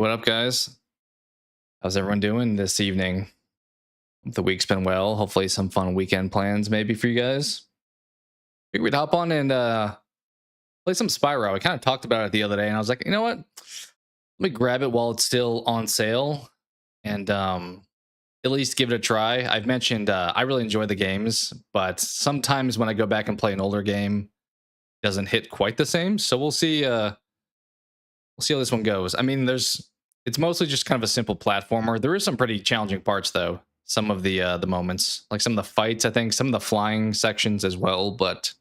What up, guys? How's everyone doing this evening? Hope the week's been well. Hopefully, some fun weekend plans maybe for you guys. Figured we'd hop on and play some Spyro. I kind of talked about it the other day, and I was like, you know what? Let me grab it while it's still on sale, and at least give it a try. I've mentioned I really enjoy the games, but sometimes when I go back and play an older game, it doesn't hit quite the same. So we'll see. We'll see how this one goes. I mean, it's mostly just kind of a simple platformer. There is some pretty challenging parts though. Some of the moments, like some of the fights, I think, some of the flying sections as well. But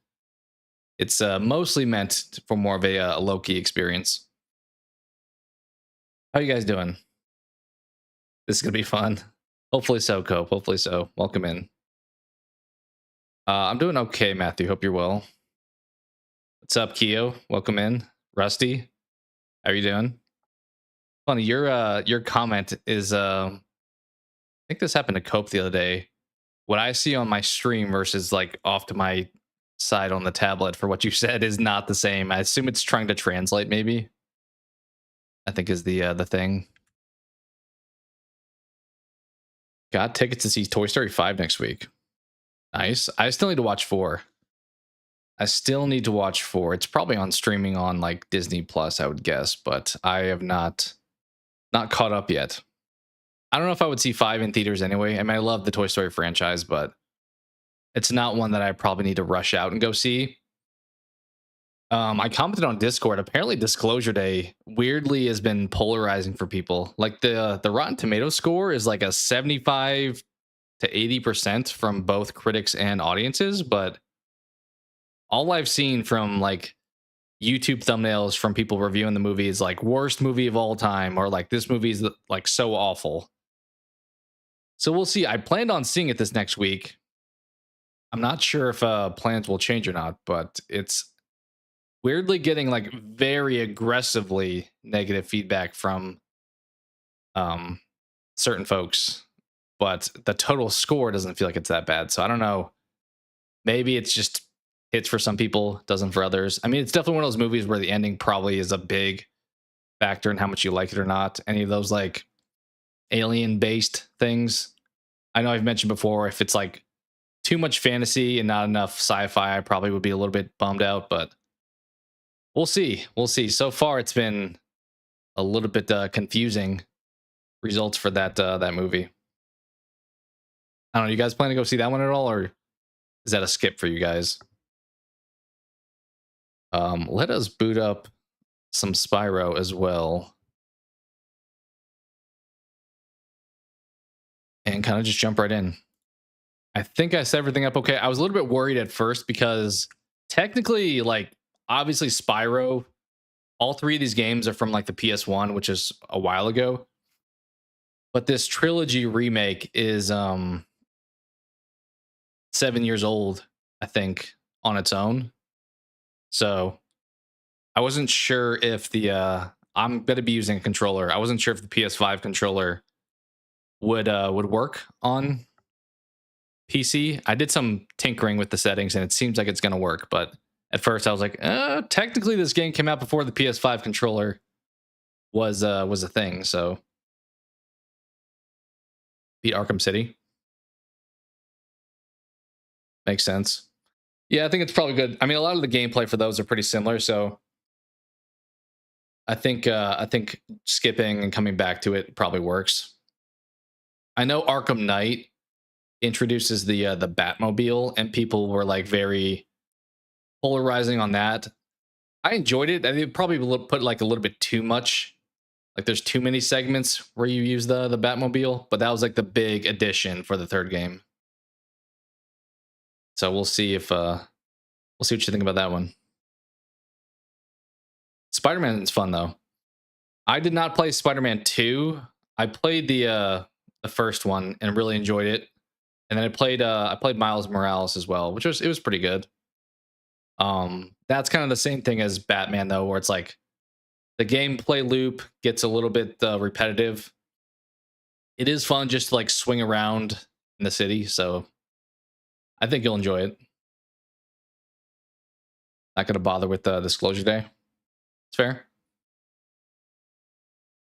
it's mostly meant for more of a low key experience. How you guys doing? This is gonna be fun. Hopefully so, Cope. Hopefully so. Welcome in. I'm doing okay, Matthew. Hope you're well. What's up, Keo? Welcome in. Rusty, how are you doing? Funny, your comment is I think this happened to Cope the other day. What I see on my stream versus like off to my side on the tablet for what you said is not the same. I assume it's trying to translate, maybe. I think is the thing. Got tickets to see Toy Story 5 next week. Nice. I still need to watch 4. I still need to watch 4. It's probably on streaming on like Disney Plus, I would guess, but I have not caught up yet. I don't know if I would see 5 in theaters anyway. I mean, I love the Toy Story franchise, but it's not one that I probably need to rush out and go see. I commented on Discord. Apparently, Disclosure Day weirdly has been polarizing for people. Like the Rotten Tomato score is like a 75 to 80% from both critics and audiences, but all I've seen from like YouTube thumbnails from people reviewing the movie is like worst movie of all time, or like this movie is like so awful. So we'll see. I planned on seeing it this next week. I'm not sure if plans will change or not, but it's weirdly getting like very aggressively negative feedback from certain folks, but the total score doesn't feel like it's that bad. So I don't know. Maybe it's just hits for some people, doesn't for others. I mean, it's definitely one of those movies where the ending probably is a big factor in how much you like it or not. Any of those like alien based things. I know I've mentioned before, if it's like too much fantasy and not enough sci-fi, I probably would be a little bit bummed out, but we'll see. We'll see. So far, it's been a little bit confusing results for that movie. I don't know. You guys plan to go see that one at all, or is that a skip for you guys? Let us boot up some Spyro as well, and kind of just jump right in. I think I set everything up okay. I was a little bit worried at first because technically, like, obviously Spyro, all 3 of these games are from like the PS1, which is a while ago. But this trilogy remake is 7 years old, I think, on its own. So I wasn't sure if I'm gonna be using a controller. I wasn't sure if the PS5 controller would work on PC. I did some tinkering with the settings and it seems like it's gonna work, but at first I was like, technically this game came out before the PS5 controller was a thing, so beat Arkham City. Makes sense. Yeah, I think it's probably good. I mean, a lot of the gameplay for those are pretty similar, so I think skipping and coming back to it probably works. I know Arkham Knight introduces the Batmobile, and people were like very polarizing on that. I enjoyed it. I think probably put like a little bit too much. Like there's too many segments where you use the Batmobile, but that was like the big addition for the 3rd game. So we'll see if we'll see what you think about that one. Spider-Man is fun though. I did not play Spider-Man 2. I played the first one and really enjoyed it. And then I played Miles Morales as well, which was pretty good. That's kind of the same thing as Batman though, where it's like the gameplay loop gets a little bit repetitive. It is fun just to like swing around in the city, so I think you'll enjoy it. Not gonna bother with Disclosure Day. It's fair.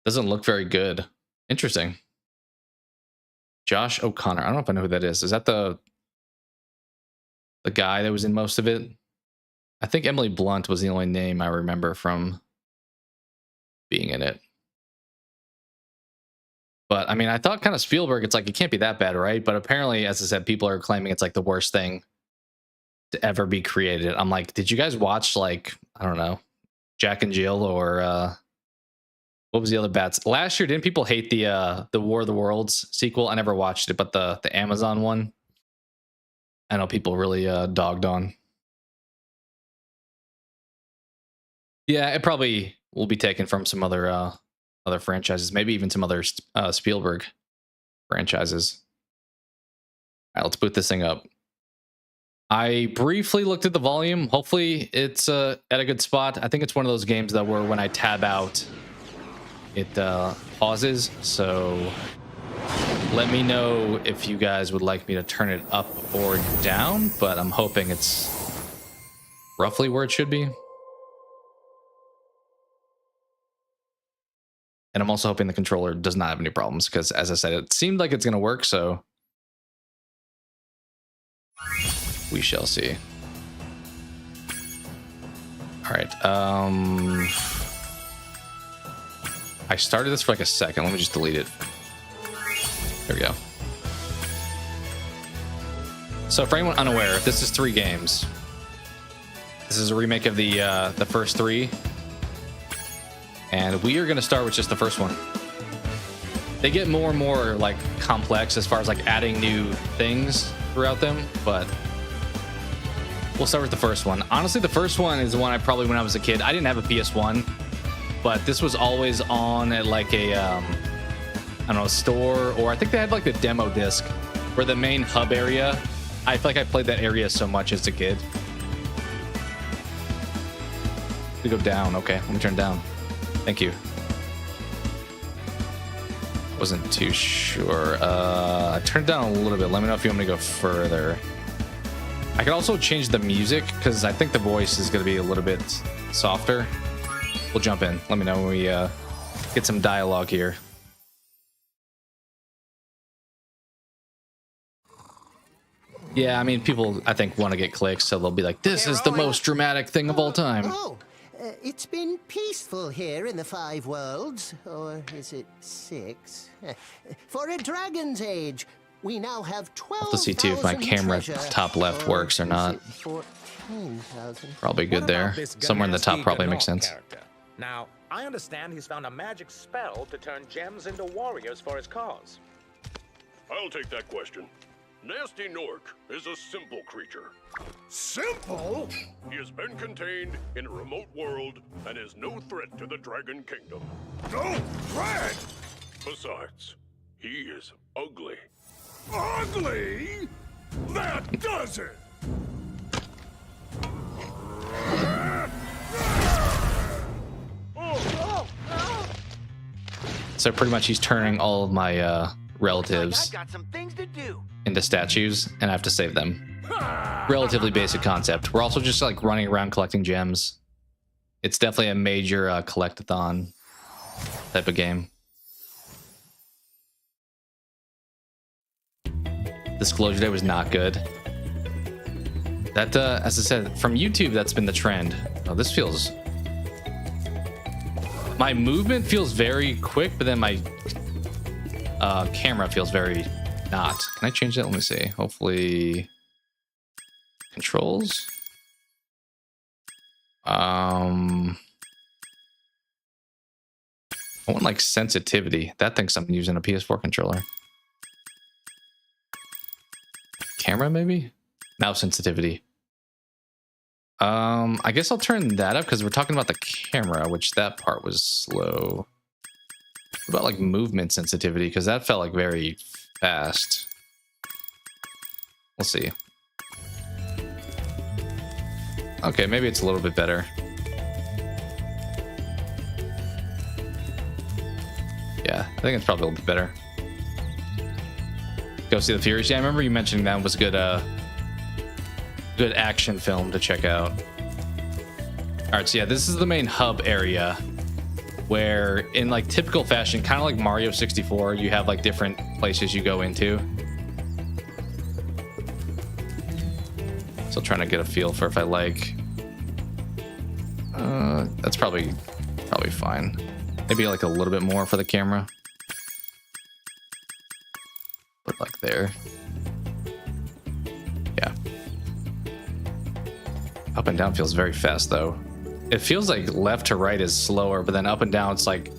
Doesn't look very good. Interesting. Josh O'Connor. I don't know if I know who that is. Is that the guy that was in most of it? I think Emily Blunt was the only name I remember from being in it. But I mean, I thought kind of Spielberg, it's like, it can't be that bad, right? But apparently, as I said, people are claiming it's like the worst thing to ever be created. I'm like, did you guys watch, like, I don't know, Jack and Jill, or what was the other bats? Last year, didn't people hate the War of the Worlds sequel? I never watched it, but the Amazon one, I know people really dogged on. Yeah, it probably will be taken from some other franchises, maybe even some other Spielberg franchises. All right, let's boot this thing up. I briefly looked at the volume. Hopefully it's at a good spot. I think it's one of those games that where when I tab out, it pauses. So let me know if you guys would like me to turn it up or down, but I'm hoping it's roughly where it should be. And I'm also hoping the controller does not have any problems, because as I said, it seemed like it's going to work, so we shall see. All right. I started this for like a second. Let me just delete it. There we go. So for anyone unaware, this is 3 games. This is a remake of the first 3. And we are going to start with just the first one. They get more and more like complex as far as like adding new things throughout them, but we'll start with the first one. Honestly, the first one is the one I probably, when I was a kid, I didn't have a PS1, but this was always on at like a, I don't know, a store, or I think they had like the demo disc where the main hub area. I feel like I played that area so much as a kid. We go down. Okay, let me turn down. Thank you. Wasn't too sure. I turned it down a little bit. Let me know if you want me to go further. I can also change the music, because I think the voice is going to be a little bit softer. We'll jump in. Let me know when we get some dialogue here. Yeah, I mean, people, I think, want to get clicks, so they'll be like, this is the most dramatic thing of all time. It's been peaceful here in the 5 worlds, or is it 6? For a dragon's age, we now have 12,000. I'll have to see too if my camera top left works or not. Probably good there. Somewhere in the top probably makes sense. Now, I understand he's found a magic spell to turn gems into warriors for his cause. I'll take that question. Nasty Nork is a simple creature. Simple? He has been contained in a remote world and is no threat to the Dragon Kingdom. No threat? Besides, he is ugly. Ugly? That does it! So pretty much he's turning all of my relatives I've got some things to do. into statues, and I have to save them. Relatively basic concept. We're also just like running around collecting gems. It's definitely a major collectathon type of game. Disclosure Day was not good. That, as I said, from YouTube, that's been the trend. Oh, this feels... My movement feels very quick, but then my camera feels very not. Can I change that? Let me see. Hopefully... Controls? I want like sensitivity. That thinks I'm using a PS4 controller. Camera maybe? Mouse sensitivity. I guess I'll turn that up because we're talking about the camera, which that part was slow. What about like movement sensitivity? Because that felt like very fast. We'll see. Okay, maybe it's a little bit better. Yeah, I think it's probably a little bit better. Go see The Furious. Yeah, I remember you mentioning that was a good, good action film to check out. All right, so yeah, this is the main hub area. where in like typical fashion, kind of like Mario 64, you have like different places you go into. Still trying to get a feel for if I like. That's probably fine. Maybe like a little bit more for the camera. Put like there. Yeah. Up and down feels very fast though. It feels like left to right is slower, but then up and down it's like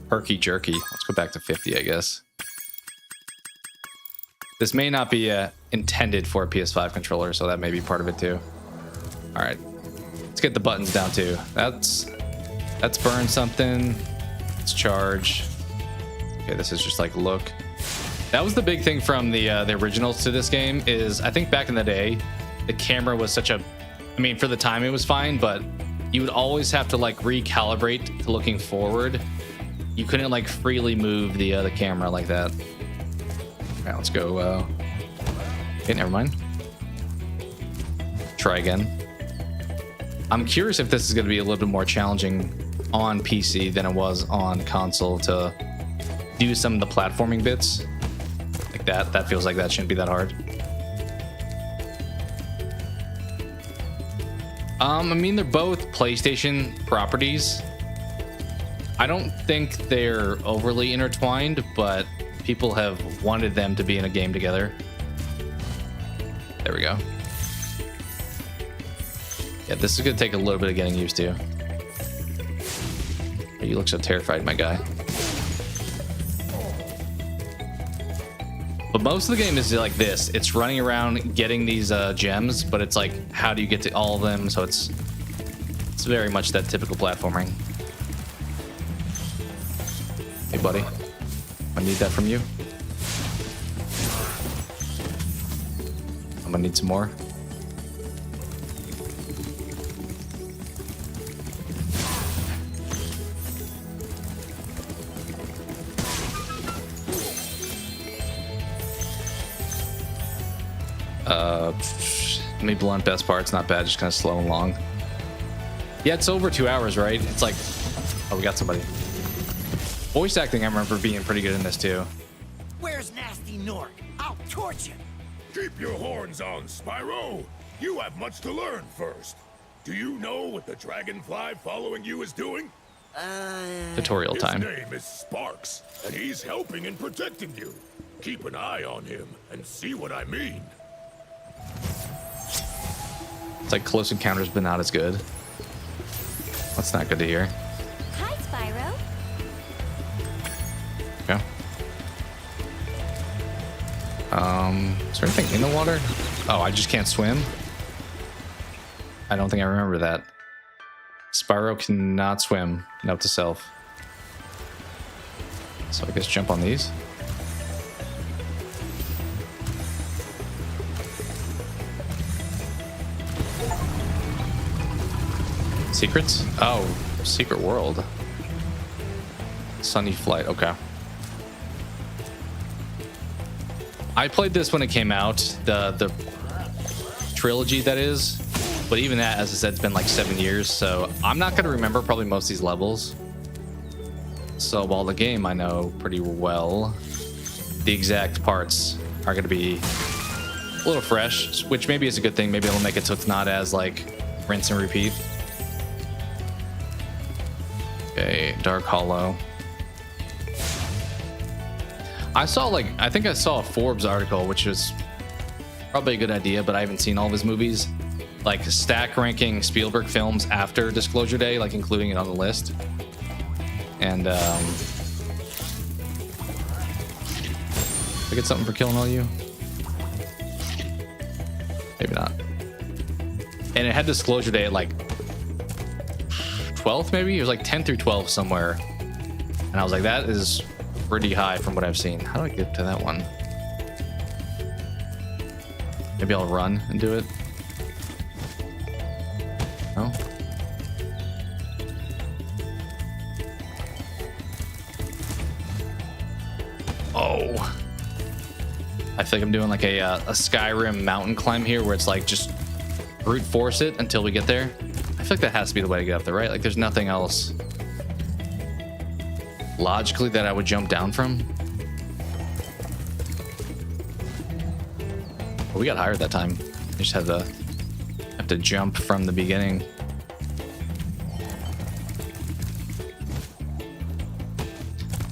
herky jerky. Let's go back to 50, I guess. This may not be intended for a PS5 controller, so that may be part of it too. All right, let's get the buttons down too. That's burn something. Let's charge. Okay, this is just like look. That was the big thing from the originals to this game. Is I think back in the day, the camera was such a. I mean, for the time it was fine, but you would always have to like recalibrate to looking forward. You couldn't like freely move the camera like that. All right, let's go. Okay, never mind. Try again. I'm curious if this is going to be a little bit more challenging on PC than it was on console to do some of the platforming bits. Like that. That feels like that shouldn't be that hard. I mean, they're both PlayStation properties. I don't think they're overly intertwined, but people have wanted them to be in a game together. There we go. Yeah, this is gonna take a little bit of getting used to. Oh, you look so terrified, my guy. But most of the game is like this. It's running around getting these gems, but it's like, how do you get to all of them? So it's very much that typical platforming. Hey, buddy. I need that from you. I'm gonna need some more. Let me blunt best parts, not bad, just kind of slow along. Yeah, it's over 2 hours, right? It's like, oh, we got somebody. Voice acting, I remember being pretty good in this too. Where's Nasty Nork? I'll torch him. Keep your horns on, Spyro. You have much to learn first. Do you know what the dragonfly following you is doing? Tutorial time. His name is Sparks, and he's helping and protecting you. Keep an eye on him and see what I mean. It's like Close Encounters, but not as good. That's not good to hear. Hi, Spyro. Okay. Is there anything in the water? Oh, I just can't swim? I don't think I remember that. Spyro cannot swim. Note to self. So I guess jump on these. Secrets? Oh, secret world. Sunny flight, okay. I played this when it came out, the trilogy that is, but even that, as I said, it's been like 7 years, so I'm not going to remember probably most of these levels. So while the game I know pretty well, the exact parts are going to be a little fresh, which maybe is a good thing. Maybe it'll make it so it's not as like rinse and repeat. Okay, Dark Hollow. I think I saw a Forbes article, which was probably a good idea, but I haven't seen all of his movies. Like stack ranking Spielberg films after Disclosure Day, like including it on the list. And I get something for killing all you? Maybe not. And it had Disclosure Day at like 12th, maybe? It was like 10 through 12 somewhere. And I was like, that is pretty high from what I've seen. How do I get to that one? Maybe I'll run and do it. No? Oh. I feel like I'm doing like a Skyrim mountain climb here where it's like just brute force it until we get there. I feel like that has to be the way to get up there, right? Like there's nothing else. logically that I would jump down from. Well, we got higher that time. I just have to jump from the beginning.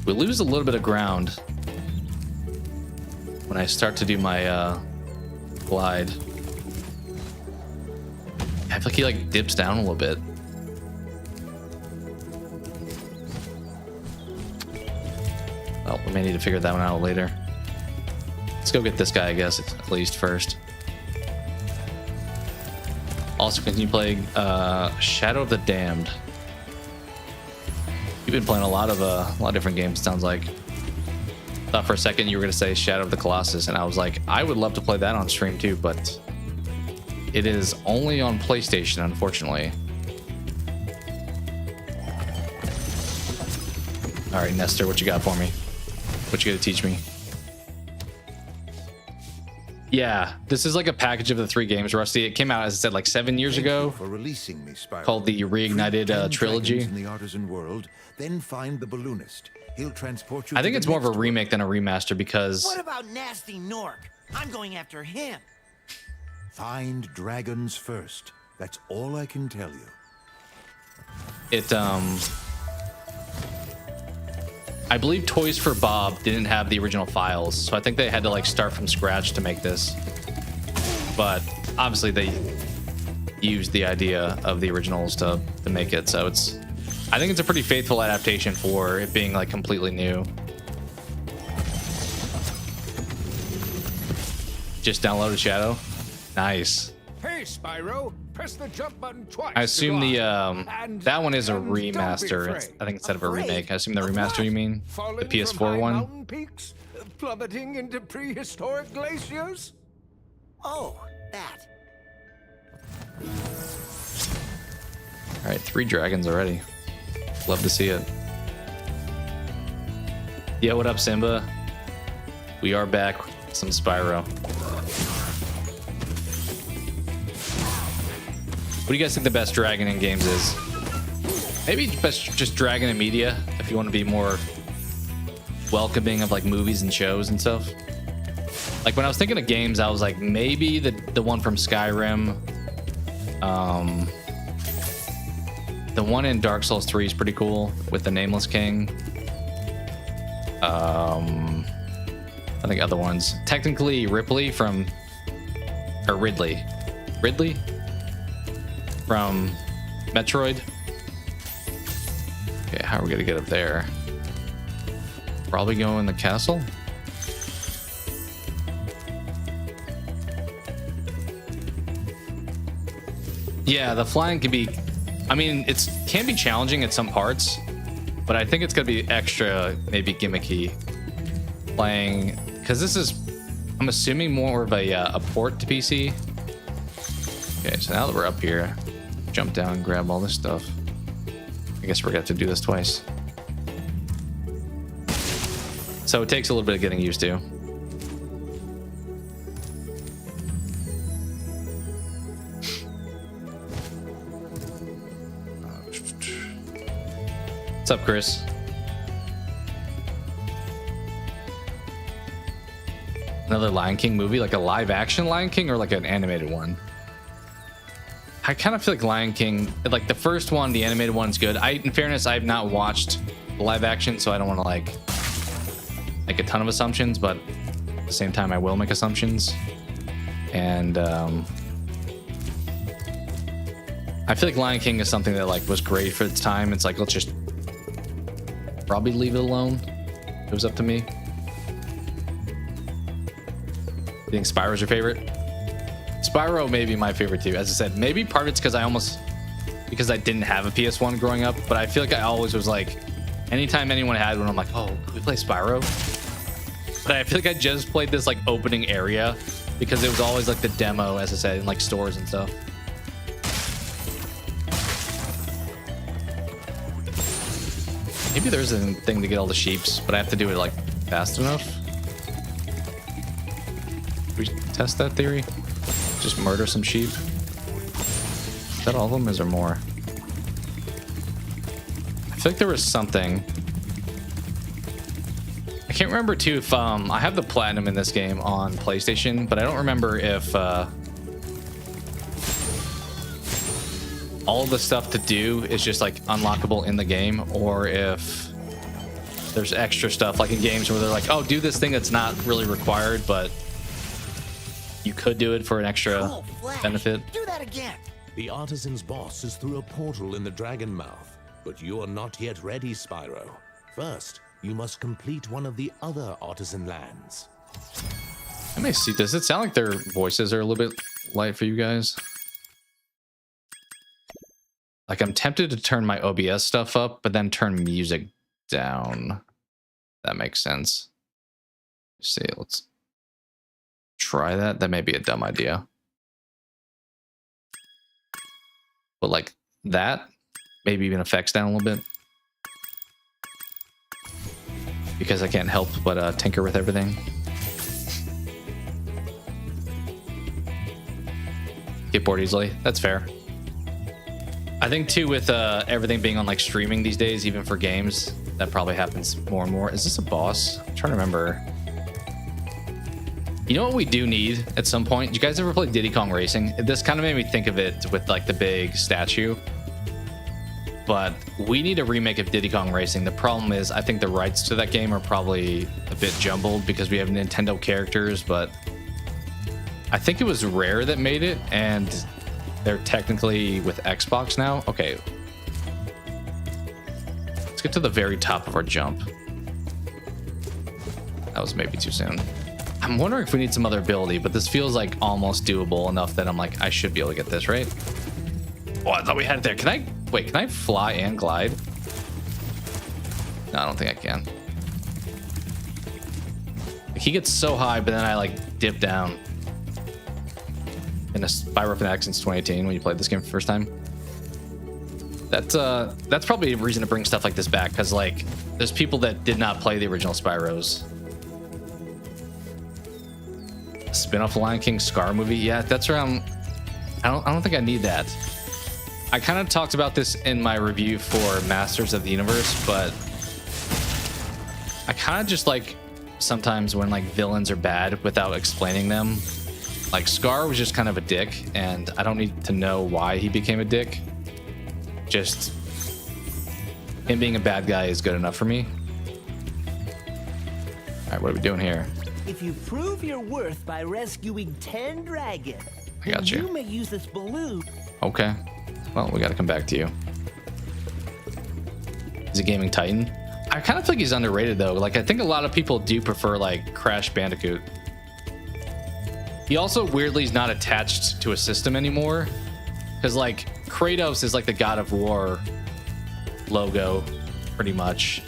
We lose a little bit of ground when I start to do my glide. I feel like he like dips down a little bit. Well, we may need to figure that one out later. Let's go get this guy, I guess, at least first. Also, continue playing Shadow of the Damned. You've been playing a lot of different games, it sounds like. Thought for a second you were gonna say Shadow of the Colossus, and I was like, I would love to play that on stream too, but it is only on PlayStation, unfortunately. All right, Nestor, what you got for me? What you got to teach me? Yeah, this is like a package of the 3 games, Rusty. It came out, as I said, like 7 years ago. For releasing me, Spyro. Called the Reignited Trilogy. In the Artisan world, then find the balloonist. He'll transport you. I think to it's the more of a next remake than a remaster because What about Nasty Nork? I'm going after him. Find dragons first. That's all I can tell you. it I believe Toys for Bob didn't have the original files, so I think they had to like start from scratch to make this. But obviously they used the idea of the originals to make it, so I think it's a pretty faithful adaptation for it being like completely new. Just downloaded Shadow. Nice. Hey, Spyro, press the jump button twice. I assume to the glide. And that one is a don't be remaster. afraid. I think instead of a Afraid? remake. I assume the Of remaster what? you mean? Falling The from PS4 high one? mountain peaks, plummeting into prehistoric glaciers. Oh, that. All right, 3 dragons already. Love to see it. Yeah, what up, Simba? We are back with some Spyro. What do you guys think the best dragon in games is? Maybe best just dragon in media, if you want to be more welcoming of like movies and shows and stuff. Like when I was thinking of games, I was like maybe the one from Skyrim. The one in Dark Souls 3 is pretty cool with the Nameless King. I think other ones. Technically Ridley from Metroid. Okay, how are we gonna get up there? Probably go in the castle. Yeah, the flying can be, I mean, it can be challenging at some parts, but I think it's gonna be extra, maybe gimmicky playing, because this is, I'm assuming, more of a port to PC. Okay, so now that we're up here, jump down and grab all this stuff. I guess we're gonna have to do this twice. So it takes a little bit of getting used to. What's up, Chris? Another Lion King movie, like a live action Lion King or like an animated one? I kind of feel like Lion King, like the first one, the animated one's good. In fairness, I have not watched the live action, so I don't want to like make a ton of assumptions, but at the same time, I will make assumptions. And I feel like Lion King is something that like was great for its time. It's like, let's just probably leave it alone. It was up to me. You think Spyro's your favorite? Spyro may be my favorite too. As I said, maybe part of it's because I didn't have a PS1 growing up, but I feel like I always was like, anytime anyone had one, I'm like, oh, can we play Spyro? But I feel like I just played this like opening area because it was always like the demo, as I said, in like stores and stuff. Maybe there's a thing to get all the sheeps, but I have to do it like fast enough. Should we test that theory? Just murder some sheep. Is that all of them? Is there more? I feel like there was something. can't remember too if I have the platinum in this game on PlayStation, but I don't remember if all the stuff to do is just like unlockable in the game, or if there's extra stuff like in games where they're like, oh, do this thing that's not really required, but you could do it for an extra Cool, Flash. benefit. Do that again. The artisan's boss is through a portal in the dragon mouth, but you are not yet ready, Spyro. First, you must complete one of the other artisan lands. Let me see. Does it sound like their voices are a little bit light for you guys? Like, I'm tempted to turn my OBS stuff up, but then turn music down. That makes sense. Let's see, let's try that. That may be a dumb idea. But like that, maybe even effects down a little bit. Because I can't help but tinker with everything. Get bored easily. That's fair. I think too with everything being on like streaming these days, even for games, that probably happens more and more. Is this a boss? I'm trying to remember. You know what we do need at some point? Did you guys ever play Diddy Kong Racing? This kind of made me think of it with like the big statue. But we need a remake of Diddy Kong Racing. The problem is I think the rights to that game are probably a bit jumbled because we have Nintendo characters, but I think it was Rare that made it, and they're technically with Xbox now. Okay. Let's get to the very top of our jump. That was maybe too soon. I'm wondering if we need some other ability, but this feels like almost doable enough that I'm like, I should be able to get this, right? Oh, I thought we had it there. Can I, wait, can I fly and glide? No, I don't think I can. He gets so high, but then I like dip down. In a Spyro Fanatic since 2018 when you played this game for the first time. That's probably a reason to bring stuff like this back, because like there's people that did not play the original Spyros. Spin-off Lion King Scar movie, yeah, that's around. I don't think I need that. I kind of talked about this in my review for Masters of the Universe, but I kind of just like sometimes when like villains are bad without explaining them. Like, Scar was just kind of a dick, and I don't need to know why he became a dick. Just him being a bad guy is good enough for me. All right, what are we doing here? If you prove your worth by rescuing 10 dragons, I got you. You may use this balloon. Okay. Well, we got to come back to you. He's a gaming titan. I kind of think he's underrated, though. Like, I think a lot of people do prefer, like, Crash Bandicoot. He also weirdly is not attached to a system anymore, because like Kratos is like the God of War logo, pretty much.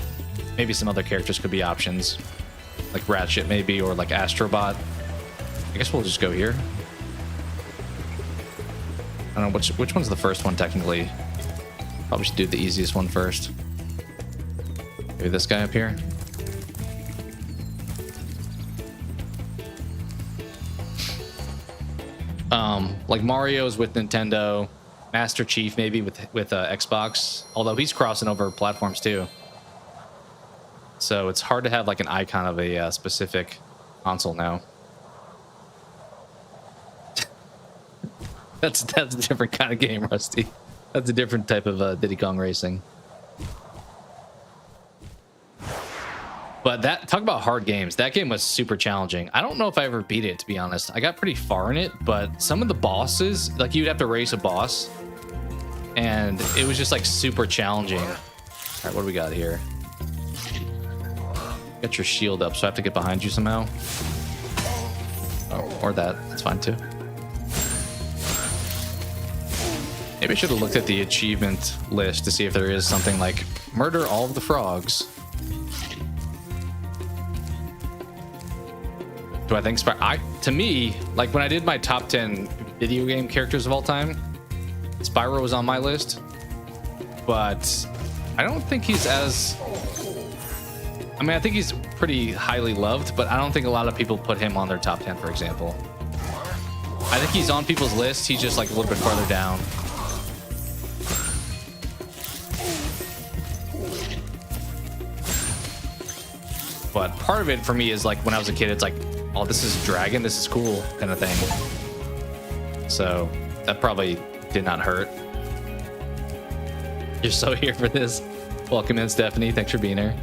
Maybe some other characters could be options, like Ratchet maybe, or like Astrobot. I guess we'll just go here. I don't know which one's the first one technically. Probably should do the easiest one first. Maybe this guy up here. Like Mario's with Nintendo, Master Chief maybe with Xbox, although he's crossing over platforms too. So it's hard to have like an icon of a specific console now. That's a different kind of game, Rusty. That's a different type of Diddy Kong Racing. But that, talk about hard games. That game was super challenging. I don't know if I ever beat it, to be honest. I got pretty far in it, but some of the bosses, like you'd have to race a boss, and it was just like super challenging. All right, what do we got here? Got your shield up, so I have to get behind you somehow. Oh, or that. That's fine too. Maybe I should have looked at the achievement list to see if there is something like murder all of the frogs. Do I think to me, like when I did my top 10 video game characters of all time, Spyro was on my list, but I don't think he's as, I mean, I think he's pretty highly loved, but I don't think a lot of people put him on their top 10, for example. I think he's on people's lists. He's just like a little bit farther down. But part of it for me is like when I was a kid, it's like, oh, this is Dragon, this is cool kind of thing. So that probably did not hurt. You're so here for this. Welcome in, Stephanie. Thanks for being here.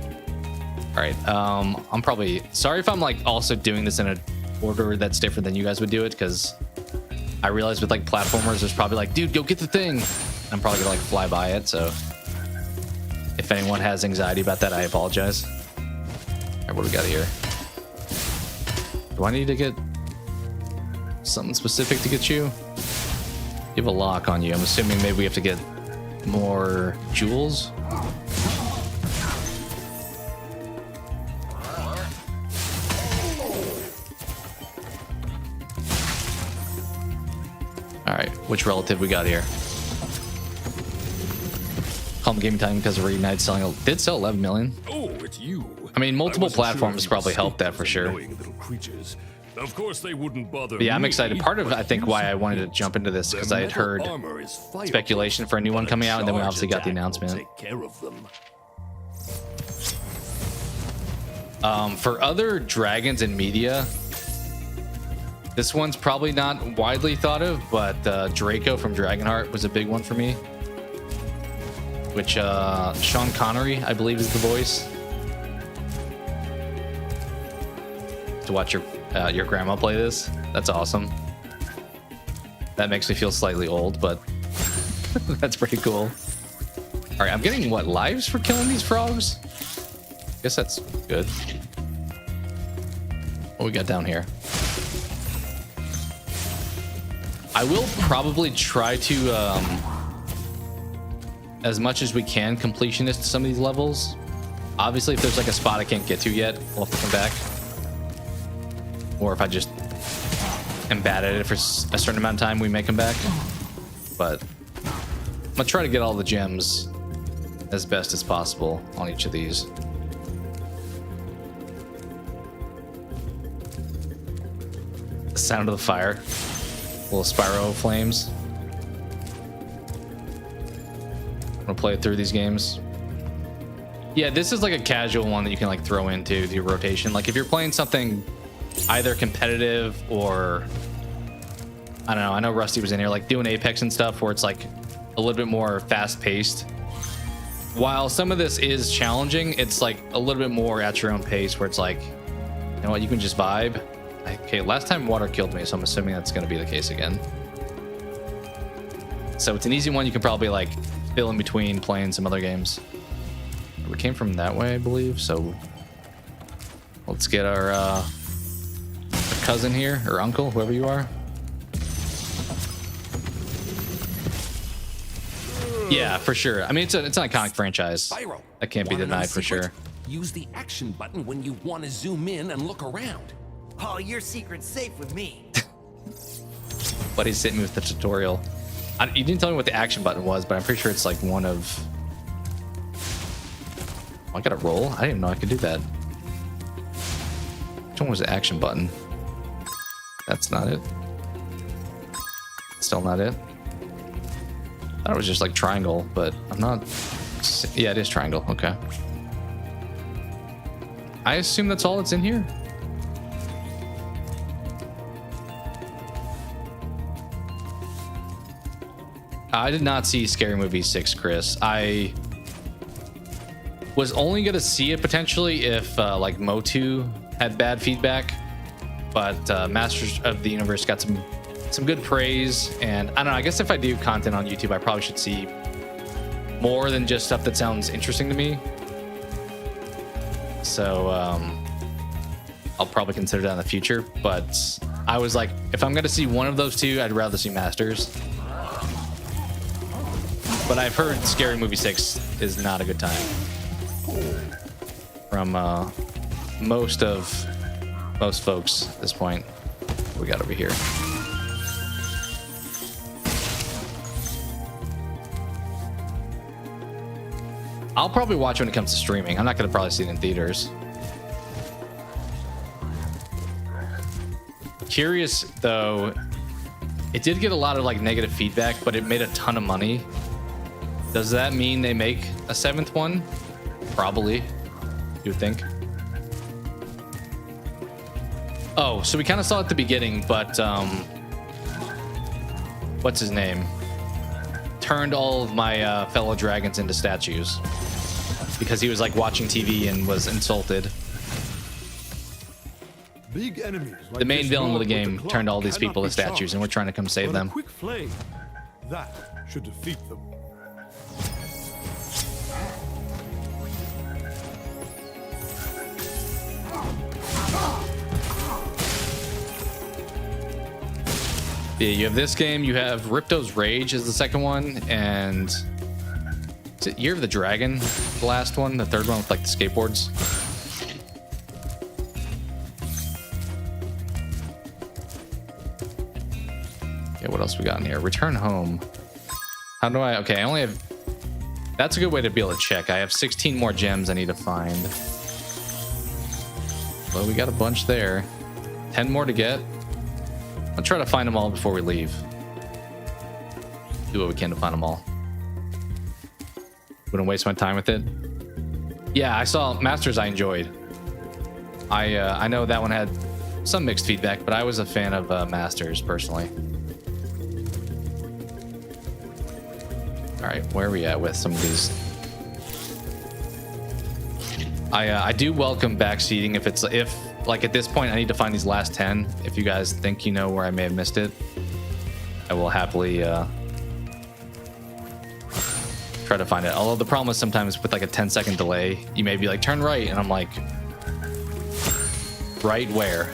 All right. I'm probably sorry if I'm like also doing this in an order that's different than you guys would do it, because I realize with like platformers, there's probably like, dude, go get the thing. I'm probably gonna like fly by it. So if anyone has anxiety about that, I apologize. All right, what do we got here? Do I need to get something specific to get you? You have a lock on you. I'm assuming maybe we have to get more jewels. All right, which relative we got here? Calm Gaming Time because of Reignited selling did sell 11 million. Oh, it's you. I mean, multiple platforms probably helped that for sure. Little creatures. Of course they wouldn't bother. But yeah, I'm me, excited. Part of but I think you why I said wanted to jump into this because I had their heard metal armor is fireproof, speculation for a new one but coming out, and then we charge obviously got the attack will announcement. Take care of them. For other dragons in media, this one's probably not widely thought of, but Draco from Dragonheart was a big one for me. Which Sean Connery, I believe, is the voice. To watch your grandma play this, that's awesome. That makes me feel slightly old, but that's pretty cool. All right, I'm getting what, lives for killing these frogs? Guess that's good. What we got down here? I will probably try to, as much as we can, completionist some of these levels. Obviously, if there's like a spot I can't get to yet, we'll have to come back. Or if I just am bad at it for a certain amount of time, we may come back. But I'm gonna try to get all the gems as best as possible on each of these. The sound of the fire. Little Spyro flames. I'm gonna play through these games. Yeah, this is like a casual one that you can like throw into the rotation. Like if you're playing something either competitive or I don't know, I know Rusty was in here like doing Apex and stuff where it's like a little bit more fast paced. While some of this is challenging, it's like a little bit more at your own pace where it's like, you know what, you can just vibe. Okay, last time water killed me, so I'm assuming that's going to be the case again. So it's an easy one you can probably like fill in between playing some other games. We came from that way, I believe, so let's get our cousin here, or uncle, whoever you are. Yeah, for sure. I mean, it's an iconic franchise. Spyro, That can't be wanna know a denied for secret? sure. Use the action button when you want to zoom in and look around. Oh, your secret's safe with me. But he's sitting with the tutorial. You didn't tell me what the action button was, but I'm pretty sure it's like one of... Oh, I gotta roll? I didn't even know I could do that. Which one was the action button? That's not it. Still not it. I thought it was just like triangle, but I'm not... Yeah, it is triangle. Okay. I assume that's all that's in here. I did not see Scary Movie 6, Chris. I was only going to see it potentially if like Motu had bad feedback, but Masters of the Universe got some good praise, and I don't know, I guess if I do content on YouTube, I probably should see more than just stuff that sounds interesting to me. So I'll probably consider that in the future, but I was like, if I'm going to see one of those two, I'd rather see Masters. But I've heard Scary Movie 6 is not a good time from most folks at this point. What we got over here? I'll probably watch when it comes to streaming. I'm not going to probably see it in theaters. Curious though, it did get a lot of like negative feedback, but it made a ton of money. Does that mean they make a 7th one? Probably, you would think. Oh, so we kind of saw it at the beginning, but what's his name? Turned all of my fellow dragons into statues because he was like watching TV and was insulted. Big enemies like The main this villain of the dog with game club turned all these cannot people be to statues, and we're charged, trying to come save but a them. quick flame, that should defeat them. Yeah, you have this game. You have Ripto's Rage is the second one, and is it Year of the Dragon, the last one, the third one with like the skateboards. Yeah, what else we got in here? Return home. How do I? Okay, I only have. That's a good way to be able to check. I have 16 more gems I need to find. Well, we got a bunch there. 10 more to get. I'll try to find them all before we leave. Do what we can to find them all. Wouldn't waste my time with it. Yeah, I saw Masters I enjoyed. I know that one had some mixed feedback, but I was a fan of Masters personally. All right, where are we at with some of these? I do welcome backseating if like at this point I need to find these last 10. If you guys think you know where I may have missed it, I will happily try to find it. Although the problem is sometimes with like a 10-second delay, you may be like turn right, and I'm like, right where?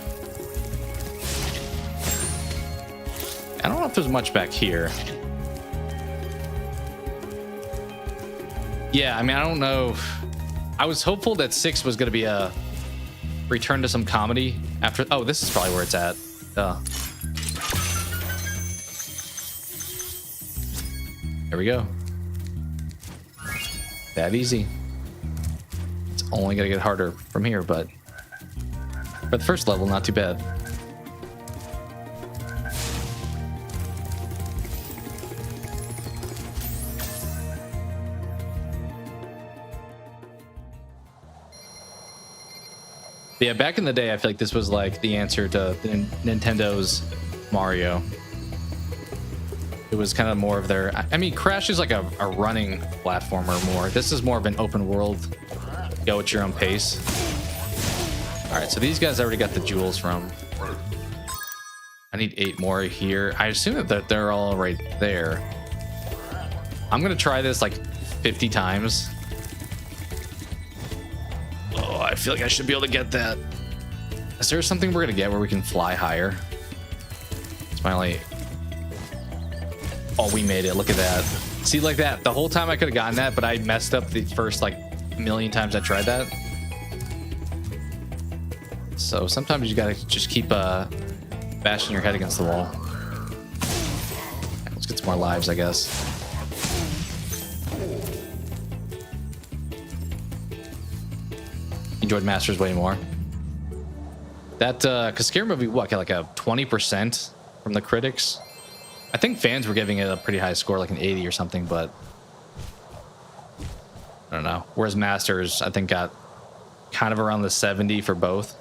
I don't know if there's much back here. Yeah, I mean, I don't know. I was hopeful that 6 was going to be a return to some comedy after. Oh, this is probably where it's at. There we go. That easy. It's only going to get harder from here, but for the first level, not too bad. Yeah, back in the day, I feel like this was like the answer to Nintendo's Mario. It was kind of more of their. I mean, Crash is like a running platformer more. This is more of an open world, go at your own pace. All right, so these guys already got the jewels from. I need 8 more here. I assume that they're all right there. I'm gonna try this like 50 times. Oh, I feel like I should be able to get that. Is there something we're gonna get where we can fly higher? It's finally. Oh, we made it. Look at that. See, like that. The whole time I could have gotten that, but I messed up the first like million times I tried that. So sometimes you gotta just keep bashing your head against the wall. Let's get some more lives, I guess. Enjoyed Masters way more. That cause Scary Movie, what, got like a 20% from the critics? I think fans were giving it a pretty high score, like an 80 or something, but I don't know. Whereas Masters, I think, got kind of around the 70 for both.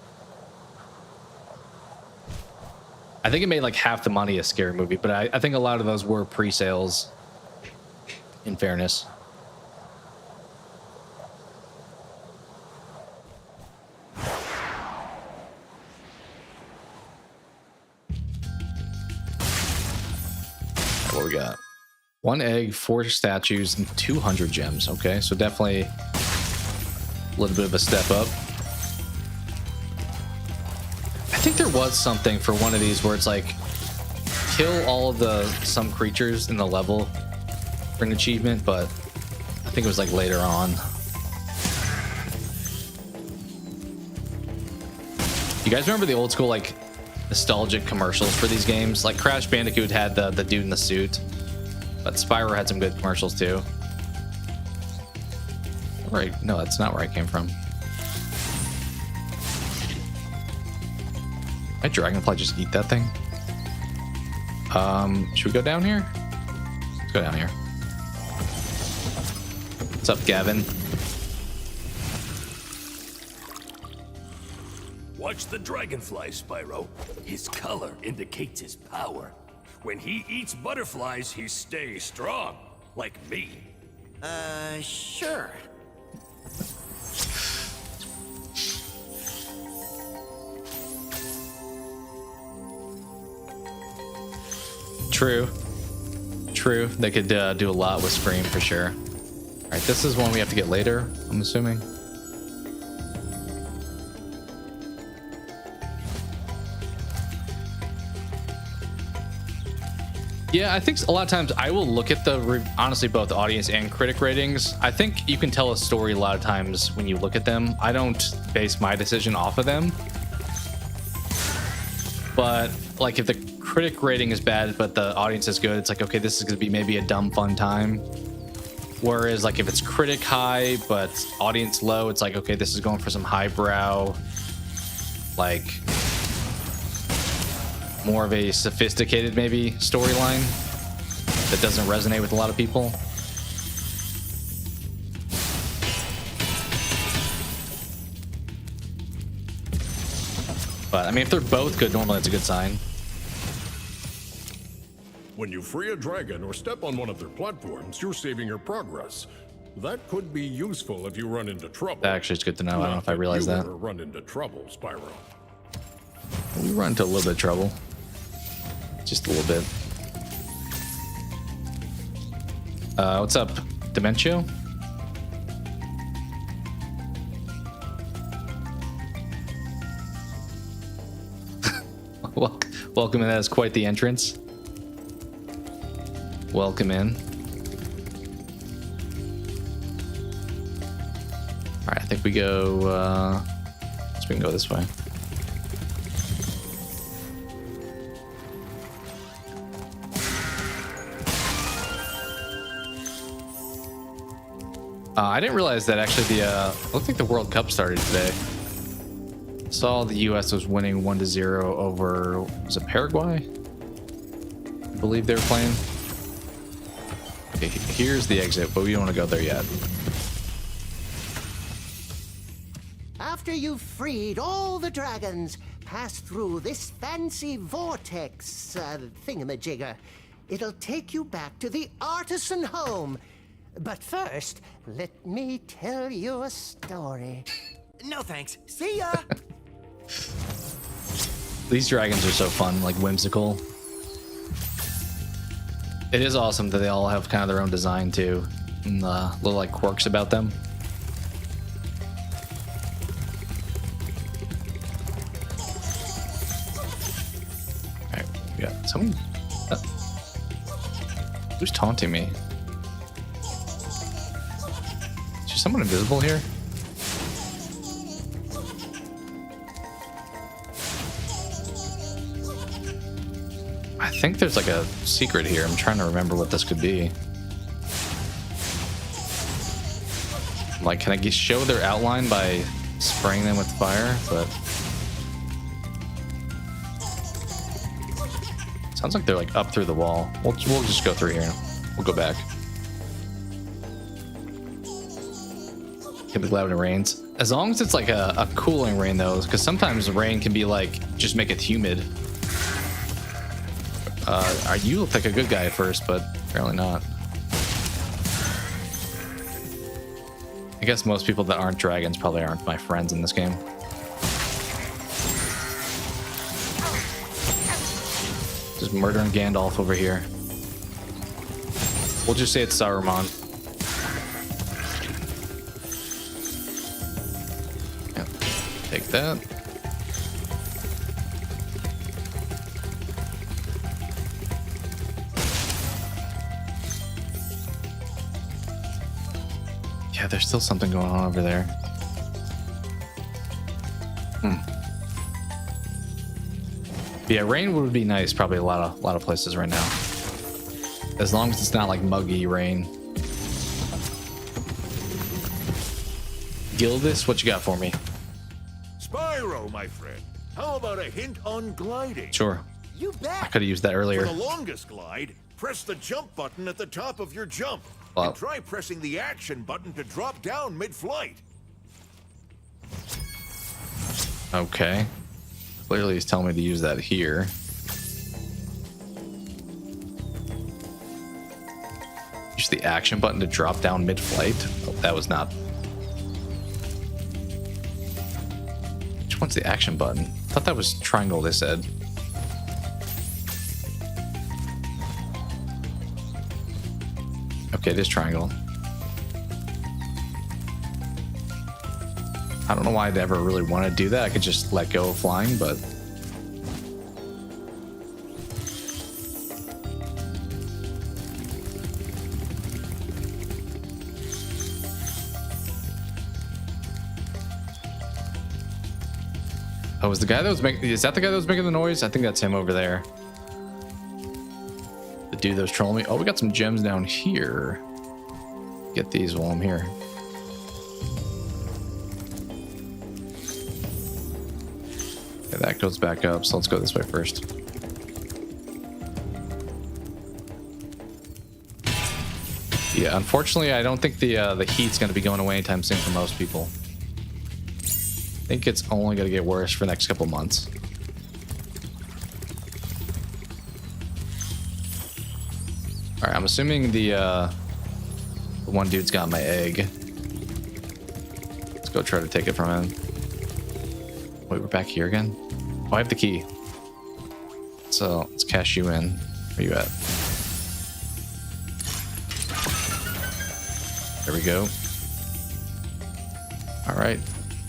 I think it made like half the money as Scary Movie, but I think a lot of those were pre-sales, in fairness. What we got? 1 egg, 4 statues, and 200 gems. Okay, so definitely a little bit of a step up. I think there was something for one of these where it's like kill all of some creatures in the level for an achievement, but I think it was like later on. You guys remember the old school like nostalgic commercials for these games? Like Crash Bandicoot had the dude in the suit, but Spyro had some good commercials too. Right? No, that's not where I came from. Might Dragonfly just eat that thing? Should we go down here? Let's go down here. What's up, Gavin? What Watch the dragonfly, Spyro. His color indicates his power. When he eats butterflies, he stays strong, like me. Sure. True. True. They could do a lot with Scream for sure. All right, this is one we have to get later, I'm assuming. Yeah, I think a lot of times I will look at the, honestly, both audience and critic ratings. I think you can tell a story a lot of times when you look at them. I don't base my decision off of them. But like if the critic rating is bad, but the audience is good, it's like, okay, this is gonna be maybe a dumb fun time. Whereas like if it's critic high, but audience low, it's like, okay, this is going for some highbrow, like more of a sophisticated maybe storyline that doesn't resonate with a lot of people. But I mean, if they're both good, normally it's a good sign. When you free a dragon or step on one of their platforms, you're saving your progress. That could be useful if you run into trouble. That actually is good to know. I don't know if I realized that. Run into trouble, Spyro. We run into a little bit of trouble. Just a little bit. What's up, Dementio? Welcome in. That is quite the entrance. Welcome in. All right, I think we go. So we can go this way. I didn't realize that actually the looked like the World Cup started today. Saw the U.S. was winning 1-0 over, was it Paraguay? I believe they were playing. Okay, here's the exit, but we don't want to go there yet. After you've freed all the dragons, pass through this fancy vortex thingamajigger. It'll take you back to the artisan home. But first, let me tell you a story. No thanks. See ya. These dragons are so fun, like whimsical. It is awesome that they all have kind of their own design too, and little like quirks about them. All right, we got someone. Who's taunting me? Is there someone invisible here? I think there's like a secret here. I'm trying to remember what this could be. Like, can I show their outline by spraying them with fire? But sounds like they're like up through the wall. We'll just go through here. We'll go back. Can be loud when it rains. As long as it's like a cooling rain though, because sometimes rain can be like just make it humid. You look like a good guy at first, but apparently not. I guess most people that aren't dragons probably aren't my friends in this game. Just murdering Gandalf over here. We'll just say it's Saruman. Yep. Take that. Yeah, there's still something going on over there. Yeah, rain would be nice. Probably a lot of places right now. As long as it's not like muggy rain. Gildas, what you got for me? Spyro, my friend, how about a hint on gliding? Sure. You bet. I could have used that earlier. For the longest glide, press the jump button at the top of your jump. Well, And try pressing the action button to drop down mid-flight. okay. Clearly he's telling me to use that here. Use the action button to drop down mid-flight. Oh, that was not. Which one's the action button? I thought that was triangle, they said. Okay, it is triangle. I don't know why I'd ever really want to do that. I could just let go of flying, but... Oh, is the guy that was making... Is that the guy that was making the noise? I think that's him over there. The dude that was trolling me. Oh, we got some gems down here. Get these while I'm here. Okay, that goes back up, so let's go this way first. Yeah, unfortunately, I don't think the heat's going to be going away anytime soon for most people. I think it's only going to get worse for the next couple months. All right, I'm assuming the one dude's got my egg. Let's go try to take it from him. Wait, we're back here again? Oh, I have the key. So let's cash you in. Where you at? There we go. All right.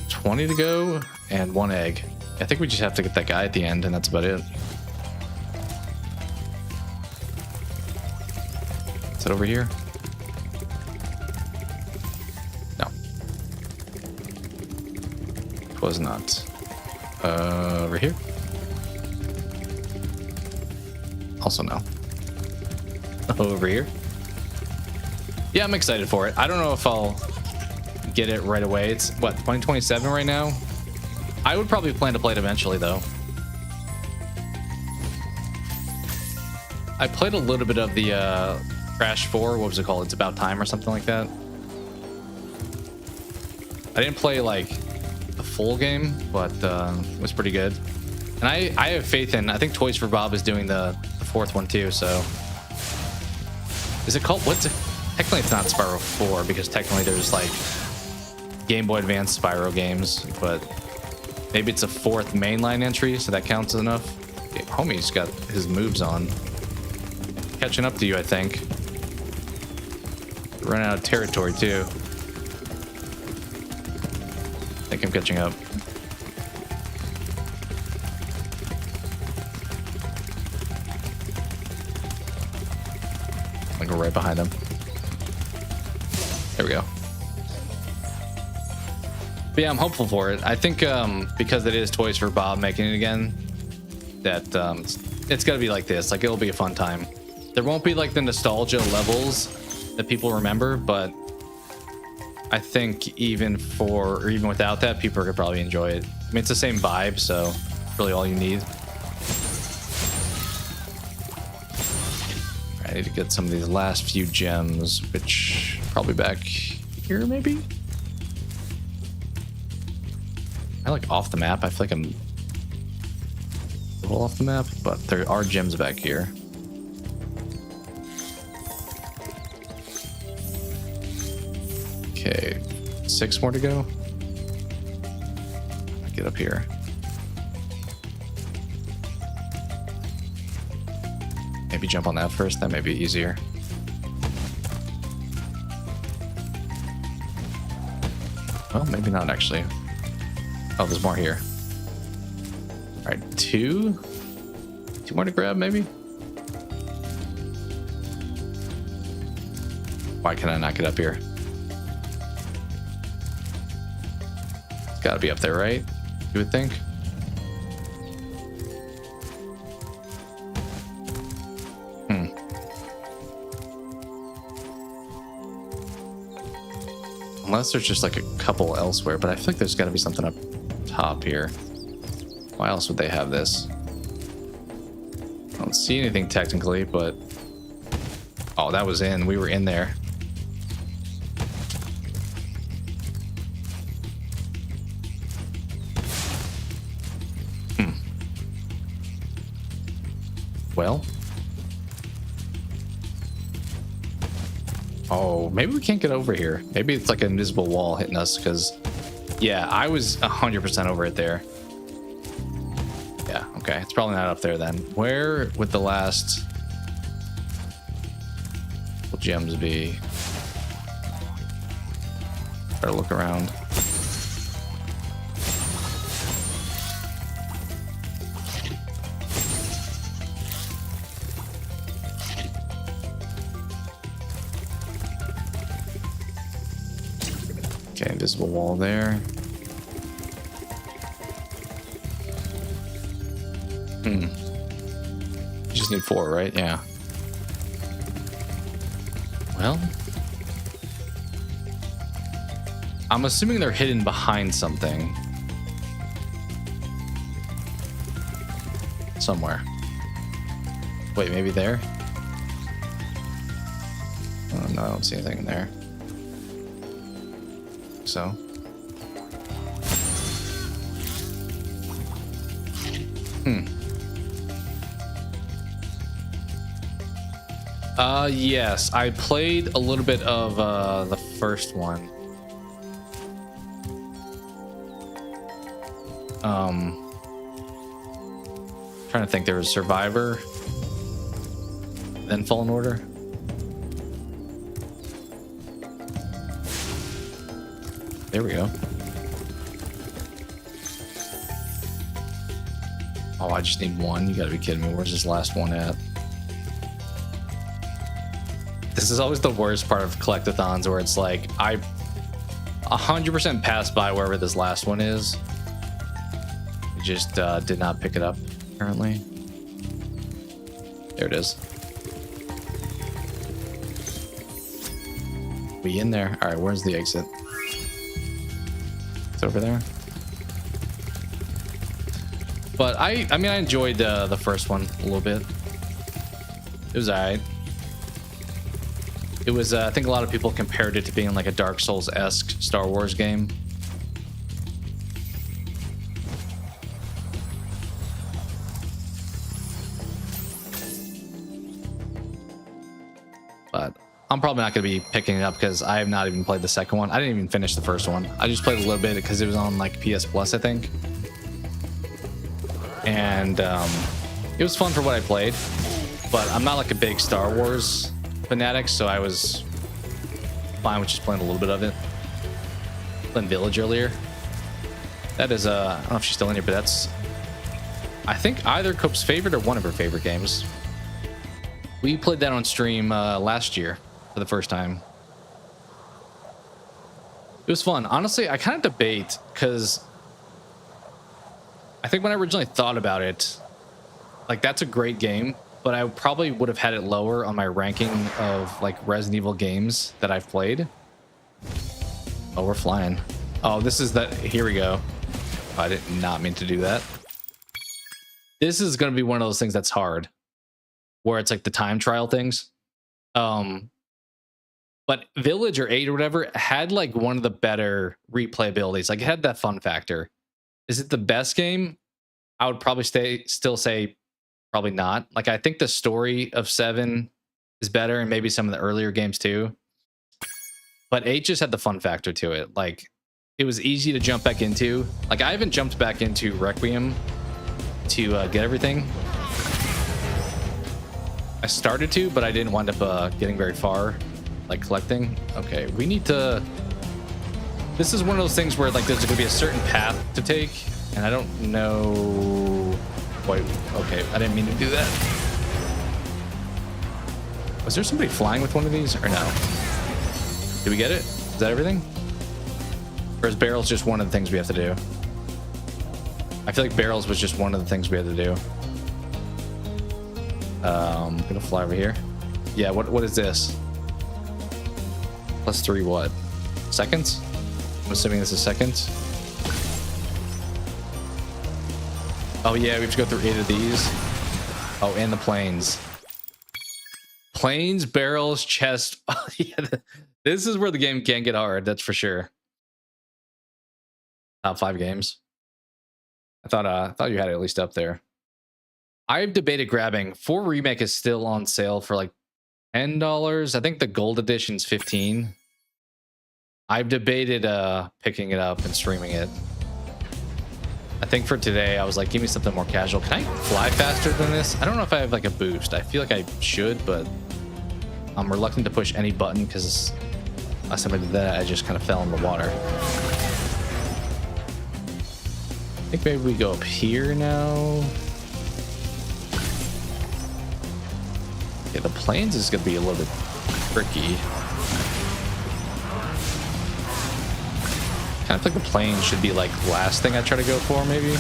20 to go and 1 egg. I think we just have to get that guy at the end, and that's about it. Is it over here? No. It was not. Over here? Also no. Over here? Yeah, I'm excited for it. I don't know if I'll get it right away. It's what, 2027 right now? I would probably plan to play it eventually though. I played a little bit of the Crash 4, what was it called? It's About Time or something like that. I didn't play like the full game, but it was pretty good. And I have faith in, I think Toys for Bob is doing the 4th one too, so. Is it called, what's it? Technically it's not Spyro 4 because technically there's like Game Boy Advance Spyro games, but maybe it's a 4th mainline entry, so that counts as enough. Okay, homie's got his moves on. Catching up to you, I think. Run out of territory too. I think I'm catching up. I'll go right behind him. There we go. But yeah, I'm hopeful for it. I think because it is Toys for Bob making it again, that it's gonna be like this. Like, it'll be a fun time. There won't be like the nostalgia levels that people remember, but I think even without that, people could probably enjoy it. I mean, it's the same vibe, so really all you need. I need to get some of these last few gems, which probably back here, maybe? I like off the map. I feel like I'm a little off the map, but there are gems back here. Okay, 6 more to go. Get up here. Maybe jump on that first, that may be easier. Well, maybe not actually. Oh, there's more here. All right, 2 more to grab, maybe? Why can I not get up here? It's gotta be up there, right? You would think. Unless there's just like a couple elsewhere, but I feel like there's gotta be something up top here. Why else would they have this? I don't see anything technically, but... Oh, that was in. We were in there. Well. Oh, maybe we can't get over here. Maybe it's like an invisible wall hitting us because, yeah, I was 100% over it there. Yeah, okay. It's probably not up there then. Where would the last gems be? Better look around. Okay, invisible wall there. You just need 4, right? Yeah. Well, I'm assuming they're hidden behind something. Somewhere. Wait, maybe there? Oh, no, I don't see anything in there. So. Yes, I played a little bit of the first one. Trying to think, there was Survivor, then Fallen Order. There we go. Oh, I just need 1. You gotta be kidding me. Where's this last one at? This is always the worst part of collectathons, where it's like I 100% passed by wherever this last one is. I just did not pick it up apparently. There it is. We in there? All right, where's the exit? It's over there. But I mean, I enjoyed the first one a little bit. It was alright. It was, I think a lot of people compared it to being like a Dark Souls-esque Star Wars game. But I'm probably not going to be picking it up because I have not even played the second one. I didn't even finish the first one. I just played a little bit because it was on like PS Plus, I think. And it was fun for what I played. But I'm not like a big Star Wars fanatic, so I was fine with just playing a little bit of it. Playing Village earlier. That is, I don't know if she's still in here, but that's, I think, either Cope's favorite or one of her favorite games. We played that on stream last year for the first time. It was fun. Honestly, I kind of debate, because I think when I originally thought about it, like, that's a great game, but I probably would have had it lower on my ranking of like Resident Evil games that I've played. Oh, we're flying. Oh, this is that. Here we go. I did not mean to do that. This is going to be one of those things that's hard, where it's like the time trial things. But Village or 8 or whatever had like one of the better replayabilities. Like, it had that fun factor. Is it the best game? I would probably still say probably not. Like, I think the story of 7 is better, and maybe some of the earlier games too. But 8 just had the fun factor to it. Like, it was easy to jump back into. Like, I haven't jumped back into Requiem to get everything. I started to, but I didn't wind up getting very far, like collecting. Okay, we need to... This is one of those things where like there's going to be a certain path to take, and I don't know... Wait, okay, I didn't mean to do that. Was there somebody flying with one of these, or no? Did we get it? Is that everything? Or is barrels just one of the things we have to do? I feel like barrels was just one of the things we had to do. I'm gonna fly over here. Yeah, what is this? +3 what? Seconds? I'm assuming this is seconds. Oh yeah, we have to go through 8 of these. Oh, and the planes. Planes, barrels, chest. Oh, yeah, this is where the game can get hard, that's for sure. Top 5 games. I thought you had it at least up there. I've debated grabbing 4 Remake is still on sale for like $10. I think the gold edition's 15. I've debated picking it up and streaming it. I think for today I was like, give me something more casual. Can I fly faster than this? I don't know if I have like a boost. I feel like I should, but I'm reluctant to push any button because last time I did that I just kind of fell in the water. I think maybe we go up here now. Yeah, the planes is going to be a little bit tricky. Kind of feel like the plane should be like last thing I try to go for, maybe.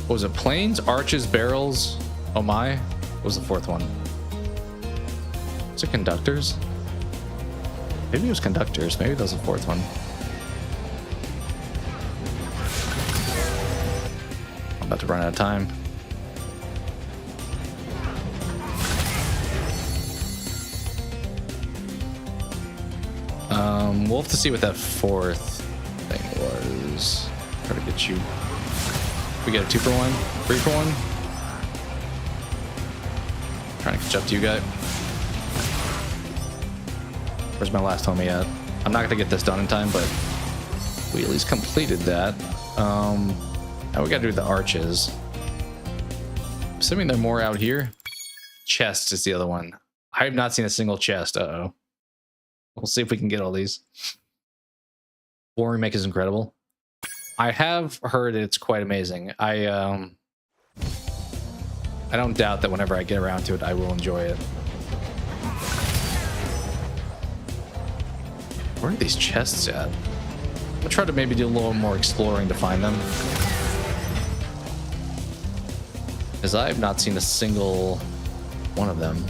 What was it? Planes, arches, barrels. Oh my. What was the 4th one? Was it conductors? Maybe it was conductors. Maybe that was the 4th one. I'm about to run out of time. We'll have to see what that 4th thing was. Try to get you. We get a 2 for 1, 3 for 1. Trying to catch up to you guys. Where's my last homie at? I'm not gonna get this done in time, but we at least completed that. Now we gotta do the arches. Assuming they're more out here. Chest is the other one. I have not seen a single chest. Uh-oh. We'll see if we can get all these. 4 Remake is incredible. I have heard it's quite amazing. I don't doubt that whenever I get around to it, I will enjoy it. Where are these chests at? I'll try to maybe do a little more exploring to find them. Because I have not seen a single one of them.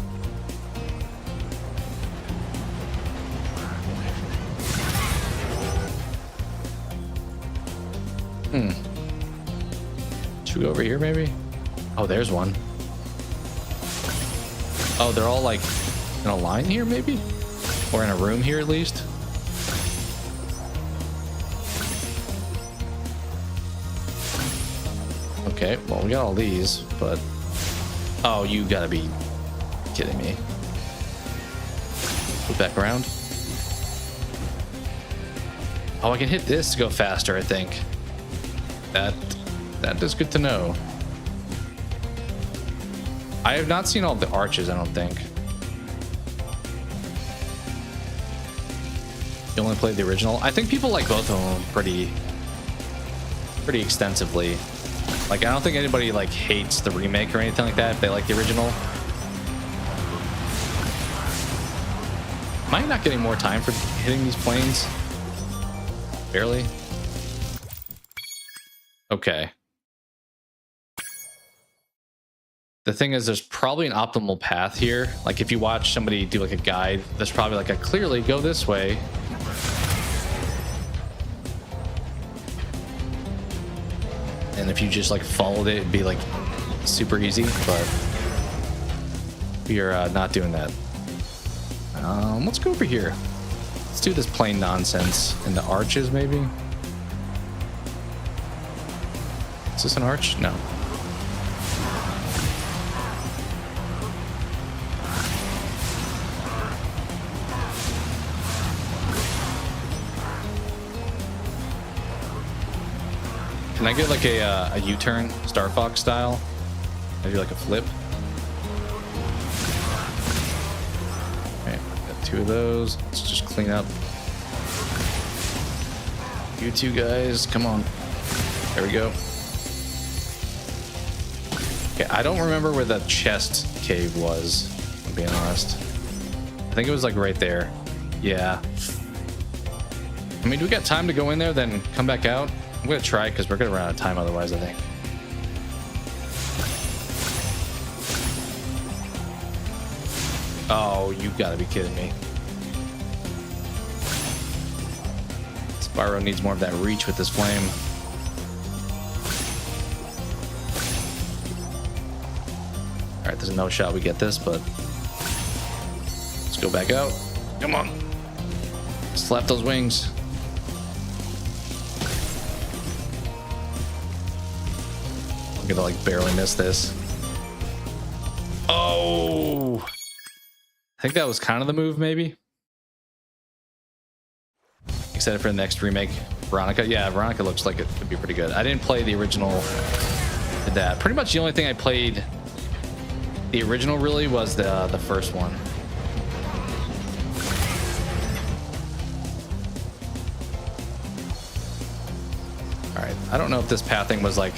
Should we go over here maybe? Oh, there's one. Oh, they're all like in a line here maybe? Or in a room here at least? Okay, well we got all these, but... Oh, you gotta be kidding me. Move back around. Oh, I can hit this to go faster, I think. That is good to know. I have not seen all the arches, I don't think. You only played the original? I think people like both of them pretty extensively. Like, I don't think anybody like hates the remake or anything like that if they like the original. Am I not getting more time for hitting these planes? Barely. Okay. The thing is, there's probably an optimal path here. Like, if you watch somebody do like a guide, there's probably like a clearly go this way. And if you just like followed it, it'd be like super easy, but we are not doing that. Let's go over here. Let's do this plain nonsense in the arches, maybe. Is this an arch? No. Can I get like a U-turn, Star Fox style? Maybe like a flip? Okay, got 2 of those. Let's just clean up. You 2 guys, come on. There we go. Okay, I don't remember where the chest cave was, if I'm being honest. I think it was like right there. Yeah. I mean, do we got time to go in there, then come back out? I'm gonna try because we're gonna run out of time otherwise, I think. Oh, you gotta be kidding me. Spyro needs more of that reach with this flame. Alright, there's no shot we get this, but let's go back out. Come on. Slap those wings. I'm gonna like barely miss this. Oh, I think that was kind of the move, maybe. Excited for the next remake. Veronica, yeah, Veronica looks like it could be pretty good. I didn't play the original. Did that. Pretty much the only thing I played the original really was the first one. All right, I don't know if this pathing was like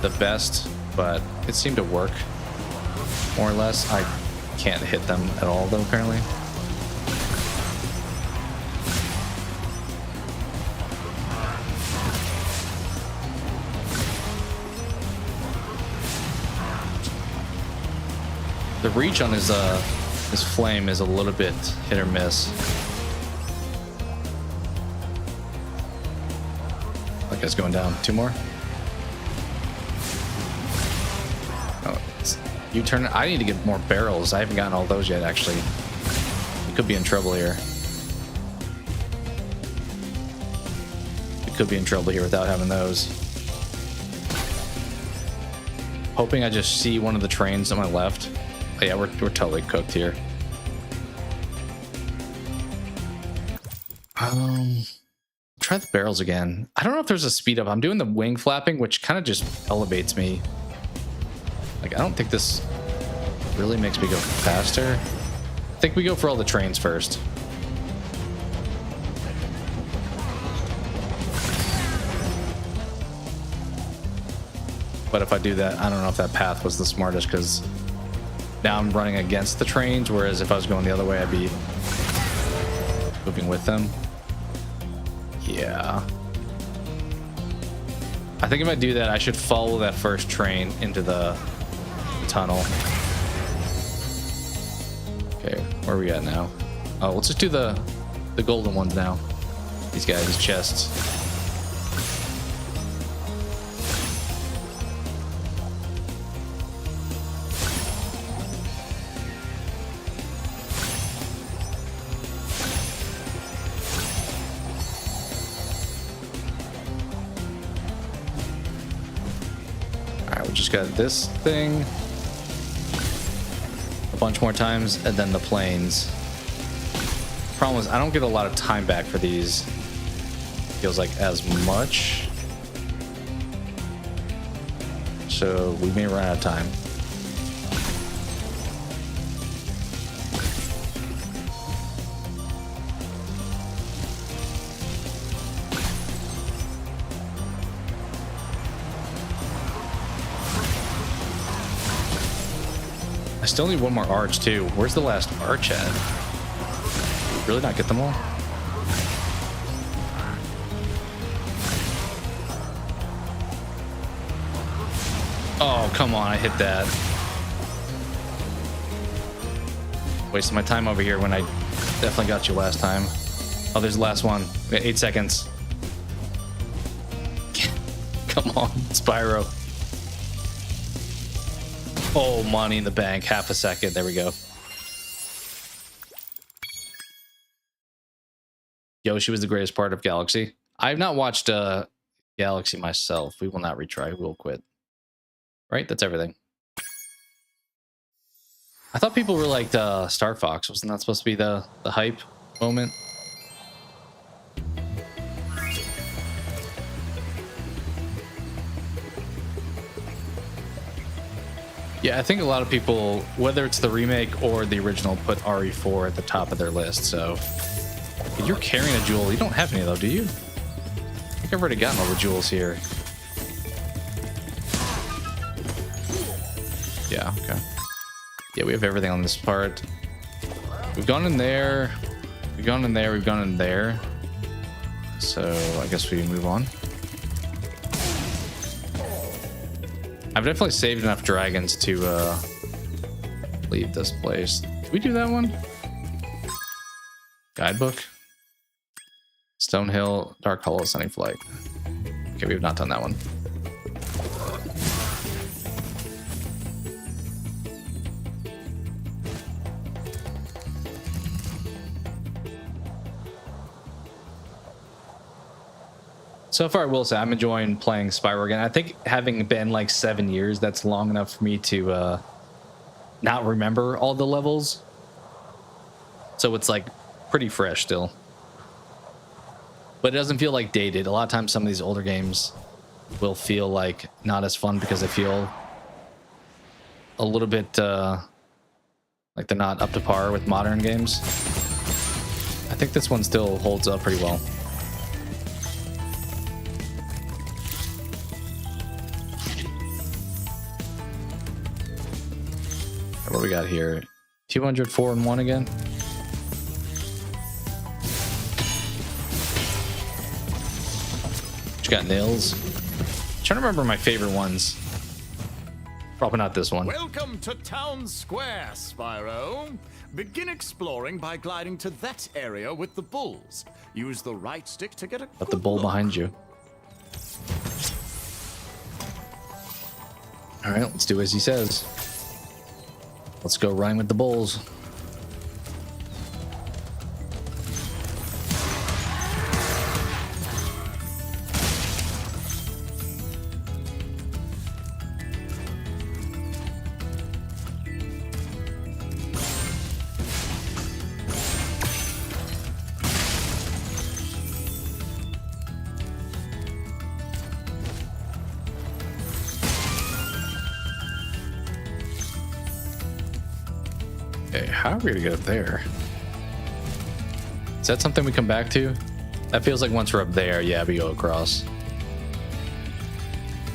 the best, but it seemed to work more or less. I can't hit them at all though, apparently. The reach on his flame is a little bit hit or miss. That guy's going down. 2 more. Oh, you turn it. I need to get more barrels. I haven't gotten all those yet, actually. We could be in trouble here. We could be in trouble here without having those. Hoping I just see one of the trains on my left. Oh, yeah, we're totally cooked here. Try the barrels again. I don't know if there's a speed up. I'm doing the wing flapping, which kind of just elevates me. Like, I don't think this really makes me go faster. I think we go for all the trains first. But if I do that, I don't know if that path was the smartest, because now I'm running against the trains, whereas if I was going the other way, I'd be moving with them. Yeah. I think if I do that, I should follow that first train into the tunnel. Okay, where are we at now? Oh, let's just do the golden ones now. These guys' chests. Just got this thing a bunch more times, and then the planes. Problem is, I don't get a lot of time back for these. Feels like as much. So we may run out of time. I still need one more arch too. Where's the last arch at? Really not get them all? Oh, come on, I hit that. Wasting my time over here when I definitely got you last time. Oh, there's the last one. We got 8 seconds. Come on, Spyro. Oh, money in the bank. Half a second. There we go. Yoshi was the greatest part of Galaxy. I have not watched Galaxy myself. We will not retry. We will quit. Right? That's everything. I thought people were like Star Fox. Wasn't that supposed to be the hype moment? Yeah, I think a lot of people, whether it's the remake or the original, put RE4 at the top of their list. So you're carrying a jewel. You don't have any though, do you? I think I've already gotten all the jewels here. Yeah, okay. Yeah, we have everything on this part. We've gone in there. We've gone in there. We've gone in there. So I guess we move on. I've definitely saved enough dragons to leave this place. Did we do that one? Guidebook. Stonehill, Dark Hollow, Sunny Flight. Okay, we have not done that one. So far, I will say I'm enjoying playing Spyro again. I think having been like 7 years, that's long enough for me to not remember all the levels. So it's like pretty fresh still. But it doesn't feel like dated. A lot of times some of these older games will feel like not as fun because they feel a little bit like they're not up to par with modern games. I think this one still holds up pretty well. What do we got here? 204 and 1 again. Which got nils. Trying to remember my favorite ones. Probably not this one. Welcome to Town Square, Spyro. Begin exploring by gliding to that area with the bulls. Use the right stick to get a Got the bull behind you. All right, let's do as he says. Let's go running with the bulls. Okay, how are we gonna get up there? Is that something we come back to? That feels like once we're up there, yeah, we go across.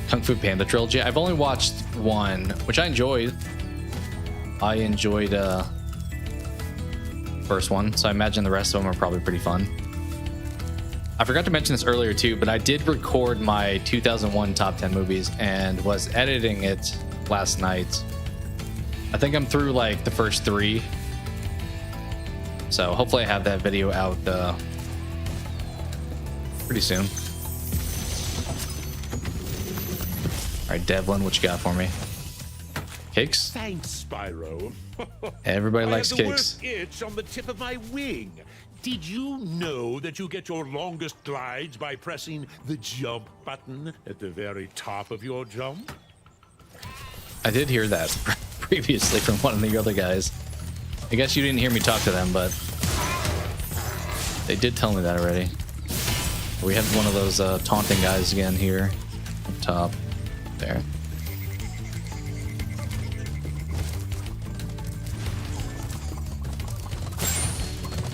Kung Fu Panda Trilogy. I've only watched one, which I enjoyed. I enjoyed first one, so I imagine the rest of them are probably pretty fun. I forgot to mention this earlier too, but I did record my 2001 top 10 movies and was editing it last night. I think I'm through like the first 3. So hopefully I have that video out pretty soon. All right, Devlin, what you got for me? Cakes? Thanks, Spyro. Everybody likes I have the cakes. worst itch on the tip of my wing. Did you know that you get your longest glides by pressing the jump button at the very top of your jump? I did hear that previously from one of the other guys. I guess you didn't hear me talk to them, but they did tell me that already. We have one of those taunting guys again here up top. There.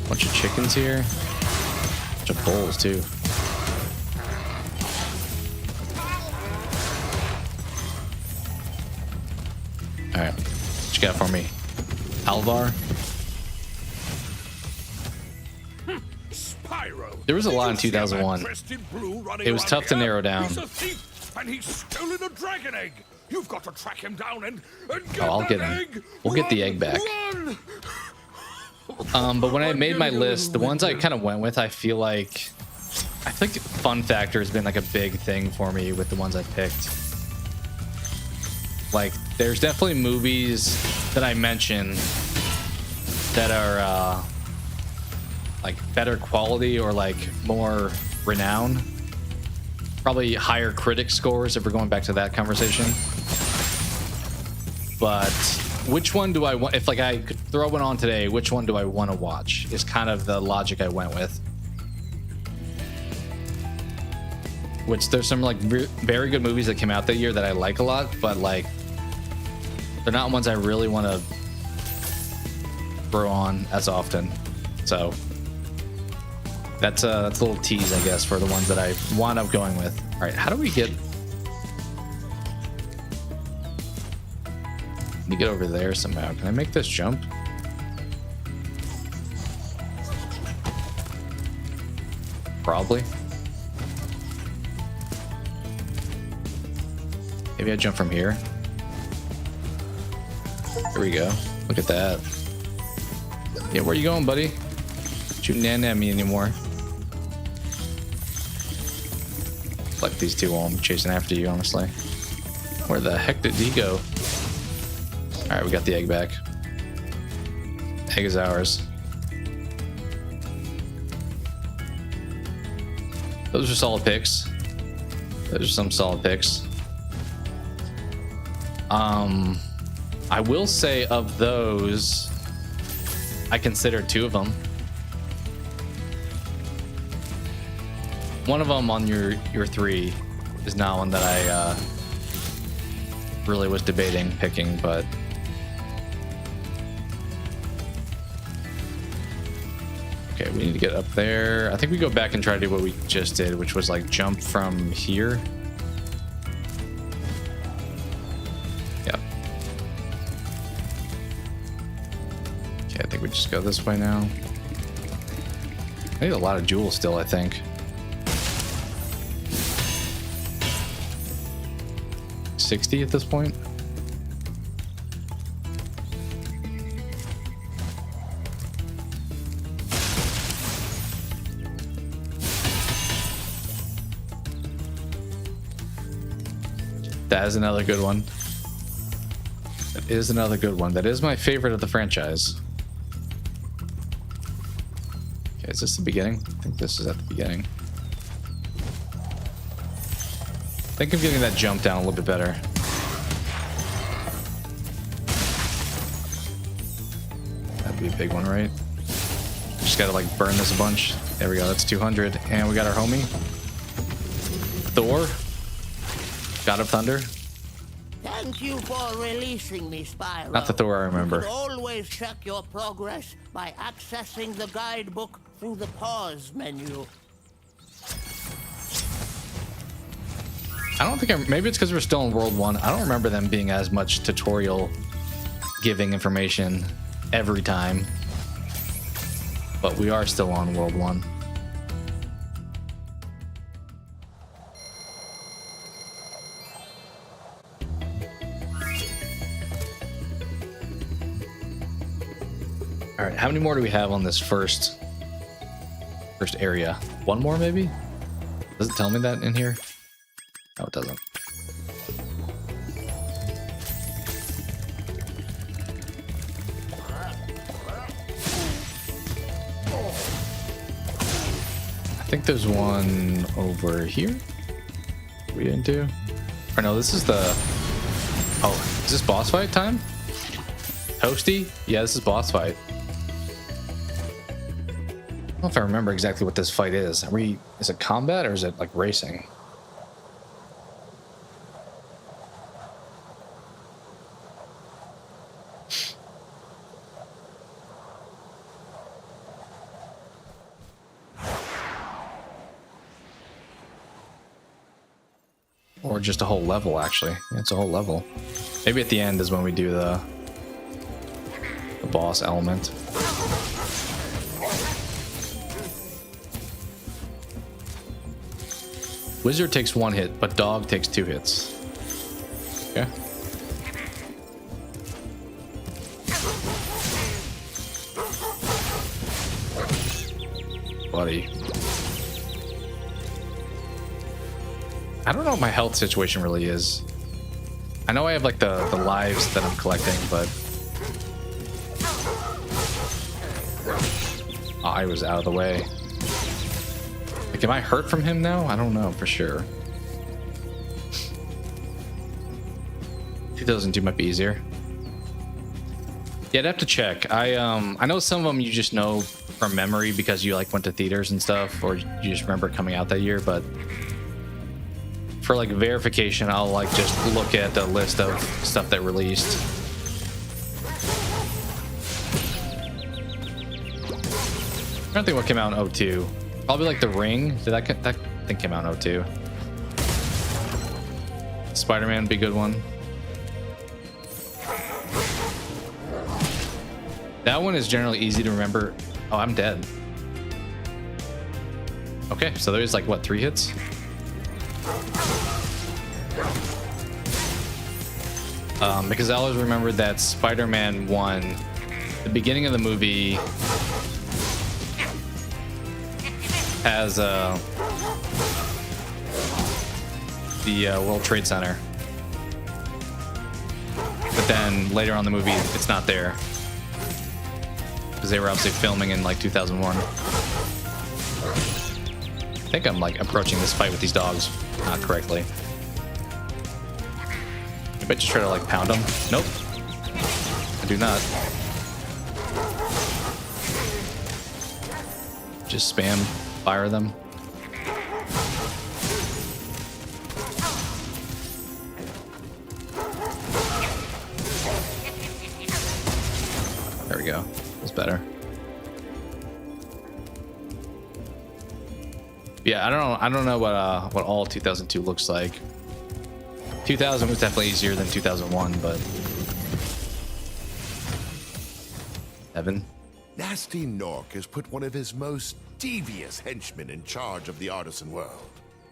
Bunch of chickens here. Bunch of bulls too. Alright. What you got for me? Alvar? Spyro. There was a lot in 2001. It was tough to narrow down. He's a thief, and he's stolen a dragon egg. You've got to track him down and get I'll that get him. egg. We'll get the egg back. But when I made my list, the ones I kind of went with, I feel like fun factor has been like a big thing for me with the ones I picked. Like, there's definitely movies that I mention that are like better quality or like more renown. Probably higher critic scores if we're going back to that conversation. But which one do I want? If like I could throw one on today, which one do I want to watch? Is kind of the logic I went with. Which there's some like very good movies that came out that year that I like a lot, but like they're not ones I really want to throw on as often. So that's a little tease, I guess, for the ones that I wound up going with. All right, how do we get? Let me get over there somehow. Can I make this jump? Probably. Maybe I jump from here. Here we go. Look at that. Yeah, where you going, buddy? Don't you nan at me anymore. Like these two while I'm chasing after you, honestly. Where the heck did he go? All right, we got the egg back. Egg is ours. Those are solid picks. Those are some solid picks. I will say of those, I consider 2 of them. One of them on your 3 is not one that I really was debating picking, but okay, we need to get up there. I think we go back and try to do what we just did, which was like jump from here. Yep. Okay, I think we just go this way now. I need a lot of jewels still, I think. 60 at this point. That is another good one. That is another good one. That is my favorite of the franchise. Okay, is this the beginning? I think this is at the beginning. I think I'm getting that jump down a little bit better. That'd be a big one, right? Just gotta like burn this a bunch. There we go, that's 200. And we got our homie. Thor. God of Thunder. Thank you for releasing me, Spyro. Not the Thor I remember. You can always check your progress by accessing the guidebook through the pause menu. I don't think maybe it's because we're still in World 1. I don't remember them being as much tutorial giving information every time. But we are still on World 1. All right, how many more do we have on this first area? One more maybe? Does it tell me that in here? No, it doesn't. I think there's one over here. We didn't do. Or no, this is the. Oh, is this boss fight time? Toasty? Yeah, this is boss fight. I don't know if I remember exactly what this fight is. Is it combat or is it like racing? Or just a whole level, actually. Yeah, it's a whole level. Maybe at the end is when we do the boss element. Wizard takes 1 hit, but dog takes 2 hits. Okay. Buddy. I don't know what my health situation really is. I know I have like the lives that I'm collecting, but oh, I was out of the way. Like, am I hurt from him now? I don't know for sure. 2002 might be easier. Yeah, I'd have to check. I know some of them you just know from memory because you like went to theaters and stuff, or you just remember it coming out that year, but for like verification, I'll like just look at the list of stuff that released. I don't think what came out in 02. Probably like The Ring. Did that thing came out in 02. Spider-Man would be a good one. That one is generally easy to remember. Oh, I'm dead. Okay, so there's like what, 3 hits? Because I always remember that Spider-Man 1, the beginning of the movie has the World Trade Center, but then later on in the movie it's not there because they were obviously filming in like 2001. I think I'm like approaching this fight with these dogs not correctly. Maybe I just try to like pound them. Nope. I do not. Just spam fire them. There we go. That's better. Yeah, I don't know what all 2002 looks like. 2000 was definitely easier than 2001, but Evan. Nasty Nork has put one of his most devious henchmen in charge of the artisan world.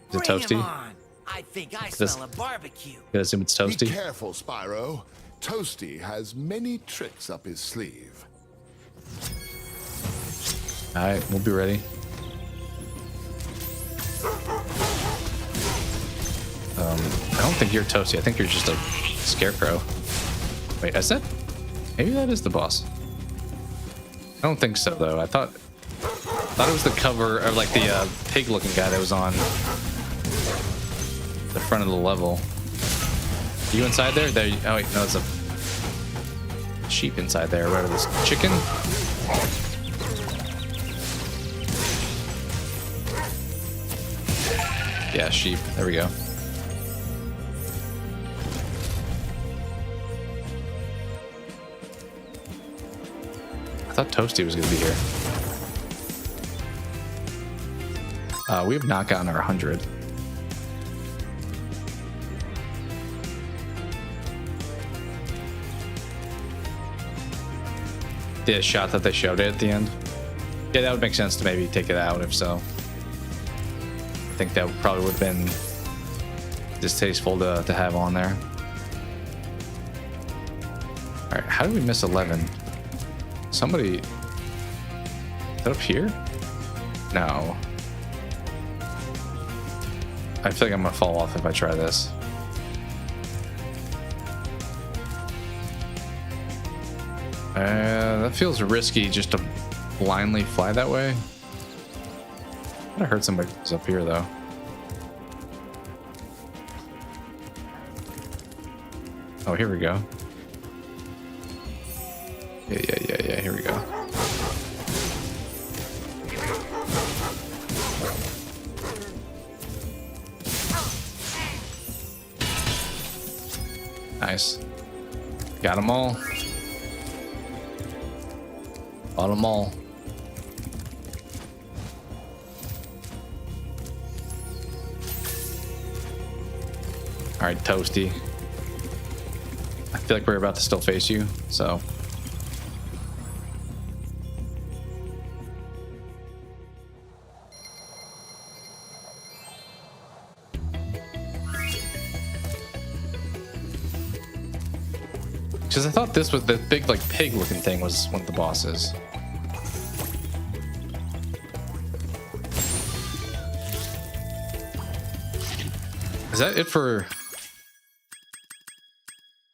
Is it Bring him toasty? on. I think I This- smell a barbecue. I assume it's Be toasty. careful, Spyro. Toasty has many tricks up his sleeve. All right, we'll be ready. I don't think you're toasty. I think you're just a scarecrow. Wait, is that? Maybe that is the boss. I don't think so though. I thought it was the cover or like the pig-looking guy that was on the front of the level. Are you inside there? There. Oh wait, no, it's a sheep inside there. Right, this chicken. Yeah, sheep. There we go. I thought Toasty was going to be here. We have not gotten our 100. The shot that they showed it at the end. Yeah, that would make sense to maybe take it out if so. I think that probably would have been distasteful to have on there. All right, how did we miss 11? Somebody... Is that up here? No. I feel like I'm gonna fall off if I try this. That feels risky just to blindly fly that way. I heard somebody was up here though. Oh, here we go. Yeah, here we go. Nice. Got them all. Got them all. All right, Toasty. I feel like we're about to still face you, so. Because I thought this was the big, like, pig-looking thing was one of the bosses. Is that it for...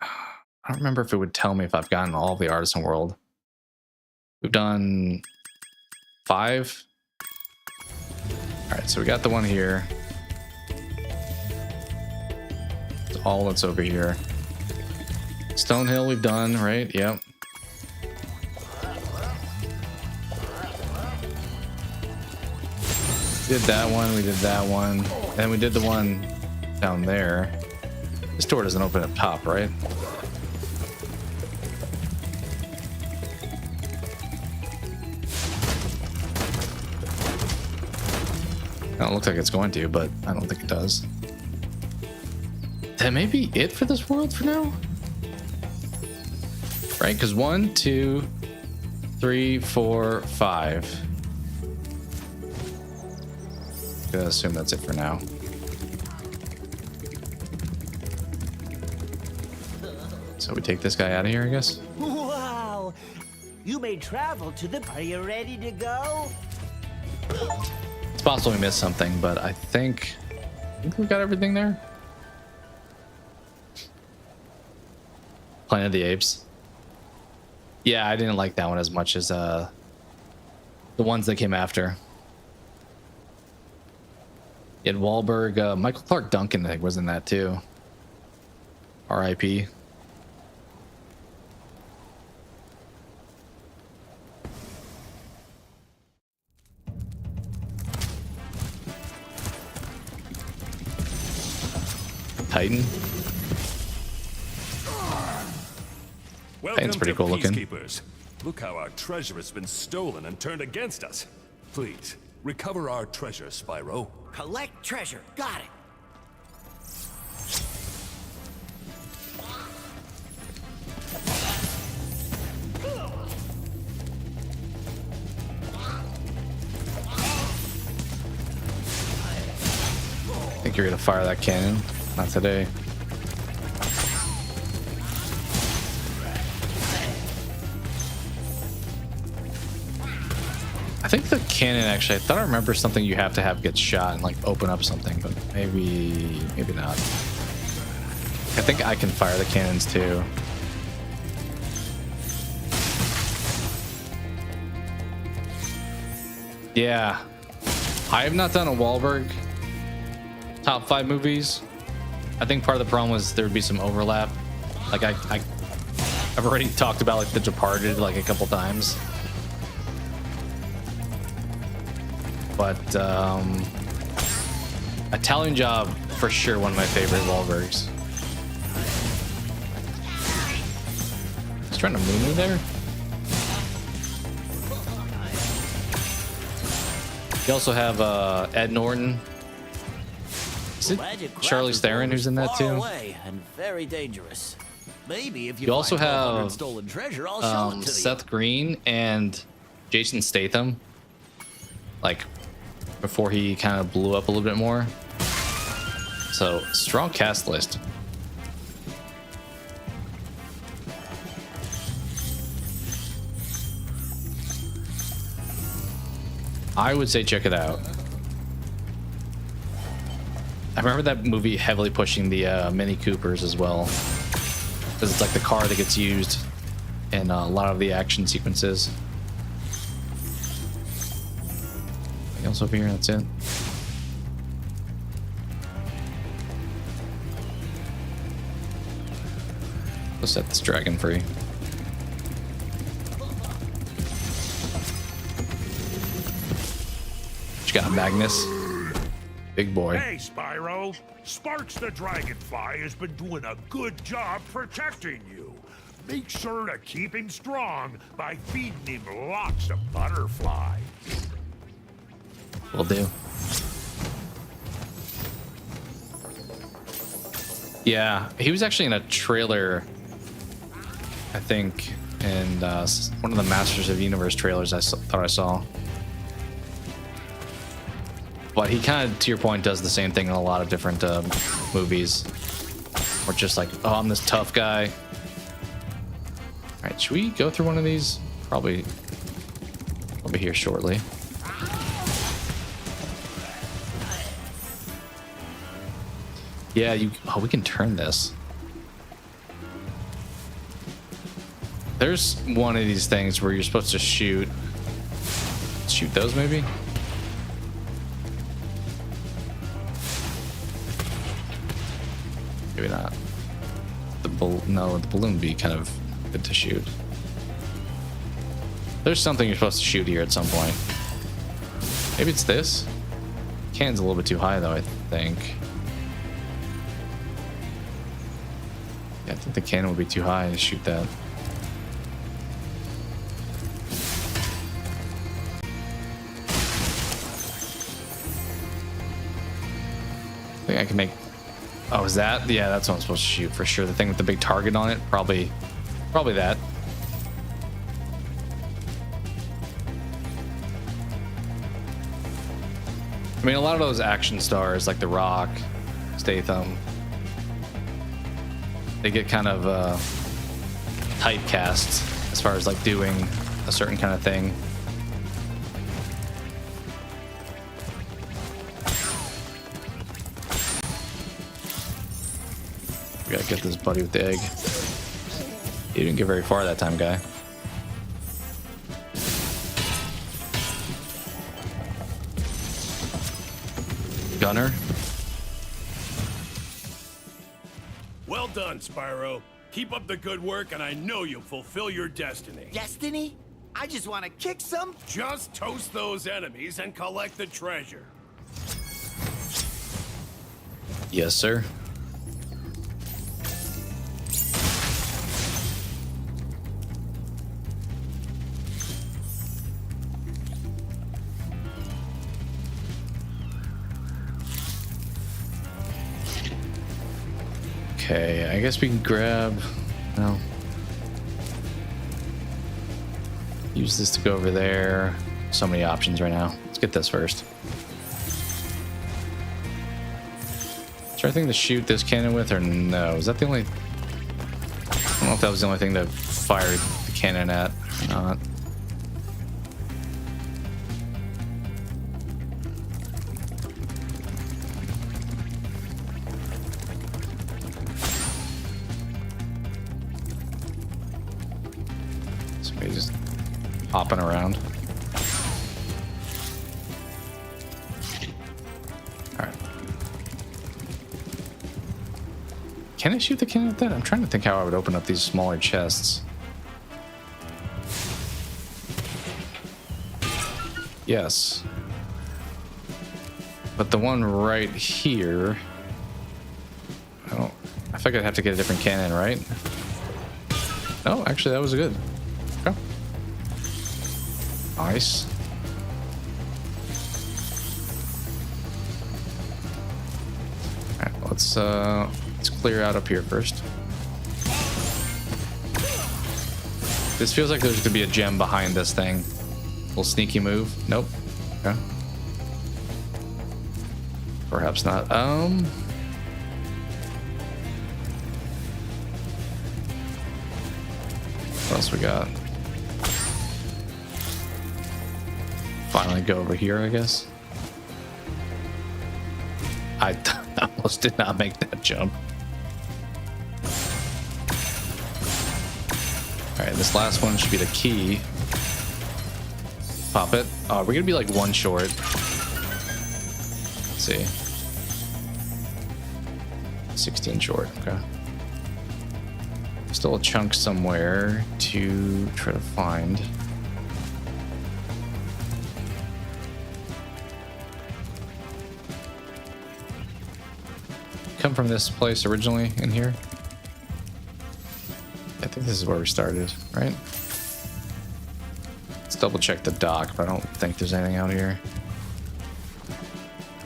I don't remember if it would tell me if I've gotten all of the Artisan World. We've done 5. Alright, so we got the one here. It's all that's over here. Stonehill we've done, right? Yep. Did that one, we did that one. And we did the one down there. This door doesn't open up top, right? It don't look like it's going to, but I don't think it does. That may be it for this world for now? Right, because 1, 2, 3, 4, 5. I'm gonna assume that's it for now. So we take this guy out of here, I guess. Wow! You may travel to the... Are you ready to go? It's possible we missed something, but I think we got everything there. Planet of the Apes. Yeah, I didn't like that one as much as the ones that came after. You had Wahlberg, Michael Clark Duncan, I think, was in that too. R.I.P. Titan. Welcome pretty to cool looking. Peacekeepers. Look how our treasure has been stolen and turned against us. Please, recover our treasure, Spyro. Collect treasure. Got it. I think you're gonna fire that cannon. Not today. I think the cannon, actually, I thought I remember something you have to have get shot and like open up something, but maybe not. I think I can fire the cannons too. Yeah, I have not done a Wahlberg top 5 movies. I think part of the problem was there would be some overlap. Like I've already talked about like The Departed like a couple times. But Italian Job, for sure, one of my favorite Wahlbergs. He's trying to move me there. You also have Ed Norton. Is it Charlize Theron who's in that too? And very dangerous. Maybe if You also find 1,200 have stolen treasure, I'll show it to Seth Green and Jason Statham. Like before he kind of blew up a little bit more. So strong cast list. I would say check it out. I remember that movie heavily pushing the Mini Coopers as well, because it's like the car that gets used in a lot of the action sequences. Anything else over here? That's it. Let's set this dragon free. What you got, Magnus? Big boy. Hey, Spyro. Sparks the Dragonfly has been doing a good job protecting you. Make sure to keep him strong by feeding him lots of butterflies. Will do. Yeah, he was actually in a trailer, I think, and one of the Masters of the Universe trailers thought I saw. But he kind of, to your point, does the same thing in a lot of different movies. Or just like, oh, I'm this tough guy. All right, should we go through one of these? Probably. I'll be here shortly. Yeah, we can turn this. There's one of these things where you're supposed to shoot those maybe? Maybe not. No, the balloon would be kind of good to shoot. There's something you're supposed to shoot here at some point. Maybe it's this? Cannon's a little bit too high though, I think. Yeah, I think the cannon would be too high to shoot that. I think I can make... Oh, is that? Yeah, that's what I'm supposed to shoot for sure. The thing with the big target on it, probably that. I mean, a lot of those action stars, like The Rock, Statham, they get kind of typecast as far as like doing a certain kind of thing. We gotta get this buddy with the egg. You didn't get very far that time, guy. gunner. Well done, Spyro. Keep up the good work, and I know you'll fulfill your destiny. Destiny? I just want to kick some. Just toast those enemies and collect the treasure. Yes, sir. Okay, I guess we can grab... No. Use this to go over there. So many options right now. Let's get this first. Is there anything to shoot this cannon with or no? Is that the only... I don't know if that was the only thing to fire the cannon at or not. Somebody just hopping around. Alright. Can I shoot the cannon at that? I'm trying to think how I would open up these smaller chests. Yes. But the one right here... I feel like I'd have to get a different cannon, right? No, actually that was good. Okay. Nice. Alright, let's clear out up here first. This feels like there's gonna be a gem behind this thing. Little sneaky move. Nope. Okay. Perhaps not. What else we got? Finally go over here, I guess. I almost did not make that jump. Alright, this last one should be the key. Pop it. Oh, we're gonna be like one short. Let's see. 16 short, okay. Still a chunk somewhere to try to find. Come from this place originally in here. I think this is where we started, right? Let's double check the dock, but I don't think there's anything out here.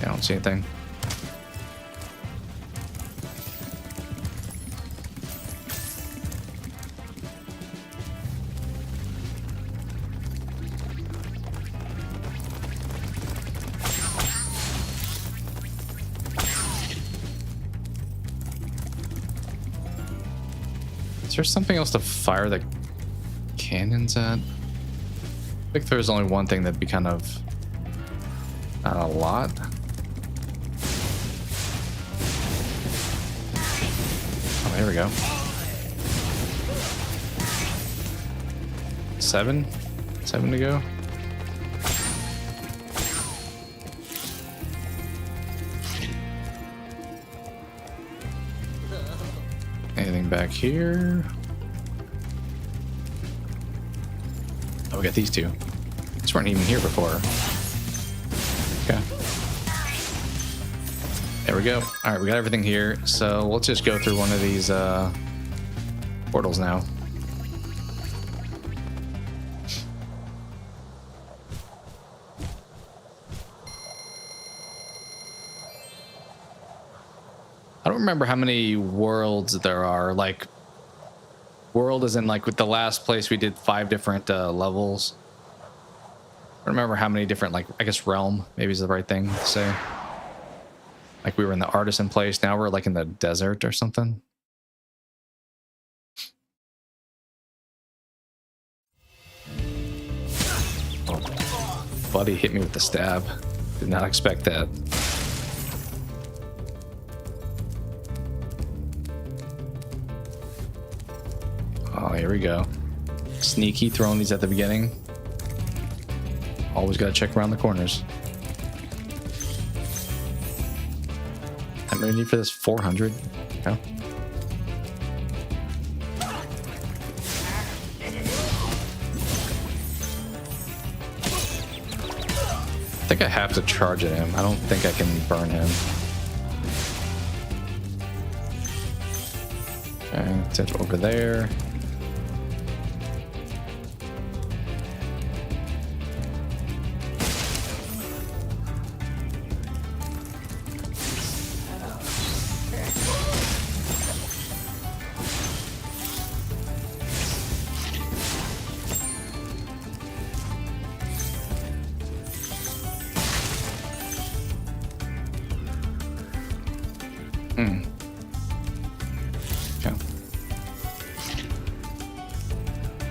I don't see anything. Is there something else to fire the cannons at? I think if there's only one thing that'd be kind of not a lot. Oh, there we go. 7 to go. Anything back here? Oh, we got these two. These weren't even here before. Okay. There we go. All right, we got everything here. So let's just go through one of these portals now. I don't remember how many worlds there are. Like, world is in, like, with the last place we did 5 different levels. I don't remember how many different, like, I guess realm maybe is the right thing to say. Like, we were in the artisan place. Now we're, like, in the desert or something. Oh, buddy hit me with the stab. Did not expect that. Oh, here we go. Sneaky, throwing these at the beginning. Always got to check around the corners. I'm gonna need for this 400. Okay. I think I have to charge at him. I don't think I can burn him. Okay, it's it over there.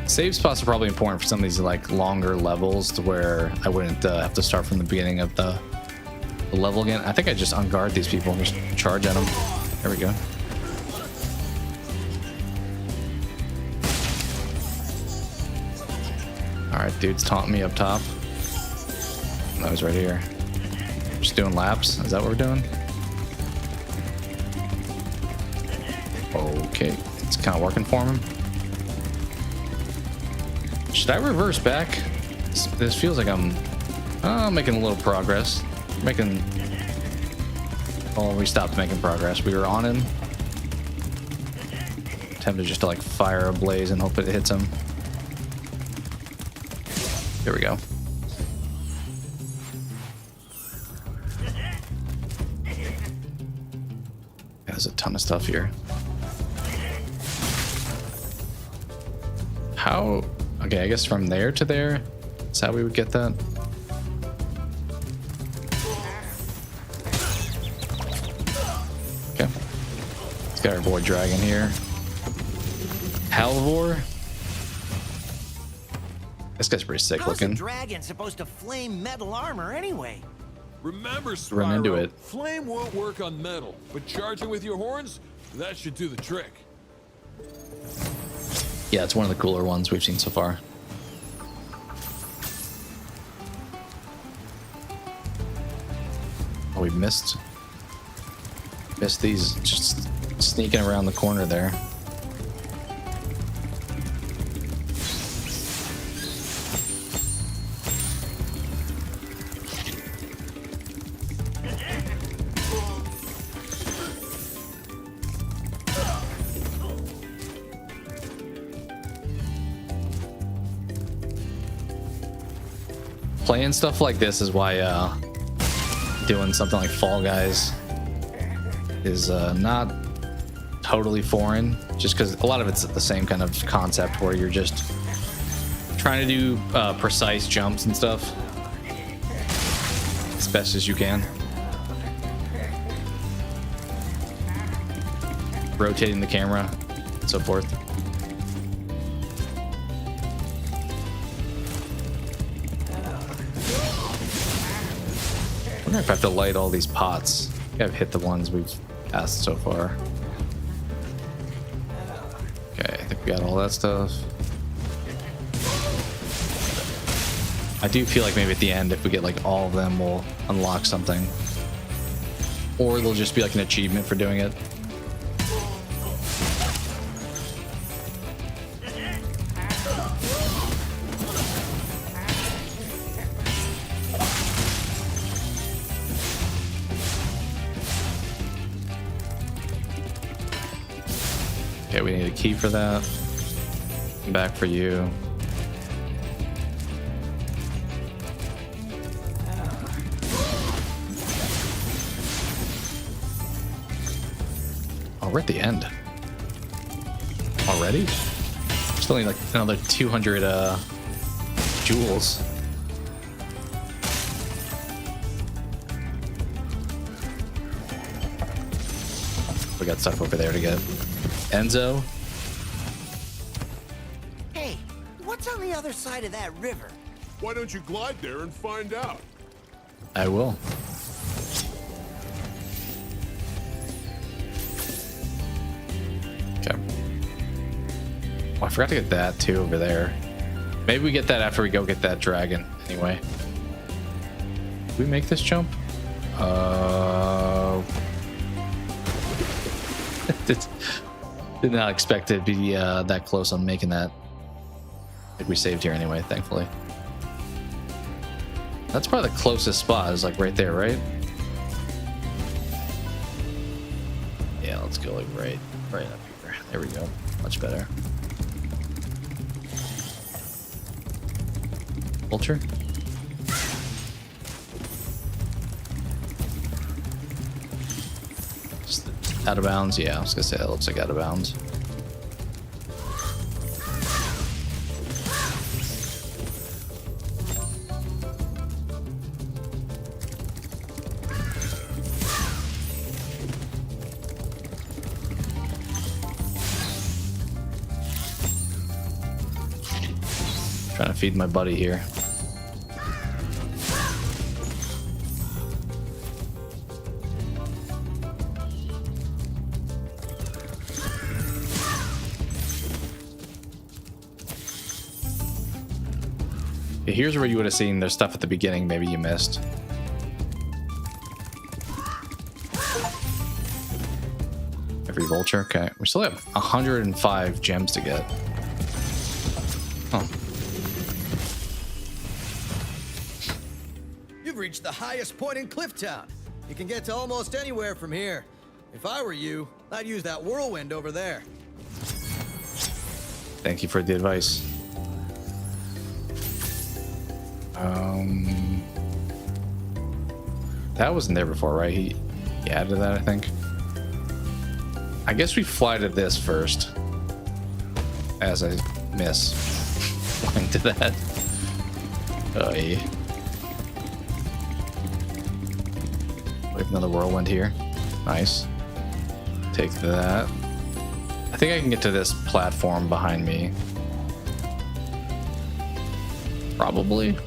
Save spots are probably important for some of these like longer levels to where I wouldn't have to start from the beginning of the level again. I think I just unguard these people and just charge at them. There we go. Alright, dude's taunting me up top. I was right here. Just doing laps. Is that what we're doing? Okay. It's kind of working for him. Should I reverse back? This feels like I'm making a little progress. Oh, we stopped making progress. We were on him. Tempted just to like fire a blaze and hope it hits him. Here we go. There's a ton of stuff here. How? Okay, I guess from there to there is how we would get that. Okay. Let's get our boy dragon here. Halvor. This guy's pretty sick looking. How's a dragon supposed to flame metal armor anyway? Remember, Spyro, run into it. Flame won't work on metal, but charging with your horns, that should do the trick. Yeah, it's one of the cooler ones we've seen so far. Oh, we missed these just sneaking around the corner there. Playing stuff like this is why doing something like Fall Guys is not totally foreign, just because a lot of it's the same kind of concept where you're just trying to do precise jumps and stuff as best as you can. Rotating the camera and so forth. I wonder if I have to light all these pots. I think I've hit the ones we've passed so far. Okay, I think we got all that stuff. I do feel like maybe at the end, if we get like all of them, we'll unlock something. Or there'll just be like an achievement for doing it. Okay, we need a key for that. Back for you. Oh, we're at the end. Already? Still need like another 200 jewels. We got stuff over there to get. Enzo. Hey, what's on the other side of that river? Why don't you glide there and find out? I will. Okay. Oh, I forgot to get that too over there. Maybe we get that after we go get that dragon anyway. Did we make this jump? Did not expect it to be that close on making that. I think we saved here anyway, thankfully. That's probably the closest spot, is like right there, right? Yeah, let's go like right up here. There we go. Much better. Vulture? Just out of bounds? Yeah, I was gonna say that looks like out of bounds. Trying to feed my buddy here. Okay, here's where you would have seen there's stuff at the beginning maybe you missed. Every vulture, okay. We still have 105 gems to get. Oh. You've reached the highest point in Clifftown. You can get to almost anywhere from here. If I were you, I'd use that whirlwind over there. Thank you for the advice. That wasn't there before, right? He added that, I think. I guess we fly to this first. As I miss flying to that. Oh, yeah. We have another whirlwind here. Nice. Take that. I think I can get to this platform behind me. Probably.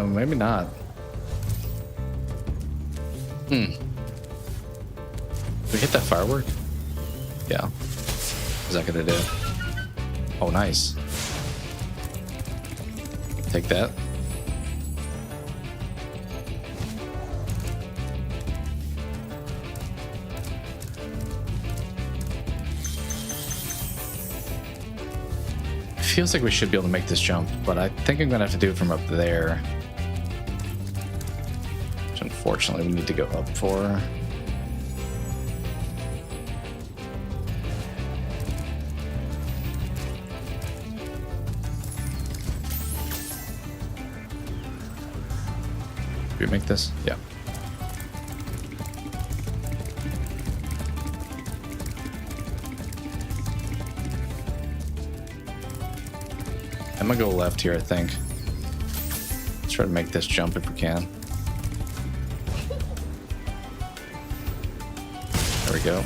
Maybe not. Did we hit that firework? Yeah. Is that gonna do? Oh, nice. Take that. Feels like we should be able to make this jump, but I think I'm gonna have to do it from up there. Which unfortunately we need to go up for. Did we make this? Yeah. I'm gonna go left here, I think. Let's try to make this jump if we can. There we go.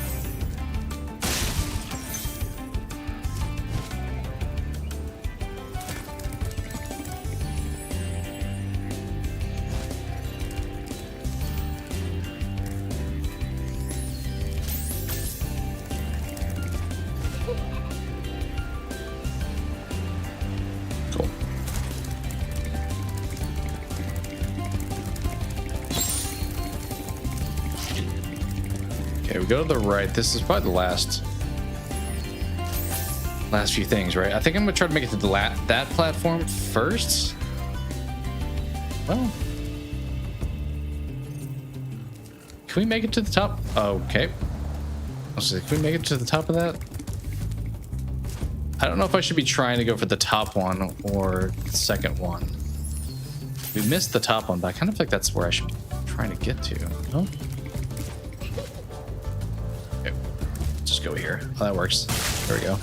Go to the right. This is probably the last few things, right? I think I'm gonna try to make it to the that platform first. Well, can we make it to the top? Okay. Can we make it to the top of that? I don't know if I should be trying to go for the top one or the second one. We missed the top one, but I kind of feel like that's where I should be trying to get to. No? Just go here. Oh, that works. There we go.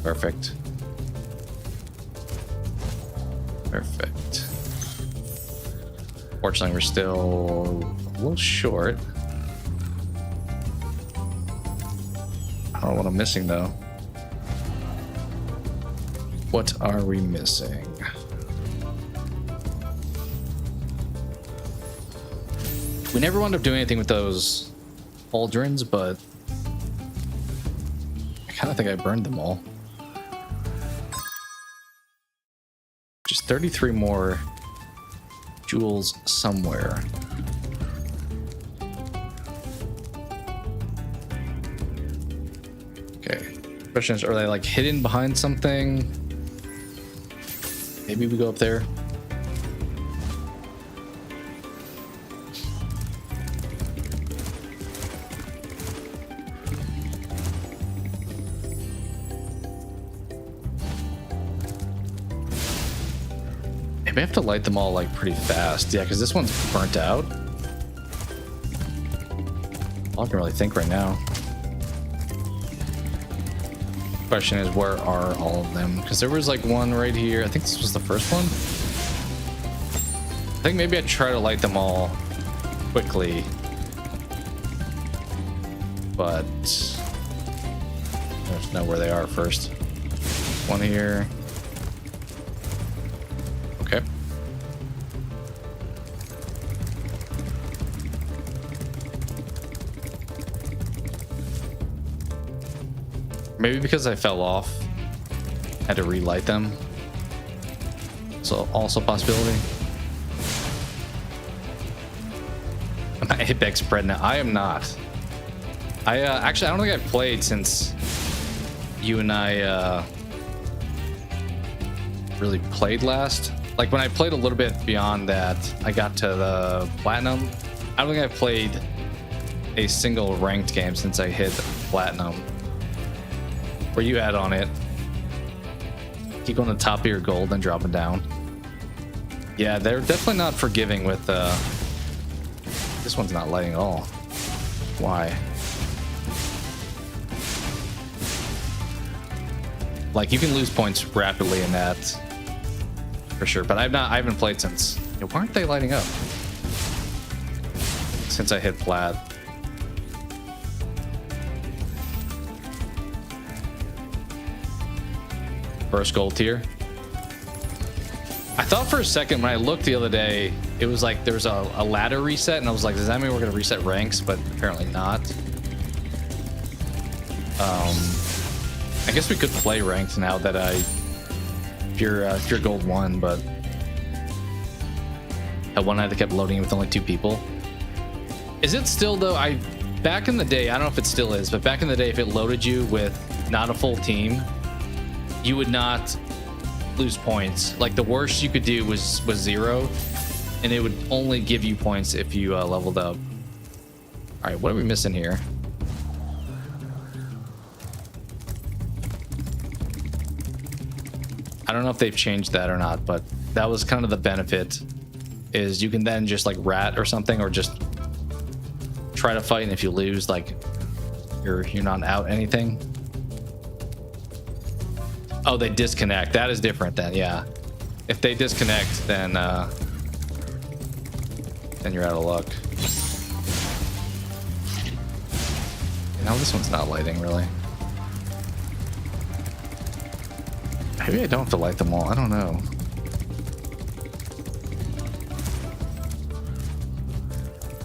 Perfect. Perfect. Fortunately, we're still a little short. I don't know what I'm missing, though. What are we missing? We never wound up doing anything with those pauldrons, but I kind of think I burned them all. Just 33 more jewels somewhere. Okay. Question is, are they like hidden behind something? Maybe we go up there. Maybe I have to light them all like pretty fast. Yeah, because this one's burnt out. All I can really think right now. Question is, where are all of them? Because there was like one right here. I think this was the first one. I think maybe I'd try to light them all quickly. But there's no where they are first. One here. Okay. Maybe because I fell off, had to relight them. So also a possibility. Am I Apex bred now? I am not. I actually, I don't think I've played since you and I really played last. Like when I played a little bit beyond that, I got to the platinum. I don't think I've played a single ranked game since I hit platinum. Where you at on it? Keep going to the top of your gold and dropping down. Yeah, they're definitely not forgiving with this one's not lighting at all. Why? Like you can lose points rapidly in that for sure, but I haven't played since. Why aren't they lighting up? Since I hit plat. First gold tier. I thought for a second when I looked the other day, it was like there was a ladder reset, and I was like, does that mean we're gonna reset ranks? But apparently not. I guess we could play ranked now that if you're gold 1, but at one night they kept loading with only 2 people. Is it still though? Back in the day, I don't know if it still is, but back in the day, if it loaded you with not a full team, you would not lose points. Like the worst you could do was 0, and it would only give you points if you leveled up. All right, what are we missing here? I don't know if they've changed that or not, but that was kind of the benefit, is you can then just like rat or something, or just try to fight, and if you lose, like you're not out anything. Oh, they disconnect. That is different then, yeah. If they disconnect, then you're out of luck. Now this one's not lighting, really. Maybe I don't have to light them all. I don't know.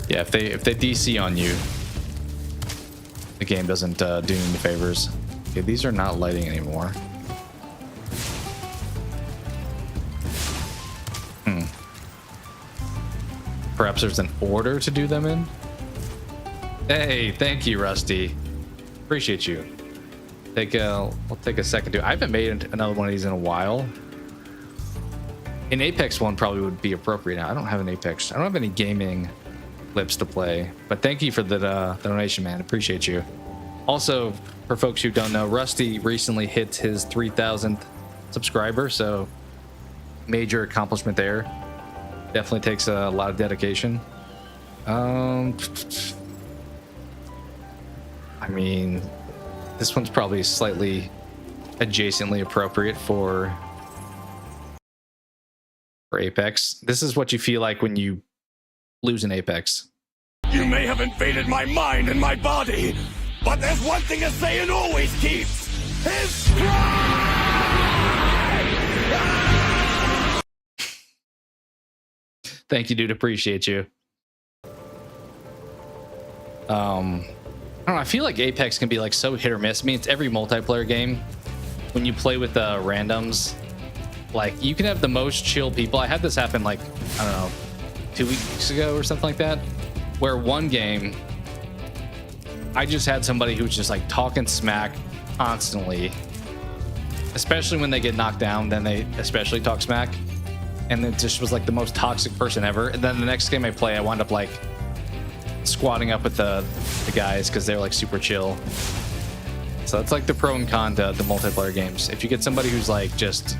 Yeah, if they DC on you, the game doesn't do you any favors. Okay, these are not lighting anymore. Perhaps there's an order to do them in? Hey, thank you, Rusty. Appreciate you. We'll take a second to. I haven't made another one of these in a while. An Apex one probably would be appropriate now. I don't have an Apex. I don't have any gaming clips to play. But thank you for the donation, man. Appreciate you. Also, for folks who don't know, Rusty recently hit his 3,000th subscriber, so major accomplishment there. Definitely takes a lot of dedication. I mean, this one's probably slightly adjacently appropriate for Apex. This is what you feel like when you lose an Apex. You may have invaded my mind and my body, but there's one thing a Saiyan always keeps: his pride! Thank you, dude. Appreciate you. I don't know. I feel like Apex can be like so hit or miss. I mean, it's every multiplayer game. When you play with randoms, like you can have the most chill people. I had this happen like, I don't know, 2 weeks ago or something like that, where one game I just had somebody who was just like talking smack constantly, especially when they get knocked down. Then they especially talk smack, and it just was like the most toxic person ever. And then the next game I play, I wound up like squatting up with the guys because they're like super chill. So that's like the pro and con to the multiplayer games. If you get somebody who's like just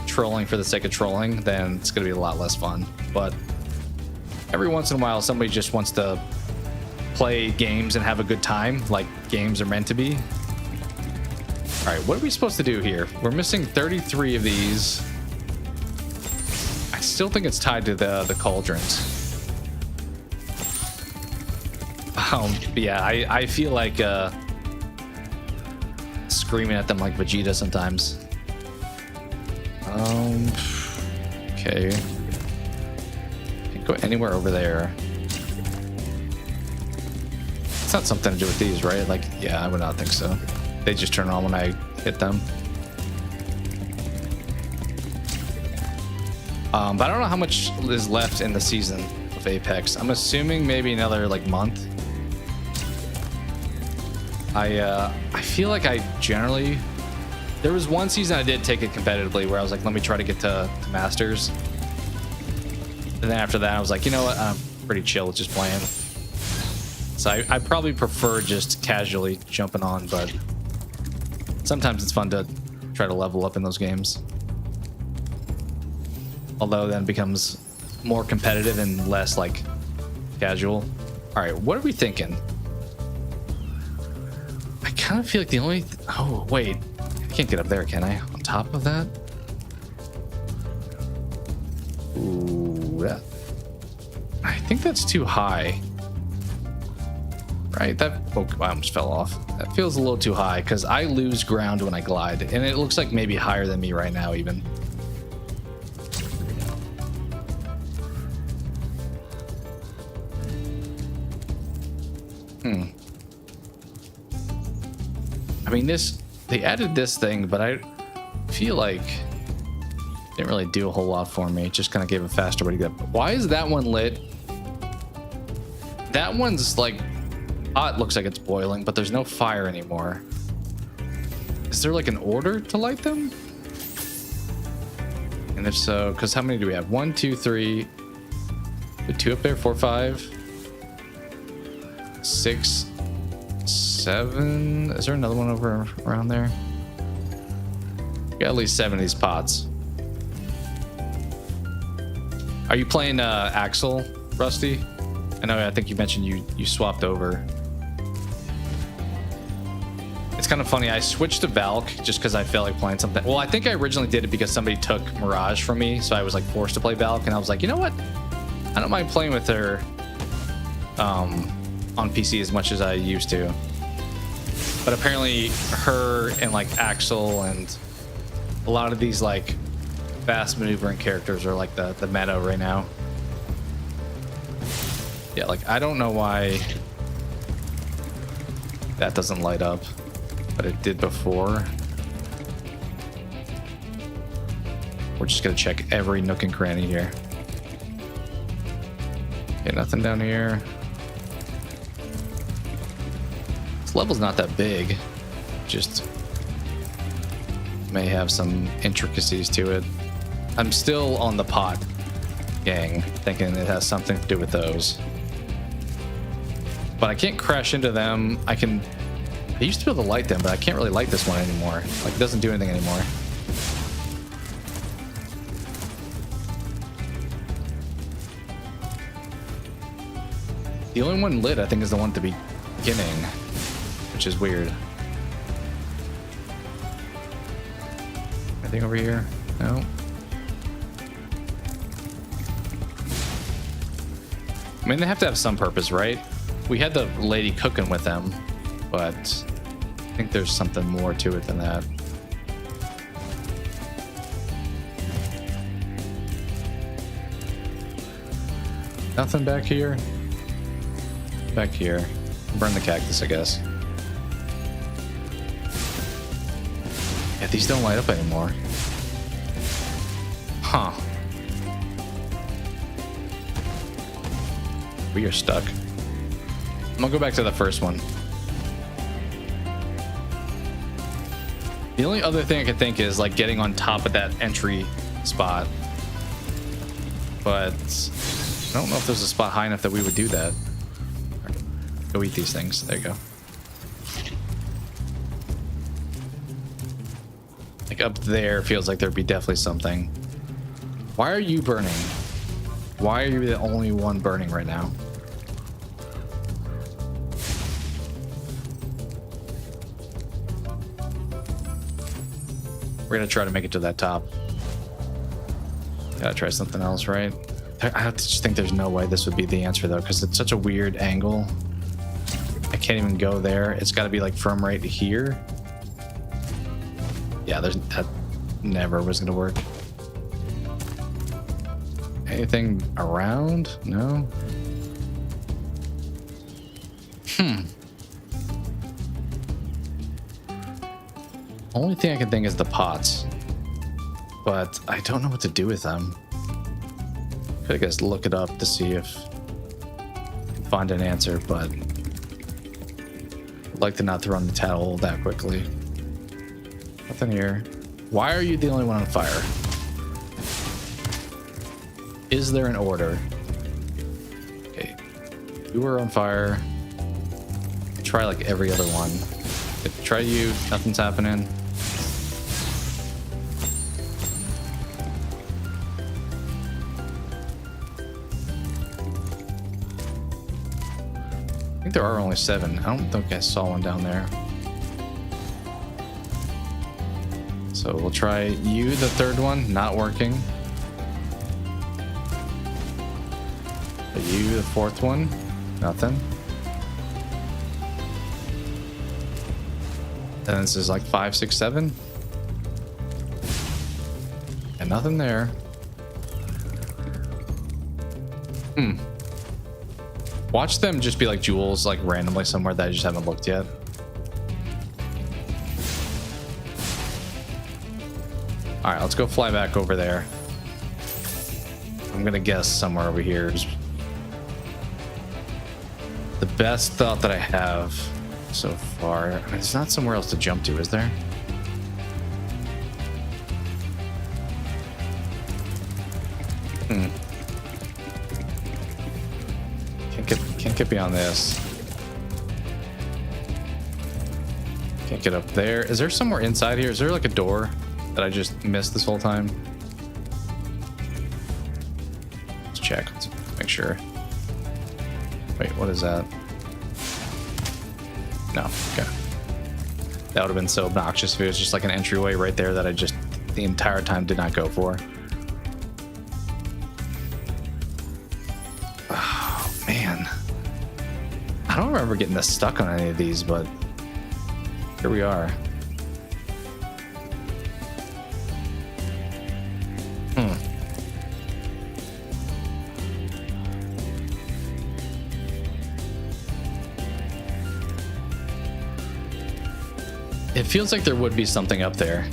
trolling for the sake of trolling, then it's gonna be a lot less fun. But every once in a while, somebody just wants to play games and have a good time, like games are meant to be. All right, what are we supposed to do here? We're missing 33 of these. I still think it's tied to the cauldrons. Yeah, I feel like screaming at them like Vegeta sometimes. Okay. Can't go anywhere over there. It's not something to do with these, right? Like, yeah, I would not think so. They just turn on when I hit them. But I don't know how much is left in the season of Apex. I'm assuming maybe another like month. I feel like I generally, there was one season I did take it competitively where I was like, let me try to get to Masters. And then after that, I was like, you know what? I'm pretty chill with just playing. So I probably prefer just casually jumping on, but sometimes it's fun to try to level up in those games. Although then it becomes more competitive and less like casual. All right, what are we thinking? I kind of feel like the only... oh, wait. I can't get up there, can I? On top of that? Ooh, that... I think that's too high. Right? That... oh, I almost fell off. That feels a little too high because I lose ground when I glide. And it looks like maybe higher than me right now, even. I mean, they added this thing, but I feel like it didn't really do a whole lot for me. It just kind of gave a faster way to get up. Why is that one lit? That one's like, it looks like it's boiling, but there's no fire anymore. Is there like an order to light them? And if so, because how many do we have? 1, 2, 3. Put 2 up there, 4, 5, 6, 7. Is there another one over around there? Got at least 7 of these pots. Are you playing Axel, Rusty? I think you mentioned you swapped over. It's kind of funny. I switched to Valk just because I felt like playing something. Well, I think I originally did it because somebody took Mirage from me, so I was like forced to play Valk, and I was like, you know what? I don't mind playing with her on PC as much as I used to. But apparently her and like Axel and a lot of these like fast maneuvering characters are like the meta right now. Yeah, like I don't know why that doesn't light up, but it did before. We're just gonna check every nook and cranny here. Okay, nothing down here. This level's not that big, just may have some intricacies to it. I'm still on the pot gang, thinking it has something to do with those. But I can't crash into them. I used to be able to light them, but I can't really light this one anymore. Like, it doesn't do anything anymore. The only one lit, I think, is the one at the beginning, which is weird. Anything over here? No. I mean, they have to have some purpose, right? We had the lady cooking with them, but I think there's something more to it than that. Nothing back here. Back here. Burn the cactus, I guess. Yeah, these don't light up anymore. Huh. We are stuck. I'm gonna go back to the first one. The only other thing I could think is like getting on top of that entry spot. But I don't know if there's a spot high enough that we would do that. Go eat these things. There you go. Like up there feels like there'd be definitely something. Why are you burning? Why are you the only one burning right now? We're gonna try to make it to that top. Gotta try something else, right? I have to just think there's no way this would be the answer though, because it's such a weird angle. I can't even go there. It's got to be like from right here. Yeah, that never was gonna work. Anything around? No. Only thing I can think is the pots, but I don't know what to do with them. I guess look it up to see if I can find an answer, but I'd like to not throw in the towel that quickly. Nothing here. Why are you the only one on fire? Is there an order? Okay, you are on fire. Try like every other one. Try you, nothing's happening. I think there are only 7. I don't think I saw one down there. So we'll try you, the third one, not working. You, the fourth one, nothing. Then this is like 5, 6, 7. And nothing there. Watch them just be like jewels, like randomly somewhere that I just haven't looked yet. All right, let's go fly back over there. I'm gonna guess somewhere over here is the best thought that I have so far. I mean, there's not somewhere else to jump to, is there? Can't get beyond this. Can't get up there. Is there somewhere inside here? Is there like a door that I just missed this whole time? Let's check. Let's make sure. Wait, what is that? No, okay. That would have been so obnoxious if it was just like an entryway right there that I just the entire time did not go for. Oh, man. I don't remember getting this stuck on any of these, but here we are. It feels like there would be something up there.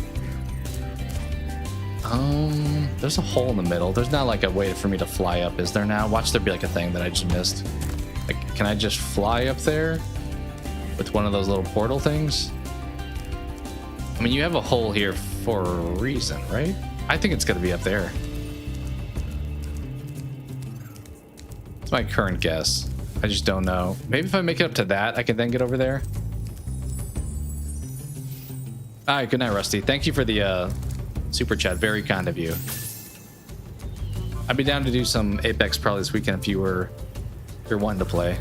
There's a hole in the middle. There's not like a way for me to fly up, is there now? Watch there be like a thing that I just missed. Like, can I just fly up there with one of those little portal things? I mean, you have a hole here for a reason, right? I think it's gonna be up there. It's my current guess. I just don't know. Maybe if I make it up to that, I can then get over there. All right, good night, Rusty. Thank you for the super chat. Very kind of you. I'd be down to do some Apex probably this weekend if you're wanting to play.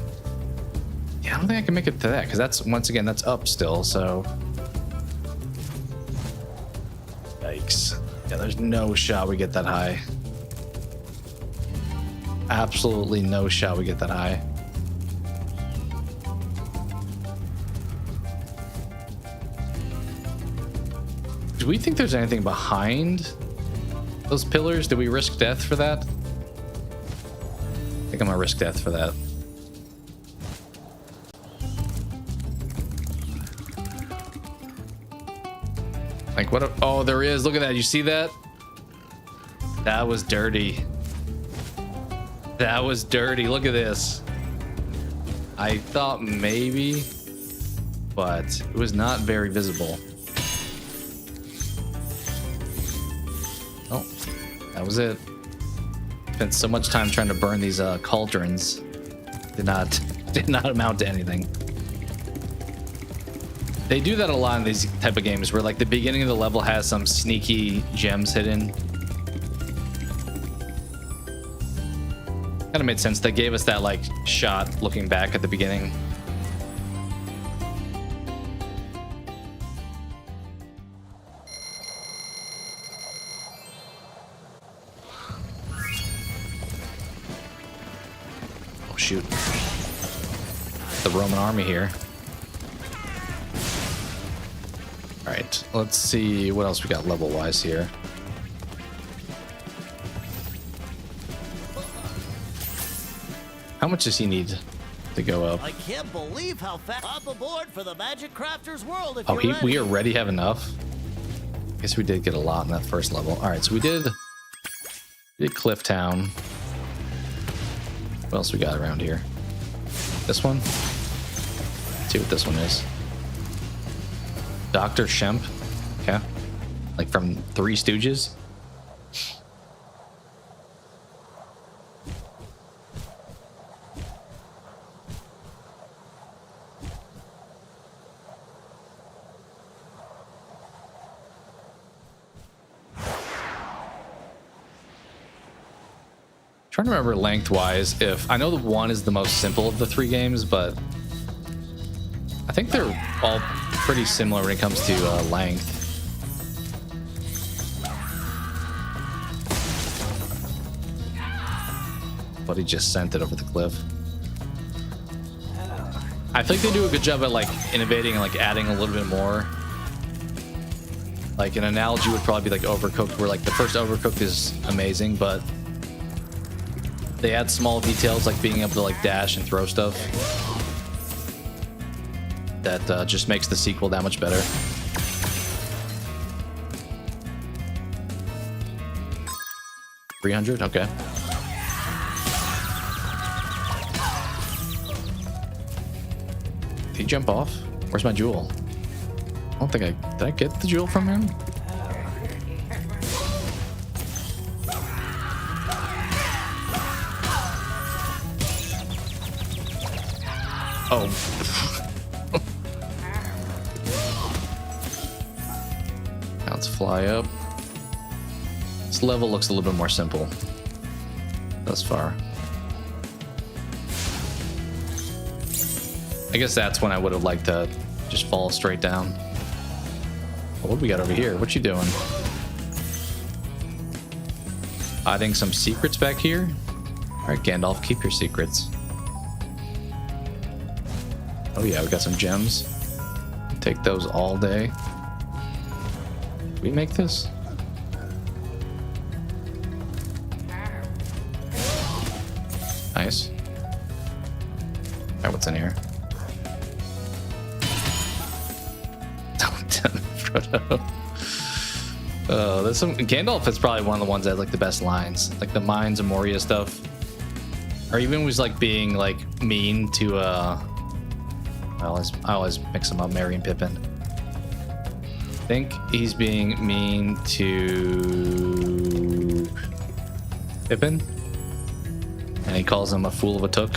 Yeah, I don't think I can make it to that because that's, once again, that's up still, so. Yikes. Yeah, there's no shot we get that high. Absolutely no shot we get that high. Do we think there's anything behind those pillars? Do we risk death for that? I think I'm gonna risk death for that. Like what? Oh, there is. Look at that. You see that? That was dirty. That was dirty. Look at this. I thought maybe, but it was not very visible. Oh, that was it. Spent so much time trying to burn these cauldrons. Did not amount to anything. They do that a lot in these type of games where like the beginning of the level has some sneaky gems hidden. Kind of made sense. They gave us that like shot looking back at the beginning. Oh shoot. The Roman army here. All right, let's see what else we got level wise here. How much does he need to go up? I can't believe how fast. Hop aboard for the Magic Crafter's world if Oh, you're ready. we already have enough. Guess we did get a lot in that first level. All right, so we did Cliff Town. What else we got around here? This one. Let's see what this one is. Dr. Shemp. Okay. Like from Three Stooges. Trying to remember lengthwise if I know the one is the most simple of the three games, but I think they're all pretty similar when it comes to length. But he just sent it over the cliff. I think they do a good job at like innovating and like adding a little bit more. Like an analogy would probably be like Overcooked, where like the first Overcooked is amazing, but they add small details like being able to like dash and throw stuff that just makes the sequel that much better. $300, okay. Did he jump off? Where's my jewel? I don't think did I get the jewel from him? Oh. Now let's fly up. This level looks a little bit more simple thus far. I guess that's when I would have liked to just fall straight down. What do we got over here? What you doing? Hiding some secrets back here? Alright, Gandalf, keep your secrets. Oh yeah, we got some gems. Take those all day. Did we make this? Nice. Alright, what's in here? Frodo. Oh, there's some. Gandalf is probably one of the ones that has like the best lines, like the Mines of Moria stuff, or even was like being like mean to I always mix them up, Merry and Pippin. I think he's being mean to Pippin, and he calls him a fool of a took.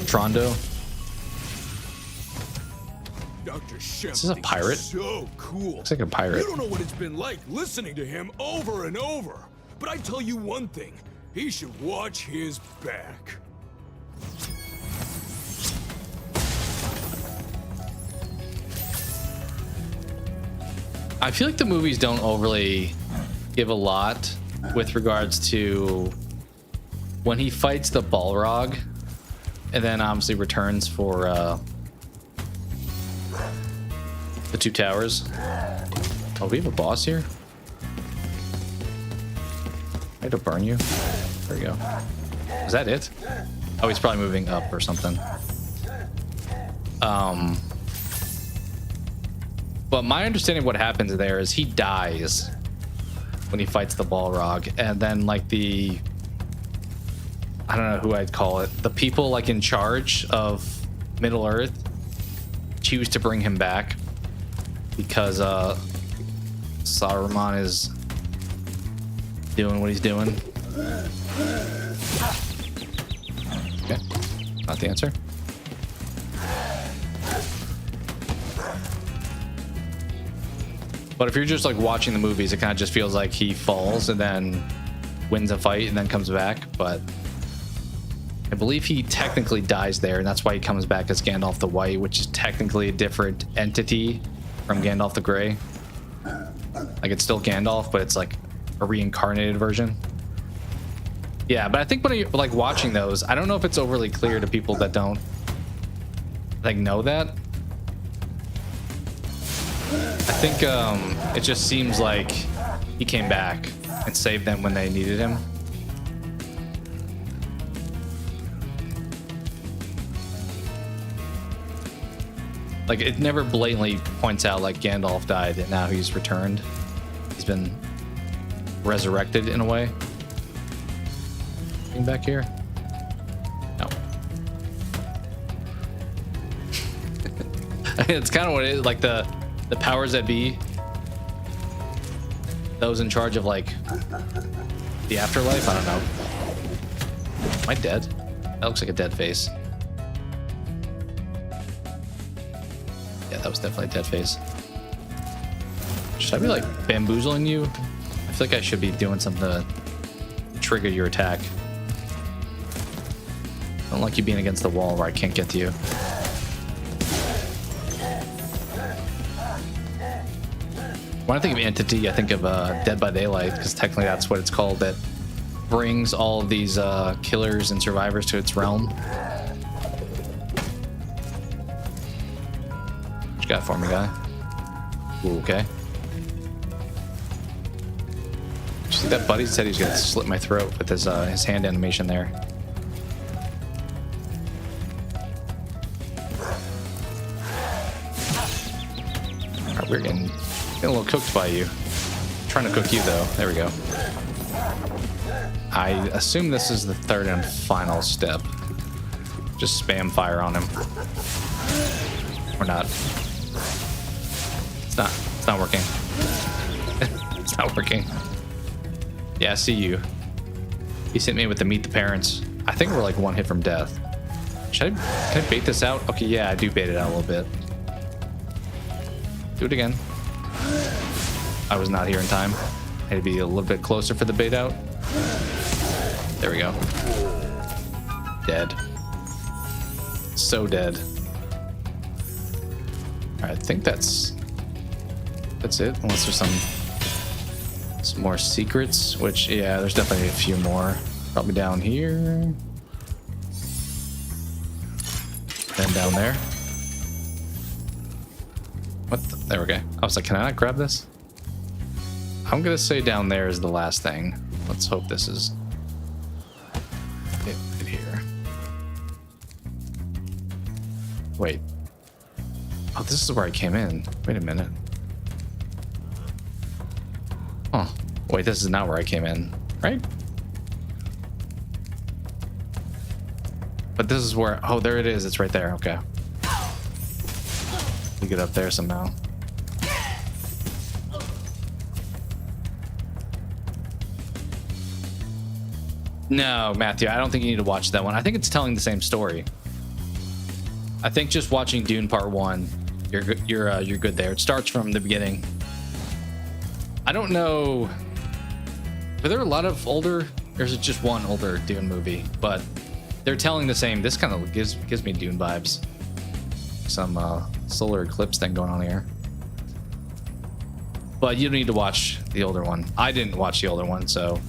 Trondo. Dr. Shemp Is this a pirate? So cool. Looks like a pirate. You don't know what it's been like listening to him over and over. But I tell you one thing, he should watch his back. I feel like the movies don't overly give a lot with regards to when he fights the Balrog and then obviously returns for the two towers. Oh, we have a boss here? I had to burn you. There we go. Is that it? Oh, he's probably moving up or something. But my understanding of what happens there is he dies when he fights the Balrog, and then like the I don't know who I'd call it. The people like in charge of Middle Earth choose to bring him back because Saruman is doing what he's doing. Okay, not the answer. But if you're just like watching the movies, it kind of just feels like he falls and then wins a fight and then comes back. But I believe he technically dies there, and that's why he comes back as Gandalf the White, which is technically a different entity from Gandalf the Grey. Like, it's still Gandalf, but it's like a reincarnated version. Yeah, but I think when you're like watching those, I don't know if it's overly clear to people that don't like know that. I think it just seems like he came back and saved them when they needed him. Like, it never blatantly points out like Gandalf died and now he's returned. He's been resurrected in a way. Anything back here? No. It's kind of what it is, like the powers that be, those in charge of like the afterlife. I don't know. Am I dead? That looks like a dead face. Yeah, that was definitely a dead face. Should I be like bamboozling you? I feel like I should be doing something to trigger your attack. I don't like you being against the wall where I can't get to you. When I think of entity, I think of Dead by Daylight, because technically that's what it's called, that brings all of these killers and survivors to its realm. What you got for me, guy? Ooh, okay. Did you see that buddy said he's gonna slit my throat with his hand animation there? Alright, we're getting a little cooked by you. I'm trying to cook you though. There we go. I assume this is the third and final step. Just spam fire on him. Or not. It's not working. It's not working. Yeah, I see you. He sent me with the meet the parents. I think we're like one hit from death. Can I bait this out? Okay, yeah, I do bait it out a little bit. Do it again. I was not here in time. Had to be a little bit closer for the bait out. There we go. Dead. So dead. Alright, I think that's it. Unless there's some more secrets, which, yeah, there's definitely a few more. Probably down here. Then down there. What the, there we go. I was like, can I not grab this? I'm gonna say down there is the last thing. Let's hope this is it here. Wait. Oh, this is where I came in. Wait a minute. Oh, wait, this is not where I came in, right? But this is where, oh, there it is. It's right there. Okay. We get up there somehow. No, Matthew, I don't think you need to watch that one. I think it's telling the same story. I think just watching Dune Part 1, you're good there. It starts from the beginning. I don't know. Are there a lot of older, or is it just one older Dune movie? But they're telling the same. This kind of gives me Dune vibes. Some solar eclipse thing going on here. But you don't need to watch the older one. I didn't watch the older one, so.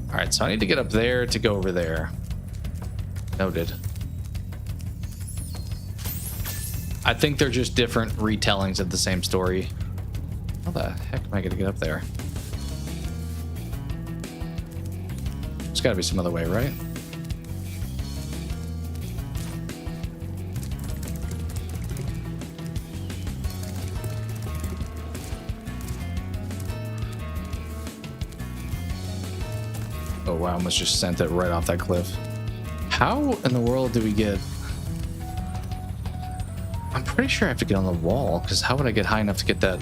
All right, so I need to get up there to go over there. Noted. I think they're just different retellings of the same story. How the heck am I gonna get up there? There's gotta be some other way, right? Oh wow, I almost just sent it right off that cliff. How in the world do we get... I'm pretty sure I have to get on the wall, because how would I get high enough to get that?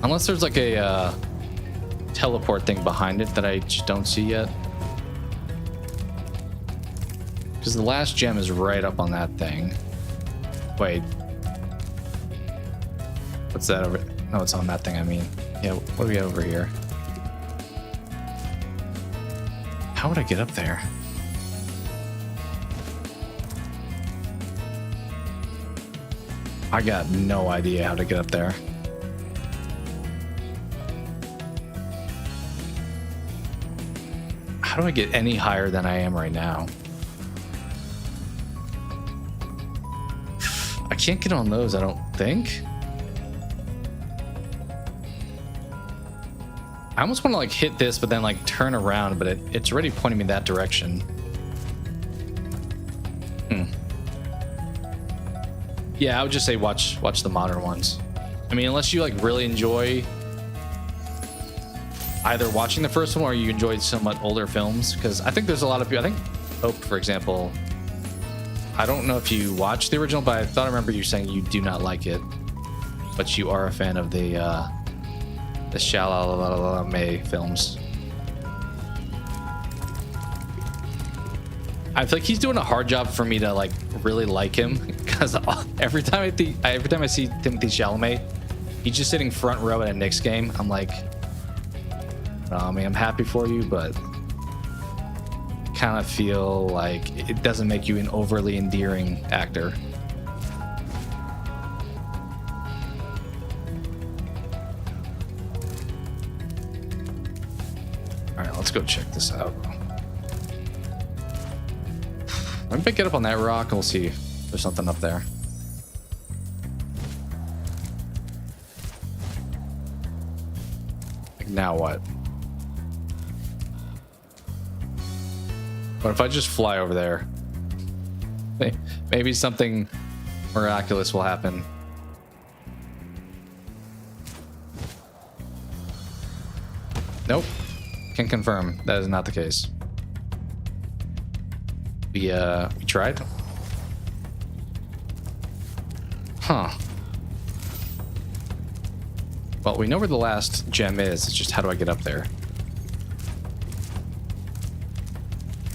Unless there's like a teleport thing behind it that I just don't see yet. Because the last gem is right up on that thing. Wait. What's that over? No, it's on that thing, I mean. Yeah, what do we have over here? How would I get up there? I got no idea how to get up there. How do I get any higher than I am right now? I can't get on those, I don't think. I almost want to like hit this, but then like turn around, but it's already pointing me that direction. Yeah, I would just say watch the modern ones. I mean, unless you like really enjoy either watching the first one or you enjoyed somewhat older films, because I think there's a lot of people. I think Hope, for example. I don't know if you watched the original, but I thought I remember you saying you do not like it, but you are a fan of the Chalamet films. I feel like he's doing a hard job for me to like really like him, because every time I see Timothy Chalamet, he's just sitting front row at a Knicks game. I'm like, I mean, I'm happy for you, but kind of feel like it doesn't make you an overly endearing actor. All right, let's go check this out. Let me get up on that rock and we'll see if there's something up there. Like, now what? What if I just fly over there? Maybe something miraculous will happen. Nope. Can confirm that is not the case. We tried. Huh. Well, we know where the last gem is. It's just how do I get up there?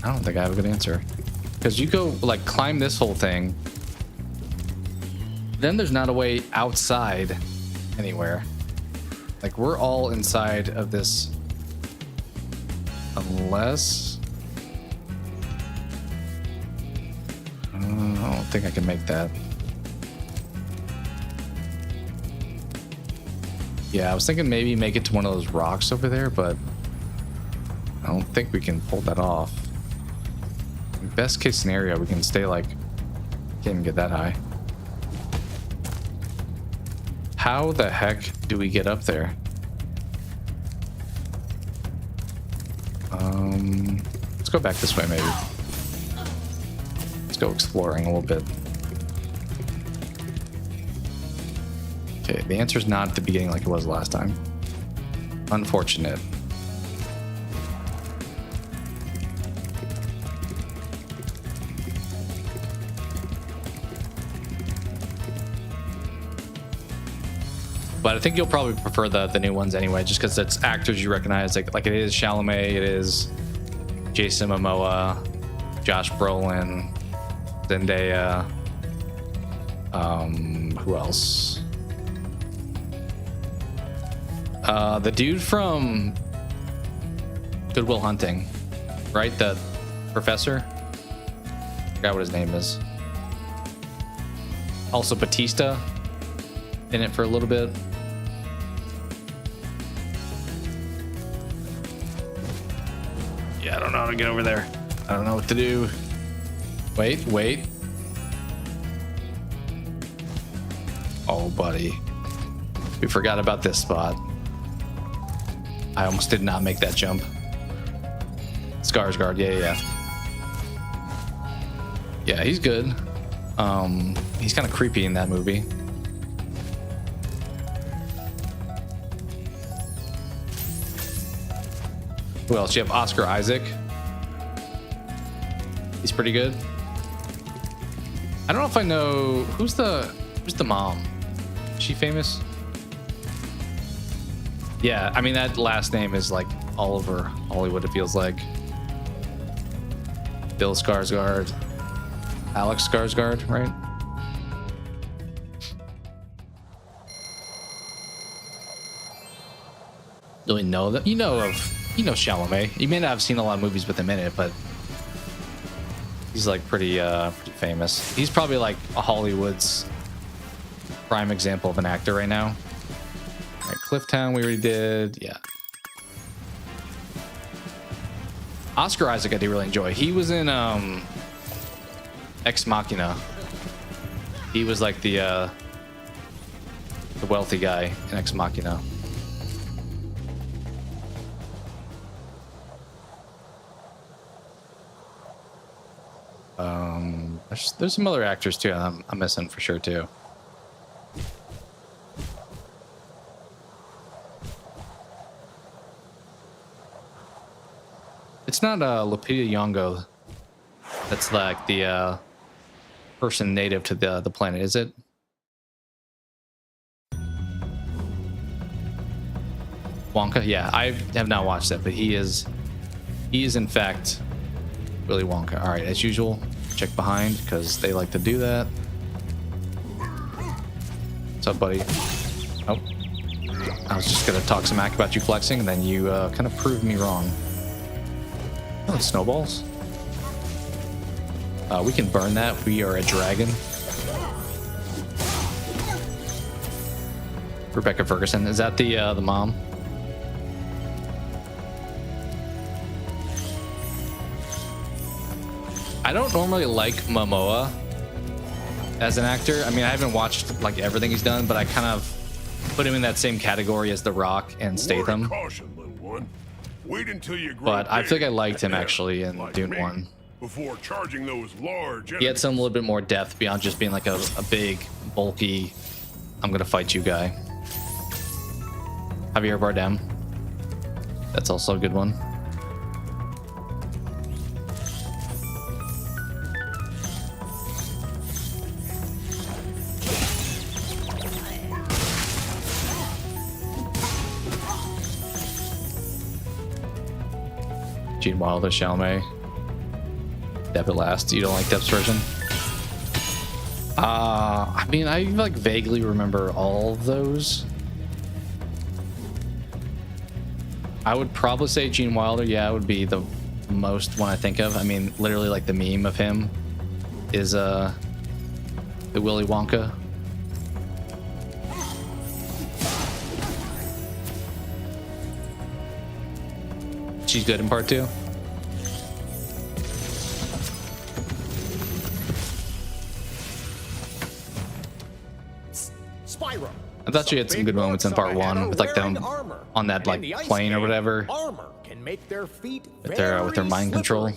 I don't think I have a good answer. Because you go like climb this whole thing. Then there's not a way outside anywhere. Like we're all inside of this. Unless... I don't think I can make that. Yeah, I was thinking maybe make it to one of those rocks over there, but I don't think we can pull that off. Best case scenario, we can stay like, can't even get that high. How the heck do we get up there? Let's go back this way maybe. Let's go exploring a little bit. Okay, the answer's not at the beginning like it was last time. Unfortunate. But I think you'll probably prefer the new ones anyway, just because it's actors you recognize. Like it is Chalamet, it is Jason Momoa, Josh Brolin, Zendaya. Who else? The dude from Good Will Hunting, right? The professor. I forgot what his name is. Also Batista in it for a little bit. Yeah, I don't know how to get over there. I don't know what to do. Wait. Oh, buddy. We forgot about this spot. I almost did not make that jump. Skarsgård, yeah. Yeah, he's good. He's kind of creepy in that movie. Who else? You have Oscar Isaac. pretty good. I don't know if I know who's the mom. Is she famous? Yeah, I mean that last name is like all over Hollywood, it feels like. Bill Skarsgård. Alex Skarsgård, right? Really know that you know Chalamet. You may not have seen a lot of movies with him in it, but he's like pretty famous. He's probably like a Hollywood's prime example of an actor right now. All right, Clifftown we already did. Yeah. Oscar Isaac I do really enjoy. He was in Ex Machina. He was like the wealthy guy in Ex Machina. There's some other actors too I'm missing for sure too. It's not Lupita Nyong'o. That's like the person native to the planet, is it? Wonka? Yeah, I have not watched that, but he is in fact Willy Wonka. All right, as usual, check behind because they like to do that. What's up, buddy? Oh, I was just gonna talk some smack about you flexing, and then you kind of proved me wrong. Oh, it's snowballs. We can burn that. We are a dragon. Rebecca Ferguson, is that the mom? I don't normally like Momoa as an actor. I mean, I haven't watched like everything he's done, but I kind of put him in that same category as The Rock and Statham. Caution, little one. Wait until you grow But I feel like I big liked him and actually in like Dune me, 1. Before charging those large He had some little bit more depth beyond just being like a big, bulky, I'm gonna fight you guy. Javier Bardem. That's also a good one. Gene Wilder, Chalamet. Depp at last. You don't like Depp's version? I mean, I like vaguely remember all of those. I would probably say Gene Wilder. Yeah, would be the most one I think of. I mean, literally like the meme of him is the Willy Wonka. She's good in part 2. Spyro. I thought she had some good moments in part 1 with like them on that like plane or whatever. Armor can make their feet With their mind control.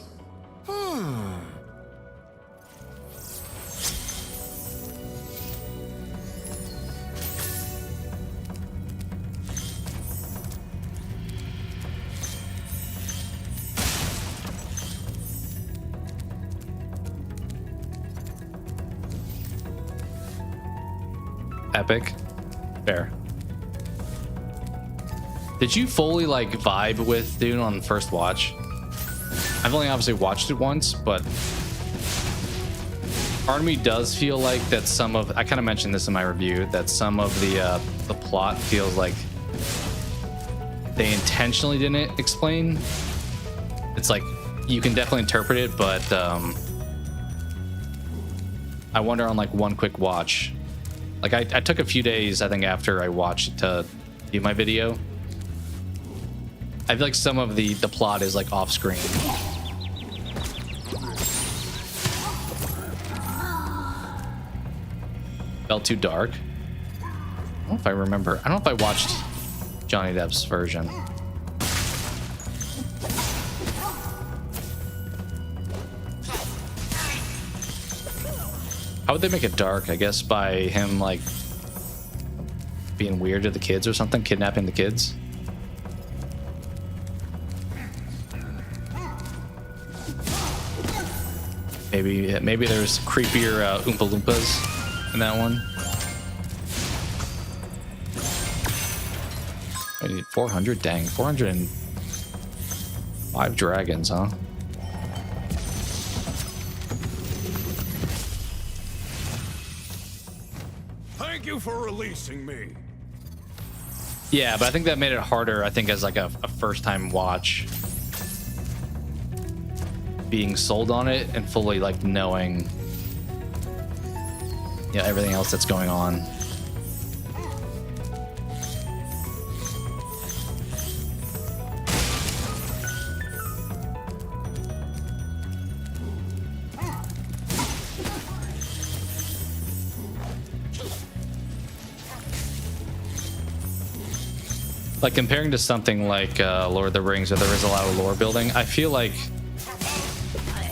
Epic. Fair. Did you fully like vibe with Dune on the first watch? I've only obviously watched it once, but part of me does feel like that some of, I kind of mentioned this in my review, that some of the plot feels like they intentionally didn't explain. It's like you can definitely interpret it, but I wonder on like one quick watch. Like I took a few days, I think, after I watched it to do my video. I feel like some of the plot is like off screen. Felt too dark. I don't know if I remember. I don't know if I watched Johnny Depp's version. How would they make it dark? I guess by him like being weird to the kids or something, kidnapping the kids. Maybe there's creepier Oompa Loompas in that one. I need 400. Dang, 405 dragons, huh? Thank you for releasing me. Yeah, but I think that made it harder. I think as like a first-time watch, being sold on it and fully like knowing, yeah, everything else that's going on. Like comparing to something like Lord of the Rings, where there is a lot of lore building, I feel like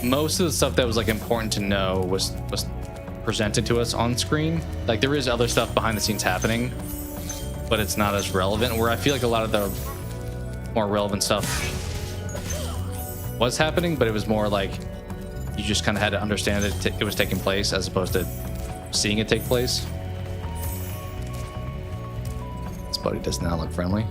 most of the stuff that was like important to know was presented to us on screen. Like there is other stuff behind the scenes happening, but it's not as relevant. Where I feel like a lot of the more relevant stuff was happening, but it was more like you just kind of had to understand it was taking place as opposed to seeing it take place. This buddy does not look friendly.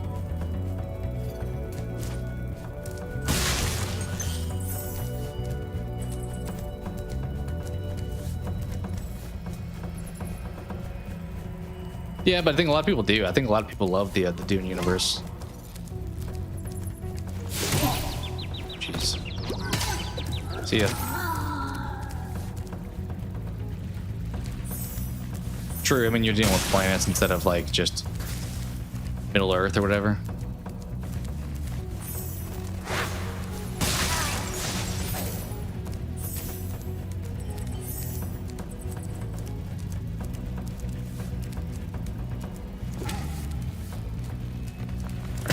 Yeah, but I think a lot of people do. I think a lot of people love the Dune universe. Jeez. See ya. True, I mean, you're dealing with planets instead of like just Middle Earth or whatever.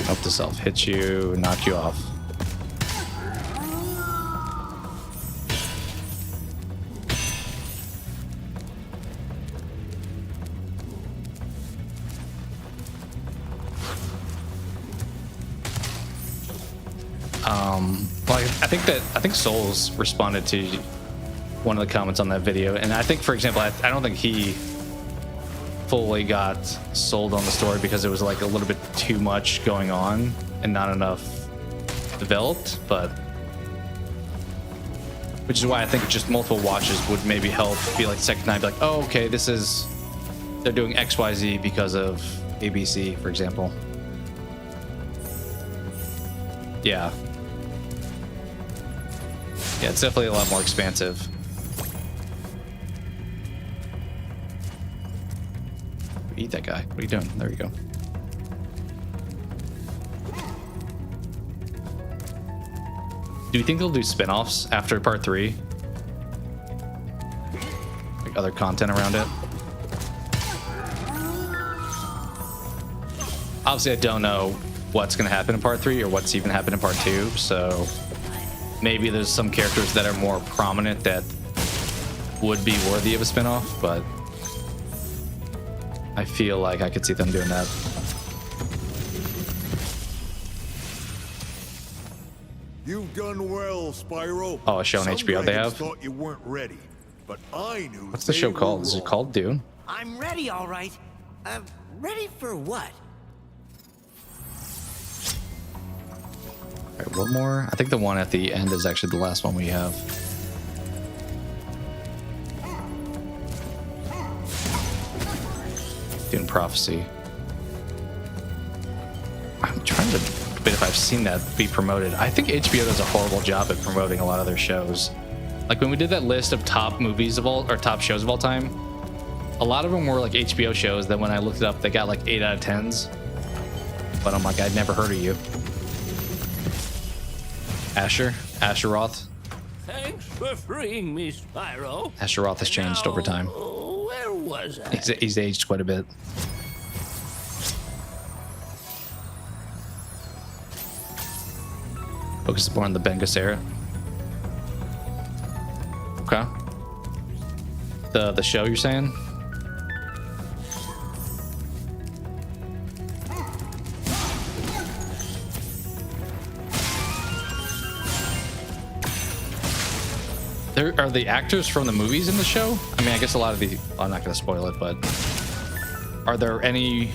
Hope the self hits you, knock you off. Well, I think Souls responded to one of the comments on that video, and I think, for example, I don't think he fully got sold on the story because it was like a little bit too much going on and not enough developed, but which is why I think just multiple watches would maybe help. Be like second night, be like, oh, okay, this is, they're doing XYZ because of ABC, for example. Yeah, it's definitely a lot more expansive. Eat that guy. What are you doing? There you go. Do you think they'll do spin-offs after part 3? Like other content around it? Obviously, I don't know what's going to happen in part 3 or what's even happened in part 2, so maybe there's some characters that are more prominent that would be worthy of a spin-off, but I feel like I could see them doing that. You've done well, Spyro. Oh, a show on HBO they have? Thought you weren't ready, but I knew. What's the show called? Is it called Dune? I'm ready, all right. Ready for what? All right, one more. I think the one at the end is actually the last one we have. Dune Prophecy. I'm trying to debate if I've seen that be promoted. I think HBO does a horrible job at promoting a lot of their shows. Like when we did that list of top movies of all, or top shows of all time, a lot of them were like HBO shows that when I looked it up, they got like 8 out of 10s. But I'm like, I'd never heard of you. Asheroth. Thanks for freeing me, Spyro. Asheroth has changed over time. Where was I? He's aged quite a bit. Focus more on the Ben Gesserit. Okay. The show you're saying? There are the actors from the movies in the show. I mean, I guess a lot of the. Well, I'm not going to spoil it, but are there any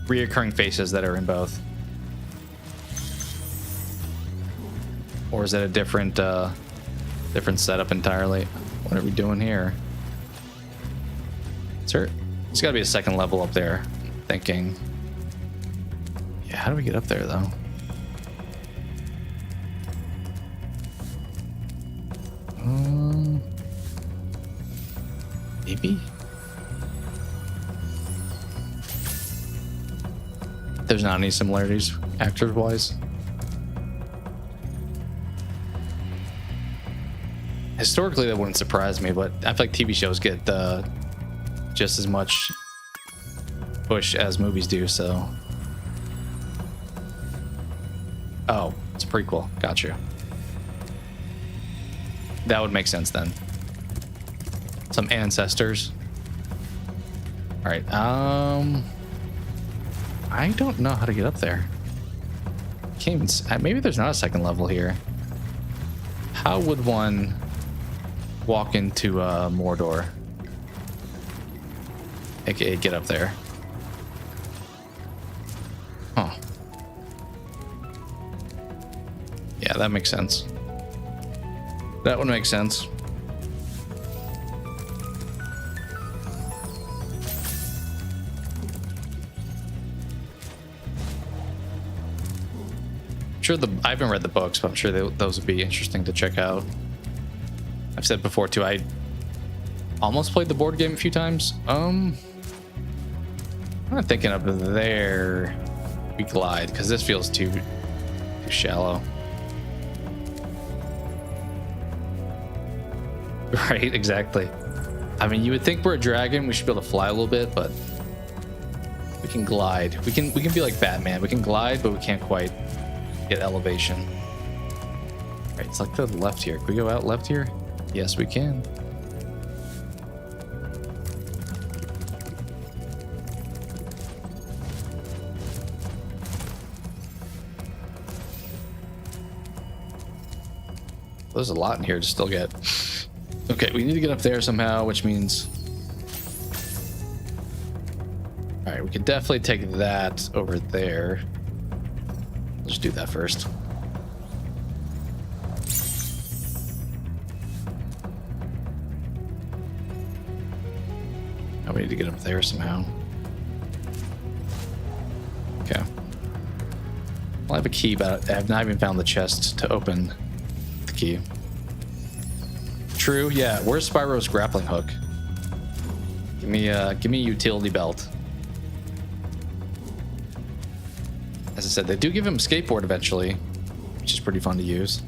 reoccurring faces that are in both, or is it a different different setup entirely? What are we doing here? Sir, there's got to be a second level up there. I'm thinking. Yeah, how do we get up there though? Maybe. There's not any similarities actors wise. Historically, that wouldn't surprise me, but I feel like TV shows get just as much push as movies do. So, oh, it's a prequel. Got you. That would make sense then. Some ancestors. All right. I don't know how to get up there. Can't even, maybe there's not a second level here. How would one walk into Mordor? AKA get up there. Huh. Yeah, that makes sense. That would make sense. Sure, I haven't read the books, but I'm sure those would be interesting to check out. I've said before too, I almost played the board game a few times. I'm not thinking up there we glide, because this feels too shallow. Right, exactly. I mean, you would think we're a dragon, we should be able to fly a little bit, but we can glide. We can be like Batman. We can glide, but we can't quite get elevation. All right, it's like to the left here. Can we go out left here? Yes, we can. There's a lot in here to still get. Okay, we need to get up there somehow, which means... All right, we could definitely take that over there. Let's do that first. Now we need to get up there somehow. Okay. Well, I have a key, but I have not even found the chest to open the key. True, yeah. Where's Spyro's grappling hook? Give me a utility belt. As I said, they do give him a skateboard eventually, which is pretty fun to use.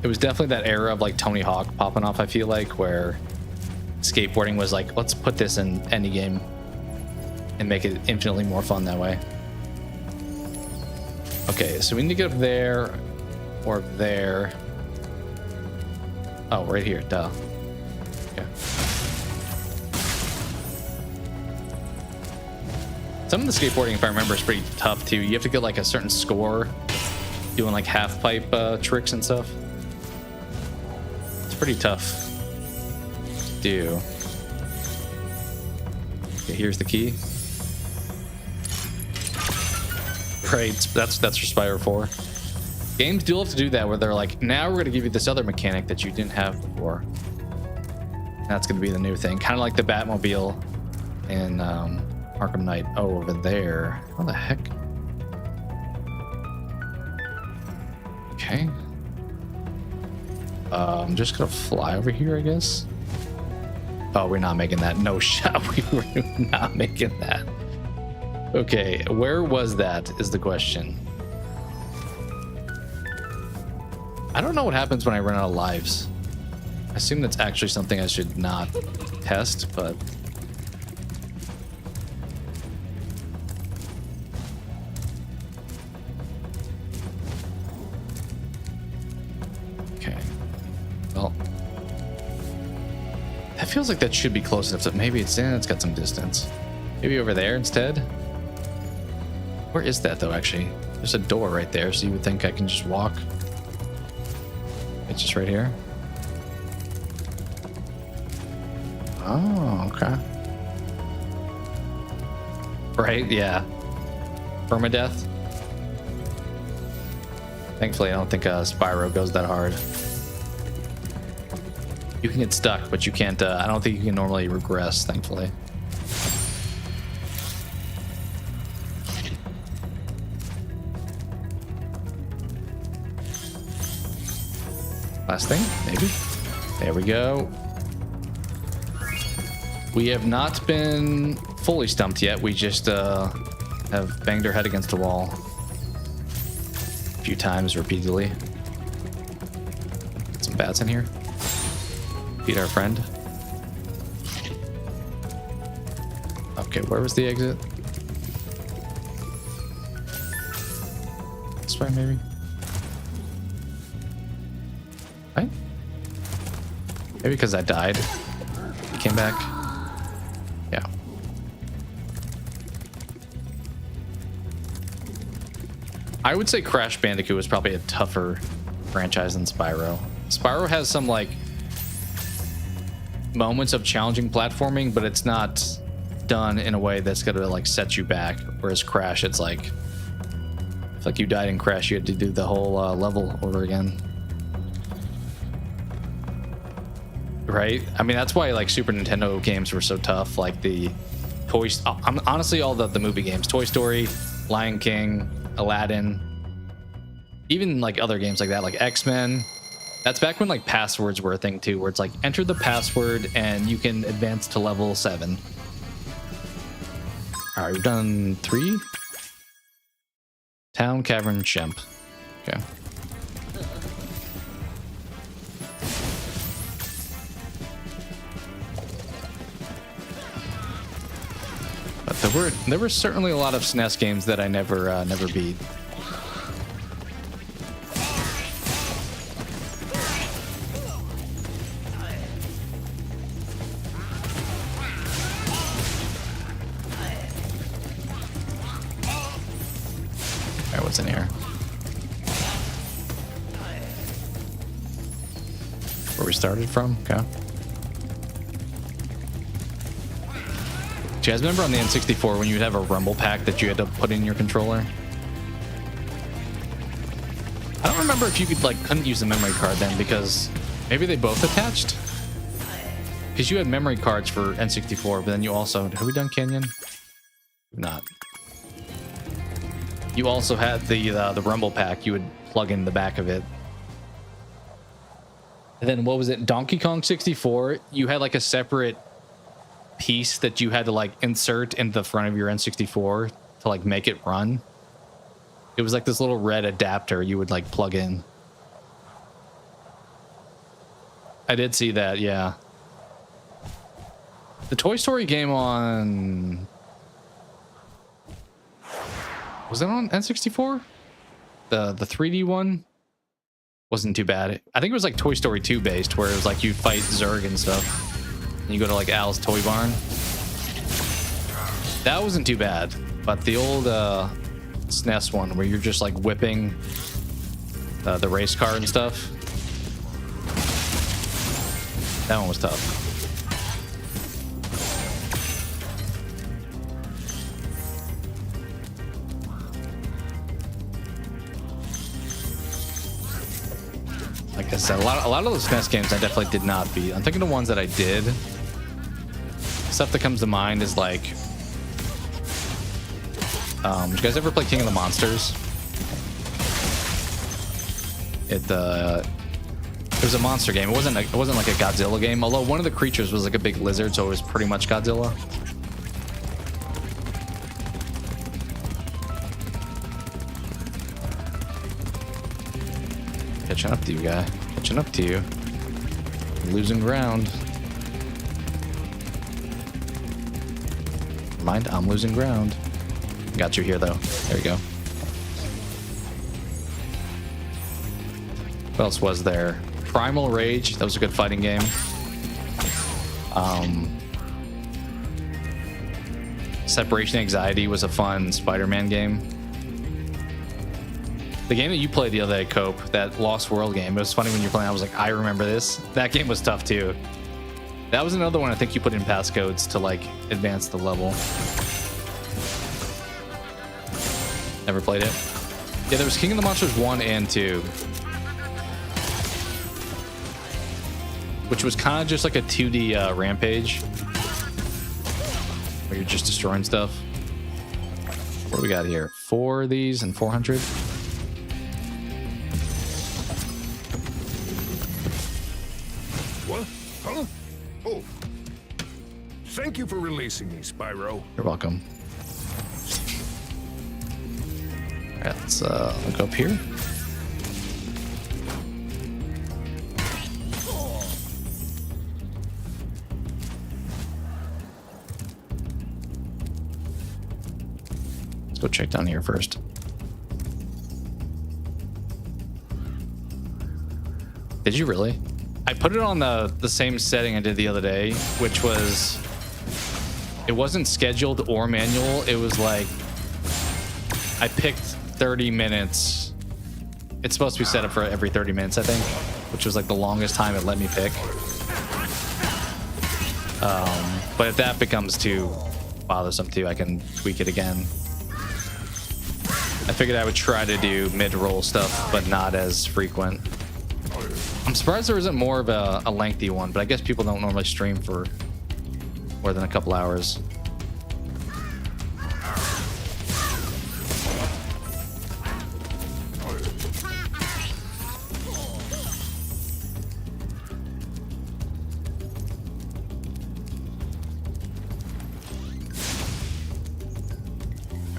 It was definitely that era of like Tony Hawk popping off, I feel like, where skateboarding was like, let's put this in any game and make it infinitely more fun that way. Okay, so we need to get up there or up there. Oh, right here, duh. Okay. Some of the skateboarding, if I remember, is pretty tough too. You have to get like a certain score doing like half pipe tricks and stuff. It's pretty tough to do. Okay, here's the key. Right, that's for Spyro 4. Games do have to do that where they're like, now we're going to give you this other mechanic that you didn't have before. That's going to be the new thing. Kind of like the Batmobile in Arkham Knight. Oh, over there. What the heck? Okay. I'm just going to fly over here, I guess. Oh, we're not making that. No shot. We were not making that. Okay, where was that is the question. I don't know what happens when I run out of lives. I assume that's actually something I should not test, but... Okay. Well... That feels like that should be close enough, so maybe it's got some distance. Maybe over there instead? Where is that, though, actually? There's a door right there, so you would think I can just walk. It's just right here. Oh, okay. Right, yeah. Permadeath. Thankfully, I don't think Spyro goes that hard. You can get stuck, but you can't, I don't think you can normally regress, thankfully. Last thing, maybe. There we go. We have not been fully stumped yet. We just have banged our head against the wall a few times repeatedly. Get some bats in here. Feed our friend. Okay, where was the exit? This way, maybe? Right? Maybe because I died. He came back. Yeah. I would say Crash Bandicoot was probably a tougher franchise than Spyro. Spyro has some like moments of challenging platforming, but it's not done in a way that's gonna like set you back. Whereas Crash, it's like if like you died in Crash, you had to do the whole level over again. Right? I mean, that's why like Super Nintendo games were so tough. Like the toys, honestly, all the movie games, Toy Story, Lion King, Aladdin, even like other games like that, like X-Men. That's back when like passwords were a thing too, where it's like enter the password and you can advance to level 7. All right, we've done 3. Town, Cavern, Shemp. Okay. But there were certainly a lot of SNES games that I never beat. Alright, what's in here? Where we started from? Okay. Do you guys remember on the N64 when you would have a rumble pack that you had to put in your controller? I don't remember if you could like couldn't use the memory card then because maybe they both attached. Because you had memory cards for N64, but then you also have we done Canyon? Not. You also had the rumble pack. You would plug in the back of it. And then what was it? Donkey Kong 64. You had like a separate piece that you had to like insert into the front of your N64 to like make it run. It was like this little red adapter you would like plug in. I did see that, yeah. The Toy Story game on... Was it on N64? The 3D one? Wasn't too bad. I think it was like Toy Story 2 based, where it was like you fight Zurg and stuff. And you go to like Al's Toy Barn. That wasn't too bad. But the old SNES one, where you're just like whipping the race car and stuff. That one was tough. Like I said, a lot of those SNES games I definitely did not beat. I'm thinking the ones that I did. Stuff that comes to mind is like, did you guys ever play King of the Monsters? It was a monster game. It wasn't like a Godzilla game. Although one of the creatures was like a big lizard, so it was pretty much Godzilla. Catching up to you, guy. Catching up to you. Losing ground. Mind, I'm losing ground. Got you here, though. There you go. What else was there? Primal Rage. That was a good fighting game. Separation Anxiety was a fun Spider-Man game. The game that you played the other day, Cope, that Lost World game, it was funny when you were playing. I was like, I remember this. That game was tough too. That was another one I think you put in passcodes to like advance the level. Never played it. Yeah, there was King of the Monsters 1 and 2. Which was kind of just like a 2D rampage. Where you're just destroying stuff. What do we got here? 4 of these and 400. What? Huh? Oh. Thank you for releasing me, Spyro. You're welcome. All right, let's look up here. Let's go check down here first. Did you really? I put it on the same setting I did the other day, which was, it wasn't scheduled or manual. It was like, I picked 30 minutes. It's supposed to be set up for every 30 minutes, I think, which was like the longest time it let me pick. But if that becomes too bothersome too, I can tweak it again. I figured I would try to do mid-roll stuff, but not as frequent. I'm surprised there isn't more of a lengthy one, but I guess people don't normally stream for more than a couple hours.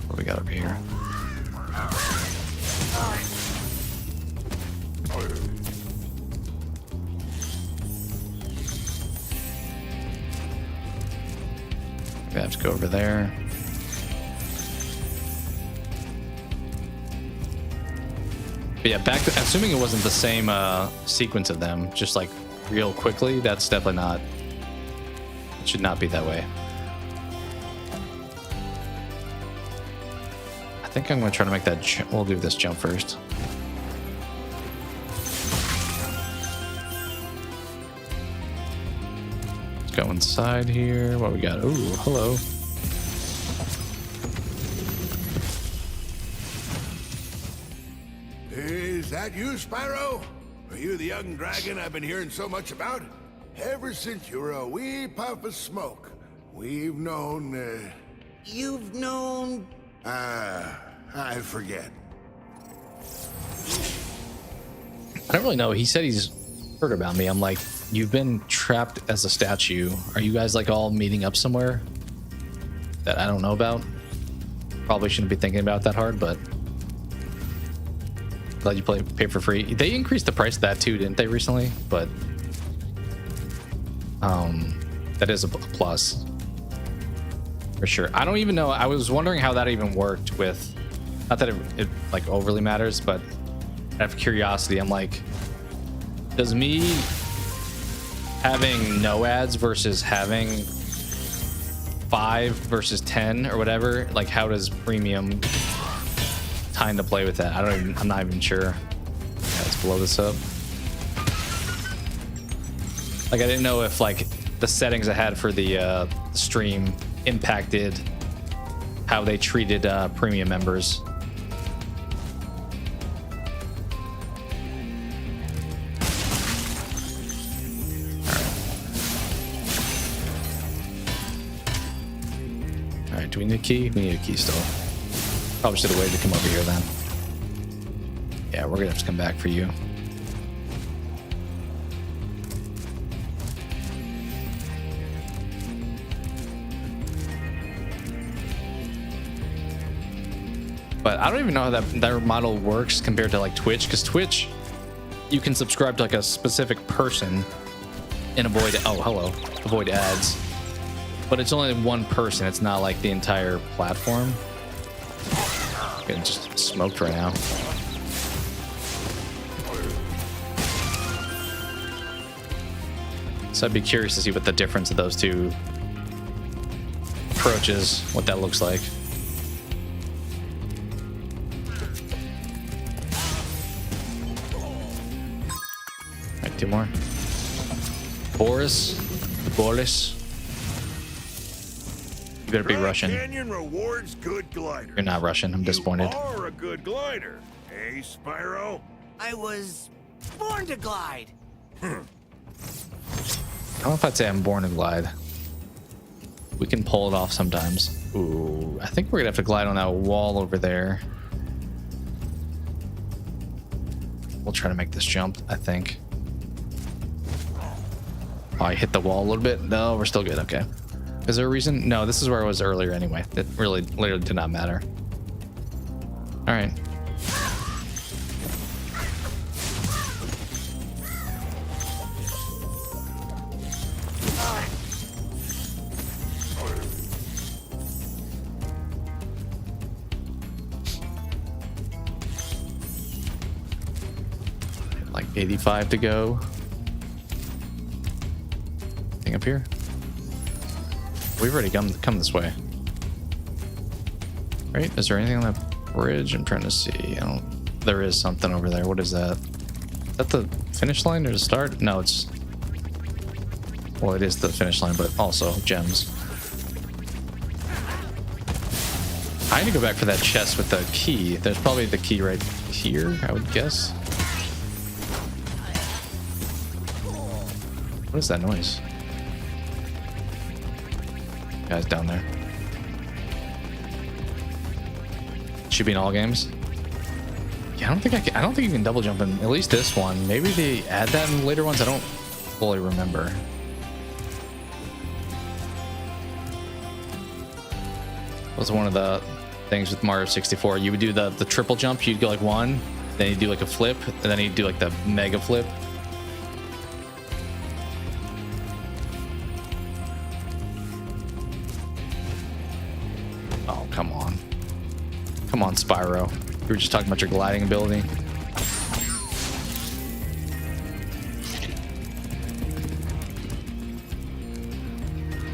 What do we got over here? We have to go over there. But yeah, back to, assuming it wasn't the same sequence of them, just like real quickly, that's definitely not, it should not be that way. I think I'm going to try to make that, we'll do this jump first. Go inside here. What we got? Ooh, hello. Is that you, Spyro? Are you the young dragon I've been hearing so much about? Ever since you were a wee puff of smoke, we've known, You've known... I forget. I don't really know. He said he's heard about me. I'm like, you've been trapped as a statue. Are you guys like all meeting up somewhere that I don't know about? Probably shouldn't be thinking about that hard, but glad you pay for free. They increased the price of that too, didn't they, recently? But that is a plus for sure. I don't even know. I was wondering how that even worked with, not that it like overly matters, but out of curiosity, I'm like, does me having no ads versus having 5 versus 10 or whatever, like how does premium time to play with that? I'm not even sure. Yeah, let's blow this up. Like I didn't know if like the settings I had for the stream impacted how they treated premium members. Do we need a key? We need a key still. Probably should have waited to come over here then. Yeah, we're gonna have to come back for you. But I don't even know how that model works compared to like Twitch, because Twitch, you can subscribe to like a specific person and avoid ads. But it's only one person. It's not like the entire platform. Getting just smoked right now. So I'd be curious to see what the difference of those two approaches, what that looks like. 2 more. Boris. You better be Russian. Canyon rewards good gliders. You're not Russian. I'm disappointed. You are a good glider. Hey, Spyro? I was born to glide. I don't know if I'd say I'm born to glide. We can pull it off sometimes. Ooh, I think we're gonna have to glide on that wall over there. We'll try to make this jump, I think. Oh, I hit the wall a little bit. No, we're still good. Okay. Is there a reason? No, this is where I was earlier anyway. It really literally did not matter. All right. Like 85 to go. Thing up here. We've already come this way. Right? Is there anything on that bridge? I'm trying to see. There is something over there. What is that? Is that the finish line or the start? No, it's... Well, it is the finish line, but also gems. I need to go back for that chest with the key. There's probably the key right here, I would guess. What is that noise? Guys down there. Should be in all games. Yeah, I don't think you can double jump in at least this one. Maybe they add that in later ones. I don't fully remember. Was one of the things with Mario 64. You would do the triple jump. You'd go like one, then you'd do like a flip, and then you'd do like the mega flip. Oh, come on. Come on, Spyro. We were just talking about your gliding ability.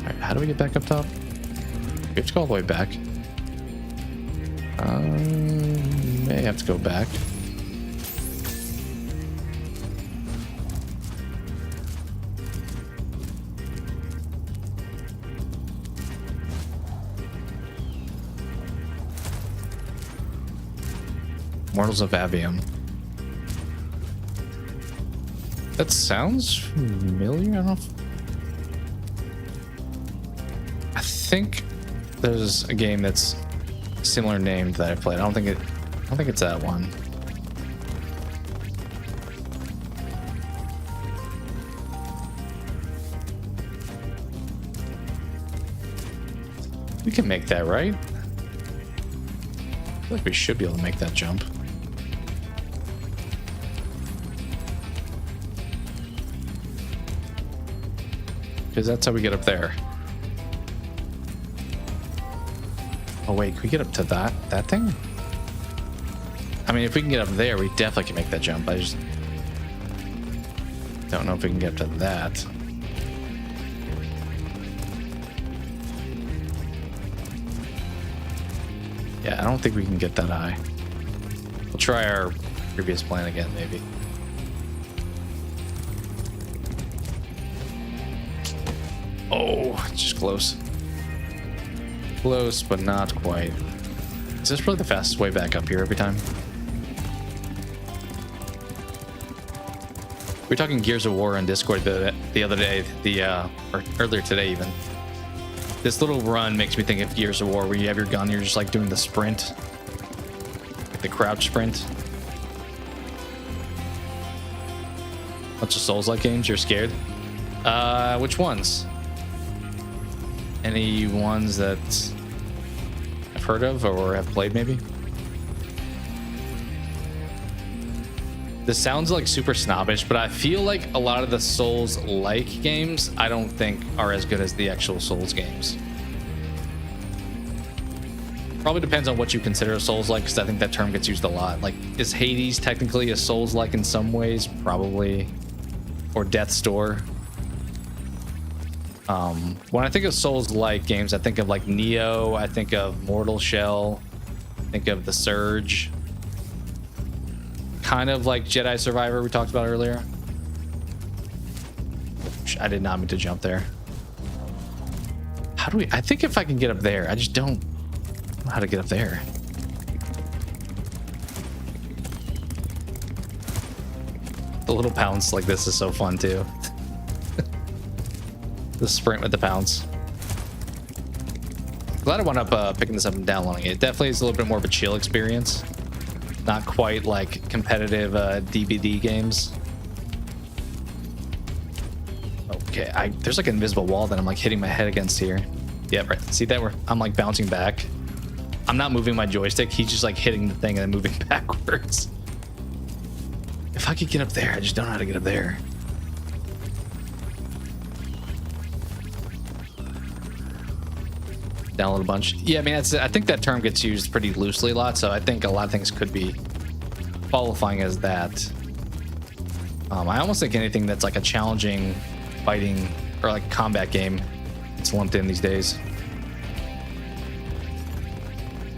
Alright, how do we get back up top? We have to go all the way back. May have to go back. Mortals of Avium. That sounds familiar. I don't know. I think there's a game that's similar named that I played. I don't think it's that one. We can make that, right? I feel like we should be able to make that jump. Because that's how we get up there. Oh wait, can we get up to that thing? I mean, if we can get up there, we definitely can make that jump. I just don't know if we can get up to that. Yeah, I don't think we can get that high. We'll try our previous plan again, maybe. Oh, just close. Close, but not quite. Is this really the fastest way back up here every time? We were talking Gears of War on Discord the other day, or earlier today even. This little run makes me think of Gears of War, where you have your gun, you're just like doing the sprint, like the crouch sprint. Bunch of Souls-like games. You're scared? Which ones? Any ones that I've heard of or have played, maybe? This sounds like super snobbish, but I feel like a lot of the Souls-like games I don't think are as good as the actual Souls games. Probably depends on what you consider a Souls-like, because I think that term gets used a lot. Like, is Hades technically a Souls-like in some ways? Probably. Or Death's Door. When I think of Souls-like games, I think of like Neo, I think of Mortal Shell, I think of The Surge. Kind of like Jedi Survivor we talked about earlier. I did not mean to jump there. How do we? I think if I can get up there, I just don't know how to get up there. The little pounce like this is so fun too. The sprint with the pounce. Glad I wound up picking this up and downloading it. Definitely is a little bit more of a chill experience. Not quite like competitive DVD games. Okay, there's like an invisible wall that I'm like hitting my head against here. Yeah, right. See that? Where I'm like bouncing back. I'm not moving my joystick. He's just like hitting the thing and then moving backwards. If I could get up there, I just don't know how to get up there. Download a bunch. Yeah, I mean, I think that term gets used pretty loosely a lot, so I think a lot of things could be qualifying as that. I almost think anything that's like a challenging fighting or like combat game, it's lumped in these days.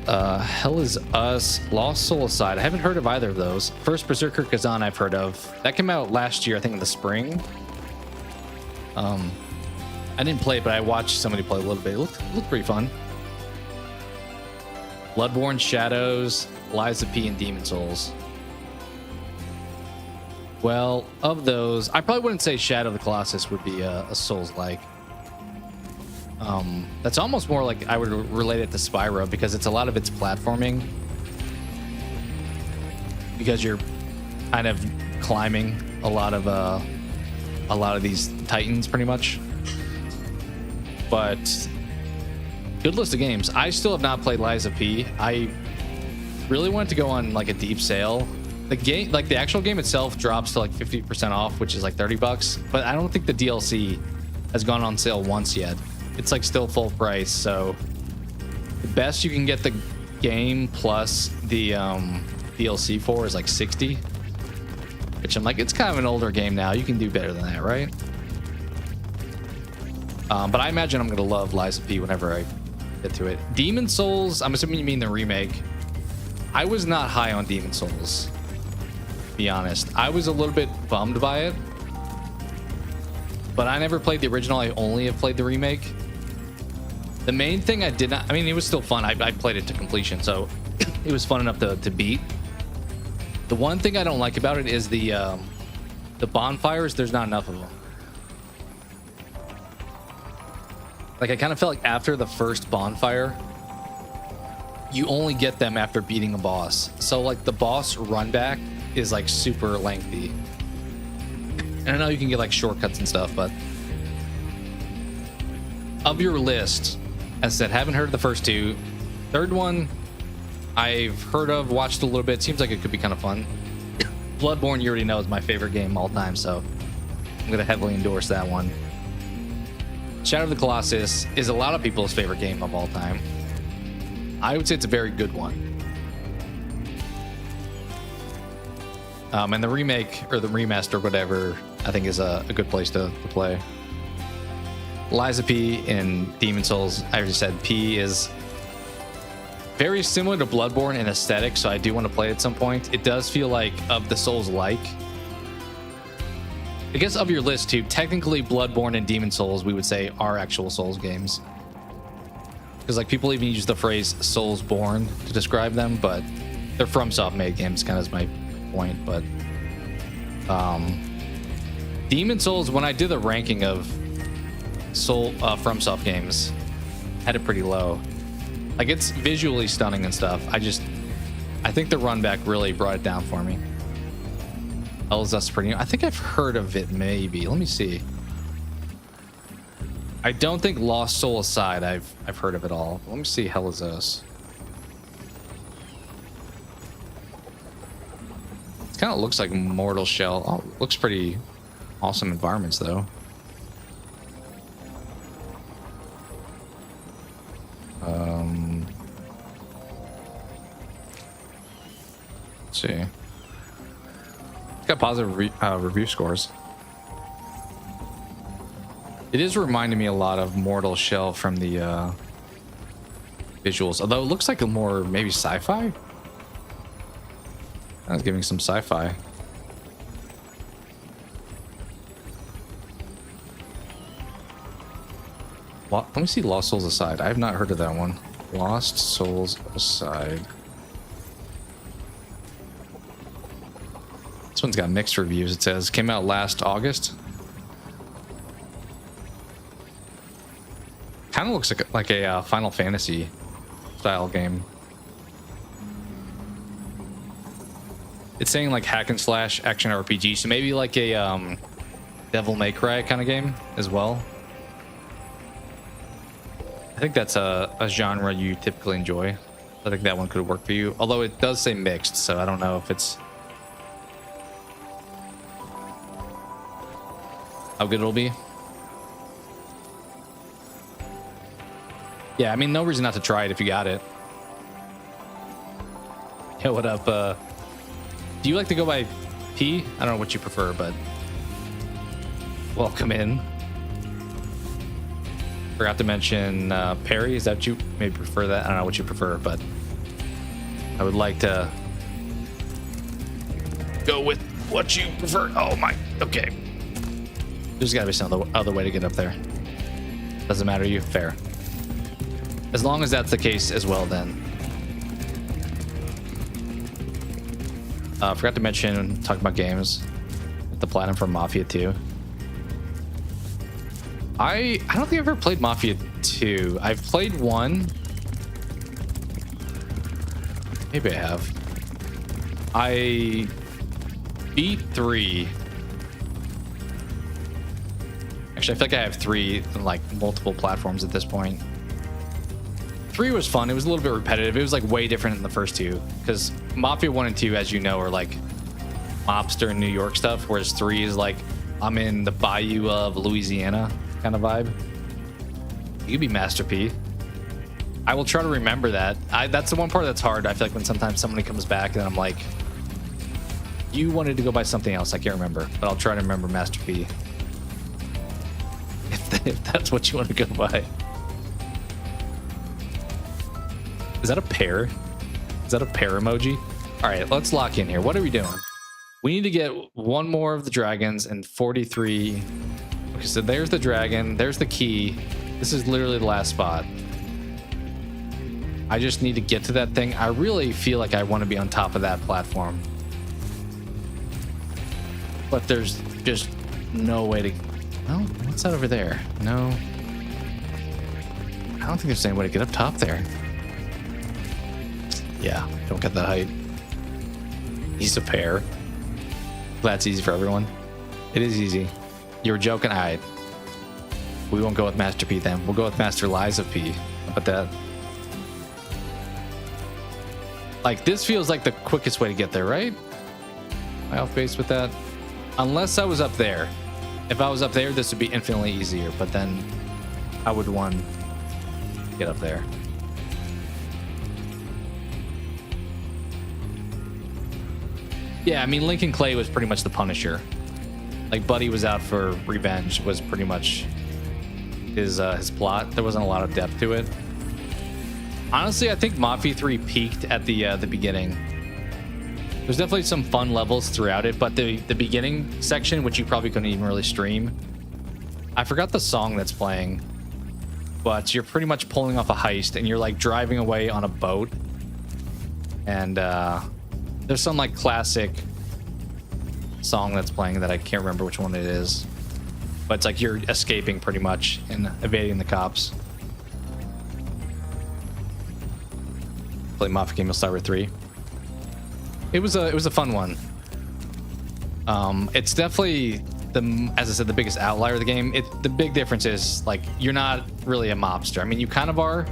Hell is Us, Lost Soul Aside. I haven't heard of either of those. First Berserker Kazan I've heard of. That came out last year, I think in the spring. I didn't play it, but I watched somebody play a little bit. It looked pretty fun. Bloodborne, Shadows, Lies of P, and Demon Souls. Well, of those, I probably wouldn't say Shadow of the Colossus would be a Souls-like. That's almost more like I would relate it to Spyro because it's a lot of its platforming. Because you're kind of climbing a lot of these titans, pretty much. But good list of games. I still have not played Lies of P. I really wanted to go on like a deep sale. The game, like the actual game itself, drops to like 50% off, which is like $30. But I don't think the DLC has gone on sale once yet. It's like still full price. So the best you can get the game plus the DLC for is like 60. Which I'm like, it's kind of an older game now. You can do better than that, right? But I imagine I'm gonna love Lies of P whenever I get to it. Demon Souls, I'm assuming you mean the remake. I was not high on Demon Souls, to be honest. I was a little bit bummed by it, but I never played the original. I only have played the remake. The main thing I did not, I mean, it was still fun. I played it to completion, so it was fun enough to beat. The one thing I don't like about it is the bonfires. There's not enough of them. Like, I kind of felt like after the first bonfire, you only get them after beating a boss. So, like, the boss run back is, like, super lengthy. And I know you can get, like, shortcuts and stuff, but... Of your list, as I said, haven't heard of the first two. Third one, I've heard of, watched a little bit. Seems like it could be kind of fun. Bloodborne, you already know, is my favorite game of all time, so I'm going to heavily endorse that one. Shadow of the Colossus is a lot of people's favorite game of all time. I would say it's a very good one. And the remake or the remaster, whatever, I think is a good place to play. Lies of P and Demon Souls, I already said P is very similar to Bloodborne in aesthetic, so I do want to play it at some point. It does feel like of the Souls-like. I guess of your list too, technically Bloodborne and Demon Souls, we would say are actual Souls games. Because like people even use the phrase Soulsborne to describe them, but they're FromSoft made games, kind of is my point. But Demon Souls, when I did the ranking of FromSoft games, had it pretty low. Like it's visually stunning and stuff. I think the run back really brought it down for me. Hell is Us pretty new. I think I've heard of it, maybe. Let me see. I don't think Lost Soul Aside I've heard of it all. Let me see. Hell is Us. It kind of looks like Mortal Shell. Oh, looks pretty awesome environments though. Let's see. It's got positive review scores. It is reminding me a lot of Mortal Shell from the visuals, although it looks like a more maybe sci-fi. I was giving some sci-fi. Let me see Lost Souls Aside. I have not heard of that one. Lost Souls Aside. This one's got mixed reviews. It says came out last August. Kind of looks like a Final Fantasy style game. It's saying like hack and slash action RPG, so maybe like a Devil May Cry kind of game as well. I think that's a genre you typically enjoy. I think that one could work for you. Although it does say mixed, so I don't know if it's how good it'll be. Yeah, I mean, no reason not to try it if you got it. Yo, what up? Do you like to go by P? I don't know what you prefer, but welcome in. Forgot to mention Perry. Is that what you maybe prefer that? I don't know what you prefer, but I would like to go with what you prefer. Oh my, okay. There's gotta be some other way to get up there. Doesn't matter to you? Fair. As long as that's the case as well, then. Forgot to mention, talking about games, the platinum from Mafia 2. I don't think I've ever played Mafia 2. I've played 1. Maybe I have. I beat 3. Actually, I feel like I have 3 on like multiple platforms at this point. 3 was fun. It was a little bit repetitive. It was like way different than the first 2, because Mafia 1 and 2, as you know, are like mobster in New York stuff, whereas 3 is like I'm in the bayou of Louisiana kind of vibe. You could be Master P. I will try to remember that. That's the one part that's hard. I feel like when sometimes somebody comes back and I'm like, you wanted to go by something else. I can't remember, but I'll try to remember Master P. If that's what you want to go by. Is that a pear? Is that a pear emoji? All right, let's lock in here. What are we doing? We need to get 1 more of the dragons and 43. Okay, so there's the dragon. There's the key. This is literally the last spot. I just need to get to that thing. I really feel like I want to be on top of that platform. But there's just no way to... Well, what's that over there? No. I don't think there's any way to get up top there. Yeah, don't get that height. He's a pear. That's easy for everyone. It is easy. You were joking? Alright. We won't go with Master P then. We'll go with Master Liza P. How about that? Like, this feels like the quickest way to get there, right? Am I off base with that? Unless I was up there. If I was up there, this would be infinitely easier, but then I would want to get up there. Yeah, I mean, Lincoln Clay was pretty much the Punisher. Like, Buddy was out for revenge, was pretty much his plot. There wasn't a lot of depth to it. Honestly, I think Mafia 3 peaked at the beginning. There's definitely some fun levels throughout it, but the beginning section, which you probably couldn't even really stream, I forgot the song that's playing, but you're pretty much pulling off a heist, and you're like driving away on a boat, and there's some like classic song that's playing that I can't remember which one it is, but it's like you're escaping pretty much and evading the cops. Play Mafia game, you'll start with 3. It was a fun one. It's definitely as I said, the biggest outlier of the game. The big difference is like you're not really a mobster. I mean, you kind of are.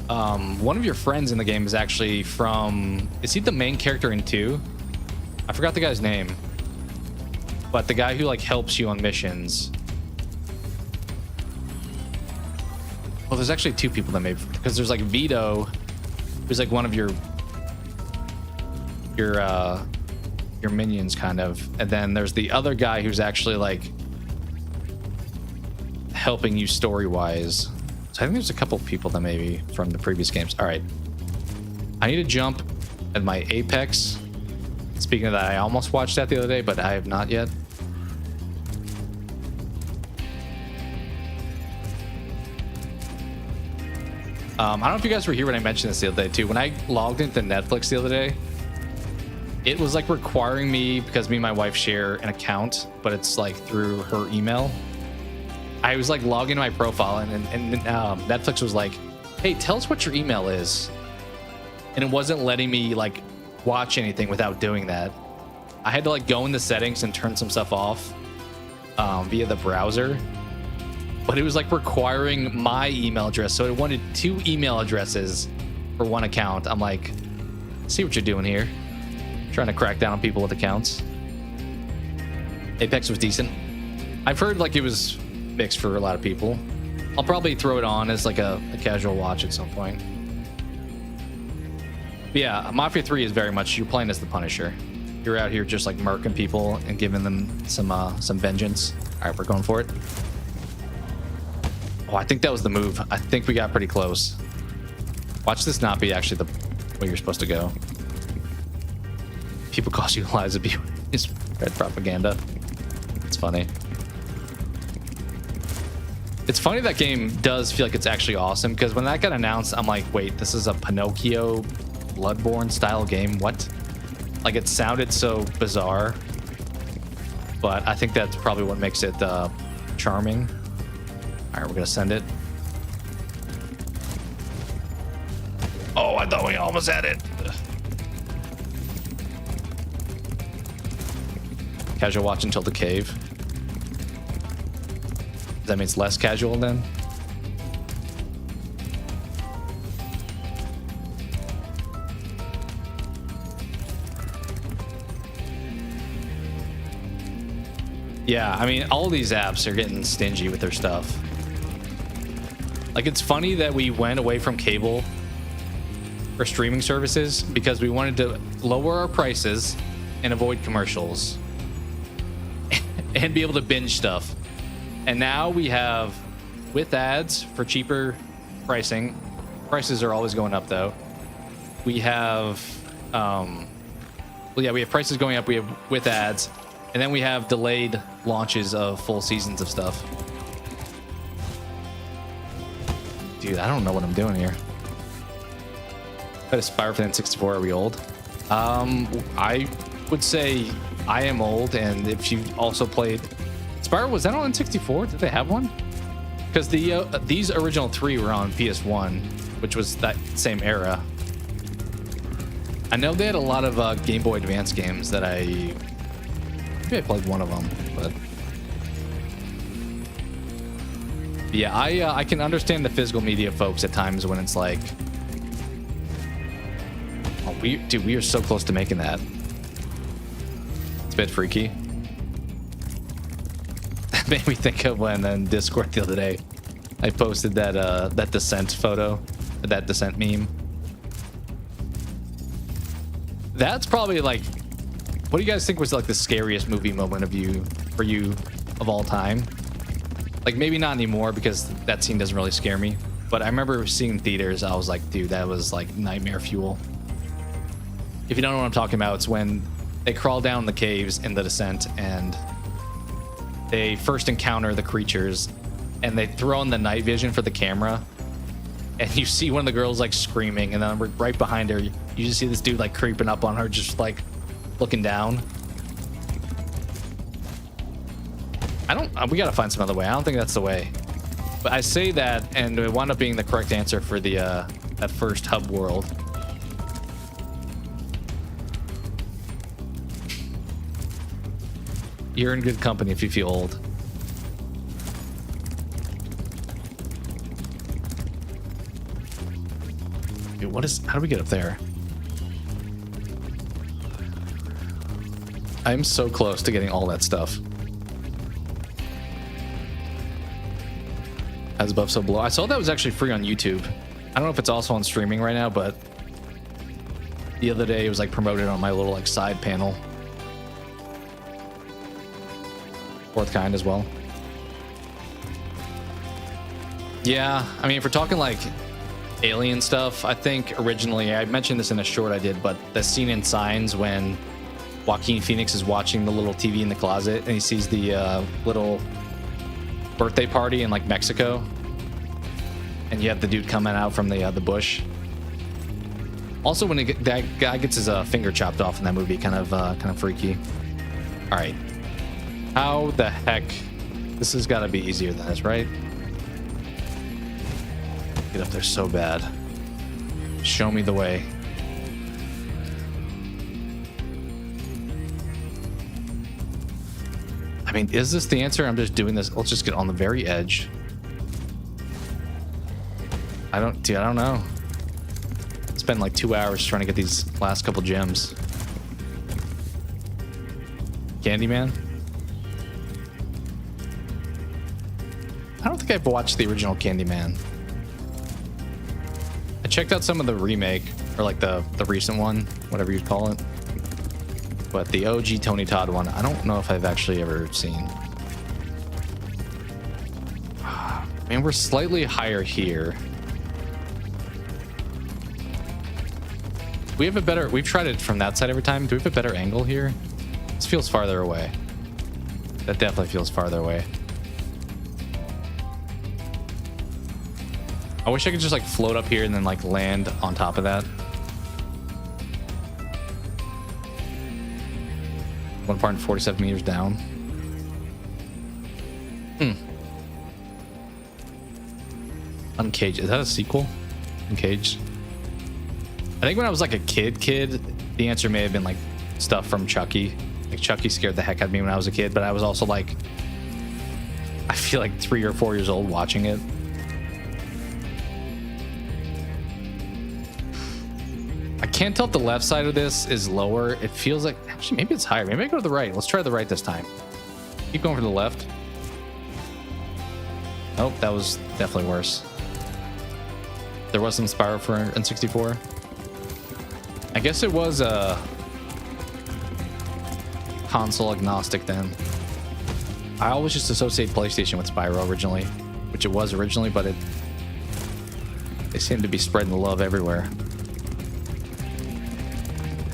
One of your friends in the game is actually from... Is he the main character in 2? I forgot the guy's name. But the guy who like helps you on missions. Well, there's actually 2 people that made... Because there's like Vito, who's like one of your minions kind of. And then there's the other guy who's actually like helping you story-wise. So I think there's a couple people that maybe from the previous games. All right. I need to jump at my apex. Speaking of that, I almost watched that the other day, but I have not yet. I don't know if you guys were here when I mentioned this the other day too. When I logged into Netflix the other day, it was like requiring me, because me and my wife share an account, but it's like through her email. I was like logging into my profile, and Netflix was like, hey, tell us what your email is. And it wasn't letting me like watch anything without doing that. I had to like go in the settings and turn some stuff off via the browser. But it was like requiring my email address. So it wanted 2 email addresses for one account. I'm like, see what you're doing here. Trying to crack down on people with accounts. Apex was decent. I've heard like it was mixed for a lot of people. I'll probably throw it on as like a casual watch at some point. But yeah, Mafia 3 is very much, you're playing as the Punisher. You're out here just like murking people and giving them some vengeance. All right, we're going for it. Oh, I think that was the move. I think we got pretty close. Watch this not be actually the way you're supposed to go. People cause you lies abuse. Spread propaganda. It's funny. It's funny that game does feel like it's actually awesome, because when that got announced, I'm like, wait, this is a Pinocchio Bloodborne style game? What? Like, it sounded so bizarre, but I think that's probably what makes it charming. All right, we're gonna send it. Oh, I thought we almost had it. Casual watch until the cave. That means less casual then? Yeah, I mean, all these apps are getting stingy with their stuff. Like, it's funny that we went away from cable for streaming services because we wanted to lower our prices and avoid commercials and be able to binge stuff. And now we have, with ads for cheaper pricing, prices are always going up though. We have, well, yeah, we have prices going up. We have with ads, and then we have delayed launches of full seasons of stuff. Dude, I don't know what I'm doing here. But Spyro for the N64, are we old? I would say I am old, and if you also played Spyro, was that on N64? Did they have one? Because these original 3 were on PS1, which was that same era. I know they had a lot of Game Boy Advance games that maybe I played one of them, but yeah, I can understand the physical media folks at times when it's like, oh, dude, we are so close to making that. It's a bit freaky. That made me think of when in Discord the other day I posted that that Descent photo, that Descent meme. That's probably like, what do you guys think was like the scariest movie moment for you of all time? Like, maybe not anymore because that scene doesn't really scare me, but I remember seeing in theaters, I was like, dude, that was like nightmare fuel. If you don't know what I'm talking about, it's when they crawl down the caves in the Descent and they first encounter the creatures and they throw in the night vision for the camera, and you see one of the girls like screaming, and then right behind her you just see this dude like creeping up on her, just like looking down. We gotta find some other way. I don't think that's the way, but I say that and it wound up being the correct answer for the that first hub world. You're in good company if you feel old. Dude, how do we get up there? I'm so close to getting all that stuff. As above, so below. I saw that was actually free on YouTube. I don't know if it's also on streaming right now, but the other day it was like promoted on my little like side panel. Fourth Kind as well. Yeah, I mean, if we're talking like alien stuff, I think originally, I mentioned this in a short I did, but the scene in Signs when Joaquin Phoenix is watching the little TV in the closet and he sees the little birthday party in like Mexico. and you have the dude coming out from the bush. Also, when that guy gets his finger chopped off in that movie, kind of freaky. All right, how the heck? This has got to be easier than this, right? Get up there so bad. Show me the way. I mean, is this the answer? I'm just doing this. Let's just get on the very edge. I don't know. Spent like 2 hours trying to get these last couple gems. Candyman? I don't think I've watched the original Candyman. I checked out some of the remake, or like the recent one, whatever you'd call it. But the OG Tony Todd one, I don't know if I've actually ever seen. Man, we're slightly higher here. We have a better, we've tried it from that side every time. Do we have a better angle here? This feels farther away. That definitely feels farther away. I wish I could just like float up here and then like land on top of that. One part 47 meters down. Uncaged. Is that a sequel? Uncaged. I think when I was like a kid, the answer may have been like stuff from Chucky. Like Chucky scared the heck out of me when I was a kid, but I was also like, I feel like 3 or 4 years old watching it. I can't tell if the left side of this is lower. It feels like, actually, maybe it's higher. Maybe I go to the right. Let's try the right this time. Keep going for the left. Nope, that was definitely worse. There was some Spyro for N64. I guess it was console agnostic then. I always just associate PlayStation with Spyro originally, which it was originally, but they seem to be spreading the love everywhere.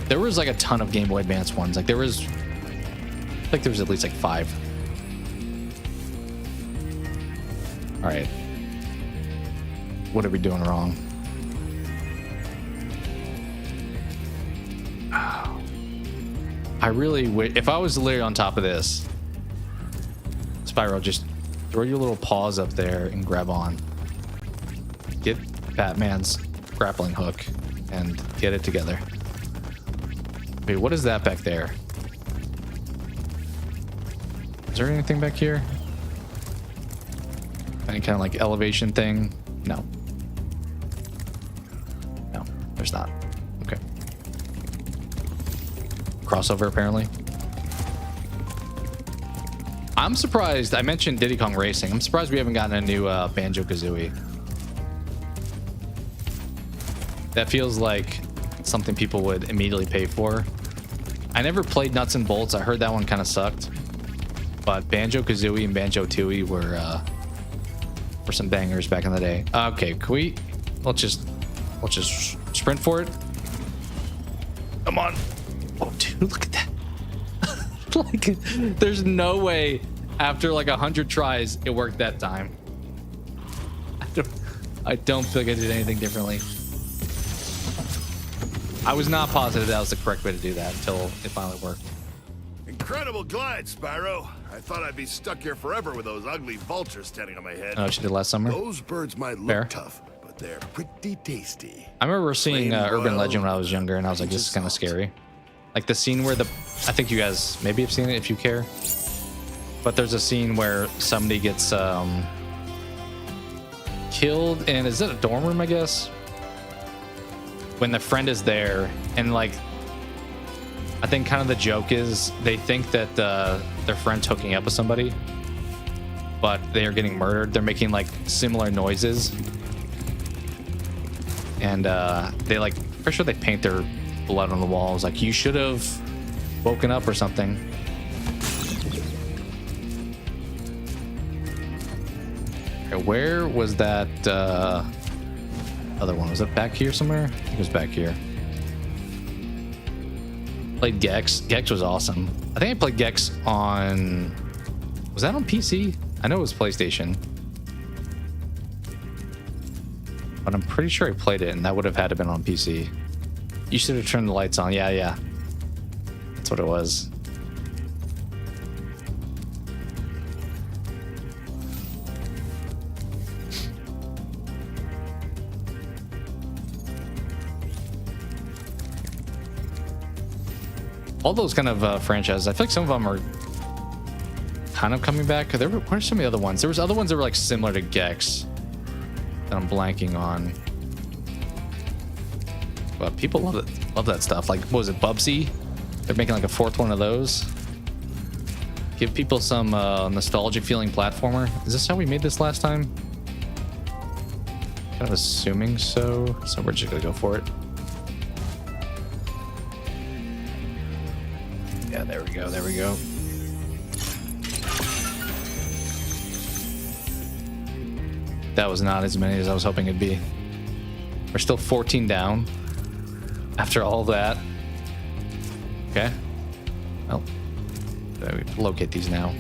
There was like a ton of Game Boy Advance ones. Like there was, I think there was at least like 5. All right. What are we doing wrong? I really wish, if I was literally on top of this, Spyro, just throw your little paws up there and grab on. Get Batman's grappling hook and get it together. Wait, what is that back there? Is there anything back here? Any kind of like elevation thing? No. No, there's not. Okay. Crossover, apparently. I'm surprised. I mentioned Diddy Kong Racing. I'm surprised we haven't gotten a new Banjo-Kazooie. That feels like something people would immediately pay for. I never played Nuts and Bolts. I heard that one kind of sucked. But Banjo-Kazooie and Banjo-Tooie were some bangers back in the day. Okay, can we... Let's just sprint for it. Come on. Oh, dude, look at that. Like, there's no way after like 100 tries it worked that time. I don't feel like I did anything differently. I was not positive that was the correct way to do that until it finally worked. Incredible glide, Spyro. I thought I'd be stuck here forever with those ugly vultures standing on my head. Oh, she did last summer. Those birds might look tough, but they're pretty tasty. I remember seeing Urban Legend when I was younger, and I was like, this is kind of scary. Like the scene where I think you guys maybe have seen it if you care. But there's a scene where somebody gets killed, and is it a dorm room, I guess? When the friend is there, and like, I think kind of the joke is they think that their friend's hooking up with somebody, but they are getting murdered. They're making like similar noises, and they like, for sure they paint their blood on the walls. Like, you should have woken up or something. Okay, where was that other one? Was it back here somewhere? I think it was back here. Played Gex. Gex was awesome. I think I played Gex on... Was that on PC? I know it was PlayStation. But I'm pretty sure I played it, and that would have had to been on PC. You should have turned the lights on. Yeah. That's what it was. All those kind of franchises, I feel like some of them are kind of coming back. What are some of the other ones? There was other ones that were like similar to Gex that I'm blanking on. But people love it, love that stuff. Like, what was it, Bubsy? They're making like a fourth one of those. Give people some nostalgic feeling platformer. Is this how we made this last time? Kind of assuming so. So we're just gonna go for it. Yeah, there we go. There we go. That was not as many as I was hoping it'd be. We're still 14 down after all that. Okay. Well, we locate these now.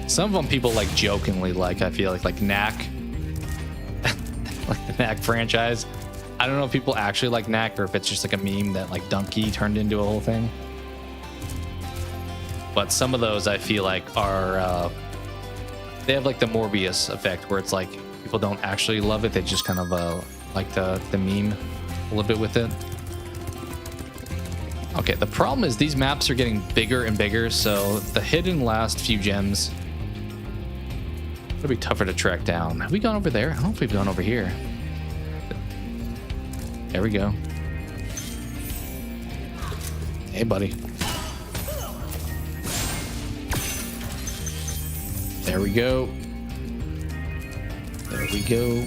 Some of them people like jokingly like, I feel like Knack. Like the Knack franchise. I don't know if people actually like Knack or if it's just like a meme that like Donkey turned into a whole thing. But some of those I feel like are they have like the Morbius effect where it's like people don't actually love it, they just kind of like the meme a little bit with it. Okay, the problem is these maps are getting bigger and bigger, so the hidden last few gems it'll be tougher to track down. Have we gone over there? I don't know if we've gone over here. There we go. Hey, buddy. There we go. There we go.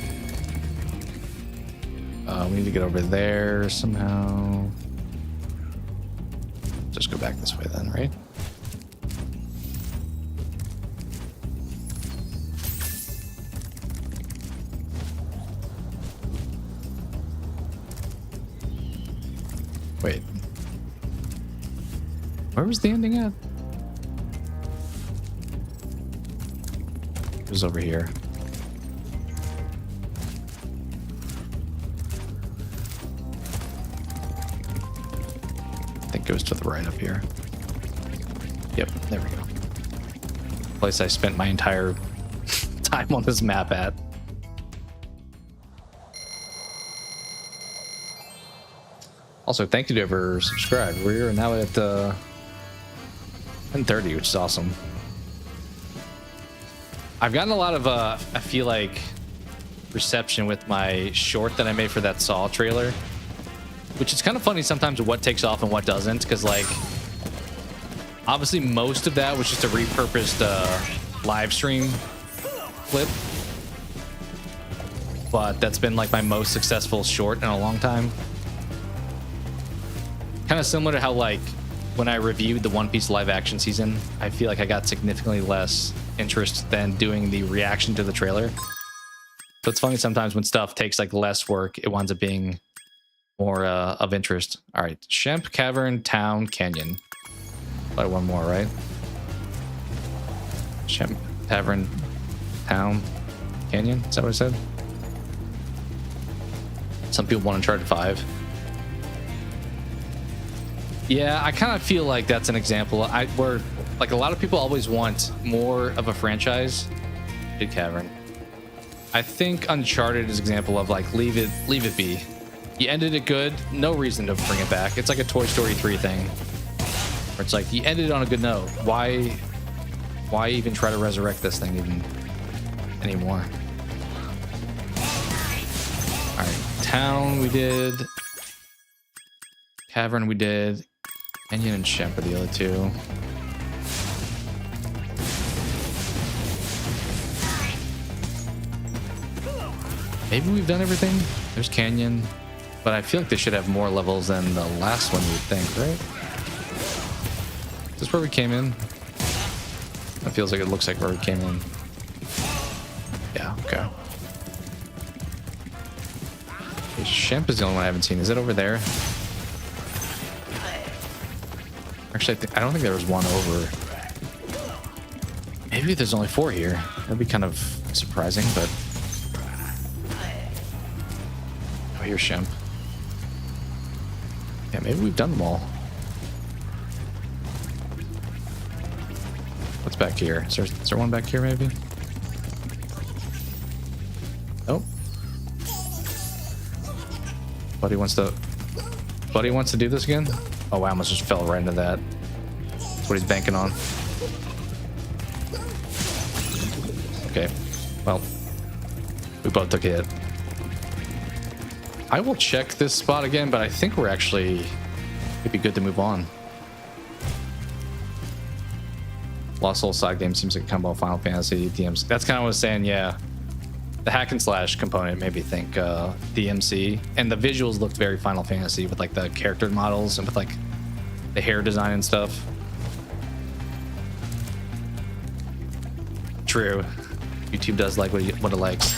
We need to get over there somehow. Just go back this way then, right? Wait. Where was the ending at? It was over here. I think it was to the right up here. Yep, there we go. Place I spent my entire time on this map at. Also, thank you to whoever subscribed. We're now at 10:30, which is awesome. I've gotten a lot of, I feel like, reception with my short that I made for that Saw trailer, which is kind of funny sometimes what takes off and what doesn't, because, like, obviously most of that was just a repurposed live stream clip, but that's been, like, my most successful short in a long time. Kind of similar to how, like, when I reviewed the One Piece live action season, I feel like I got significantly less interest than doing the reaction to the trailer. So it's funny sometimes when stuff takes like less work, it winds up being more of interest. All right, Shemp, Cavern, Town, Canyon. Probably one more, right? Shemp, Tavern, Town, Canyon. Is that what I said? Some people want Uncharted 5. Yeah, I kind of feel like that's an example where like a lot of people always want more of a franchise. Big Cavern. I think Uncharted is an example of like leave it be. You ended it good, no reason to bring it back. It's like a Toy Story 3 thing. Where it's like you ended it on a good note. Why even try to resurrect this thing even anymore? All right, Town we did. Cavern we did. Canyon and Shemp are the other two. Maybe we've done everything. There's Canyon, but I feel like they should have more levels than the last one, you'd think, right? Is this where we came in? That feels like it looks like where we came in. Yeah, okay. Shemp is the only one I haven't seen. Is it over there? Actually, I don't think there was one over. Maybe there's only 4 here. That'd be kind of surprising, but... Oh, here's Shemp. Yeah, maybe we've done them all. What's back here? Is there one back here, maybe? Nope. Buddy wants to do this again? Oh, I almost just fell right into that. That's what he's banking on. Okay. Well, we both took a hit. I will check this spot again, but I think we're actually... It'd be good to move on. Lost Soul side game seems like a combo of Final Fantasy, DMC. That's kind of what I was saying, yeah. The hack and slash component made me think DMC. And the visuals looked very Final Fantasy with like the character models and with like the hair design and stuff. True. YouTube does like what it likes.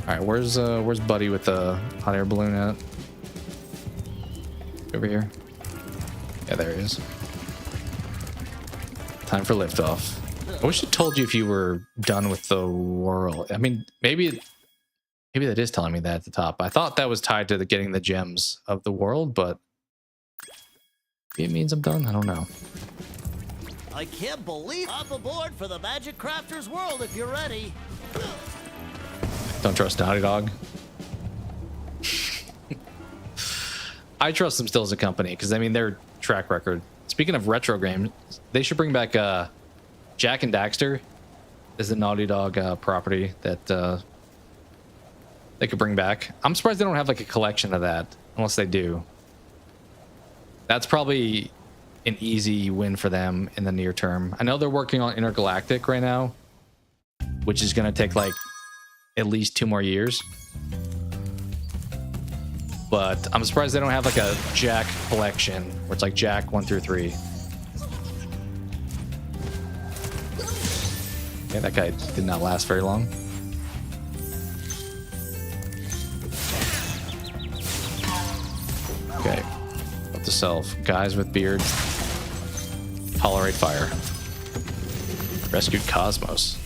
All right, where's Buddy with the hot air balloon at? Over here. Yeah, there he is. Time for liftoff. I wish it told you if you were done with the world. I mean, maybe that is telling me that at the top. I thought that was tied to getting the gems of the world, but maybe it means I'm done. I don't know. I can't believe I'm aboard for the Magic Crafter's world if you're ready. Don't trust Naughty Dog. I trust them still as a company because I mean their track record. Speaking of retro games, they should bring back Jack and Daxter is the Naughty Dog property that they could bring back. I'm surprised they don't have like a collection of that unless they do. That's probably an easy win for them in the near term. I know they're working on Intergalactic right now, which is going to take like at least 2 more years. But I'm surprised they don't have like a Jack collection where it's like Jack 1 through 3. Yeah, that guy did not last very long. Okay. What to self? Guys with beards. Tolerate fire. Rescued Cosmos.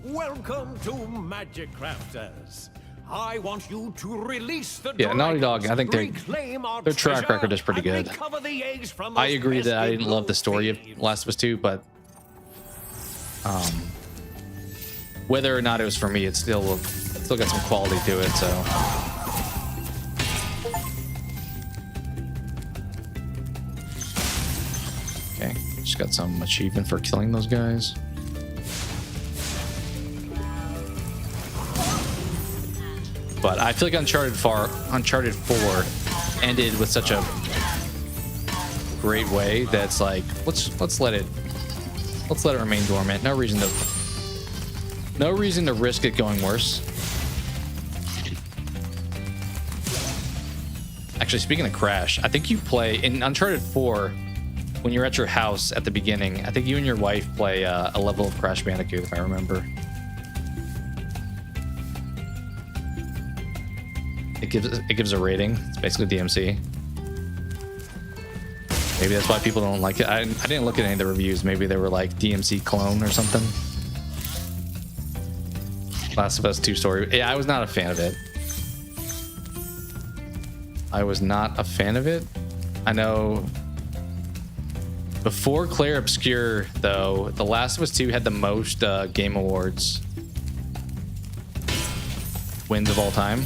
Welcome to Magic Crafters. I want you to release the Naughty Dog, I think their track record is pretty good. I agree that I didn't love the story of Last of Us 2, but whether or not it was for me, it still got some quality to it, so. Okay, just got some achievement for killing those guys. But I feel like Uncharted 4 ended with such a great way that's like let's let it remain dormant. No reason to risk it going worse. Actually, speaking of Crash, I think you play in Uncharted 4 when you're at your house at the beginning. I think you and your wife play a level of Crash Bandicoot, if I remember. It gives a rating. It's basically DMC. Maybe that's why people don't like it. I didn't look at any of the reviews. Maybe they were like DMC clone or something. Last of Us 2 story. Yeah, I was not a fan of it. I know before Claire Obscure, though, The Last of Us 2 had the most Game Awards wins of all time.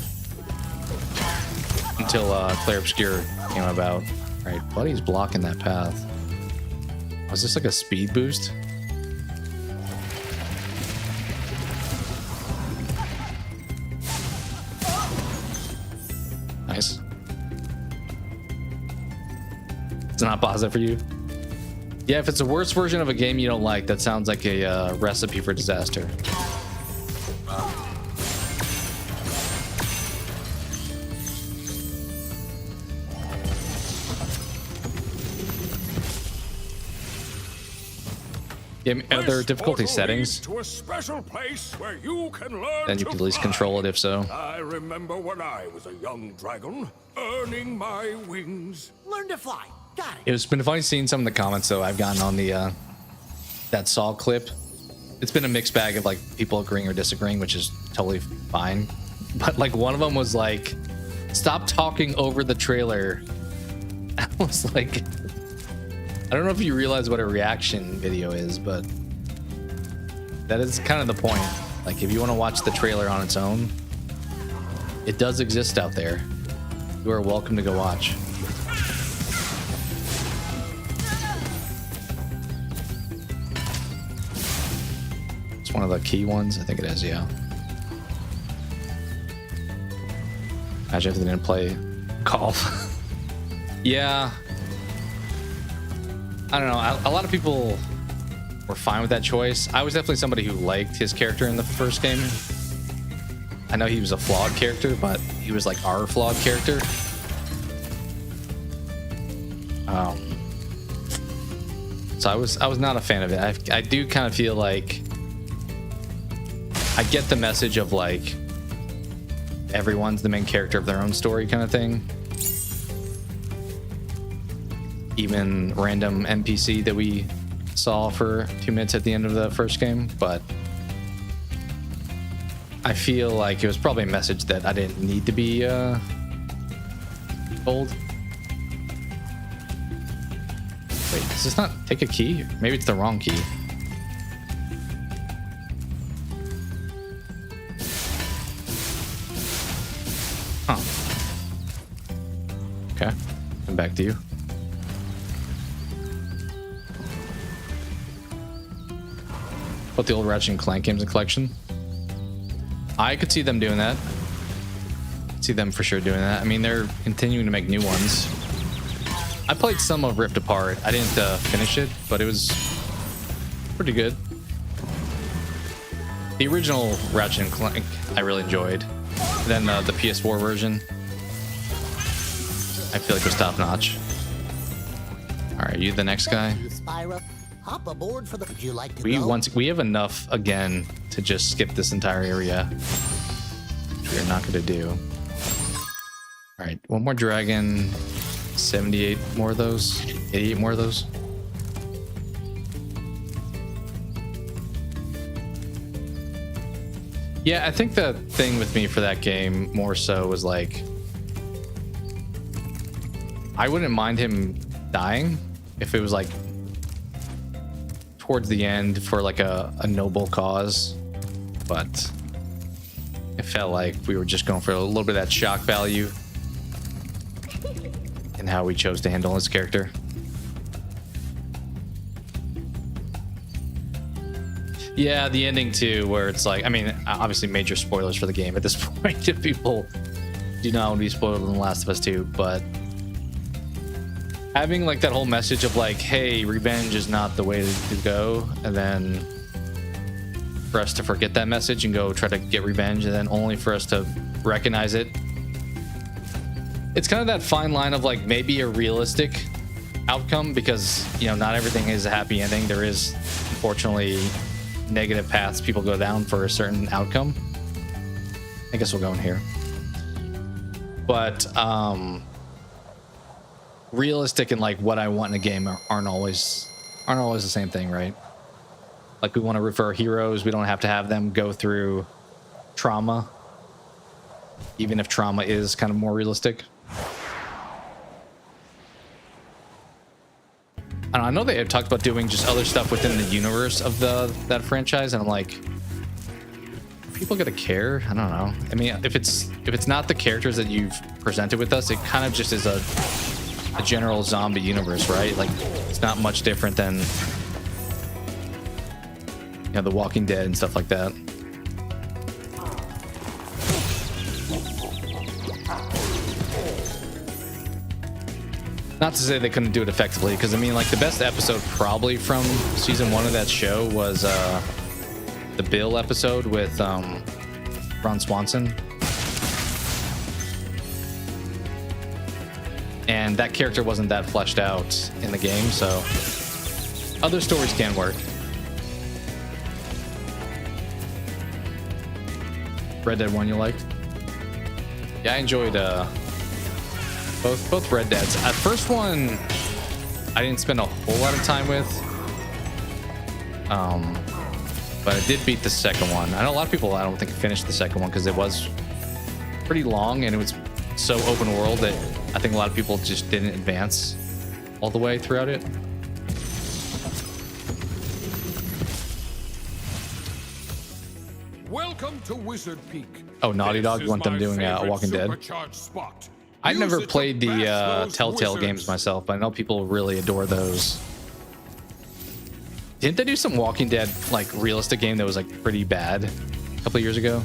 Until Claire Obscure came about. All right, Buddy's blocking that path. Was this like a speed boost? Nice. It's not positive for you? Yeah, if it's a worse version of a game you don't like, that sounds like a recipe for disaster. Other difficulty settings, to a special place where you can learn then you can at least control it if so. I remember when I was a young dragon, earning my wings. Learn to fly. It's been funny seeing some of the comments though I've gotten on the that Saw clip. It's been a mixed bag of like people agreeing or disagreeing, which is totally fine. But like one of them was like, "Stop talking over the trailer." I was like, I don't know if you realize what a reaction video is, but that is kind of the point. Like if you want to watch the trailer on its own, it does exist out there. You are welcome to go watch. It's one of the key ones. I think it is, yeah. Imagine if they didn't play golf. Yeah. I don't know. A lot of people were fine with that choice. I was definitely somebody who liked his character in the first game. I know he was a flawed character, but he was like our flawed character. So I was not a fan of it. I do kind of feel like I get the message of like everyone's the main character of their own story kind of thing. Even random NPC that we saw for 2 minutes at the end of the first game, but I feel like it was probably a message that I didn't need to be told. Wait, does this not take a key? Maybe it's the wrong key. Huh. Okay, come back to you. Put the old Ratchet and Clank games in collection. I could see them doing that. See them for sure doing that. I mean, they're continuing to make new ones. I played some of Rift Apart. I didn't finish it, but it was pretty good. The original Ratchet and Clank I really enjoyed. Then the PS4 version I feel like was top notch. All right, you the next guy. Spyro, hop aboard for the. Would you like to go? We have enough again to just skip this entire area, which we're not going to do. All right, one more dragon. 78 more of those. 88 more of those. Yeah, I think the thing with me for that game more so was like, I wouldn't mind him dying if it was like towards the end for like a noble cause, but it felt like we were just going for a little bit of that shock value in how we chose to handle his character. Yeah, the ending too, where it's like, I mean, obviously major spoilers for the game at this point if people do not want to be spoiled in The Last of Us 2, but having like that whole message of like, hey, revenge is not the way to go, and then for us to forget that message and go try to get revenge, and then only for us to recognize it. It's kind of that fine line of like maybe a realistic outcome, because you know not everything is a happy ending. There is unfortunately negative paths people go down for a certain outcome. I guess we'll go in here, but realistic and like what I want in a game aren't always the same thing, right? Like we want to root for our heroes. We don't have to have them go through trauma, even if trauma is kind of more realistic. I know they had talked about doing just other stuff within the universe of that franchise, and I'm like, are people gonna care? I don't know. I mean, if it's not the characters that you've presented with us, it kind of just is a general zombie universe, right? Like it's not much different than, you know, The Walking Dead and stuff like that. Not to say they couldn't do it effectively, because I mean, like the best episode probably from season 1 of that show was the Bill episode with Ron Swanson, and that character wasn't that fleshed out in the game, so other stories can work. Red Dead 1 you liked? Yeah, I enjoyed both Red Deads. First one, I didn't spend a whole lot of time with. But I did beat the second one. I know a lot of people, I don't think, finished the second one because it was pretty long and it was so open world that I think a lot of people just didn't advance all the way throughout it. Welcome to Wizard Peak. Oh, Naughty Dog, you want them doing Walking Dead? I never played the Telltale games myself, but I know people really adore those. Didn't they do some Walking Dead like realistic game that was like pretty bad a couple of years ago?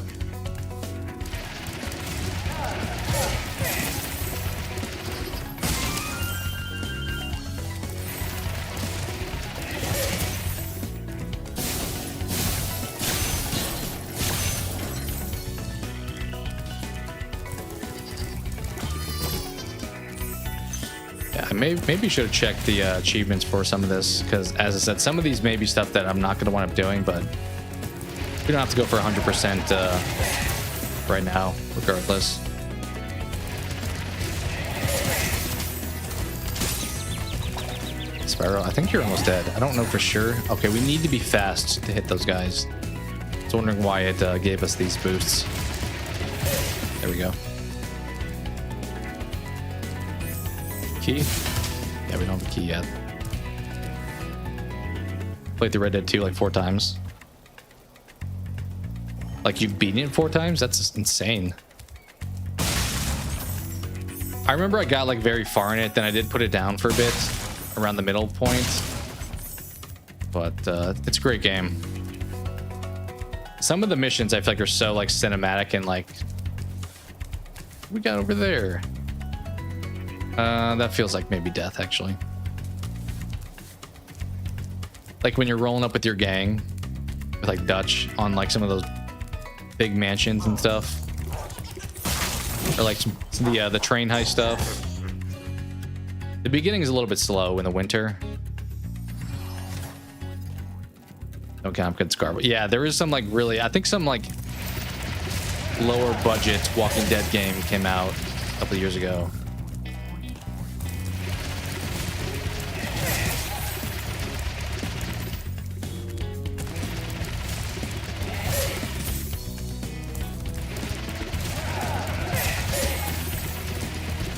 Maybe should have checked the achievements for some of this, because as I said, some of these may be stuff that I'm not going to wind up doing, but we don't have to go for 100% right now, regardless. Spyro, I think you're almost dead. I don't know for sure. Okay, we need to be fast to hit those guys. I was wondering why it gave us these boosts. There we go. Key? Yeah, we don't have a key yet. Played through Red Dead 2 like 4 times. Like, you've beaten it 4 times? That's insane. I remember I got like very far in it, then I did put it down for a bit around the middle point. But it's a great game. Some of the missions I feel like are so like cinematic and like, what we got over there? That feels like maybe death, actually. Like when you're rolling up with your gang, with like Dutch on like some of those big mansions and stuff, or like the train heist stuff. The beginning is a little bit slow in the winter. Okay, I'm good, Scar. But yeah, there is some like really, I think some like lower budget Walking Dead game came out a couple of years ago.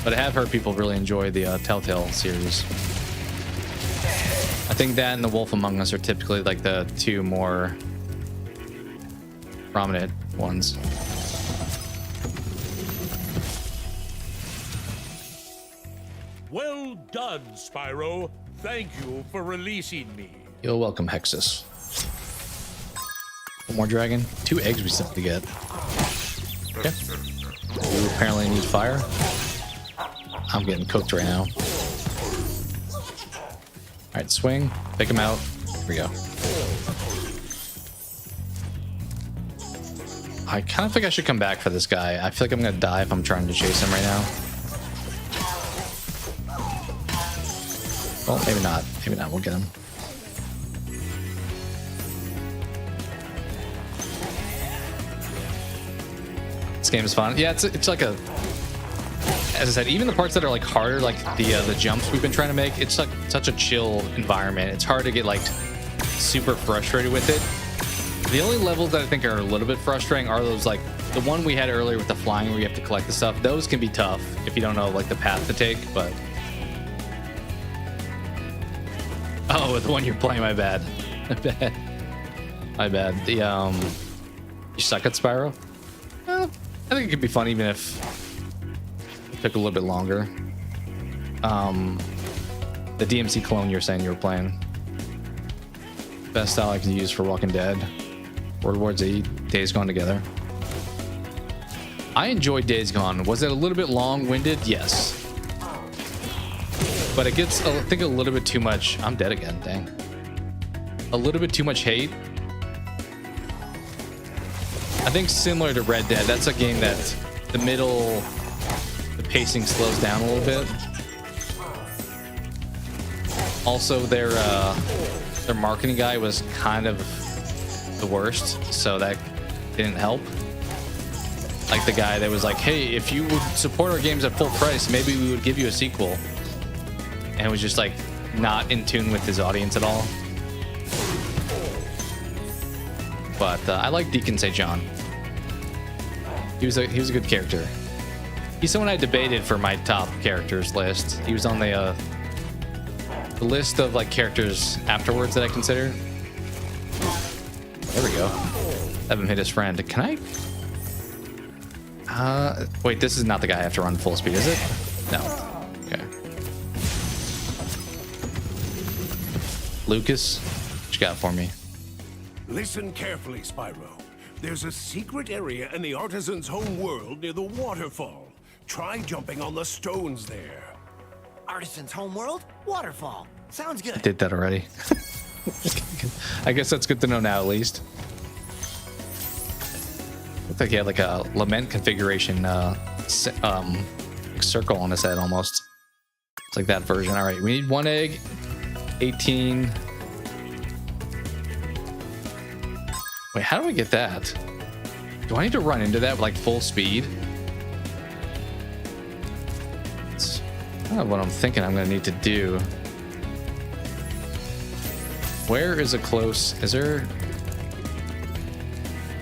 But I have heard people really enjoy the Telltale series. I think that and The Wolf Among Us are typically like the 2 more prominent ones. Well done, Spyro. Thank you for releasing me. You're welcome, Hexus. One more dragon. 2 eggs we still have to get. Okay. You apparently need fire. I'm getting cooked right now. Alright, swing. Pick him out. Here we go. I kind of think I should come back for this guy. I feel like I'm going to die if I'm trying to chase him right now. Well, maybe not. Maybe not. We'll get him. This game is fun. Yeah, it's like a... As I said, even the parts that are like harder, like the jumps we've been trying to make, it's like such a chill environment. It's hard to get like super frustrated with it. The only levels that I think are a little bit frustrating are those like the one we had earlier with the flying where you have to collect the stuff. Those can be tough if you don't know like the path to take, but... Oh, the one you're playing, my bad. My bad. The, you suck at Spyro? Well, I think it could be fun even if it took a little bit longer. The DMC clone you're saying you were playing. Best style I can use for Walking Dead. World War Z, Days Gone together. I enjoyed Days Gone. Was it a little bit long-winded? Yes. But it gets, I think, a little bit too much. I'm dead again, dang. A little bit too much hate. I think similar to Red Dead, that's a game that the middle, the pacing slows down a little bit. Also, their marketing guy was kind of the worst, so that didn't help. Like the guy that was like, hey, if you would support our games at full price, maybe we would give you a sequel. And it was just like not in tune with his audience at all. But I like Deacon St. John. He was a good character. He's someone I debated for my top characters list. He was on the list of like characters afterwards that I considered. There we go. Have him hit his friend. Can I? Wait, this is not the guy I have to run full speed, is it? No. Okay. Lucas, what you got for me? Listen carefully, Spyro. There's a secret area in the Artisan's home world near the waterfall. Try jumping on the stones there. Artisan's home world? Waterfall. Sounds I good. did that already. I guess that's good to know now, at least. Looked like he had like a lament configuration circle on his head almost. It's like that version. All right, we need 1 egg, 18. Wait, how do I get that? Do I need to run into that with like full speed? That's kind of what I'm thinking I'm gonna need to do. Where is a close? Is there?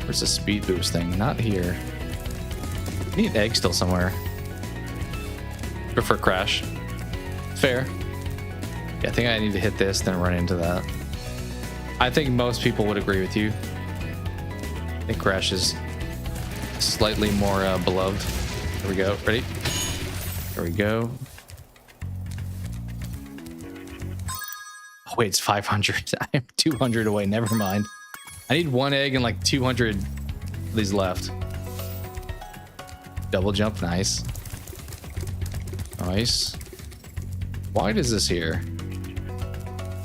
Where's the speed boost thing? Not here. I need an egg still somewhere. Prefer crash. Fair. Yeah, I think I need to hit this, then run into that. I think most people would agree with you. I think crash is slightly more beloved. Here we go. Ready? There we go. Oh, wait, it's 500. I am 200 away. Never mind. I need 1 egg and like 200 of these left. Double jump. Nice. Nice. Why is this here?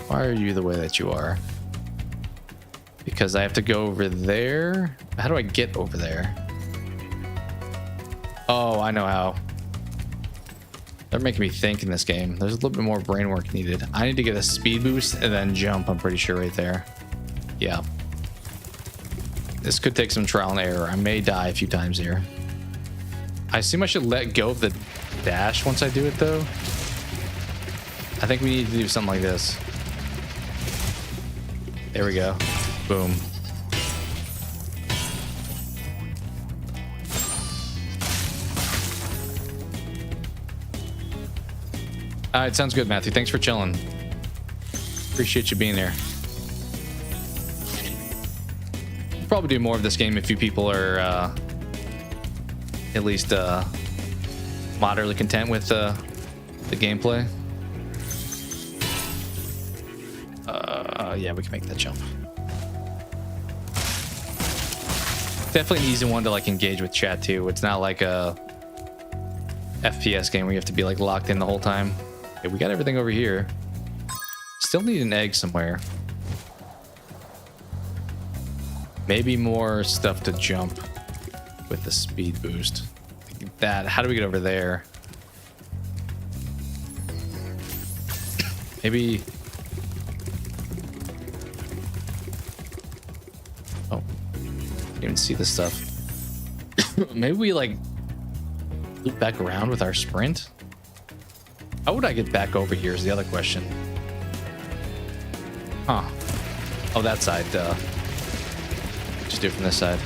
Why are you the way that you are? Because I have to go over there. How do I get over there? Oh, I know how. They're making me think in this game. There's a little bit more brain work needed. I need to get a speed boost and then jump, I'm pretty sure, right there. Yeah. This could take some trial and error. I may die a few times here. I assume I should let go of the dash once I do it, though. I think we need to do something like this. There we go. Boom. All right, sounds good, Matthew. Thanks for chilling. Appreciate you being there. We'll probably do more of this game if you people are at least moderately content with the gameplay. Yeah, we can make that jump. Definitely an easy one to like engage with chat too. It's not like a FPS game where you have to be like locked in the whole time. Okay, we got everything over here. Still need an egg somewhere. Maybe more stuff to jump with the speed boost. Like that. How do we get over there? Maybe. Oh, can't even see this stuff. Maybe we like loop back around with our sprint. How would I get back over here is the other question. Huh. Oh, that side. Just do it from this side.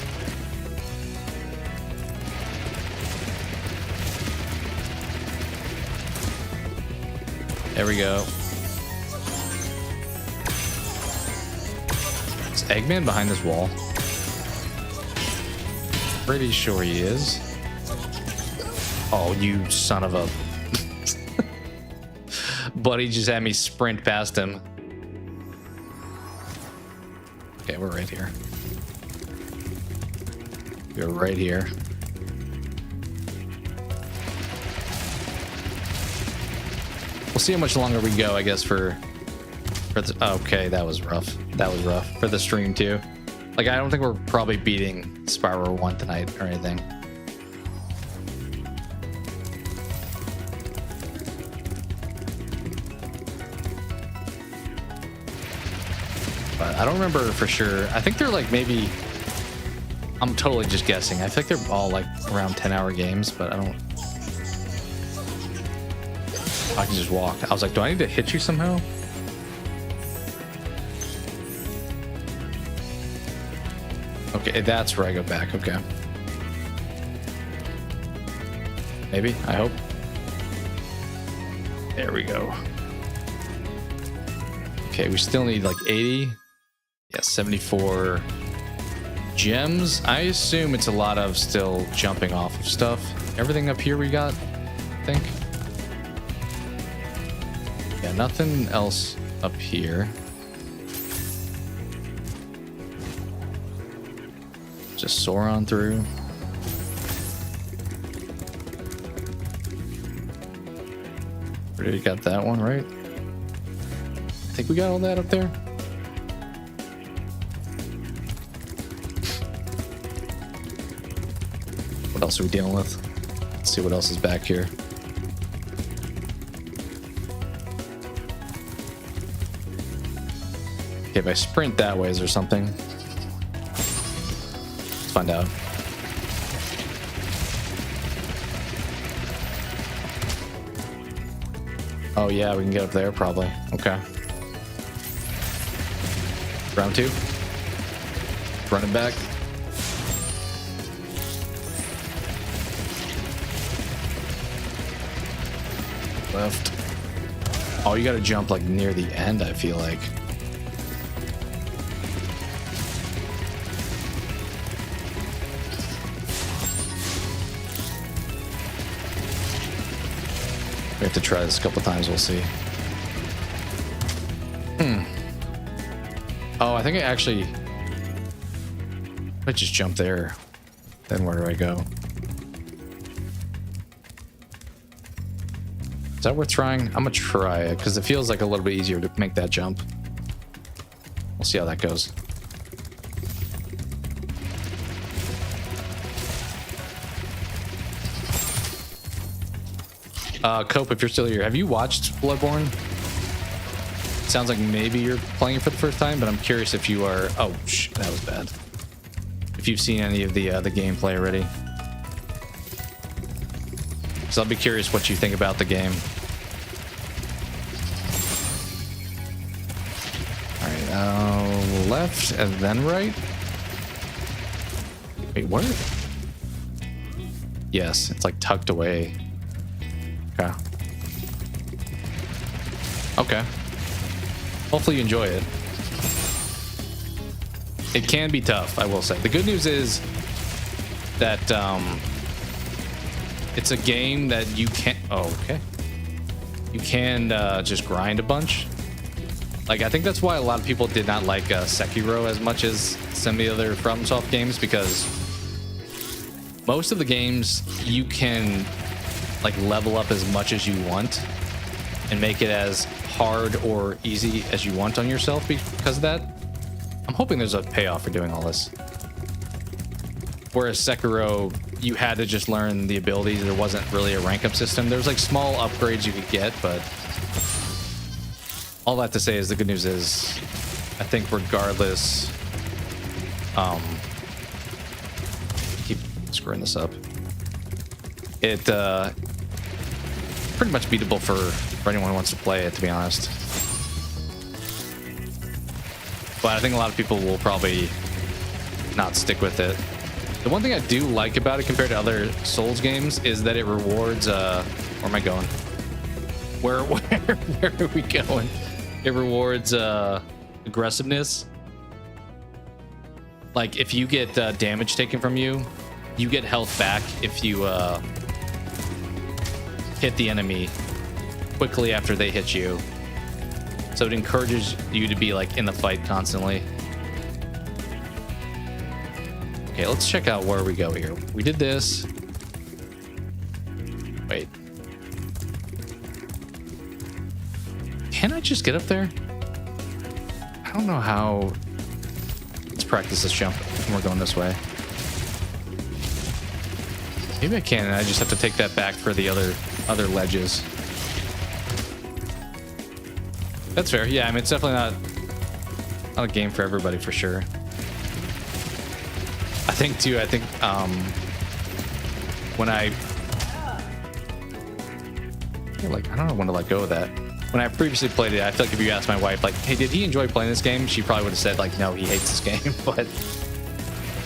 There we go. Is Eggman behind this wall? Pretty sure he is. Oh, you son of a... Buddy just had me sprint past him. Okay, we're right here. We're right here. We'll see how much longer we go, I guess, for the, okay, that was rough. That was rough for the stream too. Like, I don't think we're probably beating Spyro 1 tonight or anything. But I don't remember for sure. I think they're like maybe, I'm totally just guessing. I think they're all like around 10-hour games, but I don't. I can just walk. I was like, do I need to hit you somehow? Okay, that's where I go back. Okay. Maybe, I hope. There we go. Okay, we still need like 80. Yeah, 74 gems. I assume it's a lot of still jumping off of stuff. Everything up here we got, I think. Yeah, nothing else up here. Just soar on through. Already got that one, right? I think we got all that up there. What else are we dealing with? Let's see what else is back here. Okay, if I sprint that way, is there something? Let's find out. Oh yeah, we can get up there probably. Okay. Round 2. Running back. Left. Oh, you gotta jump like near the end, I feel like. We have to try this a couple times, we'll see. Oh, I think I actually... I just jump there. Then where do I go? Is that worth trying? I'm gonna try it, because it feels like a little bit easier to make that jump. We'll see how that goes. Cope, if you're still here, have you watched Bloodborne? Sounds like maybe you're playing it for the first time, but I'm curious if you are... Oh, that was bad. If you've seen any of the gameplay already. So I'll be curious what you think about the game. Alright, left and then right? Wait, what? Yes, it's like tucked away. Okay. Okay. Hopefully you enjoy it. It can be tough, I will say. The good news is that it's a game that you can... Oh, okay. You can just grind a bunch. Like, I think that's why a lot of people did not like Sekiro as much as some of the other FromSoft games, because most of the games you can like level up as much as you want and make it as hard or easy as you want on yourself because of that. I'm hoping there's a payoff for doing all this. Whereas Sekiro, you had to just learn the abilities. There wasn't really a rank up system. There's like small upgrades you could get, but all that to say is the good news is I think regardless, keep screwing this up. It pretty much beatable for anyone who wants to play it, to be honest. But I think a lot of people will probably not stick with it. The one thing I do like about it compared to other Souls games is that it rewards where am I going? Where are we going? It rewards aggressiveness. Like if you get damage taken from you, you get health back if you hit the enemy quickly after they hit you. So it encourages you to be like in the fight constantly. Okay, let's check out where we go here. We did this. Wait. Can I just get up there? I don't know how. Let's practice this jump when we're going this way. Maybe I can, and I just have to take that back for the other ledges. That's fair. Yeah, I mean, it's definitely not a game for everybody, for sure. I think when Like, I don't know when to let go of that. When I previously played it, I feel like if you asked my wife, like, hey, did he enjoy playing this game? She probably would have said, like, no, he hates this game. But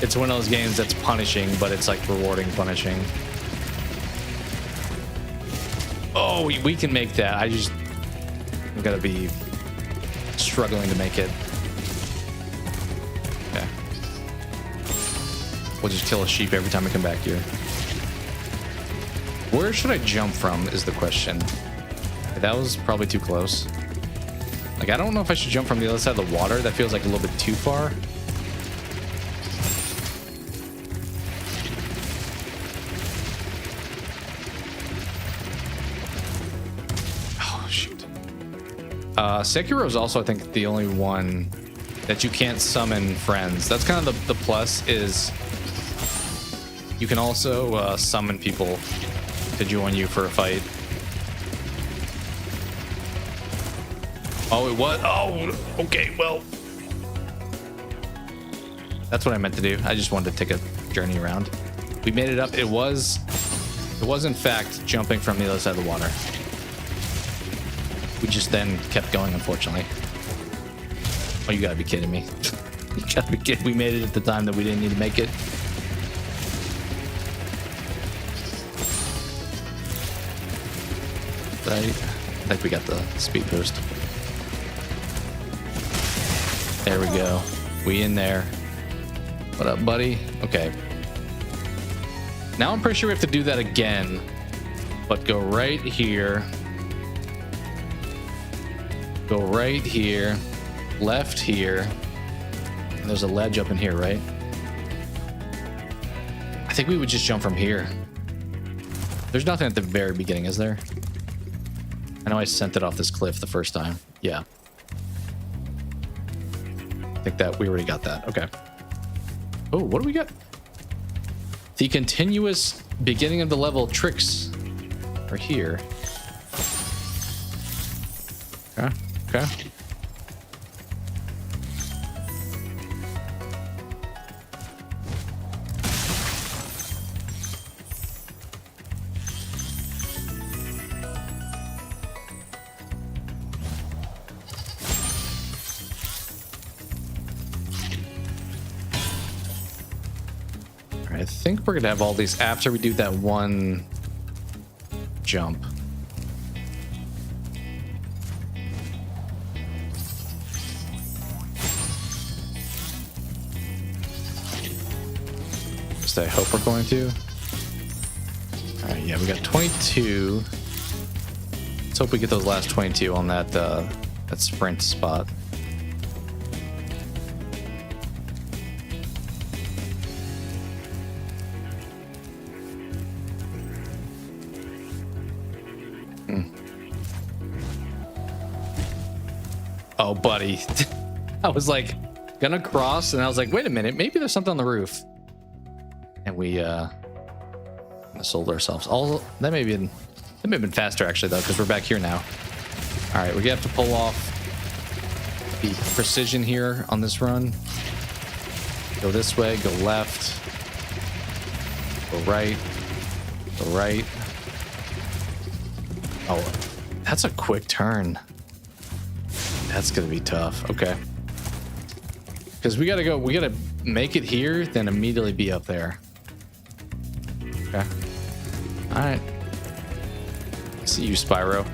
it's one of those games that's punishing, but it's like rewarding punishing. Oh, we can make that. I'm gonna be struggling to make it. Okay. We'll just kill a sheep every time we come back here. Where should I jump from is the question. That was probably too close. Like, I don't know if I should jump from the other side of the water. That feels like a little bit too far. Oh, shoot. Sekiro is also, I think, the only one that you can't summon friends. That's kind of the plus is you can also summon people to join you for a fight. Oh, it was. Oh, okay. Well, that's what I meant to do. I just wanted to take a journey around. We made it up. It was in fact jumping from the other side of the water. We just then kept going, unfortunately. Oh, you gotta be kidding me. You gotta be kidding. We made it at the time that we didn't need to make it. I think we got the speed boost. There we go. We in there. What up, buddy? Okay. Now I'm pretty sure we have to do that again, but go right here. Go right here. Left here. And there's a ledge up in here, right? I think we would just jump from here. There's nothing at the very beginning, is there? I know I sent it off this cliff the first time. Yeah. I think that we already got that. Okay. Oh, what do we got? The continuous beginning of the level tricks are here. Okay. Okay. I think we're gonna have all these after we do that one jump. Just I hope we're going to. All right, yeah, we got 22. Let's hope we get those last 22 on that that sprint spot. Oh, buddy. I was like gonna cross and I was like, wait a minute, maybe there's something on the roof. And we sold ourselves. All that may have been faster actually though, because we're back here now. All right, we're gonna have to pull off the precision here on this run. Go this way, go left, go right, go right. Oh, that's a quick turn. That's gonna be tough. Okay, because we gotta make it here, then immediately be up there. Okay. All right. See you, Spyro.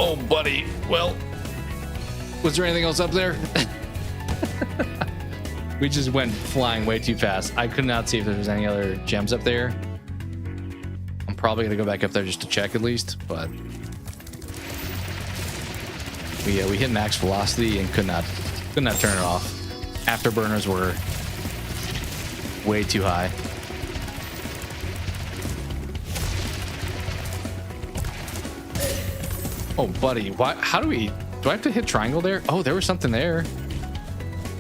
Oh, buddy. Well, was there anything else up there? We just went flying way too fast. I could not see if there was any other gems up there. I'm probably gonna go back up there just to check at least, but we hit max velocity and could not turn it off. Afterburners were way too high. Oh, buddy, why? How do I have to hit triangle there? Oh, there was something there.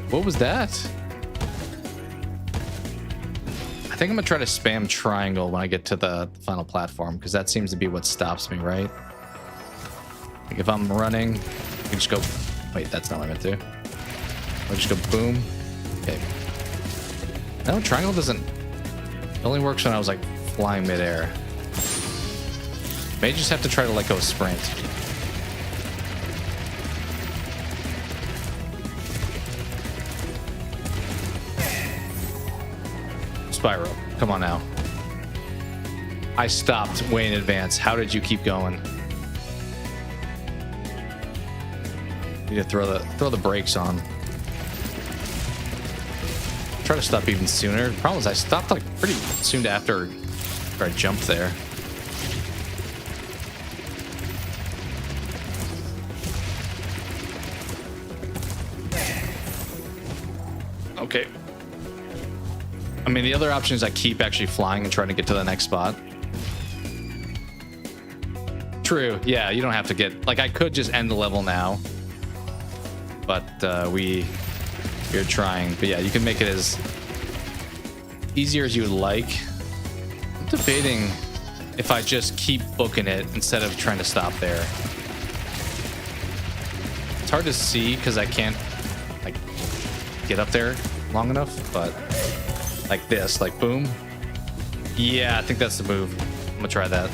What was that? I think I'm gonna try to spam triangle when I get to the final platform, because that seems to be what stops me, right? Like if I'm running, I can just go. Wait, that's not what I meant to. I'll just go boom. Okay. No, triangle doesn't. It only works when I was like flying midair. May just have to try to let go of sprint. Spyro, come on now. I stopped way in advance. How did you keep going? You need to throw the brakes on. Try to stop even sooner. The problem is I stopped like pretty soon after I jumped there. Okay. I mean, the other option is I keep actually flying and trying to get to the next spot. True. Yeah, you don't have to get... Like, I could just end the level now. But we're trying. But yeah, you can make it as easier as you would like. I'm debating if I just keep booking it instead of trying to stop there. It's hard to see because I can't, like, get up there long enough, but... Like this, like boom. Yeah, I think that's the move. I'm gonna try that.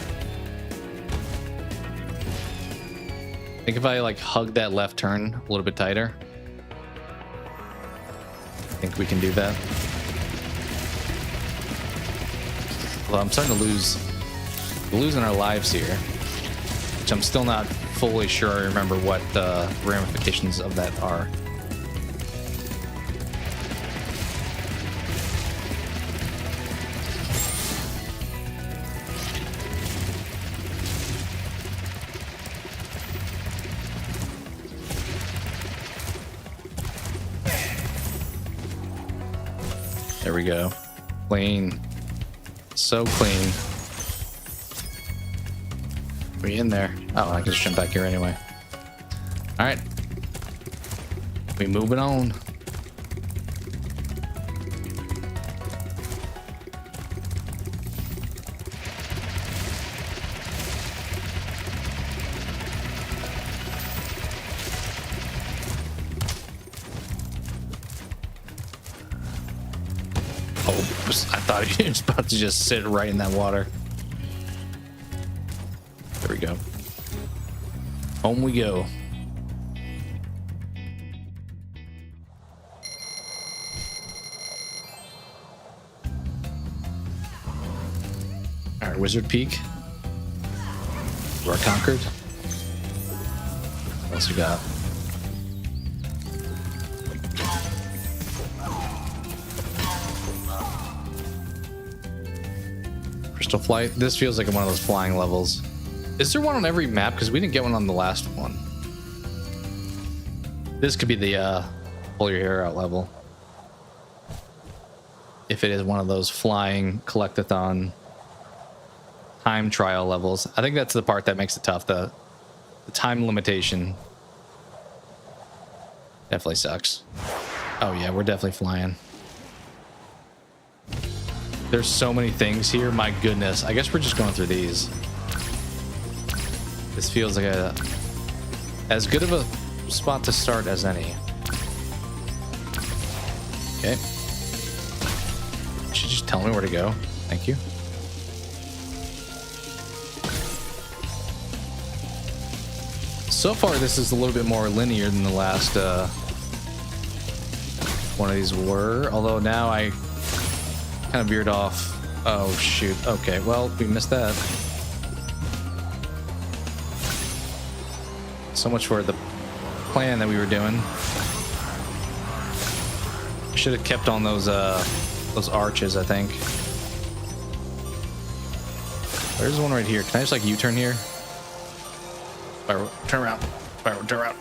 I think if I like hug that left turn a little bit tighter, I think we can do that. Well, I'm starting to we're losing our lives here, which I'm still not fully sure I remember what the ramifications of that are. There we go. Clean. So clean. We in there? Oh, I can just jump back here anyway. All right. We moving on. I thought he was about to just sit right in that water. There we go. Home we go. All right, Wizard Peak. We're conquered. What else we got? Crystal Flight. This feels like one of those flying levels. Is there one on every map? Because we didn't get one on the last one. This could be the pull your hair out level. If it is one of those flying collectathon time trial levels. I think that's the part that makes it tough. The time limitation definitely sucks. Oh yeah, we're definitely flying. There's so many things here. My goodness. I guess we're just going through these. This feels like as good of a spot to start as any. Okay. You should just tell me where to go. Thank you. So far, this is a little bit more linear than the last one of these were. Although now I kind of veered off. Oh shoot. Okay, well, we missed that. So much for the plan that we were doing. Should have kept on those arches, I think. There's one right here. Can I just like U-turn here? Spyro, turn around. Spyro, turn around.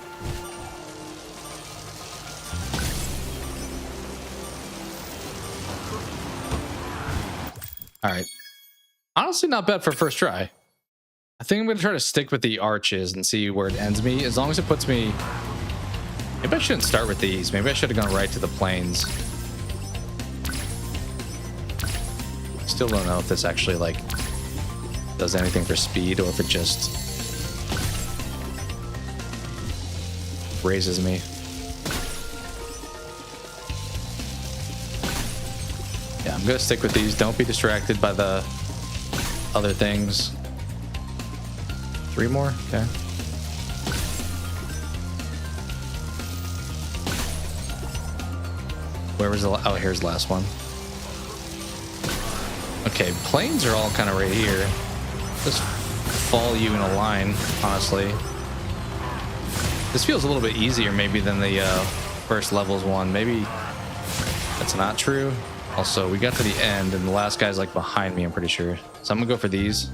All right. Honestly, not bad for first try. I think I'm going to try to stick with the arches and see where it ends me. As long as it puts me... Maybe I shouldn't start with these. Maybe I should have gone right to the planes. Still don't know if this actually like does anything for speed or if it just raises me. Yeah, I'm gonna stick with these. Don't be distracted by the other things. 3 more? Okay. Where was the... Oh, here's the last one. Okay, planes are all kind of right here. Just follow you in a line, honestly. This feels a little bit easier maybe than the first levels one. Maybe that's not true. Also, we got to the end and the last guy's like behind me, I'm pretty sure. So I'm gonna go for these.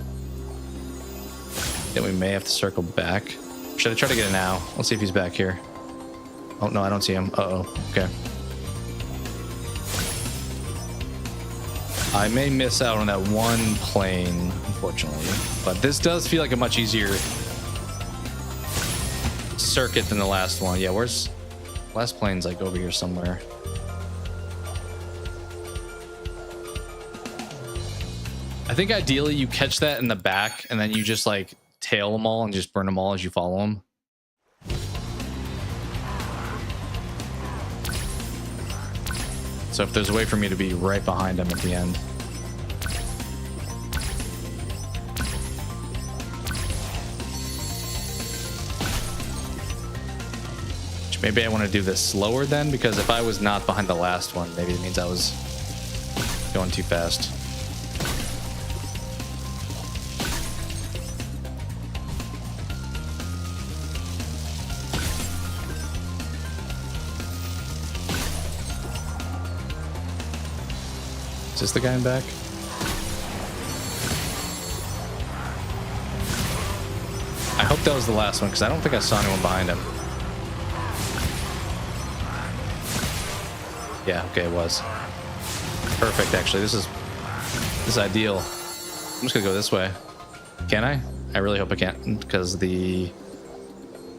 Then we may have to circle back. Should I try to get it now? Let's see if he's back here. Oh, no, I don't see him. Uh-oh. Okay. I may miss out on that one plane, unfortunately. But this does feel like a much easier circuit than the last one. Yeah, where's... Last plane's like over here somewhere. I think ideally you catch that in the back and then you just like tail them all and just burn them all as you follow them. So if there's a way for me to be right behind him at the end. Which maybe I want to do this slower then, because if I was not behind the last one, maybe it means I was going too fast. Is this the guy in back? I hope that was the last one because I don't think I saw anyone behind him. Yeah, okay, it was. Perfect, actually. This is ideal. I'm just gonna go this way. Can I? I really hope I can't because the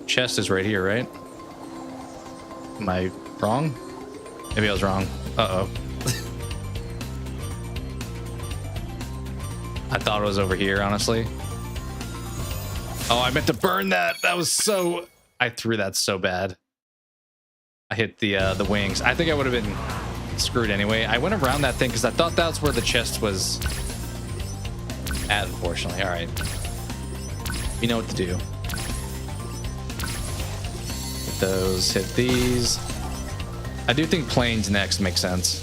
chest is right here, right? Am I wrong? Maybe I was wrong. Uh-oh. I thought it was over here, honestly. Oh, I meant to burn that. That was so... I threw that so bad. I hit the wings. I think I would have been screwed anyway. I went around that thing because I thought that's where the chest was at, unfortunately. All right. You know what to do. Hit those, hit these. I do think planes next makes sense.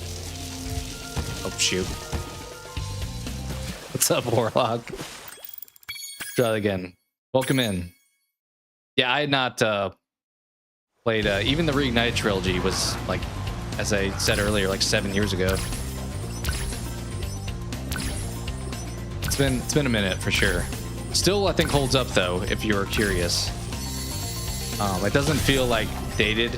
Oh, shoot. What's up, Warlock? Try that again. Welcome in. Yeah, I had not played... even the Reignited Trilogy was, like, as I said earlier, like 7 years ago. It's been a minute, for sure. Still, I think, holds up, though, if you're curious. It doesn't feel, like, dated.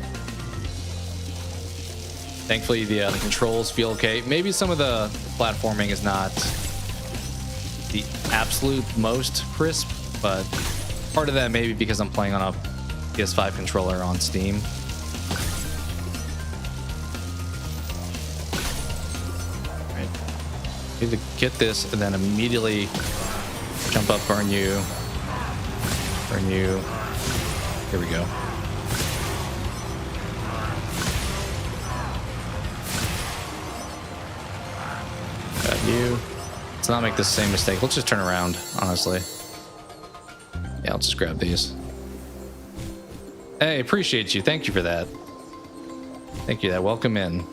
Thankfully, the controls feel okay. Maybe some of the platforming is not the absolute most crisp, but part of that maybe because I'm playing on a PS5 controller on Steam. Right. Need to get this and then immediately jump up, burn you. Burn you. Here we go. Got you. Let's not make the same mistake. Let's just turn around, honestly. Yeah, I'll just grab these. Hey, appreciate you. Thank you for that. Thank you. That welcome in.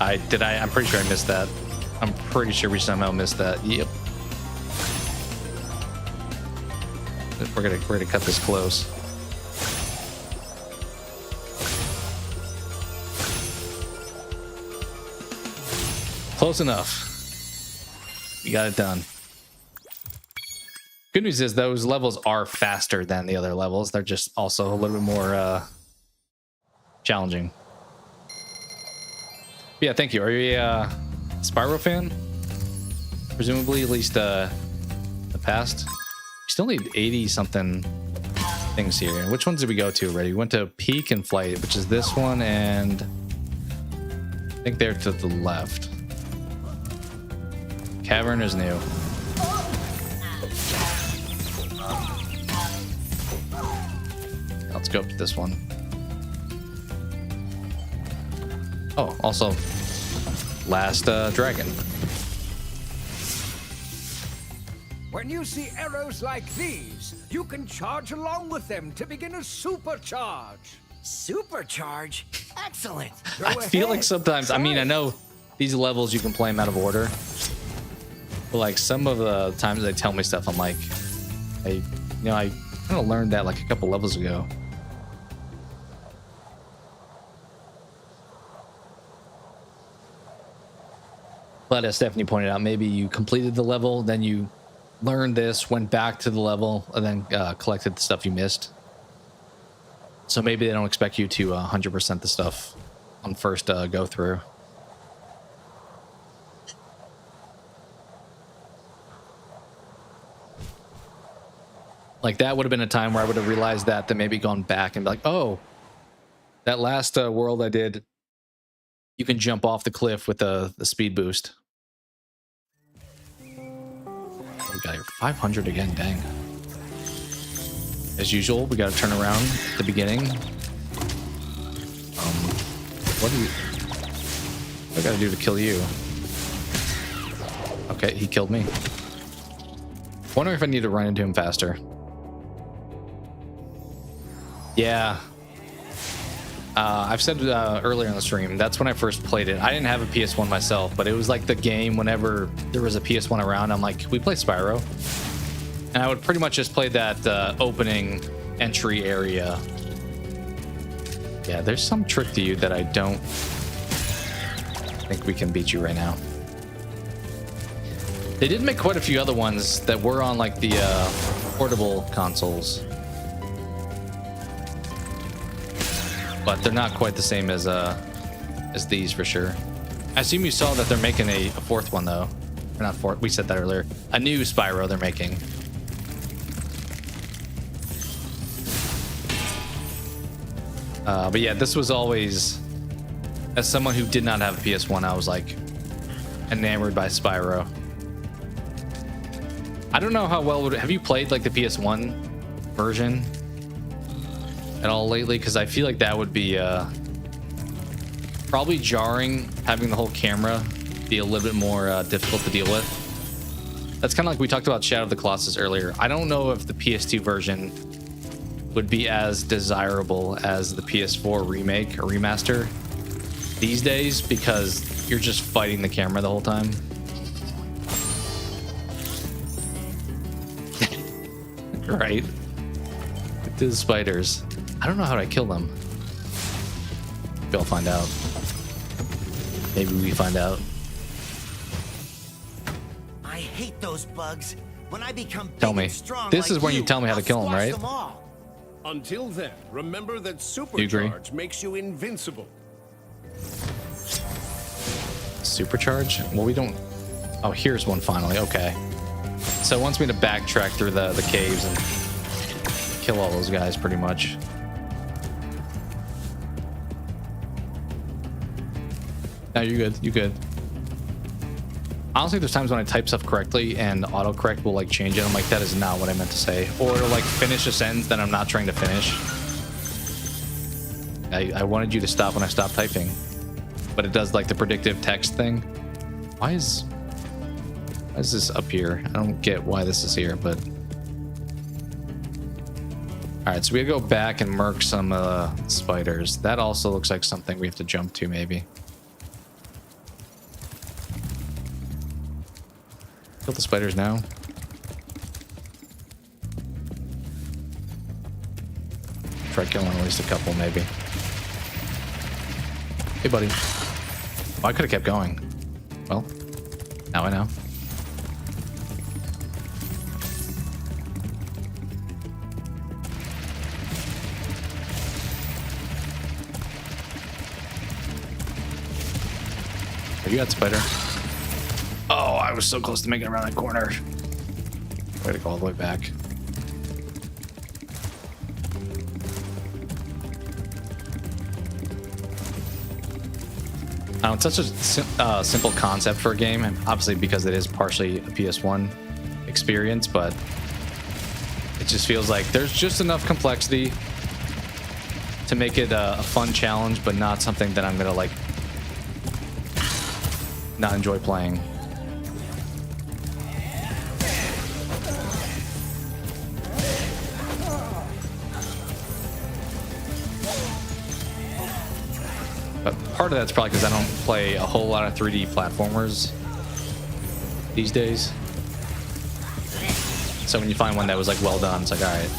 I'm pretty sure I missed that. I'm pretty sure we somehow missed that. Yep. We're gonna cut this close. Close enough. You got it done. Good news is those levels are faster than the other levels. They're just also a little bit more challenging. But yeah, thank you. Are you a Spyro fan? Presumably, at least the past. We still need 80-something things here. Which ones did we go to already? We went to Peak and Flight, which is this one and I think they're to the left. Cavern is new. Let's go up to this one. Oh, also, last dragon. When you see arrows like these, you can charge along with them to begin a supercharge. Supercharge? Excellent. I feel like sometimes, I mean, I know these levels you can play them out of order, but like some of the times they tell me stuff, I'm like, I kind of learned that like a couple levels ago. But as Stephanie pointed out, maybe you completed the level, then you learned this, went back to the level, and then collected the stuff you missed. So maybe they don't expect you to 100% the stuff on first go through. Like that would have been a time where I would have realized that, then maybe gone back and be like, oh, that last world I did, you can jump off the cliff with the speed boost. We got here 500 again, dang. As usual, we got to turn around at the beginning. What I got to do to kill you? Okay, he killed me. Wondering if I need to run into him faster. Yeah. I've said earlier in the stream, that's when I first played it. I didn't have a PS1 myself, but it was like the game whenever there was a PS1 around, I'm like, we play Spyro. And I would pretty much just play that opening entry area. Yeah, there's some trick to you that I don't think we can beat you right now. They did make quite a few other ones that were on like the portable consoles. But they're not quite the same as these for sure. I assume you saw that they're making a fourth one though. Or not fourth, we said that earlier. A new Spyro they're making. But yeah, this was always, as someone who did not have a PS1, I was like enamored by Spyro. I don't know how well have you played like the PS1 version at all lately? Because I feel like that would be probably jarring, having the whole camera be a little bit more difficult to deal with. That's kind of like we talked about Shadow of the Colossus earlier. I don't know if the PS2 version would be as desirable as the PS4 remake or remaster these days, because you're just fighting the camera the whole time. Right? To the spiders. I don't know how to kill them. Maybe I'll find out. Maybe we find out. I hate those bugs. When I become Tell me. This is when you tell me how to kill them, right? Until then, remember that supercharge makes you invincible. Supercharge? Well, we don't... Oh, here's one finally. Okay. So it wants me to backtrack through the caves and kill all those guys pretty much. No, you're good. You're good. Honestly, there's times when I type stuff correctly and autocorrect will like change it. I'm like, that is not what I meant to say. Or it'll like finish a sentence that I'm not trying to finish. I wanted you to stop when I stopped typing. But it does like the predictive text thing. Why is this up here? I don't get why this is here, but... Alright, so we gotta go back and murk some spiders. That also looks like something we have to jump to, maybe. Kill the spiders now. Try killing at least a couple, maybe. Hey, buddy. Oh, I could have kept going. Well, now I know. You got spider. Oh, I was so close to making it around that corner. Way to go all the way back. It's such a simple concept for a game, and obviously because it is partially a PS1 experience, but it just feels like there's just enough complexity to make it a fun challenge, but not something that I'm gonna like not enjoy playing. But part of that's probably because I don't play a whole lot of 3D platformers these days. So when you find one that was like well done, it's like, all right,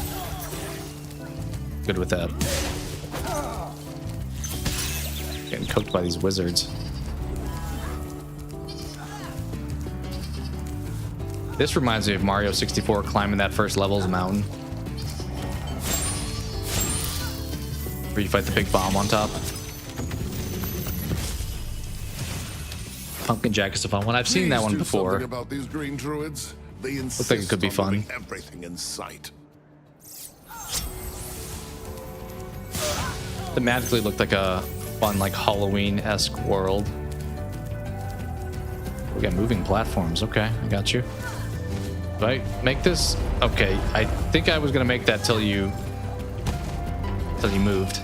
good with that. Getting cooked by these wizards. This reminds me of Mario 64 climbing that first level's mountain, where you fight the big bomb on top. Pumpkin Jack is a fun one. I've seen that one before. Something about these green druids. They Looks like it could be fun. Everything in sight. Thematically looked like a fun, like Halloween-esque world. We got moving platforms. Okay, I got you. Do I make this? Okay, I think I was gonna make that till you moved.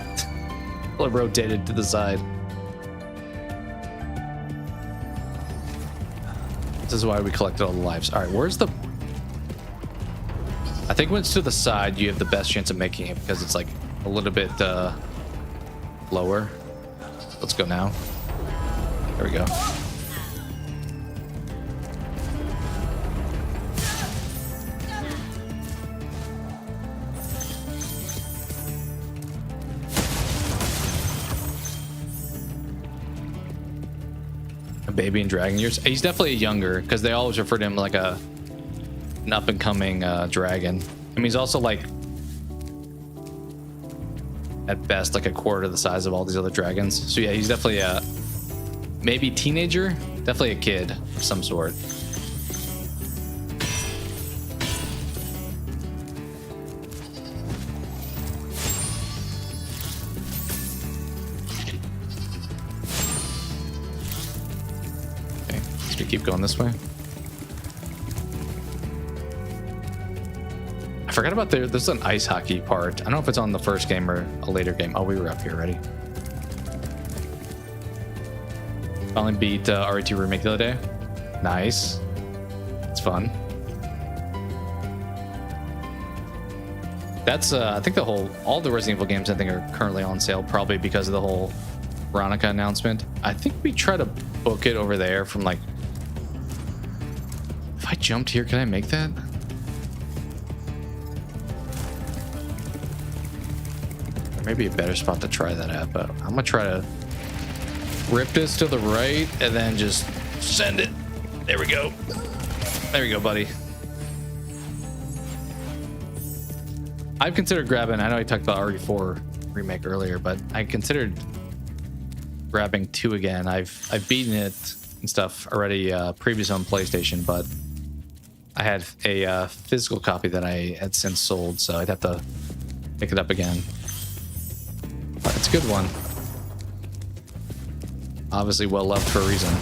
Till it rotated to the side. This is why we collected all the lives. All right, where's the... I think when it's to the side, you have the best chance of making it because it's like a little bit lower. Let's go now. There we go. A baby in dragon years. He's definitely younger because they always refer to him like an up and coming dragon. I mean, he's also like at best like a quarter the size of all these other dragons. So yeah, he's definitely a maybe teenager, definitely a kid of some sort. Okay, let's keep going this way. I forgot about there's an ice hockey part. I don't know if it's on the first game or a later game. Oh, we were up here already. Finally beat RE2 Remake the other day. Nice. It's fun. That's I think all the Resident Evil games I think are currently on sale, probably because of the whole Veronica announcement. I think we try to book it over there from like, if I jumped here, can I make that? Maybe a better spot to try that at, but I'm gonna try to rip this to the right and then just send it. There we go. There we go, buddy. I've considered grabbing, I know I talked about RE4 remake earlier, but I considered grabbing 2 again. I've beaten it and stuff already previous on PlayStation, but I had a physical copy that I had since sold, so I'd have to pick it up again. But it's a good one. Obviously well loved for a reason.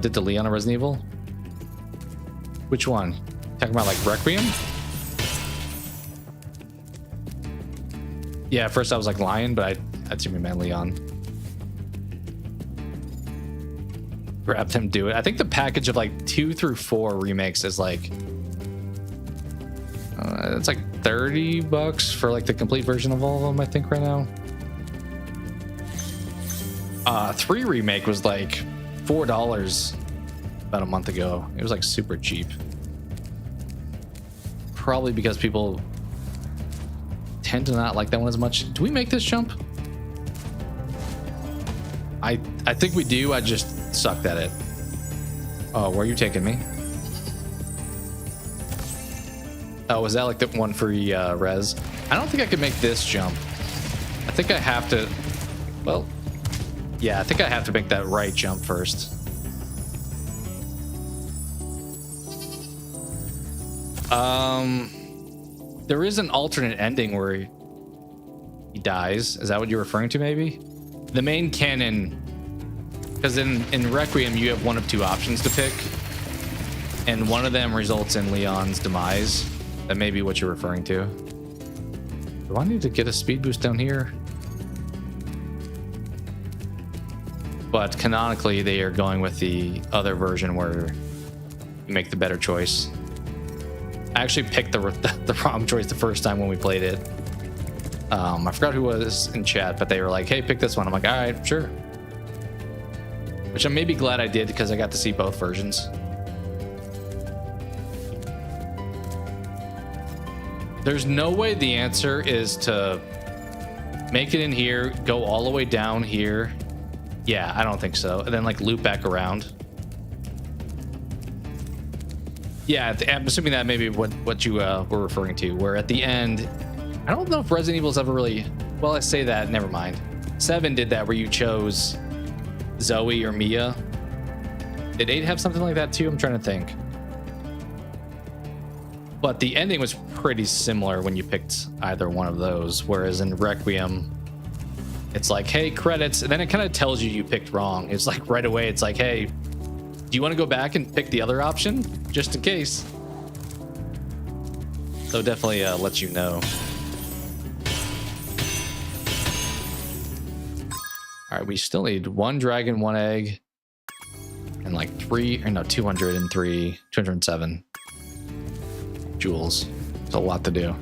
Did the Leon Resident Evil? Which one? Talking about like Requiem? Yeah, at first I was like lying, but I'd see me man Leon. Grabbed him, do it. I think the package of like 2 through 4 remakes is like it's like $30 for like the complete version of all of them, I think right now. 3 remake was like $4 about a month ago. It was like super cheap. Probably because people tend to not like that one as much. Do we make this jump? I think we do. I just sucked at it. Oh, where are you taking me? Oh, was that like the one for res? I don't think I could make this jump. I think I have to... Well, yeah, I think I have to make that right jump first. There is an alternate ending where he dies. Is that what you're referring to, maybe? The main canon, because in Requiem you have one of two options to pick, and one of them results in Leon's demise. That may be what you're referring to. Do I need to get a speed boost down here? But canonically, they are going with the other version where you make the better choice. I actually picked the wrong choice the first time when we played it. I forgot who was in chat, but they were like, hey, pick this one. I'm like, all right, sure. Which I'm maybe glad I did because I got to see both versions. There's no way the answer is to make it in here, go all the way down here. Yeah, I don't think so. And then like loop back around. Yeah, I'm assuming that may be what you were referring to, where at the end, I don't know if Resident Evil's ever really, well, I say that, never mind. 7 did that where you chose Zoe or Mia. Did 8 have something like that too? I'm trying to think. But the ending was pretty similar when you picked either one of those, whereas in Requiem, it's like, hey, credits, and then it kind of tells you picked wrong. It's like right away, it's like, hey, do you want to go back and pick the other option? Just in case. So definitely lets you know. All right, we still need 1 dragon, 1 egg, and like 207 jewels. It's a lot to do.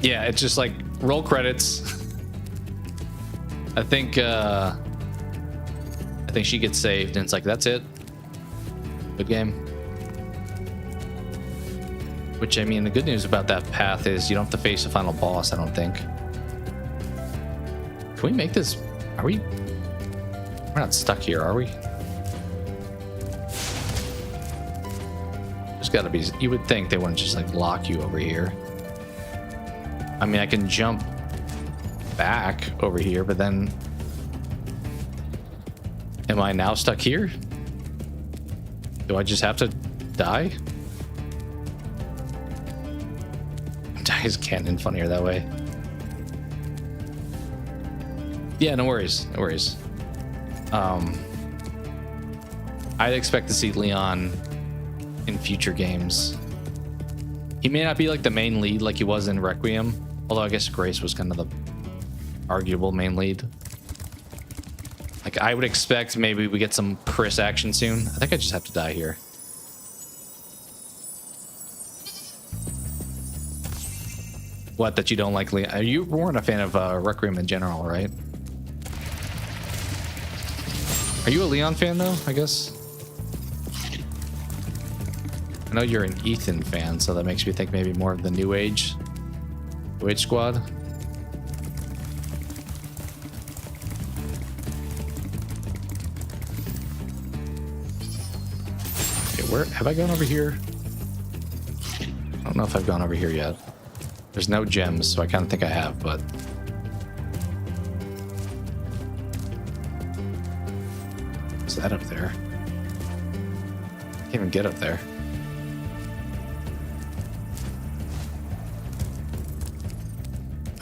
Yeah, it's just like roll credits. I think she gets saved and it's like, that's it. Good game. Which, I mean, the good news about that path is you don't have to face a final boss, I don't think. Can we make this? We're not stuck here, are we? There's gotta be, you would think they wouldn't just like lock you over here. I mean, I can jump back over here, but then am I now stuck here? Do I just have to die? Die is canon funnier that way. Yeah, no worries. No worries. I'd expect to see Leon in future games. He may not be like the main lead like he was in Requiem, although I guess Grace was kind of the arguable main lead. Like, I would expect maybe we get some Chris action soon. I think I just have to die here. What, that you don't like Leon? You weren't a fan of Requiem in general, right? Are you a Leon fan though, I guess? I know you're an Ethan fan, so that makes me think maybe more of the New Age squad. Okay, where have I gone over here? I don't know if I've gone over here yet. There's no gems, so I kind of think I have, but what's that up there? Can't even get up there.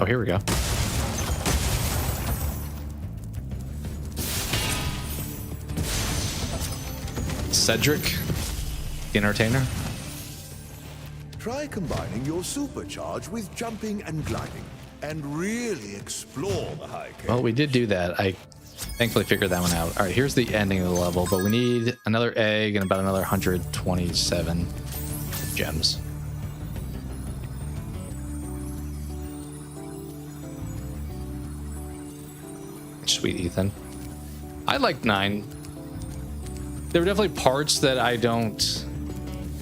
Oh, here we go. Cedric, the entertainer. Try combining your supercharge with jumping and gliding, and really explore the high cave. Well, we did do that. I thankfully figured that one out. All right, here's the ending of the level, but we need another egg and about another 127 gems. Sweet Ethan. I like 9. There were definitely parts that I don't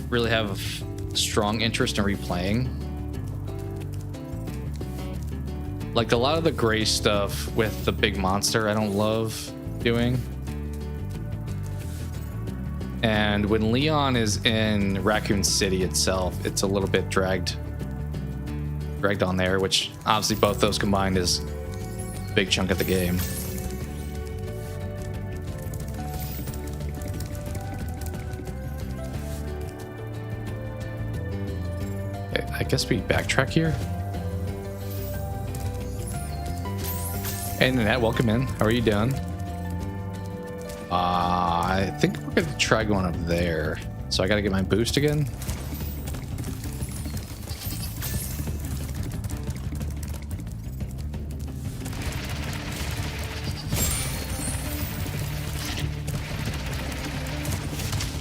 really have strong interest in replaying. Like a lot of the gray stuff with the big monster I don't love doing. And when Leon is in Raccoon City itself, it's a little bit dragged on there, which obviously both those combined is a big chunk of the game. Okay, I guess we backtrack here. Hey, Nanette, welcome in. How are you doing? I think we're gonna try going up there. So I gotta get my boost again.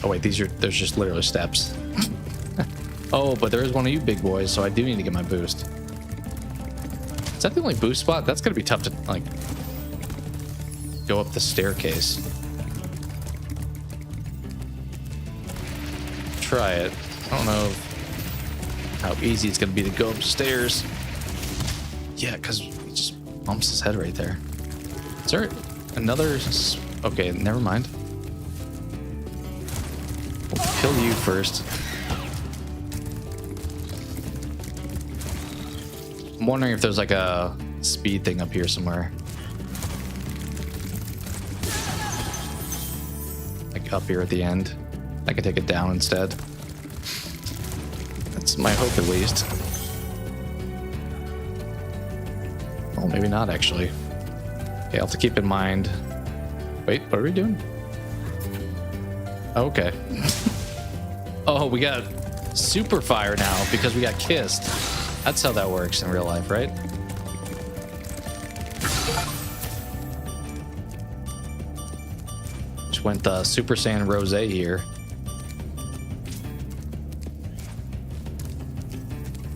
Oh wait, there's just literally steps. Oh, but there is one of you big boys, so I do need to get my boost. Is that the only boost spot? That's gonna be tough to like go up the staircase. Try it. I don't know how easy it's gonna be to go upstairs. Yeah, because he just bumps his head right there. Is there another? Okay, never mind. We'll kill you first. I'm wondering if there's like a speed thing up here somewhere. Like up here at the end. I could take it down instead. That's my hope, at least. Well, maybe not, actually. Okay, I'll have to keep in mind. Wait, what are we doing? Okay. Oh, we got super fire now because we got kissed. That's how that works in real life, right? Just went Super Saiyan Rose here.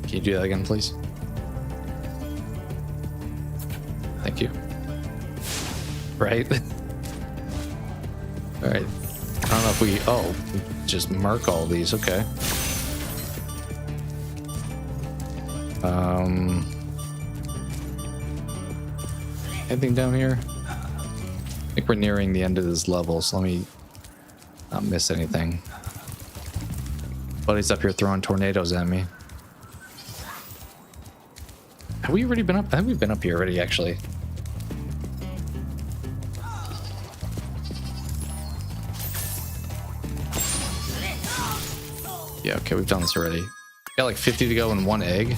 Can you do that again, please? Thank you. Right? All right. I don't know if we... Oh, we just mark all these. Okay. Anything down here? I think we're nearing the end of this level, so let me not miss anything. Buddy's up here throwing tornadoes at me. Have we already been up? I think we've been up here already, actually. Yeah, okay, we've done this already. Got like 50 to go and 1 egg.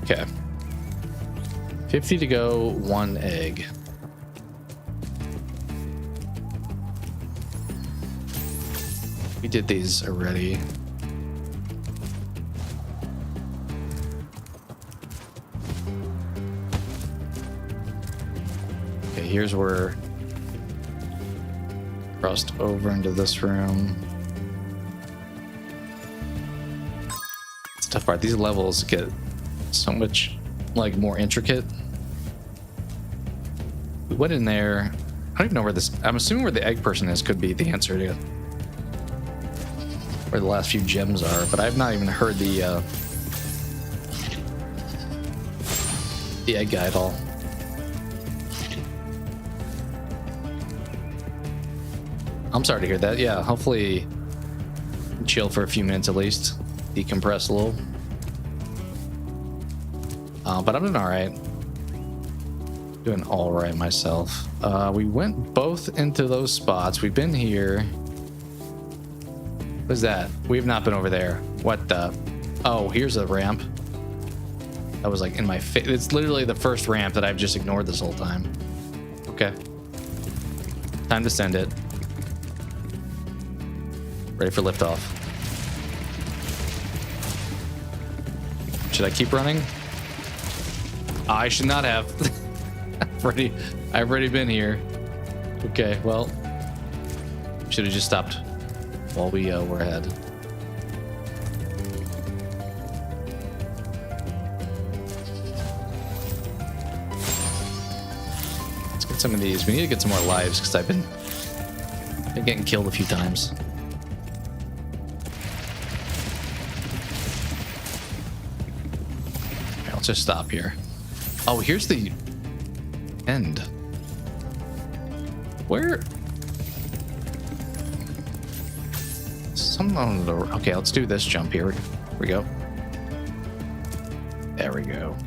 Okay. 50 to go, 1 egg. We did these already. Okay, here's where crossed over into this room. It's the tough part. These levels get so much like more intricate. We went in there. I don't even know where this. I'm assuming where the egg person is could be the answer to where the last few gems are, but I've not even heard the egg guy at all. I'm sorry to hear that. Yeah, hopefully chill for a few minutes at least, decompress a little. But I'm doing all right. Doing all right myself. We went both into those spots. We've been here. What is that? We've not been over there. What the? Oh, here's a ramp. That was like in my face. It's literally the first ramp that I've just ignored this whole time. Okay. Time to send it. Ready for liftoff. Should I keep running? I should not have. I've already been here. Okay, well, should have just stopped while we were ahead. Let's get some of these. We need to get some more lives because I've been getting killed a few times. Okay, let's just stop here. Oh, here's the end. Where? Some on the... Okay, let's do this jump here. Here we go. There we go.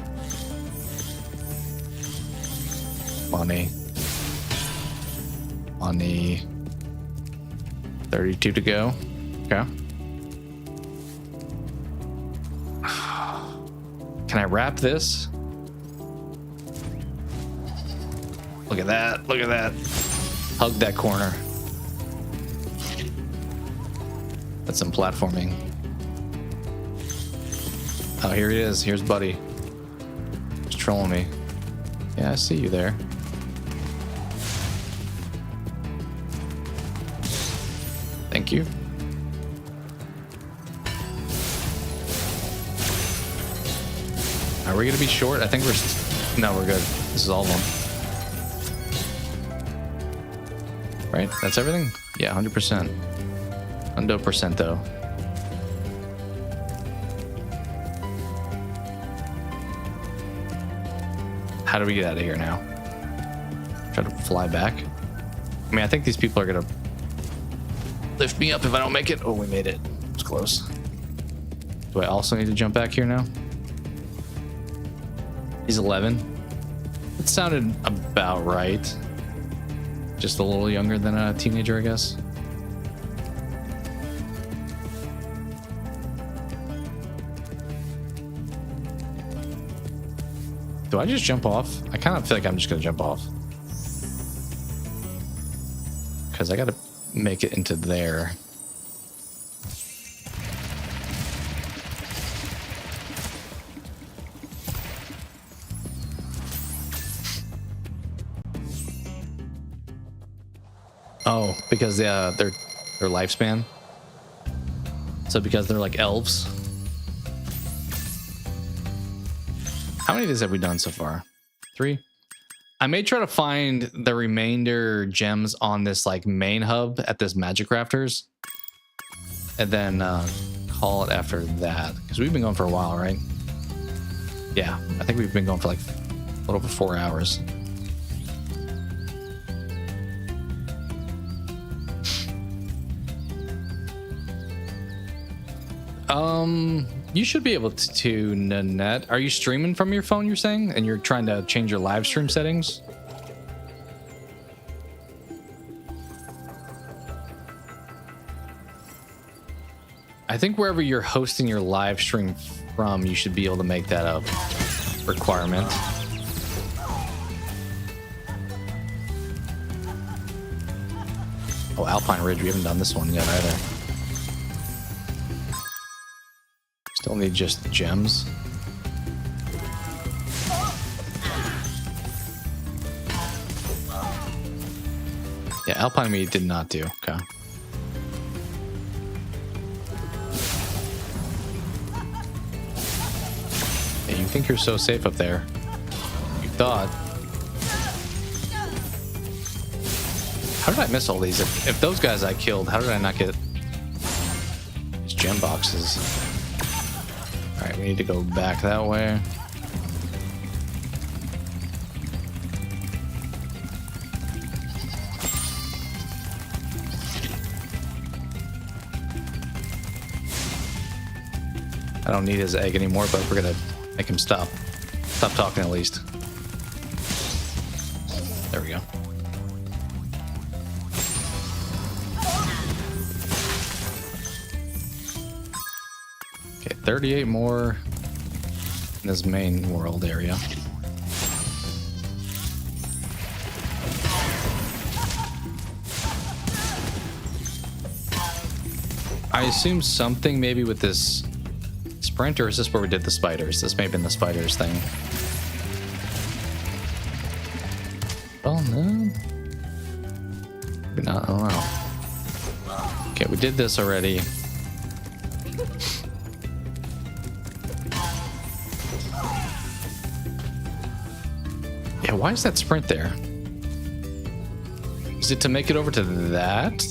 Money. Money. 32 to go. Okay. Can I wrap this? Look at that. Look at that. Hug that corner. That's some platforming. Oh, here he is. Here's Buddy. He's trolling me. Yeah, I see you there. Thank you. Are we gonna be short? I think we're... No, we're good. This is all of them. Right? That's everything? Yeah, 100%. 100% though. How do we get out of here now? Try to fly back? I mean, I think these people are gonna lift me up if I don't make it. Oh, we made it. It's close. Do I also need to jump back here now? He's 11. It sounded about right. Just a little younger than a teenager, I guess. Do I just jump off? I kind of feel like I'm just gonna jump off. Because I gotta make it into there. Oh, because their lifespan. So because they're like elves. How many of these have we done so far? 3. I may try to find the remainder gems on this like main hub at this Magic Crafters, and then call it after that, because we've been going for a while, right? Yeah, I think we've been going for like a little over 4 hours. You should be able to, Nanette. Are you streaming from your phone, you're saying? And you're trying to change your live stream settings? I think wherever you're hosting your live stream from, you should be able to make that a requirement. Oh, Alpine Ridge, we haven't done this one yet either. Still need just gems. Yeah, Alpine we did not do. Okay. Yeah, you think you're so safe up there. You thought. How did I miss all these? If those guys I killed, how did I not get these gem boxes? Alright, we need to go back that way. I don't need his egg anymore, but we're gonna make him stop talking at least. There we go. Okay, 38 more in this main world area. I assume something maybe with this sprint, or is this where we did the spiders? This may have been the spiders thing. Oh no. Maybe not, I don't know. Okay, we did this already. Yeah, why is that sprint there? Is it to make it over to that?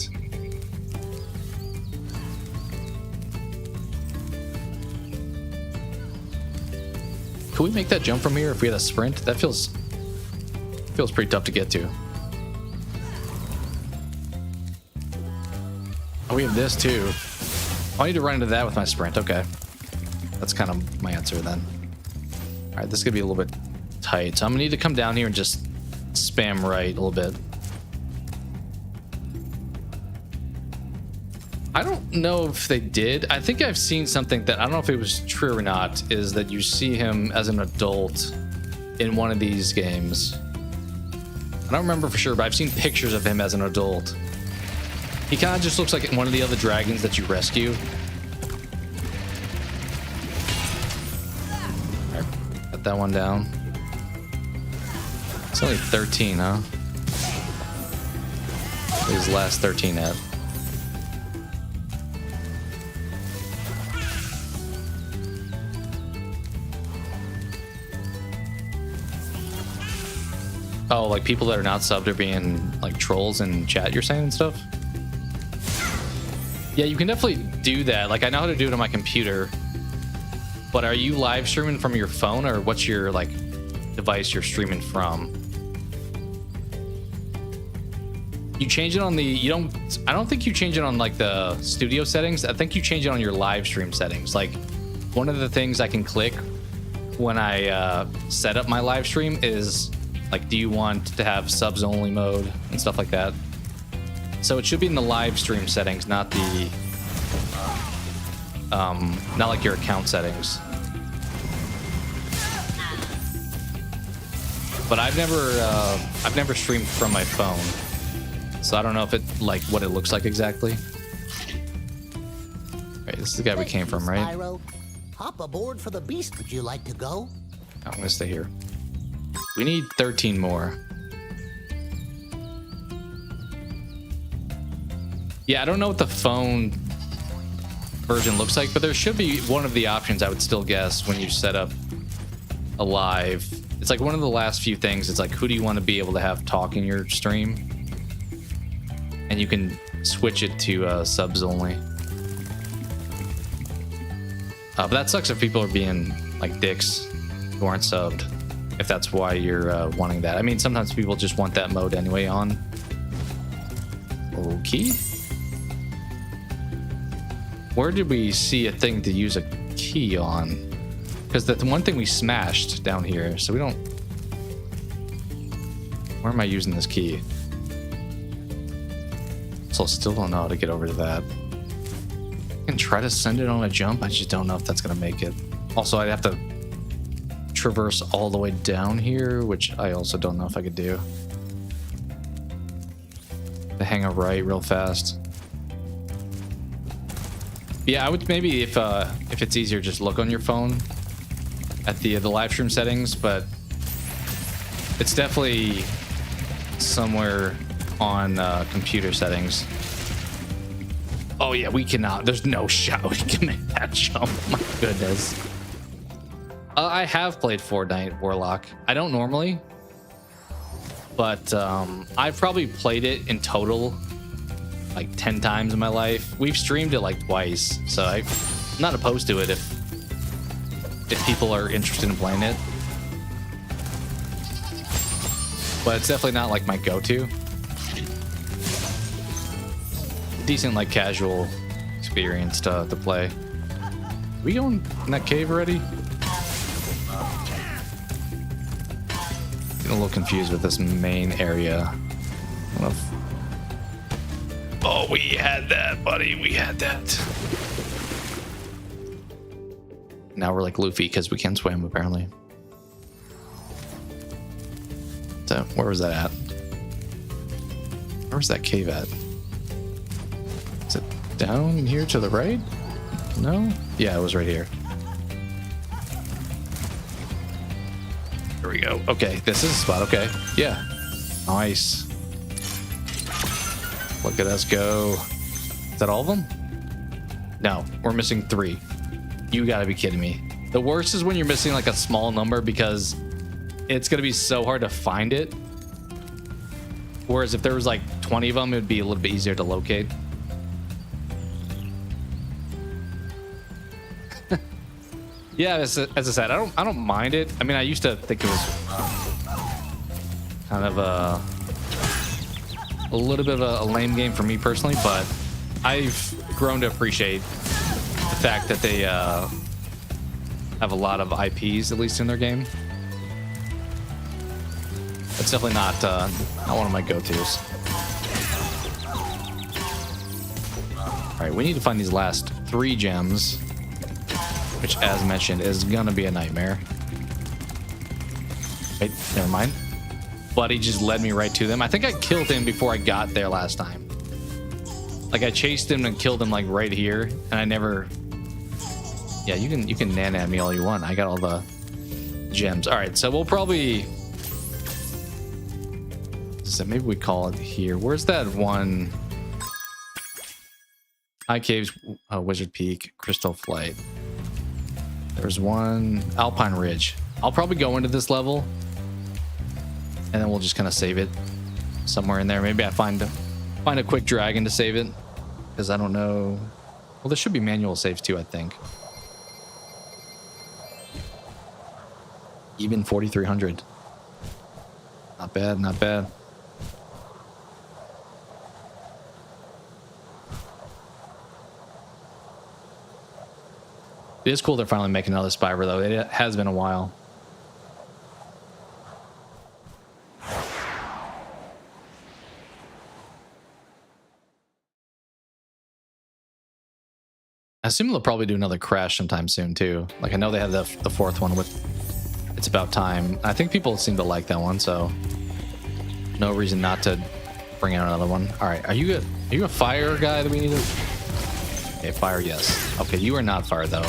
Could we make that jump from here if we had a sprint? That feels pretty tough to get to. Oh, we have this too. Oh, I need to run into that with my sprint. Okay. That's kind of my answer then. All right, this is gonna be a little bit tight. So I'm gonna need to come down here and just spam right a little bit. I don't know if they did. I think I've seen something that I don't know if it was true or not, is that you see him as an adult in one of these games. I don't remember for sure, but I've seen pictures of him as an adult. He kind of just looks like one of the other dragons that you rescue. All right, got that one down. It's only 13, huh? His last 13 at. Oh, like people that are not subbed are being like trolls in chat, you're saying, and stuff? Yeah, you can definitely do that. Like, I know how to do it on my computer. But are you live streaming from your phone, or what's your like device you're streaming from? You change it on the, I don't think you change it on like the studio settings. I think you change it on your live stream settings. Like, one of the things I can click when I set up my live stream is like, do you want to have subs only mode and stuff like that? So it should be in the live stream settings, not the, not like your account settings. But I've never streamed from my phone, so I don't know if it like what it looks like exactly. Right, this is the guy we came from, right? Spyro, hop aboard for the beast. Would you like to go? I'm gonna stay here. We need 13 more. Yeah, I don't know what the phone version looks like, but there should be one of the options, I would still guess, when you set up a live. It's like one of the last few things. It's like, who do you want to be able to have talk in your stream? And you can switch it to subs only. But that sucks if people are being like dicks who aren't subbed, if that's why you're wanting that. I mean, sometimes people just want that mode anyway on. Okay. Where did we see a thing to use a key on? Because the one thing we smashed down here, so we don't... Where am I using this key? So I still don't know how to get over to that. I can try to send it on a jump, I just don't know if that's gonna make it. Also, I'd have to traverse all the way down here, which I also don't know if I could do. To hang a right real fast. Yeah, I would maybe, if it's easier, just look on your phone at the live stream settings, but it's definitely somewhere on computer settings. Oh yeah, we cannot. There's no shot we can make that jump. My goodness. I have played Fortnite Warlock. I don't normally, but I've probably played it in total like 10 times in my life. We've streamed it like twice, so I'm not opposed to it if people are interested in playing it. But it's definitely not like my go-to. Decent like casual experience to play. Are we going in that cave already? Getting a little confused with this main area. I don't know if... Oh, we had that, buddy. We had that. Now we're like Luffy because we can swim, apparently. So, where was that at? Where was that cave at? Is it down here to the right? No? Yeah, it was right here. Here we go. Okay, this is the spot. Okay. Yeah. Nice. Look at us go. Is that all of them? No, we're missing 3. You gotta be kidding me. The worst is when you're missing like a small number because it's gonna be so hard to find it. Whereas if there was like 20 of them, it would be a little bit easier to locate. Yeah, as I said, I don't mind it. I mean, I used to think it was kind of a little bit of a lame game for me personally, but I've grown to appreciate the fact that they have a lot of IPs, at least in their game. It's definitely not one of my go-tos. All right, we need to find these last 3 gems, which, as mentioned, is gonna be a nightmare. Wait, never mind. Buddy just led me right to them. I think I killed him before I got there last time. Like, I chased him and killed him like right here, and I never. Yeah, you can nan at me all you want. I got all the gems. All right, so we'll probably. So maybe we call it here. Where's that one? High Caves, Wizard Peak, Crystal Flight. There's one Alpine Ridge. I'll probably go into this level, and then we'll just kind of save it somewhere in there. Maybe I find a quick dragon to save it, because I don't know. Well, there should be manual saves too, I think. Even 4,300. Not bad, not bad. It is cool they're finally making another Spyro, though. It has been a while. I assume they'll probably do another Crash sometime soon, too. Like, I know they have the 4th one with It's About Time. I think people seem to like that one, so no reason not to bring out another one. All right, are you a fire guy that we need to... Okay, fire, yes. Okay, you are not fire, though.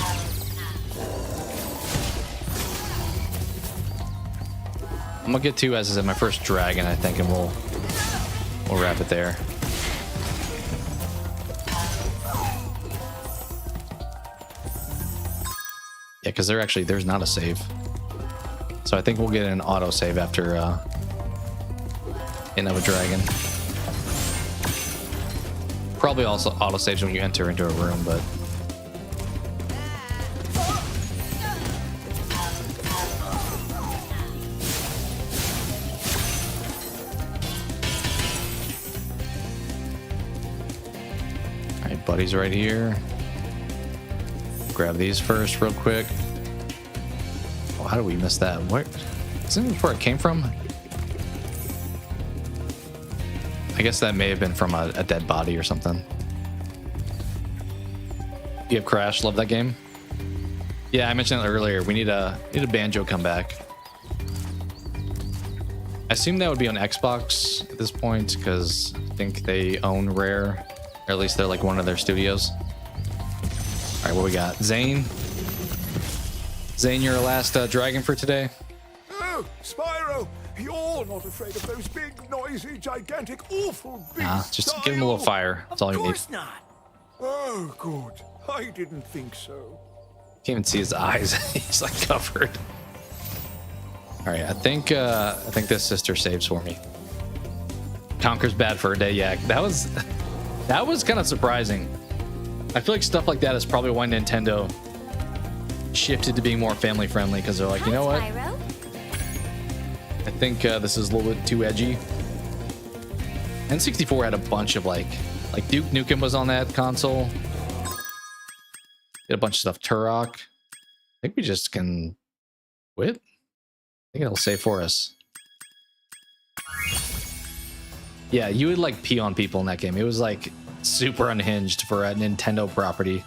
I'm gonna get 2 as my first dragon, I think, and we'll wrap it there. Yeah, because there's not a save. So I think we'll get an auto save after End of a Dragon. Probably also auto saves when you enter into a room, but all right, buddy's right here. Grab these first real quick. Oh, how did we miss that? What? Isn't this where it came from? I guess that may have been from a dead body or something. You have Crash, love that game. Yeah, I mentioned that earlier. We need a Banjo comeback. I assume that would be on Xbox at this point, because I think they own Rare, or at least they're like one of their studios. All right, what we got? Zane. Zane, you're our last dragon for today. Oh, Spyro! You're not afraid of those big, noisy, gigantic, awful beasts. Just give him a little fire. That's all you need. Of course not. Oh, good. I didn't think so. Can't even see his eyes. He's like covered. All right, I think this sister saves for me. Conker's bad for a day. Yeah, that was kind of surprising. I feel like stuff like that is probably why Nintendo shifted to being more family friendly, because they're like, you know what? I think this is a little bit too edgy. N64 had a bunch of like Duke Nukem was on that console. Did a bunch of stuff. Turok. I think we just can quit. I think it'll save for us. Yeah, you would like pee on people in that game. It was like super unhinged for a Nintendo property.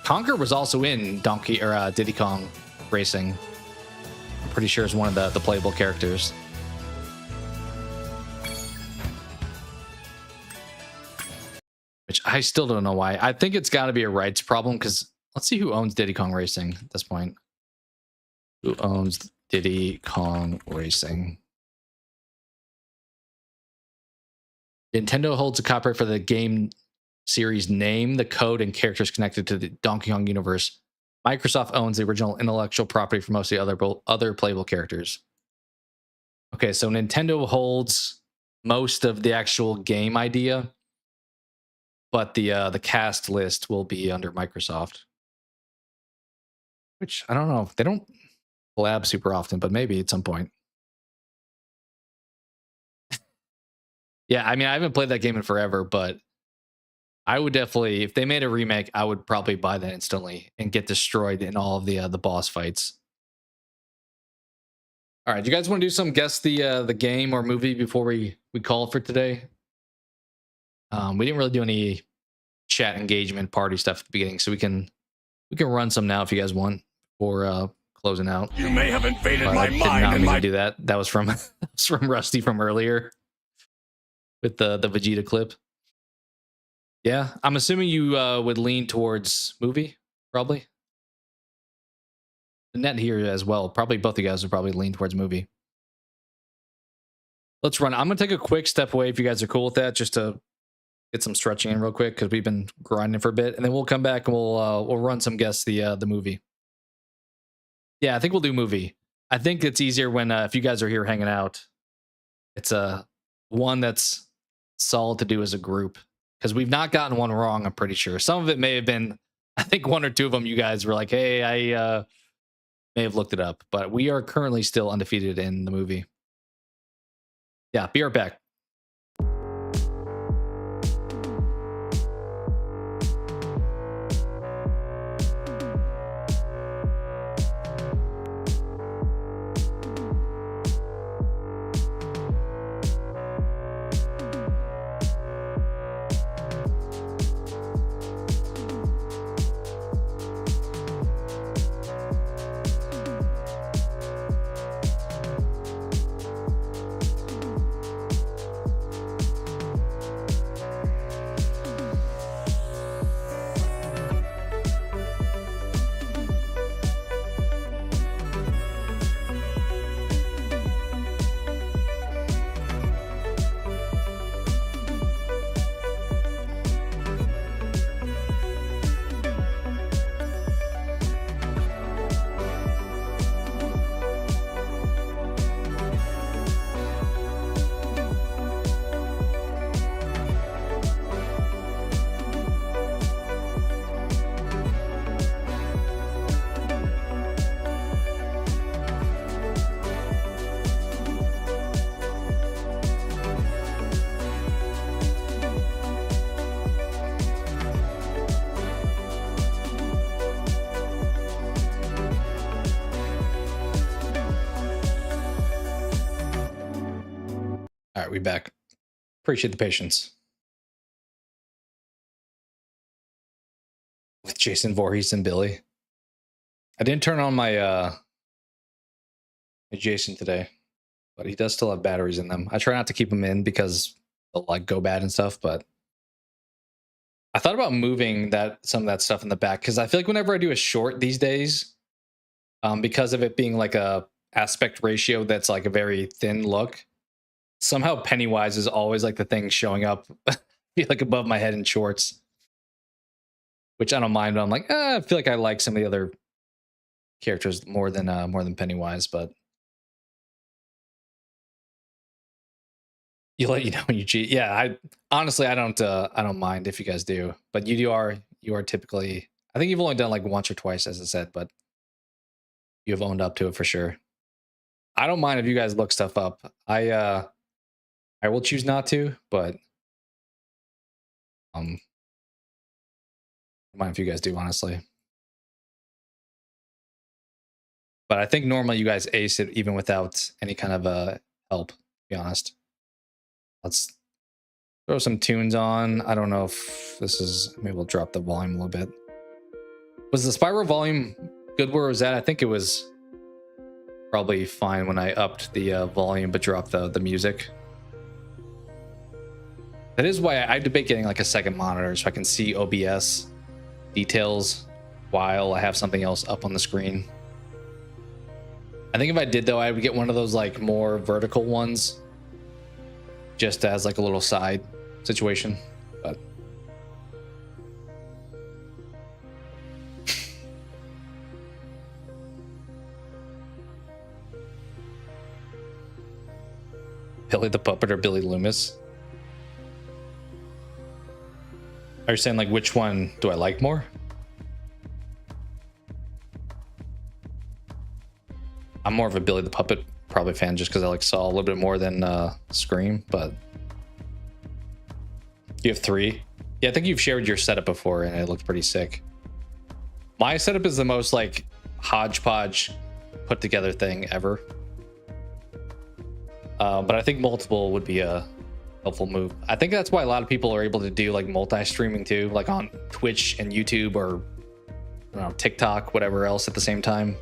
Conker was also in Diddy Kong Racing. I'm pretty sure is one of the playable characters. Which I still don't know why. I think it's got to be a rights problem, because let's see who owns Diddy Kong Racing at this point. Who owns Diddy Kong Racing? Nintendo holds a copyright for the game series name, the code, and characters connected to the Donkey Kong universe. Microsoft owns the original intellectual property for most of the other playable characters. Okay, so Nintendo holds most of the actual game idea, but the cast list will be under Microsoft. Which, I don't know. They don't collab super often, but maybe at some point. Yeah, I mean, I haven't played that game in forever, but I would definitely, if they made a remake, I would probably buy that instantly and get destroyed in all of the boss fights. All right, do you guys want to do some guess the game or movie before we call it for today? We didn't really do any chat engagement party stuff at the beginning, so we can run some now if you guys want, or closing out. You may have invaded But my I did mind not and mean my... to do that. That was from Rusty from earlier with the Vegeta clip. Yeah, I'm assuming you would lean towards movie, probably. The net here as well. Probably both of you guys would probably lean towards movie. Let's run. I'm gonna take a quick step away if you guys are cool with that, just to get some stretching in real quick because we've been grinding for a bit, and then we'll come back and we'll run some guess the movie. Yeah, I think we'll do movie. I think it's easier when if you guys are here hanging out. It's one that's solid to do as a group because we've not gotten one wrong. I'm pretty sure some of it may have been. I think one or two of them you guys were like, "Hey, I may have looked it up," but we are currently still undefeated in the movie. Yeah, be right back. All right, we back. Appreciate the patience. With Jason Voorhees and Billy. I didn't turn on my Jason today, but he does still have batteries in them. I try not to keep them in because they'll like go bad and stuff, but I thought about moving some of that stuff in the back because I feel like whenever I do a short these days, because of it being like a aspect ratio that's like a very thin look, somehow Pennywise is always like the thing showing up like above my head in shorts, which I don't mind. But I'm like, I feel like I like some of the other characters more than Pennywise, but you know when you cheat. Yeah, I honestly I don't mind if you guys do, but you are typically. I think you've only done like once or twice, as I said, but you have owned up to it for sure. I don't mind if you guys look stuff up. I will choose not to, but I don't mind if you guys do, honestly. But I think normally you guys ace it even without any kind of help, to be honest. Let's throw some tunes on. I don't know if this is, maybe we'll drop the volume a little bit. Was the Spyro volume good where it was at? I think it was probably fine when I upped the volume but dropped the music. That is why I debate getting like a second monitor so I can see OBS details while I have something else up on the screen. I think if I did though, I would get one of those like more vertical ones, just as like a little side situation. But Billy the Puppet or Billy Loomis? Are you saying like which one do I like more? I'm more of a Billy the Puppet probably fan just because I like saw a little bit more than Scream, but you have 3. Yeah, I think you've shared your setup before and it looked pretty sick. My setup is the most like hodgepodge put together thing ever. But I think multiple would be a helpful move. I think that's why a lot of people are able to do like multi-streaming too, like on Twitch and YouTube or I don't know, TikTok, whatever else at the same time,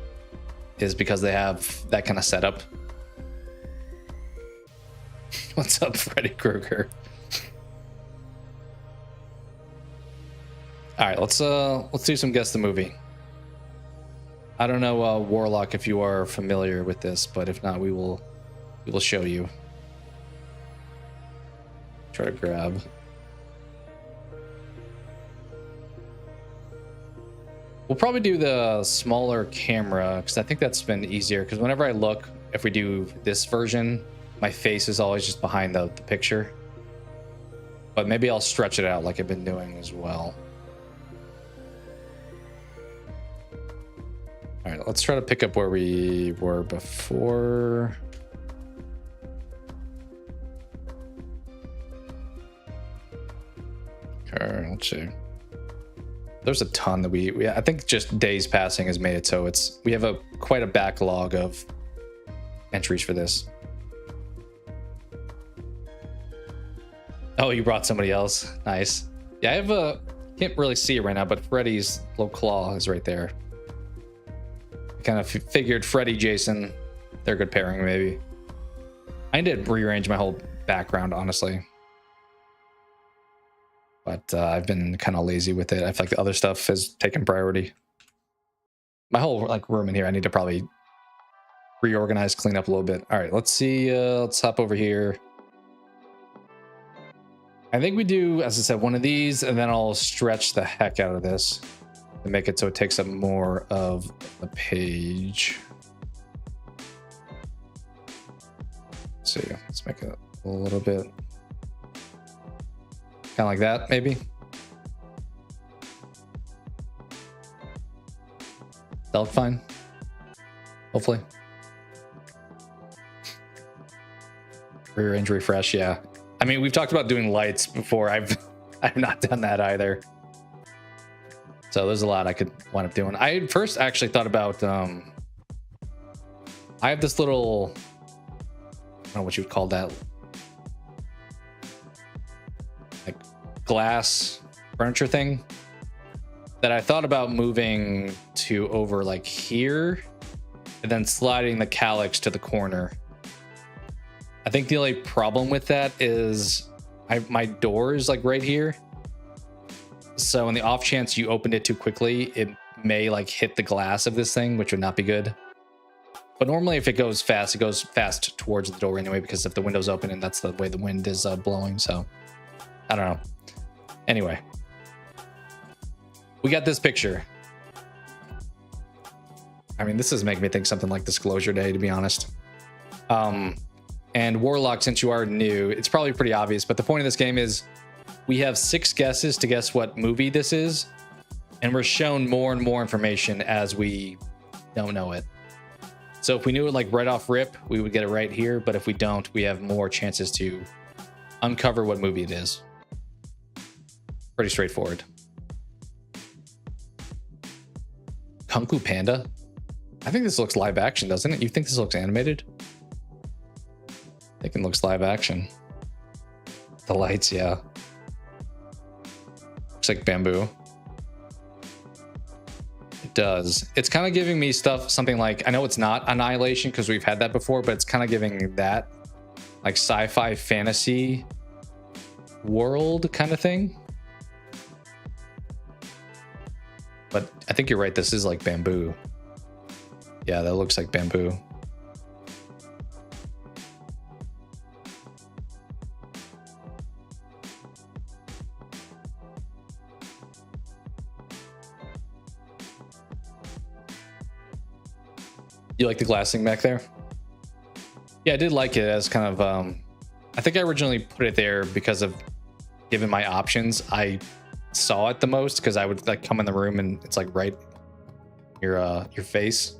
is because they have that kind of setup. What's up, Freddy Krueger? All right, let's do some guess the movie. I don't know, Warlock, if you are familiar with this, but if not, we will show you. Try to grab. We'll probably do the smaller camera because I think that's been easier. Because whenever I look, if we do this version, my face is always just behind the picture. But maybe I'll stretch it out like I've been doing as well. All right, let's try to pick up where we were before. Okay, let's see. There's a ton that we I think just days passing has made it so we have quite a backlog of entries for this. Oh, you brought somebody else. Nice. Yeah, I have can't really see it right now, but Freddy's little claw is right there. Kind of figured Freddy, Jason, they're a good pairing maybe. I need to rearrange my whole background, honestly. But I've been kind of lazy with it. I feel like the other stuff has taken priority. My whole like room in here, I need to probably reorganize, clean up a little bit. All right, let's see. Let's hop over here. I think we do, as I said, one of these, and then I'll stretch the heck out of this to make it so it takes up more of the page. Let's see. Let's make it a little bit kind of like that, maybe. That look fine. Hopefully. Rearrange, refresh, yeah. I mean, we've talked about doing lights before. I've not done that either. So there's a lot I could wind up doing. I first actually thought about I have this little, I don't know what you would call that, like glass furniture thing that I thought about moving to over like here and then sliding the calyx to the corner. I think the only problem with that is my door is like right here. So in the off chance you opened it too quickly, it may like hit the glass of this thing, which would not be good. But normally if it goes fast towards the door anyway, because if the window's open and that's the way the wind is blowing. So I don't know. Anyway, we got this picture. I mean, this is making me think something like Disclosure Day, to be honest. And Warlock, since you are new, it's probably pretty obvious, but the point of this game is we have 6 guesses to guess what movie this is, and we're shown more and more information as we don't know it. So if we knew it like right off rip, we would get it right here, but if we don't, we have more chances to uncover what movie it is. Pretty straightforward. Kung Fu Panda? I think this looks live action, doesn't it? You think this looks animated? I think it looks live action. The lights, yeah. Looks like bamboo. It does. It's kind of giving me something like, I know it's not Annihilation because we've had that before, but it's kind of giving that like sci-fi fantasy world kind of thing. But I think you're right. This is like bamboo. Yeah, that looks like bamboo. You like the glassing back there? Yeah, I did like it as kind of, I think I originally put it there because of, given my options, I saw it the most because I would like come in the room and it's like right your face.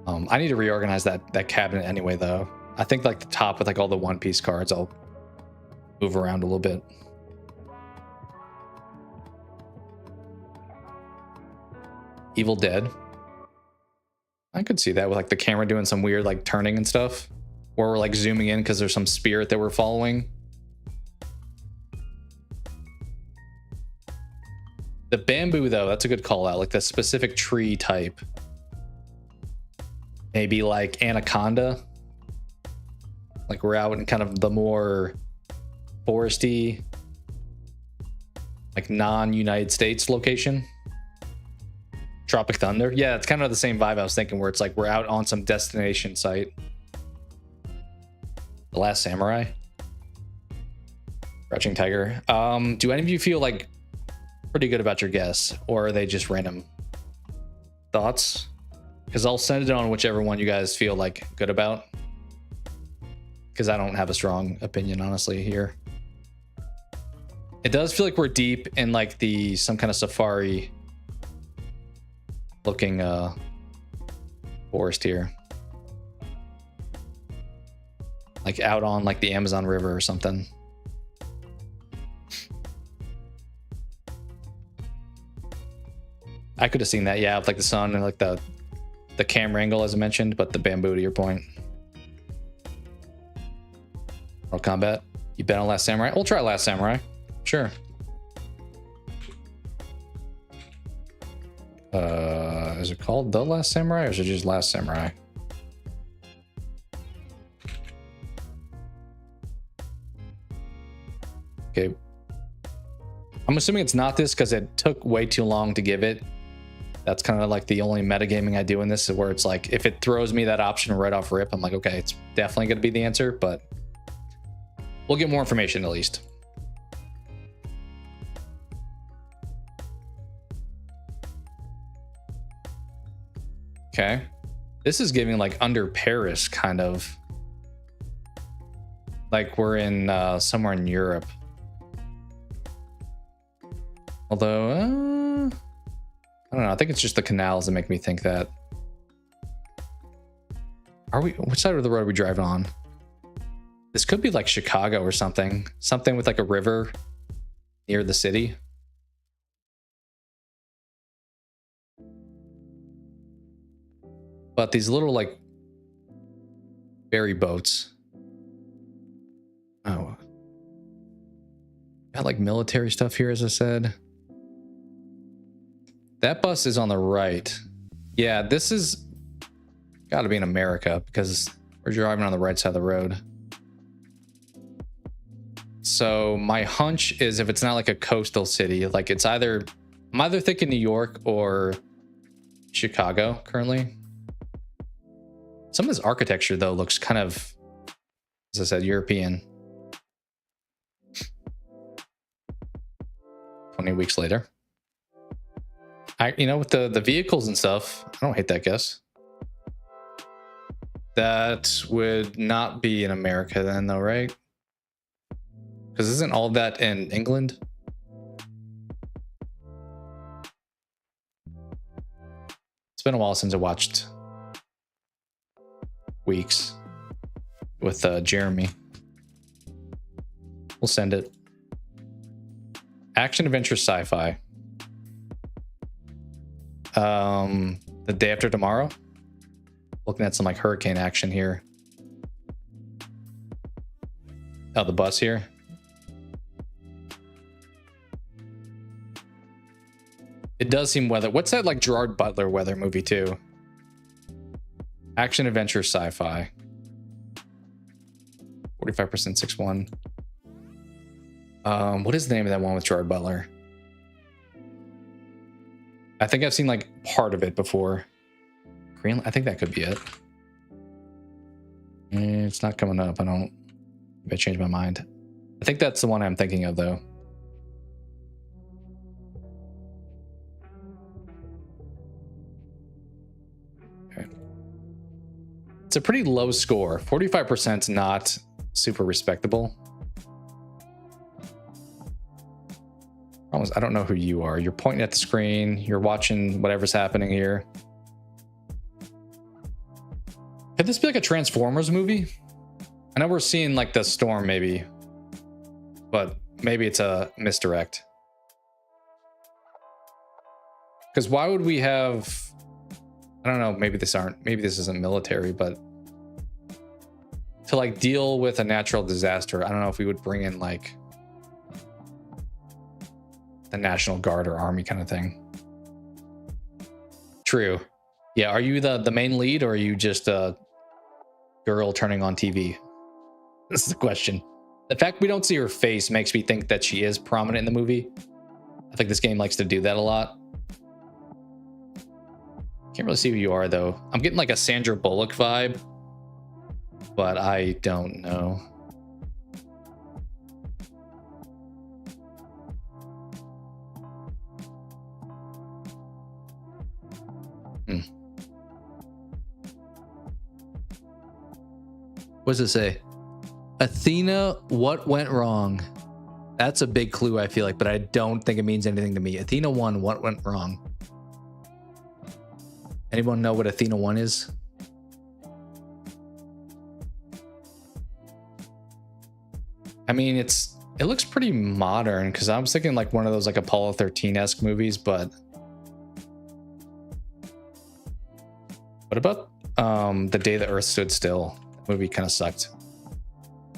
I need to reorganize that cabinet anyway, though. I think like the top with like all the One Piece cards, I'll move around a little bit. Evil Dead. I could see that with like the camera doing some weird like turning and stuff. Or we're like zooming in because there's some spirit that we're following. The bamboo, though, that's a good call out. Like the specific tree type. Maybe like anaconda. Like we're out in kind of the more foresty, like non-United States location. Tropic Thunder. Yeah, it's kind of the same vibe I was thinking, where it's like we're out on some destination site. The Last Samurai. Crouching Tiger. Do any of you feel like pretty good about your guess, or are they just random thoughts? Because I'll send it on whichever one you guys feel like good about. Because I don't have a strong opinion, honestly, here. It does feel like we're deep in like some kind of safari looking forest here. Like out on like the Amazon River or something. I could have seen that, yeah, with like the sun and like the camera angle as I mentioned, but the bamboo to your point. Mortal Kombat. You bet on Last Samurai? We'll try Last Samurai. Sure. Is it called The Last Samurai or is it just Last Samurai? Okay. I'm assuming it's not this because it took way too long to give it. That's kind of like the only metagaming I do in this, where it's like if it throws me that option right off rip, I'm like, okay, it's definitely going to be the answer, but we'll get more information at least. Okay. This is giving like Under Paris kind of. Like we're in somewhere in Europe. Although, I don't know. I think it's just the canals that make me think that. Are we? Which side of the road are we driving on? This could be like Chicago or something. Something with like a river near the city. But these little like ferry boats. Oh. Got like military stuff here, as I said. That bus is on the right. Yeah, this is got to be in America because we're driving on the right side of the road. So my hunch is if it's not like a coastal city, like it's either, I'm either thinking New York or Chicago currently. Some of this architecture though looks kind of, as I said, European. 20 weeks later. You know, with the vehicles and stuff, I don't hate that guess. That would not be in America then though, right? Because isn't all that in England? It's been a while since I watched Weeks with Jeremy. We'll send it. Action, adventure, sci-fi. The Day After Tomorrow. Looking at some like hurricane action here. Oh, the bus here. It does seem weather. What's that like Gerard Butler weather movie too? Action, adventure, sci-fi. 45% 6-1. What is the name of that one with Gerard Butler? I think I've seen like part of it before. Greenland, I think that could be it. It's not coming up. Maybe I changed my mind. I think that's the one I'm thinking of though. Okay. It's a pretty low score. 45% is not super respectable. I don't know who you are. You're pointing at the screen. You're watching whatever's happening here. Could this be like a Transformers movie? I know we're seeing like the storm maybe, but maybe it's a misdirect. Because why would we have, I don't know, maybe this isn't military, but to like deal with a natural disaster, I don't know if we would bring in like the National Guard or Army kind of thing. True. Yeah, are you the main lead, or are you just a girl turning on TV? This is the question. The fact we don't see her face makes me think that she is prominent in the movie. I think this game likes to do that a lot. Can't really see who you are though. I'm getting like a Sandra Bullock vibe, but I don't know. What does it say? Athena, what went wrong? That's a big clue, I feel like, but I don't think it means anything to me. Athena 1, what went wrong? Anyone know what Athena 1 is? I mean, it looks pretty modern, because I was thinking like one of those like Apollo 13-esque movies, but what about The Day the Earth Stood Still? That movie kind of sucked.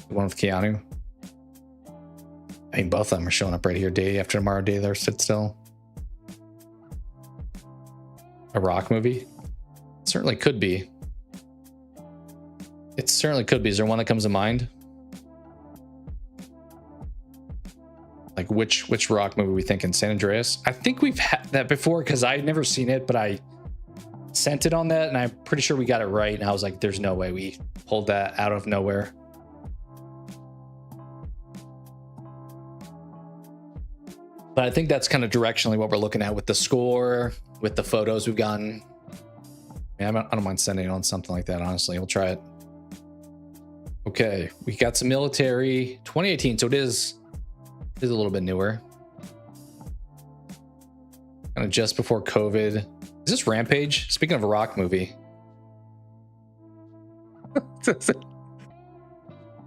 The one with Keanu. I mean, both of them are showing up right here. Day After Tomorrow, Day the Earth Stood Still. A rock movie? It certainly could be. It certainly could be. Is there one that comes to mind? Like which rock movie we thinking? San Andreas? I think we've had that before, because I'd never seen it, but I sent it on that, and I'm pretty sure we got it right. And I was like, there's no way we pulled that out of nowhere. But I think that's kind of directionally what we're looking at with the score, with the photos we've gotten. I don't mind sending it on something like that, honestly. We'll try it. Okay, we got some military. 2018, so it is a little bit newer. Kind of just before COVID. Is this Rampage? Speaking of a rock movie.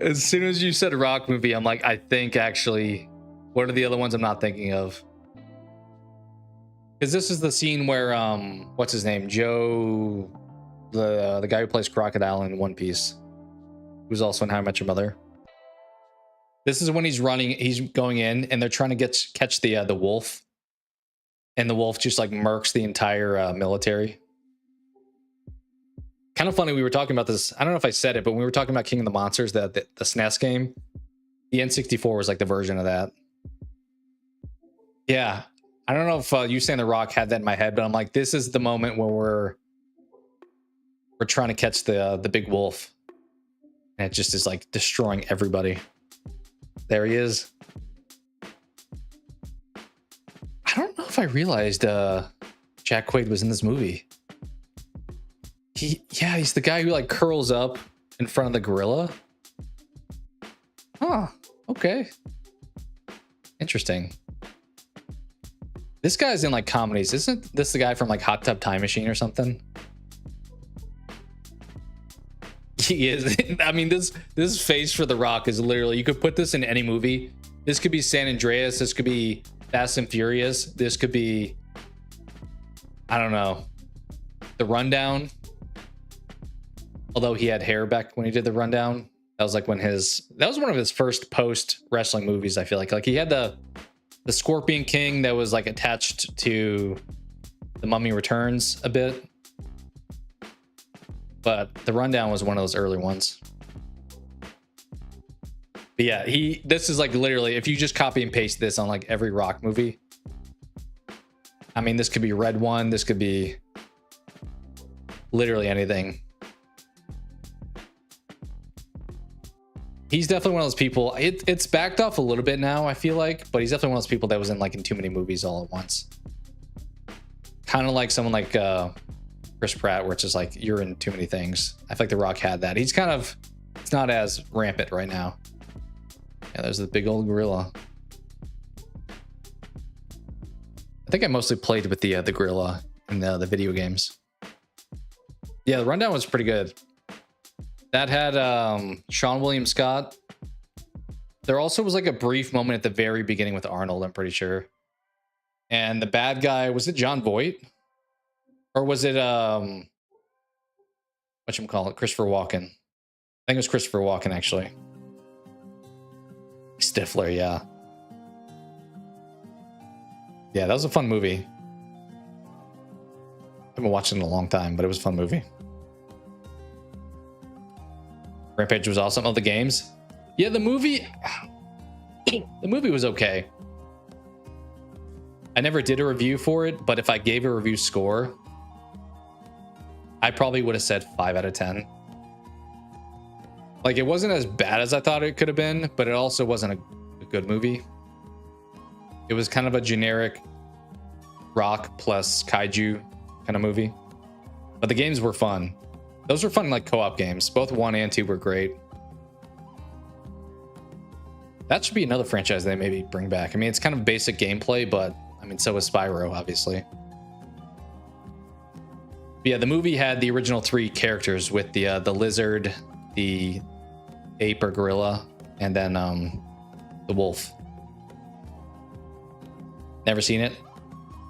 As soon as you said a rock movie, I'm like, I think actually... What are the other ones I'm not thinking of? Because this is the scene where, what's his name? Joe, the guy who plays Crocodile in One Piece, who's also in How I Met Your Mother. This is when he's going in, and they're trying to catch the wolf. And the wolf just like murks the entire military. Kind of funny, we were talking about this. I don't know if I said it, but when we were talking about King of the Monsters, the SNES game, the N64 was like the version of that. Yeah, I don't know if you saying The Rock had that in my head, but I'm like, this is the moment where we're trying to catch the big wolf, and it just is like destroying everybody. There he is. I don't know if I realized Jack Quaid was in this movie. He's the guy who like curls up in front of the gorilla. Huh. Okay. Interesting. This guy's in like comedies. Isn't this the guy from like Hot Tub Time Machine or something? He is. I mean, this face for The Rock is literally, you could put this in any movie. This could be San Andreas. This could be Fast and Furious. This could be, I don't know, The Rundown. Although he had hair back when he did The Rundown. That was like when that was one of his first post wrestling movies, I feel like. Like he had the Scorpion King that was like attached to The Mummy Returns a bit. But The Rundown was one of those early ones. But yeah, this is like literally, if you just copy and paste this on like every Rock movie. I mean, this could be Red One. This could be literally anything. He's definitely one of those people. It's backed off a little bit now, I feel like, but he's definitely one of those people that was in like in too many movies all at once. Kind of like someone like Chris Pratt, where it's just like you're in too many things. I feel like The Rock had that. It's not as rampant right now. Yeah, there's the big old gorilla. I think I mostly played with the gorilla in the video games. Yeah, The Rundown was pretty good. That had Sean William Scott. There also was like a brief moment at the very beginning with Arnold, I'm pretty sure. And the bad guy, was it John Voight? Or was it whatchamacallit, Christopher Walken? think it was Christopher Walken, actually. Stifler, yeah. Yeah, that was a fun movie. I haven't watched it in a long time, but it was a fun movie. Rampage was awesome. Oh, the games? Yeah, the movie... the movie was okay. I never did a review for it, but if I gave a review score, I probably would have said 5 out of 10. Like, it wasn't as bad as I thought it could have been, but it also wasn't a good movie. It was kind of a generic rock plus kaiju kind of movie. But the games were fun. Those were fun, like, co-op games. Both 1 and 2 were great. That should be another franchise they maybe bring back. I mean, it's kind of basic gameplay, but, I mean, so is Spyro, obviously. But yeah, the movie had the original 3 characters with the lizard, the ape or gorilla, and then the wolf. Never seen it?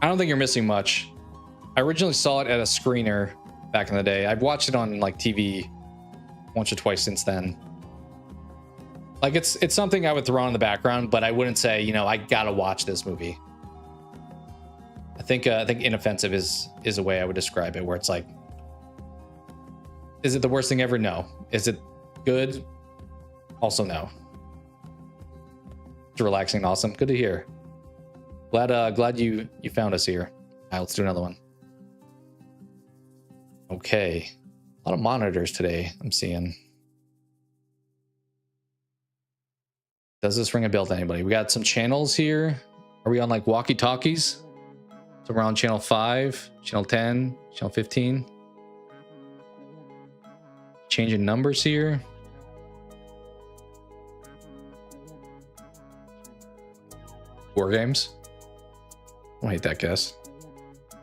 I don't think you're missing much. I originally saw it at a screener back in the day. I've watched it on like TV once or twice since then. Like it's something I would throw on in the background, but I wouldn't say, you know, I gotta watch this movie. I think inoffensive is a way I would describe it, where it's like, is it the worst thing ever? No. Is it good? Also no. It's relaxing and awesome. Good to hear. Glad you found us here. All right, let's do another one. Okay. A lot of monitors today, I'm seeing. Does this ring a bell to anybody? We got some channels here. Are we on like walkie-talkies? So we're on channel 5, channel 10, channel 15. Changing numbers here. War games. I don't hate that guess.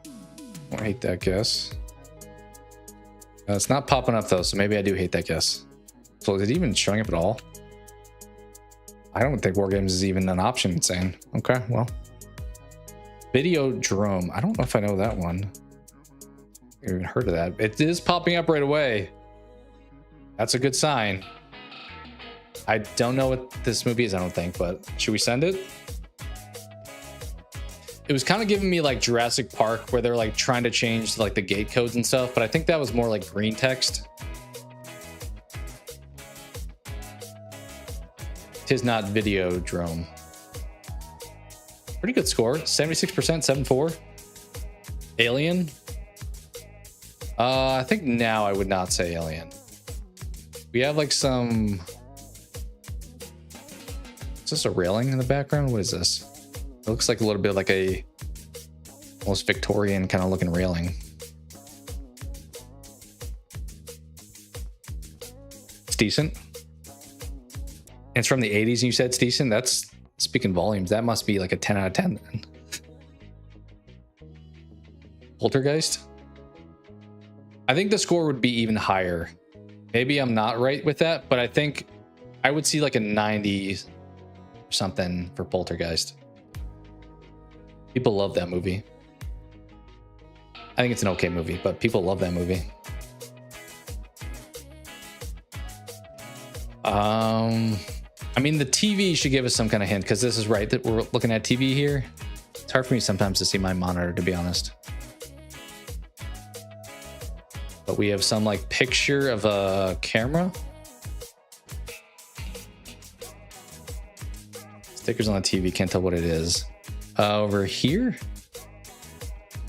I don't hate that guess. It's not popping up though, so maybe I do hate that guess. So is it even showing up at all? I don't think war games is even an option. It's saying, okay, well. Videodrome. I don't know if I know that one. I've even heard of that. It is popping up right away. That's a good sign. I don't know what this movie is, I don't think, but should we send it? It was kind of giving me like Jurassic Park, where they're like trying to change like the gate codes and stuff, but I think that was more like green text. Tis not Videodrome. Pretty good score. 76%, 7.4. Alien. I think now I would not say Alien. We have like some... Is this a railing in the background? What is this? It looks like a little bit like a almost Victorian kind of looking railing. It's decent. It's from the 80s and you said it's decent? That's speaking volumes. That must be like a 10 out of 10 then. Poltergeist? I think the score would be even higher. Maybe I'm not right with that, but I think I would see like a 90 or something for Poltergeist. People love that movie. I think it's an okay movie, but people love that movie. I mean, the TV should give us some kind of hint, because this is right that we're looking at TV here. It's hard for me sometimes to see my monitor, to be honest. But we have some like picture of a camera. Stickers on the TV, can't tell what it is. Over here?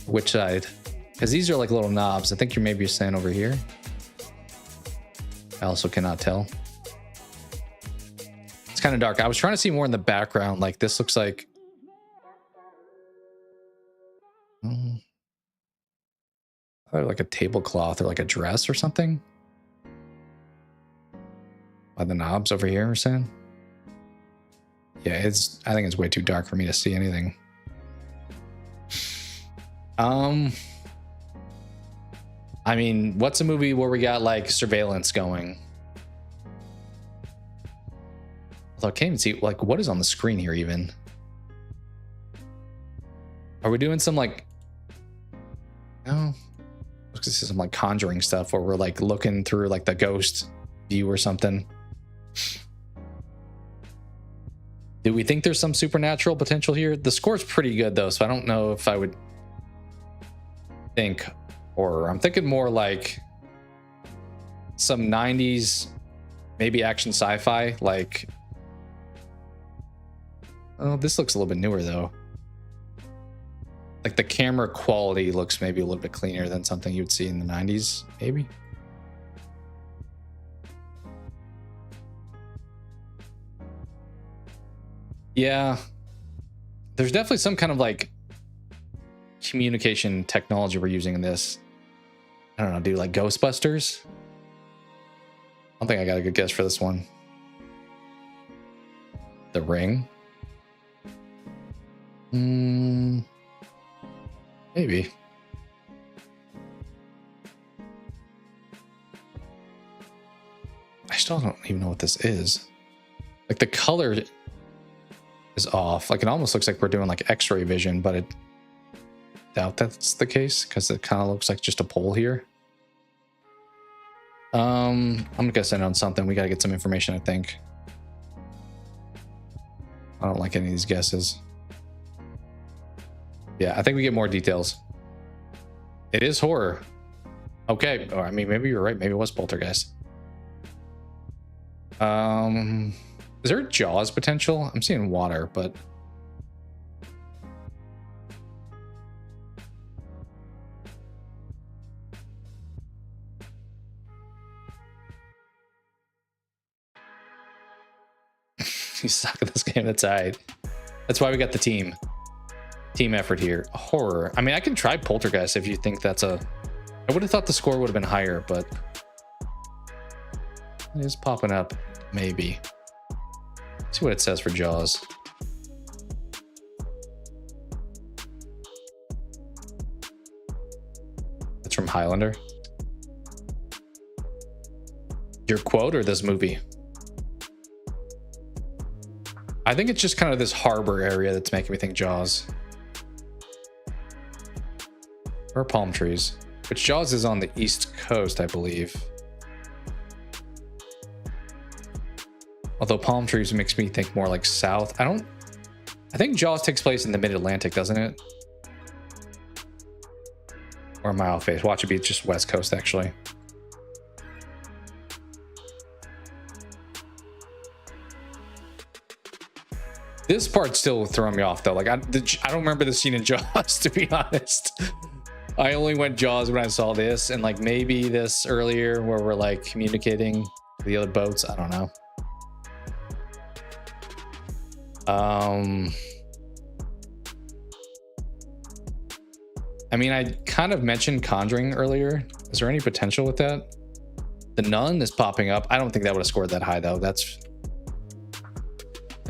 Which side? Because these are like little knobs. I think you're maybe saying over here. I also cannot tell. It's kind of dark. I was trying to see more in the background. Like this looks like... like a tablecloth or like a dress or something. By the knobs over here, we're saying. Yeah, I think it's way too dark for me to see anything. I mean, what's a movie where we got like surveillance going? Although I can't even see like what is on the screen here even. Are we doing some like... No. Let's see some like Conjuring stuff where we're like looking through like the ghost view or something. Do we think there's some supernatural potential here? The score's pretty good though, so I don't know if I would think horror. I'm thinking more like some 90s, maybe action sci-fi. Like, oh, this looks a little bit newer though. Like the camera quality looks maybe a little bit cleaner than something you would see in the 90s, maybe. Yeah, there's definitely some kind of like communication technology we're using in this. I don't know, dude, like Ghostbusters? I don't think I got a good guess for this one. The Ring? Maybe. I still don't even know what this is. Like the color is off. Like it almost looks like we're doing like X-ray vision, but I doubt that's the case because it kind of looks like just a pole here. I'm guessing on something. We got to get some information, I think. I don't like any of these guesses. Yeah, I think we get more details. It is horror. Okay, or I mean, maybe you're right. Maybe it was Poltergeist. Is there Jaws potential? I'm seeing water, but you suck at this game. That's all right. That's why we got the team effort here. Horror. I mean, I can try Poltergeist if you think that's a. I would have thought the score would have been higher, but it is popping up. Maybe. See what it says for Jaws. That's from Highlander. Your quote or this movie? I think it's just kind of this harbor area that's making me think Jaws. Or palm trees. Which Jaws is on the East Coast, I believe. Although palm trees makes me think more like south. I think Jaws takes place in the mid-Atlantic, doesn't it? Or am I off base? Watch it be just West Coast, actually. This part's still throwing me off, though. Like, I don't remember the scene in Jaws, to be honest. I only went Jaws when I saw this, and like maybe this earlier where we're like communicating to the other boats. I don't know. I mean, I kind of mentioned Conjuring earlier. Is there any potential with that? The Nun is popping up. I don't think that would have scored that high though. That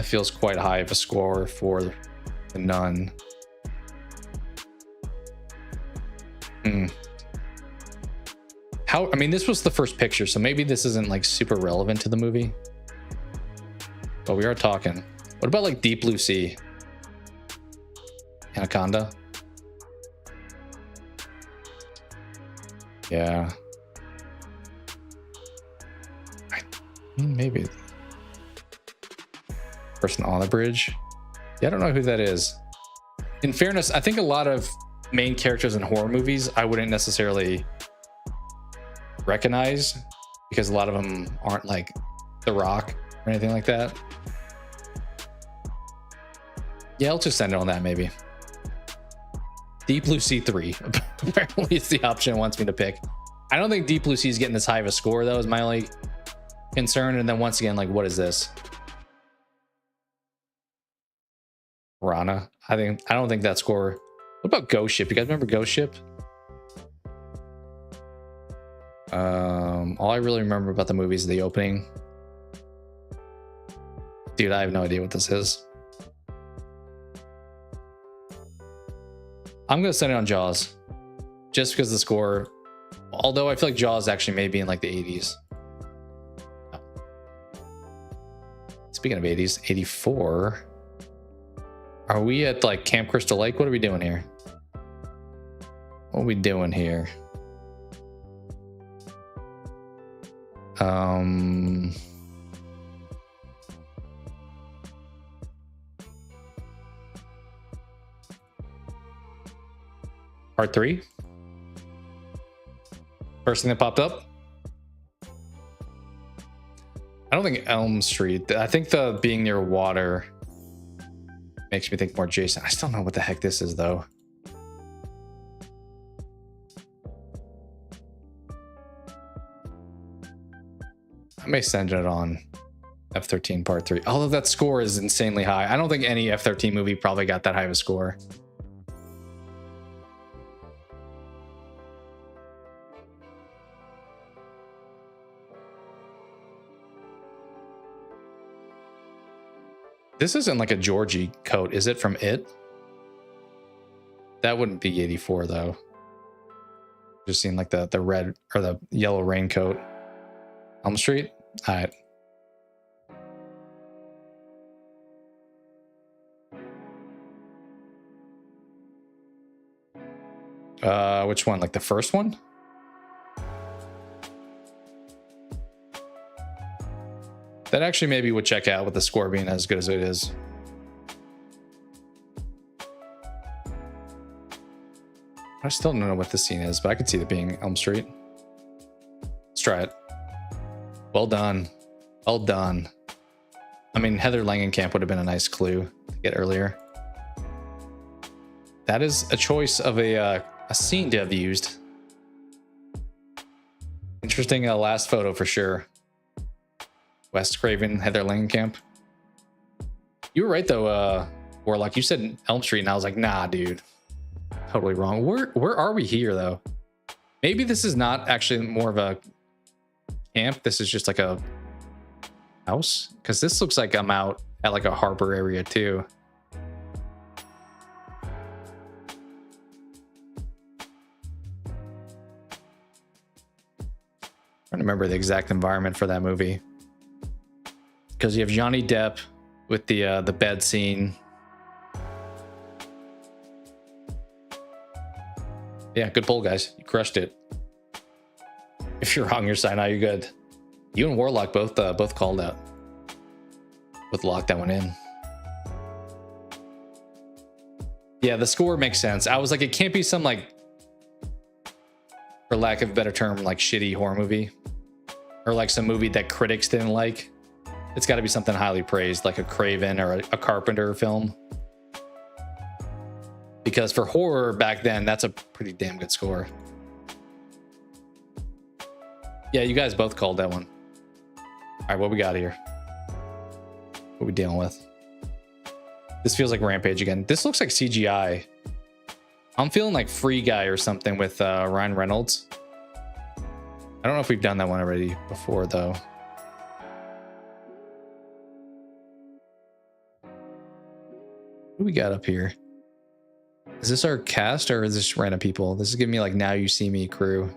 feels quite high of a score for the Nun. I mean, this was the first picture, so maybe this isn't like super relevant to the movie. But we are talking. What about like Deep Blue Sea? Anaconda? Yeah. I mean, maybe. Person on the bridge? Yeah, I don't know who that is. In fairness, I think a lot of main characters in horror movies I wouldn't necessarily recognize because a lot of them aren't like The Rock or anything like that. Yeah, I'll just send it on that maybe. Deep Blue Sea 3 apparently it's the option it wants me to pick. I don't think Deep Blue Sea is getting this high of a score though, is my only concern. And then once again, like, what is this? Rana. I don't think that score. What about Ghost Ship? You guys remember Ghost Ship? All I really remember about the movie is the opening. Dude, I have no idea what this is. I'm gonna send it on Jaws, just because the score. Although I feel like Jaws actually may be in like the 80s. Speaking of 80s, 84. Are we at like Camp Crystal Lake? What are we doing here? What are we doing here? Part 3. First thing that popped up. I don't think Elm Street. I think the being near water makes me think more Jason. I still don't know what the heck this is though. I may send it on F-13 Part 3. Although that score is insanely high. I don't think any F-13 movie probably got that high of a score. This isn't like a Georgie coat, is it, from It? That wouldn't be 84 though. Just seeing like the red or the yellow raincoat. Elm Street? All right. Which one? Like the first one? That actually maybe would check out with the score being as good as it is. I still don't know what this scene is, but I could see it being Elm Street. Let's try it. Well done. Well done. I mean, Heather Langenkamp would have been a nice clue to get earlier. That is a choice of a scene to have used. Interesting last photo for sure. Wes Craven, Heather Langenkamp. You were right though, Warlock. You said Elm Street, and I was like, nah, dude. Totally wrong. Where are we here though? Maybe this is not actually more of a camp. This is just like a house, because this looks like I'm out at like a harbor area too. I don't remember the exact environment for that movie. Because you have Johnny Depp with the bed scene. Yeah, good pull, guys. You crushed it. If you're wrong, you're saying, "Now you're good." You and Warlock both called out. Both locked that one in. Yeah, the score makes sense. I was like, it can't be some like, for lack of a better term, like shitty horror movie, or like some movie that critics didn't like. It's got to be something highly praised, like a Craven or a Carpenter film. Because for horror back then, that's a pretty damn good score. Yeah, you guys both called that one. All right, what we got here? What we dealing with? This feels like Rampage again. This looks like CGI. I'm feeling like Free Guy or something with Ryan Reynolds. I don't know if we've done that one already before, though. What do we got up here? Is this our cast or is this random people? This is giving me like Now You See Me crew.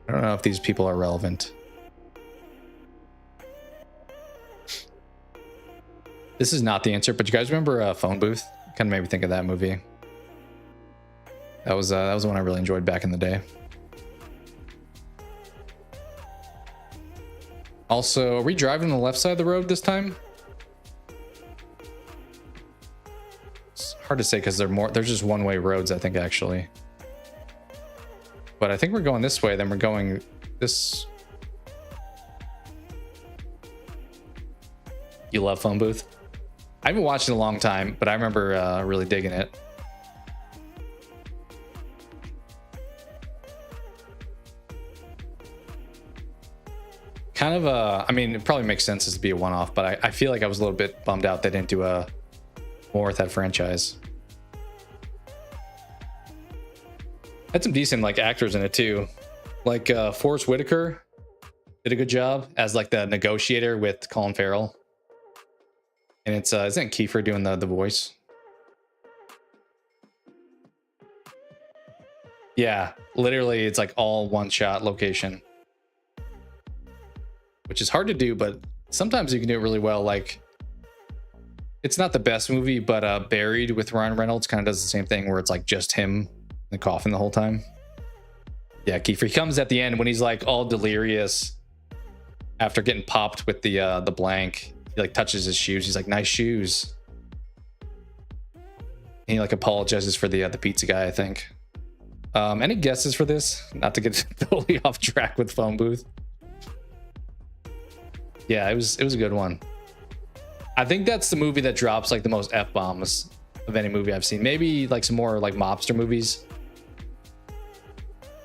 I don't know if these people are relevant. This is not the answer, but you guys remember Phone Booth? Kind of made me think of that movie. That was one I really enjoyed back in the day. Also, are we driving on the left side of the road this time? It's hard to say because there's just one-way roads, I think, actually. But I think we're going this way, then we're going this. You love Phone Booth? I haven't watched it in a long time, but I remember really digging it. Kind of I mean, it probably makes sense as to be a one-off, but I feel like I was a little bit bummed out they didn't do more with that franchise. Had some decent like actors in it too, like Forrest Whitaker did a good job as like the negotiator with Colin Farrell, and it's isn't Kiefer doing the voice? Yeah, literally, it's like all one-shot location, which is hard to do, but sometimes you can do it really well. Like, It's not the best movie, but Buried with Ryan Reynolds kind of does the same thing where it's like just him in the coffin the whole time. Yeah, Kiefer, he comes at the end when he's like all delirious after getting popped with the blank. He like touches his shoes. He's like, nice shoes. And he like apologizes for the pizza guy, I think. Any guesses for this? Not to get totally off track with Phone Booth. Yeah, it was a good one. I think that's the movie that drops like the most F-bombs of any movie I've seen. Maybe like some more like mobster movies.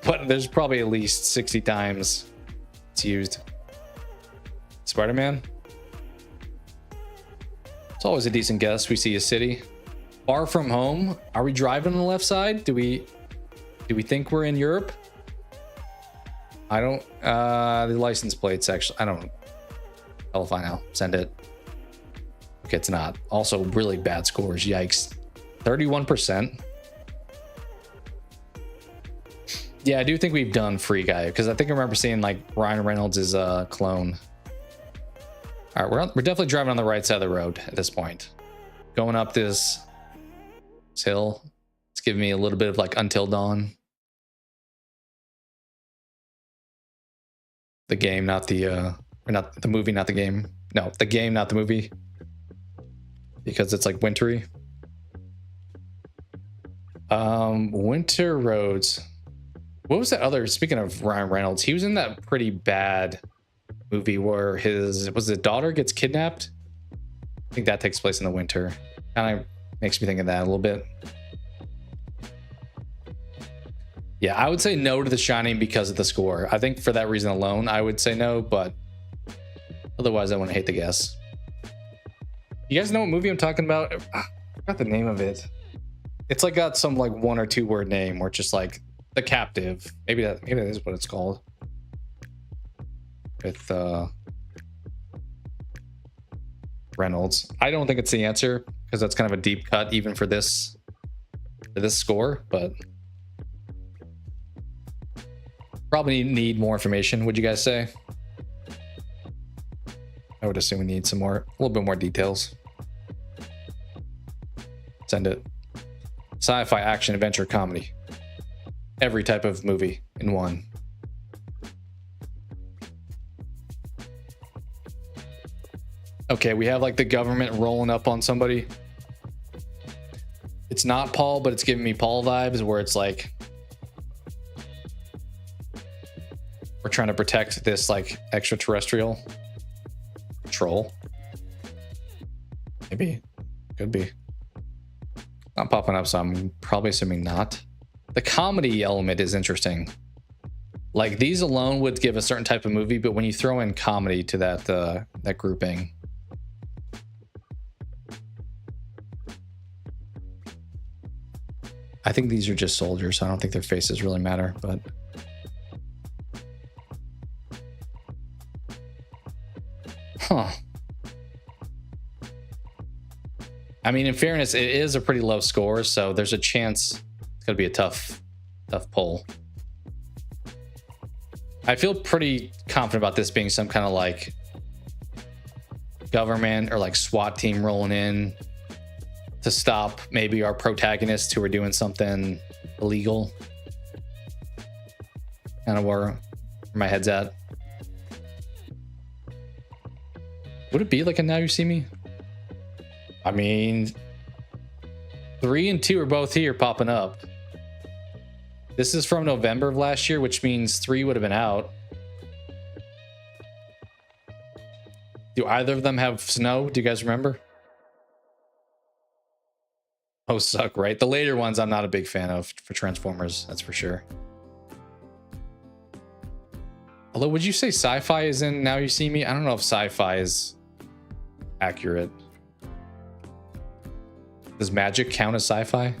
But there's probably at least 60 times it's used. Spider-Man. It's always a decent guess. We see a city. Far From Home. Are we driving on the left side? Do we think we're in Europe? I don't. The license plates actually. I don't. I'll find out. Send it. Okay, it's not. Also, really bad scores. Yikes. 31%. Yeah, I do think we've done Free Guy because I think I remember seeing like Ryan Reynolds is a clone. All right, we're definitely driving on the right side of the road at this point. Going up this hill. It's giving me a little bit of like Until Dawn. The game, not the or not the movie, not the game. No, the game, not the movie. Because it's like wintry. Winter Roads. What was that other, speaking of Ryan Reynolds, he was in that pretty bad movie where his daughter gets kidnapped? I think that takes place in the winter. Kind of makes me think of that a little bit. Yeah, I would say no to The Shining because of the score. I think for that reason alone, I would say no, but otherwise I wouldn't hate the guess. You guys know what movie I'm talking about? I forgot the name of it. It's like got some like 1 or 2 word name where it's just like The Captive. Maybe that is what it's called. With Reynolds. I don't think it's the answer because that's kind of a deep cut even for this score, but probably need more information. Would you guys say? I would assume we need some more, a little bit more details. Send it. Sci-fi, action, adventure, comedy. Every type of movie in one. Okay, we have like the government rolling up on somebody. It's not Paul, but it's giving me Paul vibes where it's like we're trying to protect this like extraterrestrial troll. Maybe. Could be. Not popping up, so I'm probably assuming not. The comedy element is interesting. Like these alone would give a certain type of movie, but when you throw in comedy to that grouping, I think these are just soldiers, so I don't think their faces really matter, but huh. I mean, in fairness, it is a pretty low score, so there's a chance it's gonna be a tough pull. I feel pretty confident about this being some kind of like government or like SWAT team rolling in to stop maybe our protagonists who are doing something illegal. Kind of where my head's at. Would it be like a Now You See Me? I mean, 3 and 2 are both here popping up. This is from November of last year, which means 3 would have been out. Do either of them have snow? Do you guys remember? Oh, suck, right? The later ones I'm not a big fan of for Transformers, that's for sure. Although, would you say sci-fi is in Now You See Me? I don't know if sci-fi is accurate. Does magic count as sci-fi?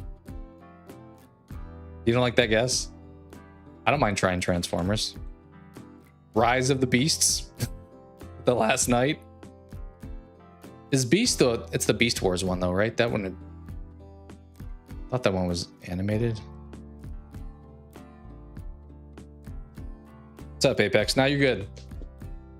You don't like that guess? I don't mind trying Transformers. Rise of the Beasts? The Last Night? Is Beast though? It's the Beast Wars one though, right? That one. I thought that one was animated. What's up, Apex? Now you're good.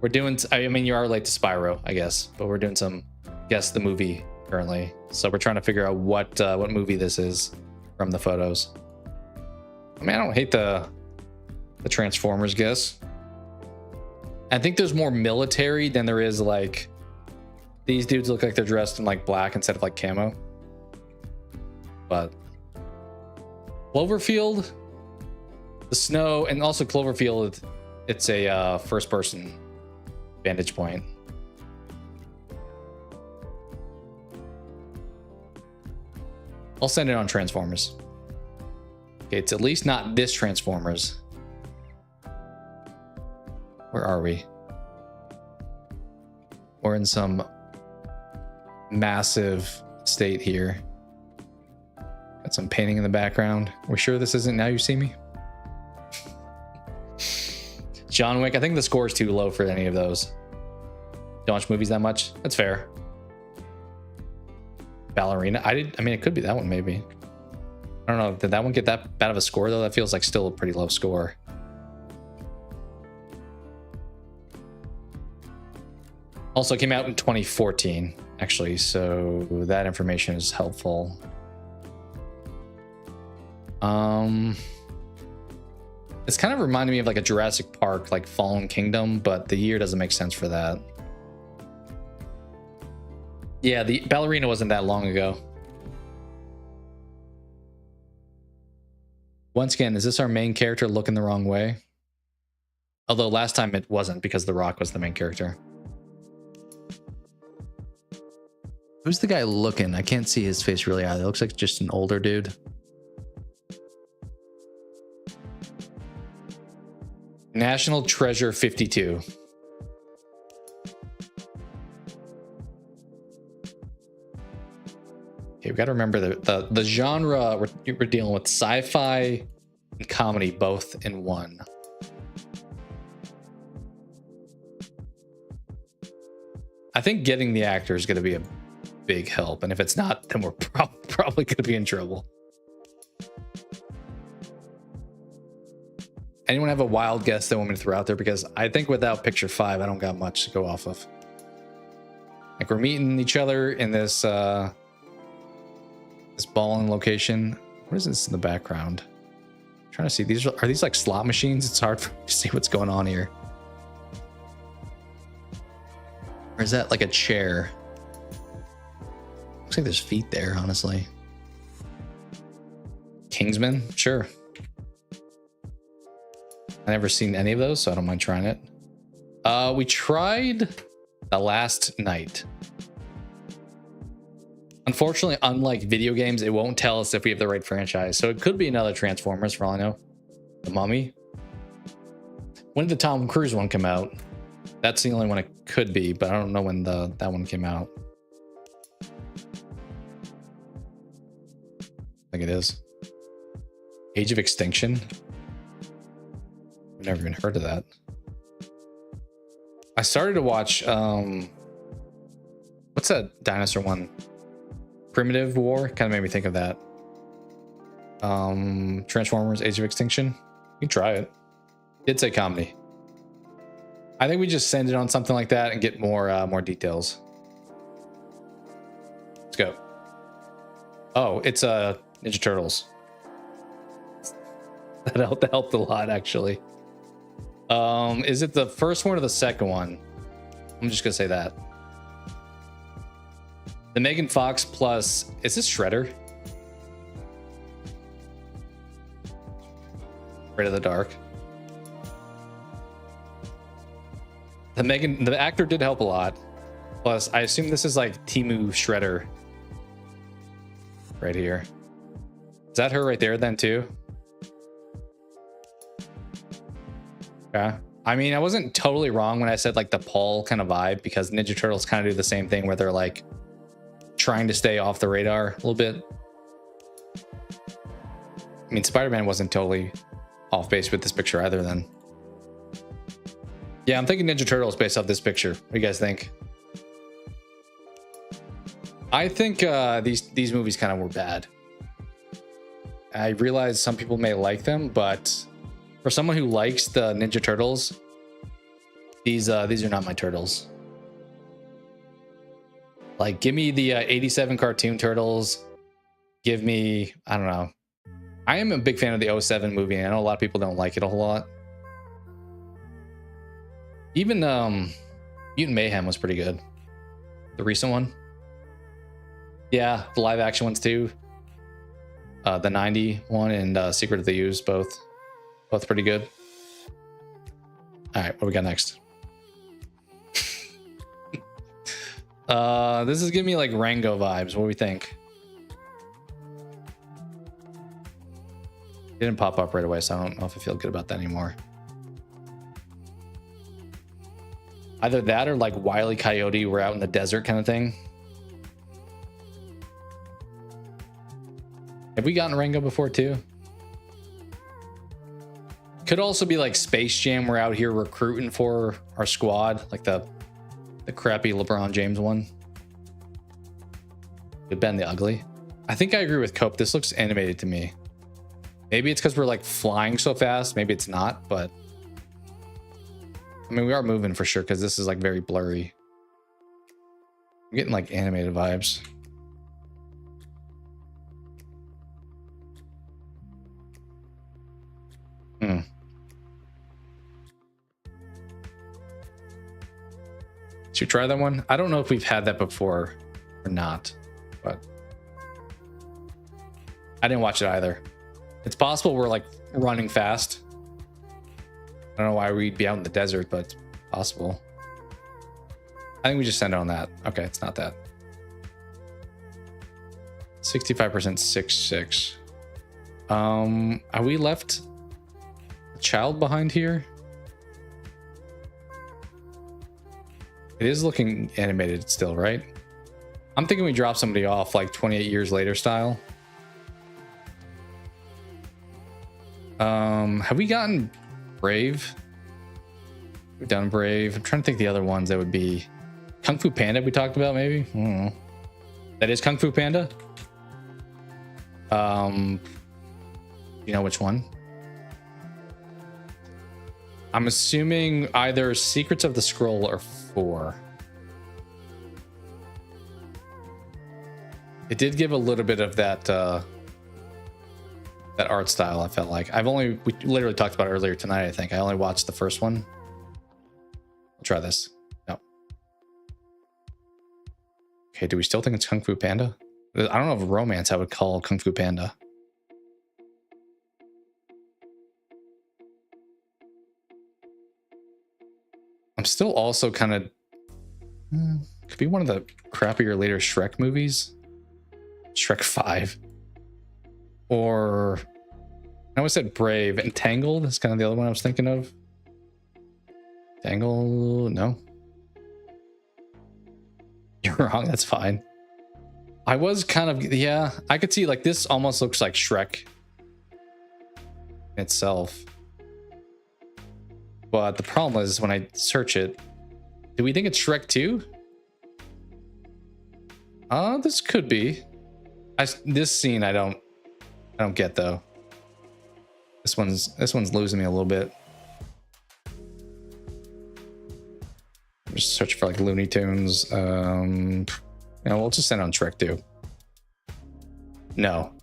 We're doing. I mean, you are late to Spyro, I guess, but we're doing some guess the movie currently. So we're trying to figure out what movie this is from the photos. I mean, I don't hate the Transformers guess. I think there's more military than there is like these dudes look like they're dressed in like black instead of like camo. But Cloverfield, the snow, and also Cloverfield, it's a first person vantage point. I'll send it on Transformers. Okay, it's at least not this Transformers. Where are we? We're in some massive state here. Got some painting in the background. We're sure this isn't Now You See Me? John Wick, I think the score is too low for any of those. Don't watch movies that much? That's fair. Ballerina, I mean, it could be that one maybe. I don't know, did that one get that bad of a score though? That feels like still a pretty low score. Also came out in 2014, actually, so that information is helpful. It's kind of reminding me of like a Jurassic Park, like Fallen Kingdom, but the year doesn't make sense for that. Yeah, the Ballerina wasn't that long ago. Once again, is this our main character looking the wrong way? Although last time it wasn't because The Rock was the main character. Who's the guy looking? I can't see his face really either. It looks like just an older dude. National Treasure 52. Okay, we've got to remember the genre we're dealing with: sci-fi and comedy both in one. I think getting the actor is going to be a big help, and if it's not, then we're probably going to be in trouble. Anyone have a wild guess they want me to throw out there? Because I think without picture 5, I don't got much to go off of. Like, we're meeting each other in this this balling location. What is this in the background? I'm trying to see, are these like slot machines? It's hard for me to see what's going on here. Or is that like a chair? Looks like there's feet there, honestly. Kingsman? Sure. I've never seen any of those, so I don't mind trying it. We tried The Last Night. Unfortunately, unlike video games, it won't tell us if we have the right franchise. So it could be another Transformers for all I know. The Mummy. When did the Tom Cruise one come out? That's the only one it could be, but I don't know when that one came out. I think it is. Age of Extinction. I've never even heard of that. I started to watch what's that dinosaur one? Primitive War? Kind of made me think of that. Transformers Age of Extinction. You can try it. Did say comedy. I think we just send it on something like that and get more details. Let's go. Oh, it's Ninja Turtles. That helped a lot, actually. Is it the first one or the second one? I'm just gonna say that. The Megan Fox plus, is this Shredder? Afraid of the Dark. The actor did help a lot. Plus, I assume this is like Timu Shredder. Right here. Is that her right there then too? Yeah. I mean, I wasn't totally wrong when I said like the Paul kind of vibe, because Ninja Turtles kind of do the same thing where they're like trying to stay off the radar a little bit. I mean, Spider-Man wasn't totally off base with this picture either then. Yeah, I'm thinking Ninja Turtles based off this picture. What do you guys think? I think these movies kind of were bad. I realize some people may like them, but for someone who likes the Ninja Turtles, these are not my turtles. Like, give me the 87 cartoon turtles. Give me, I don't know. I am a big fan of the 07 movie, and I know a lot of people don't like it a whole lot. Even Mutant Mayhem was pretty good. The recent one. Yeah, the live action ones too. The 90 one and Secret of the Ooze, both pretty good. All right, what do we got next? This is giving me like Rango vibes. What do we think? Didn't pop up right away, so I don't know if I feel good about that anymore. Either that or like Wile E. Coyote, we're out in the desert kind of thing. Have we gotten Rango before too? Could also be like Space Jam, we're out here recruiting for our squad, like the crappy LeBron James one. Good Ben the Ugly. I think I agree with Cope. This looks animated to me. Maybe it's because we're like flying so fast. Maybe it's not, but I mean, we are moving for sure because this is like very blurry. I'm getting like animated vibes. Should we try that one? I don't know if we've had that before or not, but I didn't watch it either. It's possible we're like running fast. I don't know why we'd be out in the desert, but it's possible. I think we just send it on that. Okay, it's not that. 65% 6.6. Are we left a child behind here? It is looking animated still, right? I'm thinking we drop somebody off like 28 years later style. Have we gotten Brave? We've done Brave. I'm trying to think the other ones that would be Kung Fu Panda we talked about maybe. I don't know. That is Kung Fu Panda. You know which one? I'm assuming either Secrets of the Scroll or 4. It did give a little bit of that that art style. I felt like we literally talked about it earlier tonight. I think I only watched the first one. I'll try this. No. Okay, do we still think it's Kung Fu Panda? I don't know if romance I would call Kung Fu Panda. I'm still also kind of could be one of the crappier later Shrek movies. Shrek 5. Or I always said Brave. Entangled is kind of the other one I was thinking of. Tangle, no. You're wrong, that's fine. I was kind of, yeah, I could see like this almost looks like Shrek itself. But the problem is when I search it, do we think it's Shrek 2? This could be. This scene I don't get though. This one's losing me a little bit. I'm just searching for like Looney Tunes. We'll just send it on Shrek 2. No.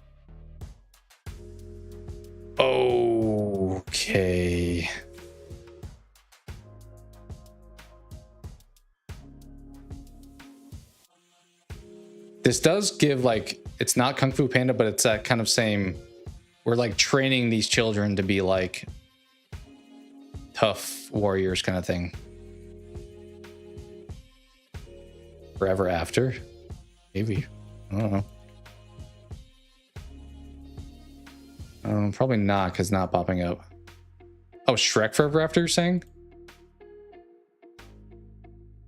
Okay. This does give like, it's not Kung Fu Panda, but it's that kind of same, we're like training these children to be like tough warriors kind of thing. Forever After? Maybe. I don't know. Probably not, because not popping up. Oh, Shrek Forever After, you're saying?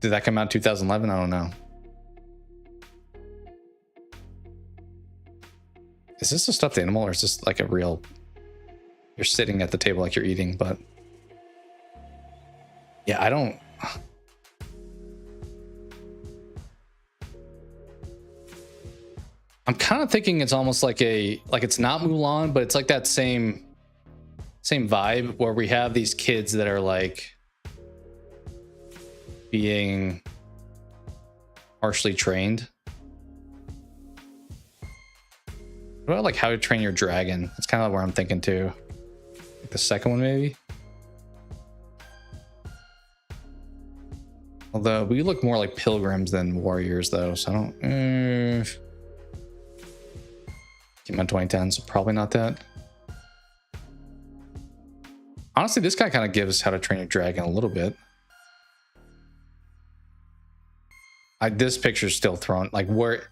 Did that come out in 2011? I don't know. Is this a stuffed animal or is this like a real... You're sitting at the table like you're eating, but... Yeah, I don't... I'm kind of thinking it's almost like it's not Mulan, but it's like that same vibe where we have these kids that are like being Partially Trained. What about like How to Train Your Dragon? That's kind of where I'm thinking too. Like the second one maybe. Although we look more like pilgrims than warriors though, so I don't... Came out 2010, so probably not that. Honestly, this guy kind of gives How to Train Your Dragon a little bit. This picture's still thrown. Like, where...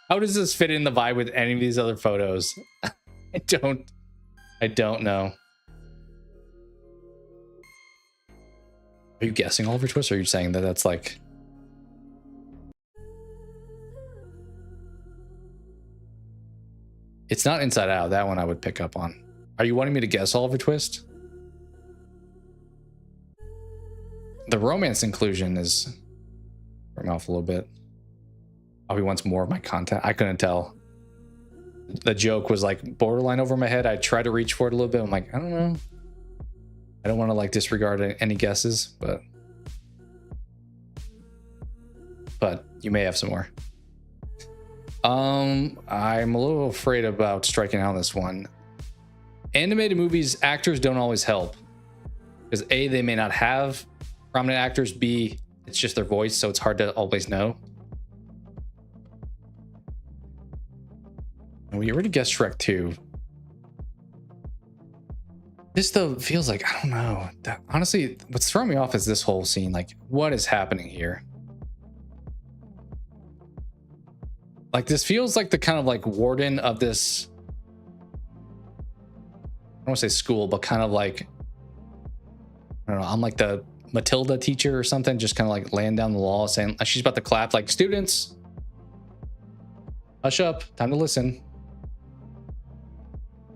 How does this fit in the vibe with any of these other photos? I don't know. Are you guessing Oliver Twist, or are you saying that that's like... It's not Inside Out. That one I would pick up on. Are you wanting me to guess Oliver Twist? The romance inclusion is... Throw me off a little bit. Oh, he wants more of my content. I couldn't tell. The joke was like borderline over my head. I tried to reach for it a little bit. I'm like, I don't know. I don't want to like disregard any guesses, but you may have some more. I'm a little afraid about striking out on this one. Animated movies, actors don't always help. Because A, they may not have prominent actors. B, it's just their voice, so it's hard to always know. And we already guessed Shrek 2. This though feels like, I don't know. Honestly, what's throwing me off is this whole scene. Like, what is happening here? Like, this feels like the kind of like warden of this, I don't want to say school, but kind of like, I don't know, I'm like the Matilda teacher or something, just kind of like laying down the law, saying she's about to clap, like, students, hush up, time to listen.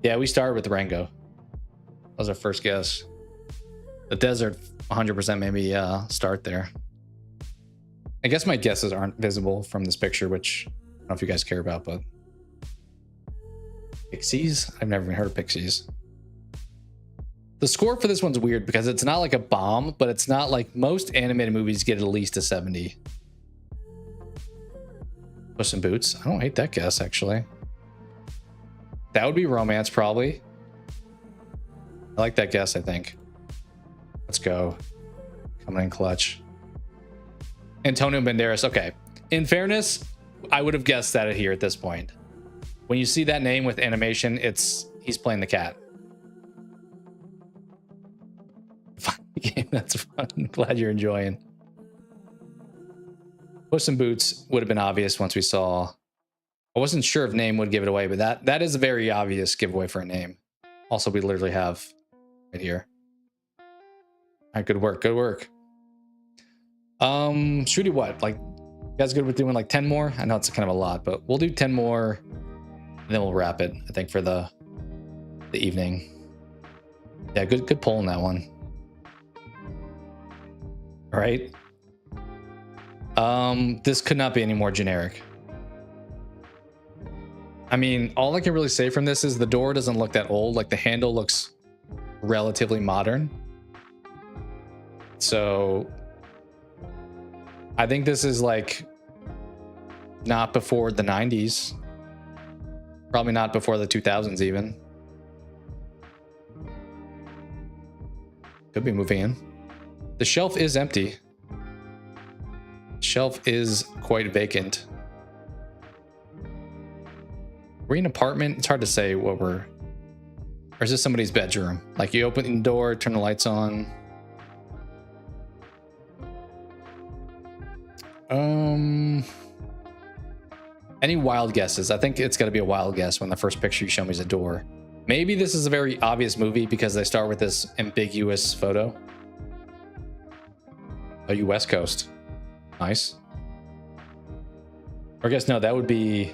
Yeah, we started with Rango. That was our first guess. The desert, 100% maybe start there. I guess my guesses aren't visible from this picture, which I don't know if you guys care about, but... Pixies? I've never even heard of Pixies. The score for this one's weird because it's not like a bomb, but it's not like most animated movies get at least a 70. Puss in Boots? I don't hate that guess, actually. That would be romance, probably. I like that guess, I think. Let's go. Coming in clutch. Antonio Banderas. Okay. In fairness, I would have guessed that here at this point. When you see that name with animation, he's playing the cat. Fun game. That's fun. Glad you're enjoying. Puss in Boots would have been obvious once we saw... I wasn't sure if name would give it away, but that is a very obvious giveaway for a name. Also, we literally have right here. All right, good work, good work. Should we do what? Like, you guys good with doing like 10 more? I know it's kind of a lot, but we'll do 10 more, and then we'll wrap it, I think, for the evening. Yeah, good pull on that one. All right. This could not be any more generic. I mean, all I can really say from this is the door doesn't look that old. Like, the handle looks relatively modern. So I think this is like not before the 90s. Probably not before the 2000s even. Could be moving in. The shelf is empty. The shelf is quite vacant. Are we in an apartment? It's hard to say what we're... Or is this somebody's bedroom? Like, you open the door, turn the lights on. Any wild guesses? I think it's got to be a wild guess when the first picture you show me is a door. Maybe this is a very obvious movie because they start with this ambiguous photo. Oh, you West Coast. Nice. Or I guess no, that'd be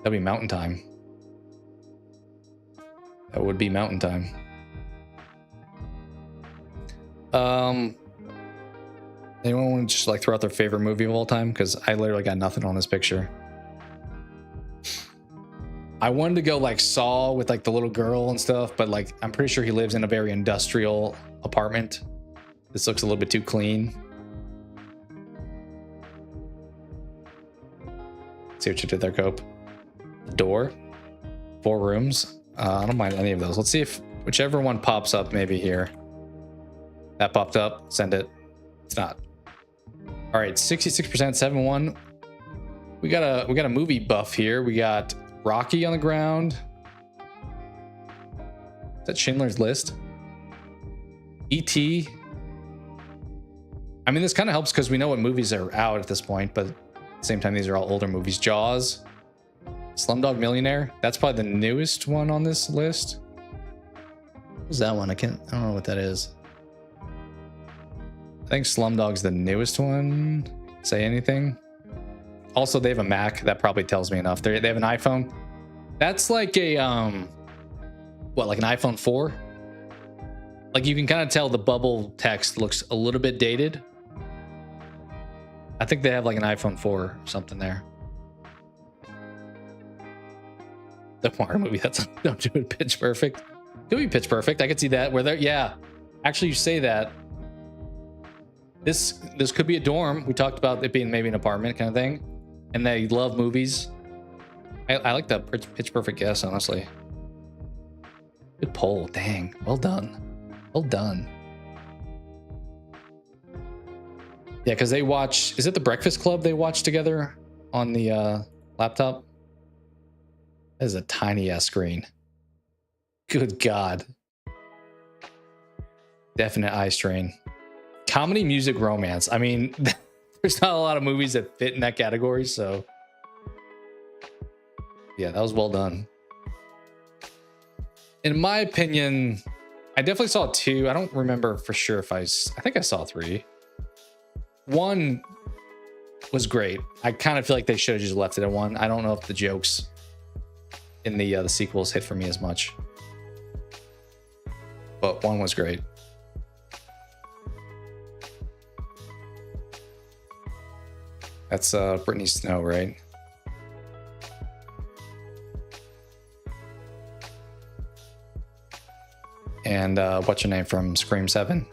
Mountain Time. That would be Mountain Time. Anyone want to just like throw out their favorite movie of all time? Because I literally got nothing on this picture. I wanted to go like Saw with like the little girl and stuff, but like I'm pretty sure he lives in a very industrial apartment. This looks a little bit too clean. See what you did there, Cope. Door. 4 rooms. I don't mind any of those. Let's see if whichever one pops up maybe here. That popped up. Send it. It's not. All right, 66%, 7-1. We got a movie buff here. We got Rocky on the ground. Is that Schindler's List? E.T. I mean, this kind of helps because we know what movies are out at this point, but at the same time, these are all older movies. Jaws. Slumdog Millionaire. That's probably the newest one on this list. What's that one? I don't know what that is. I think Slumdog's the newest one. Say anything? Also, they have a Mac. That probably tells me enough. They have an iPhone. That's like a what, like an iPhone 4? Like you can kind of tell the bubble text looks a little bit dated. I think they have like an iPhone 4 or something there. The Mario movie, that's don't do it Pitch Perfect. Could be Pitch Perfect. I could see that where they're, yeah. Actually, you say that. This could be a dorm. We talked about it being maybe an apartment kind of thing. And they love movies. I like that Pitch Perfect guess, honestly. Good poll. Dang. Well done. Well done. Yeah, because they watch... Is it the Breakfast Club they watch together on the laptop? That is a tiny-ass screen. Good God. Definite eye strain. Comedy, music, romance. I mean, there's not a lot of movies that fit in that category, so... Yeah, that was well done. In my opinion, I definitely saw 2. I don't remember for sure if I think I saw 3. 1 was great. I kind of feel like they should have just left it at 1. I don't know if the jokes in the sequels hit for me as much. But 1 was great. That's Brittany Snow, right? And what's your name from Scream 7?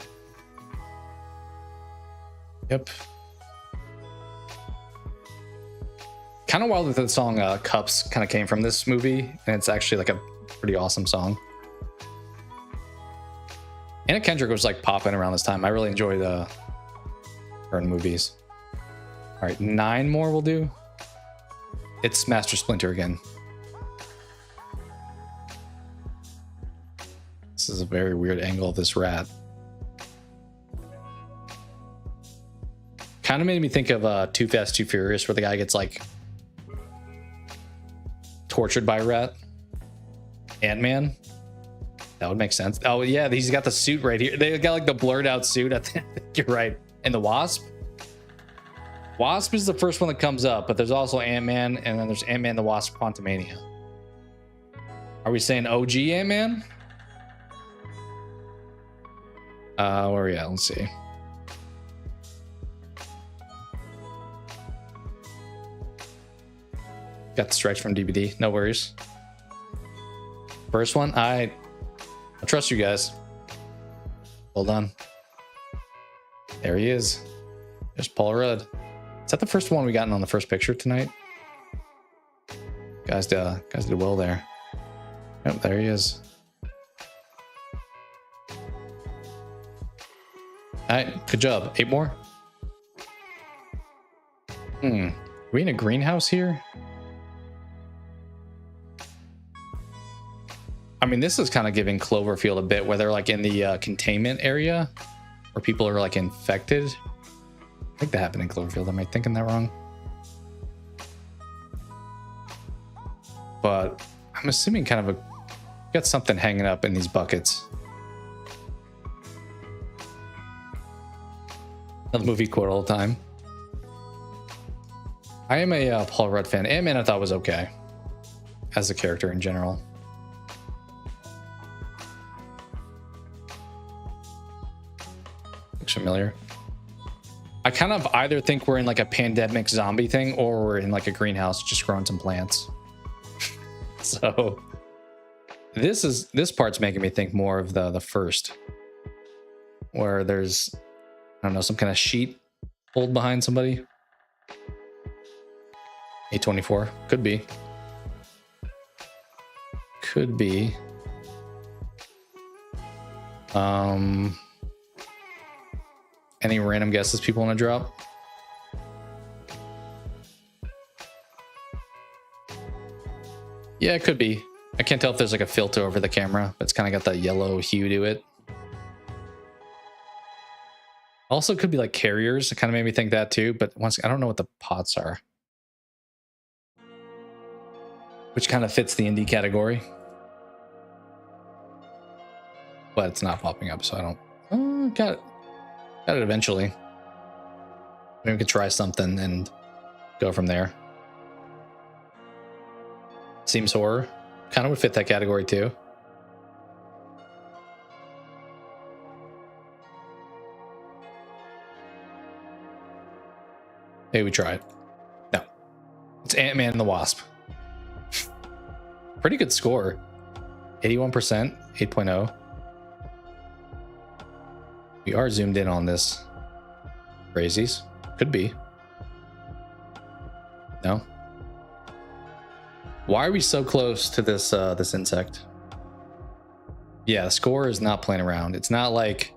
Yep. Kind of wild that the song Cups kind of came from this movie, and it's actually like a pretty awesome song. Anna Kendrick was like popping around this time. I really enjoyed her in movies. All right, 9 more we'll do. It's Master Splinter again. This is a very weird angle of this rat. Kind of made me think of Too Fast, Too Furious, where the guy gets like tortured by a rat. Ant-Man. That would make sense. Oh yeah, he's got the suit right here. They got like the blurred out suit. I think you're right. And the Wasp. Wasp is the first one that comes up, but there's also Ant-Man, and then there's Ant-Man the Wasp Quantumania. Are we saying OG Ant-Man? Where are we at? Let's see. Got the stretch from DVD. No worries. First one, I trust you guys. Well done. There he is. There's Paul Rudd. Is that the first one we gotten on the first picture tonight? Guys did well there. Yep, there he is. All right, good job. 8 more. Are we in a greenhouse here? I mean, this is kind of giving Cloverfield a bit, where they're like in the containment area, where people are like infected. I think that happened in Cloverfield. Am I thinking that wrong? But I'm assuming kind of got something hanging up in these buckets. Another movie quote all the time. I am a Paul Rudd fan. Ant-Man I thought was okay as a character in general. Looks familiar. I kind of either think we're in like a pandemic zombie thing, or we're in like a greenhouse just growing some plants. So this part's making me think more of the first, where there's, I don't know, some kind of sheet pulled behind somebody. A24. Could be. Could be. Any random guesses people want to drop? Yeah, it could be. I can't tell if there's like a filter over the camera, but it's kind of got that yellow hue to it. Also, it could be like carriers. It kind of made me think that too, but once I don't know what the pots are. Which kind of fits the indie category. But it's not popping up, so I don't... Oh, got it. Got it eventually. Maybe we could try something and go from there. Seems horror. Kind of would fit that category too. Maybe we try it. No. It's Ant-Man and the Wasp. Pretty good score. 81%, 8.0. We are zoomed in on this. Crazies. Could be. No. Why are we so close to this this insect? Yeah, the score is not playing around. It's not like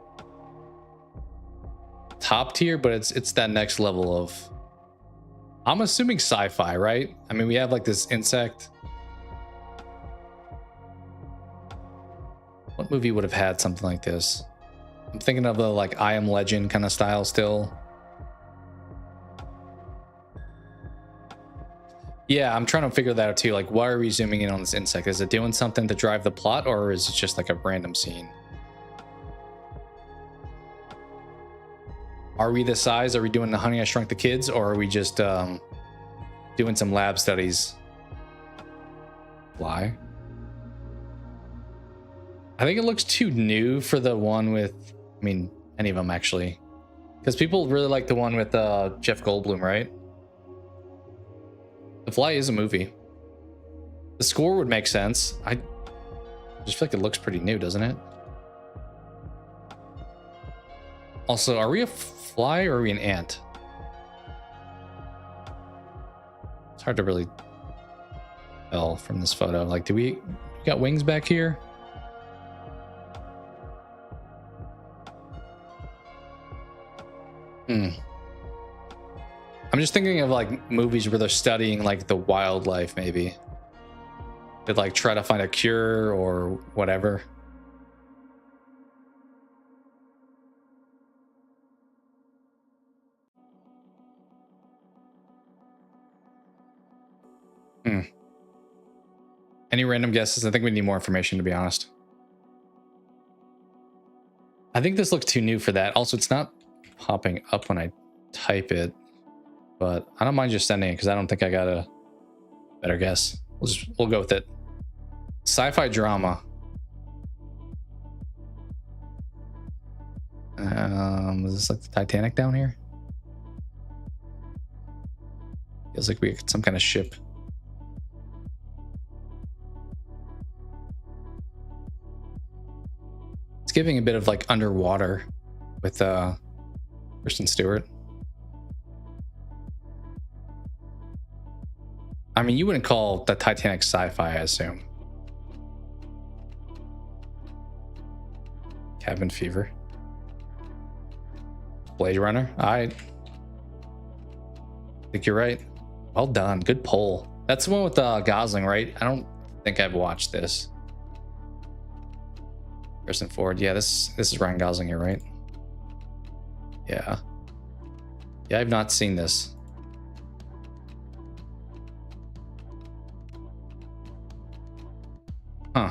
top tier, but it's that next level of... I'm assuming sci-fi, right? I mean, we have like this insect. What movie would have had something like this? I'm thinking of the like I Am Legend kind of style still. Yeah, I'm trying to figure that out too. Like, why are we zooming in on this insect? Is it doing something to drive the plot, or is it just like a random scene? Are we this size? Are we doing the Honey I Shrunk the Kids, or are we just doing some lab studies? Why? I think it looks too new for the one with, I mean, any of them actually. Because people really like the one with Jeff Goldblum, right? The Fly is a movie. The score would make sense. I just feel like it looks pretty new, doesn't it? Also, are we a fly or are we an ant? It's hard to really tell from this photo. Like, do we got wings back here? I'm just thinking of like movies where they're studying like the wildlife, maybe. They'd like try to find a cure or whatever. Any random guesses? I think we need more information, to be honest. I think this looks too new for that. Also, it's not popping up when I type it, but I don't mind just sending it because I don't think I got a better guess. We'll go with it. Sci-fi drama. Is this like the Titanic down here? Feels like we got some kind of ship. It's giving a bit of like underwater with Kristen Stewart. I mean, you wouldn't call the Titanic sci-fi, I assume. Cabin Fever. Blade Runner. I think you're right. Well done. Good poll. That's the one with Gosling, right? I don't think I've watched this. Harrison Ford. Yeah, this is Ryan Gosling here, right? Yeah. Yeah, I've not seen this. Huh.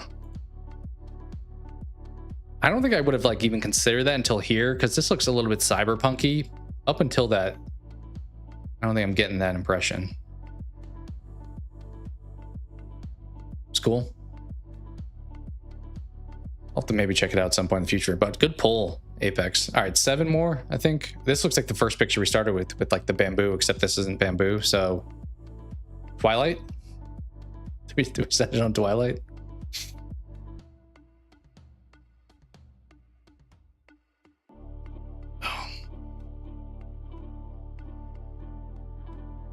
I don't think I would have like even considered that until here, because this looks a little bit cyberpunky. Up until that, I don't think I'm getting that impression. It's cool. I'll have to maybe check it out at some point in the future, but good pull, Apex. All right, 7 more, I think. This looks like the first picture we started with like the bamboo, except this isn't bamboo, so... Twilight? Do we set it on Twilight?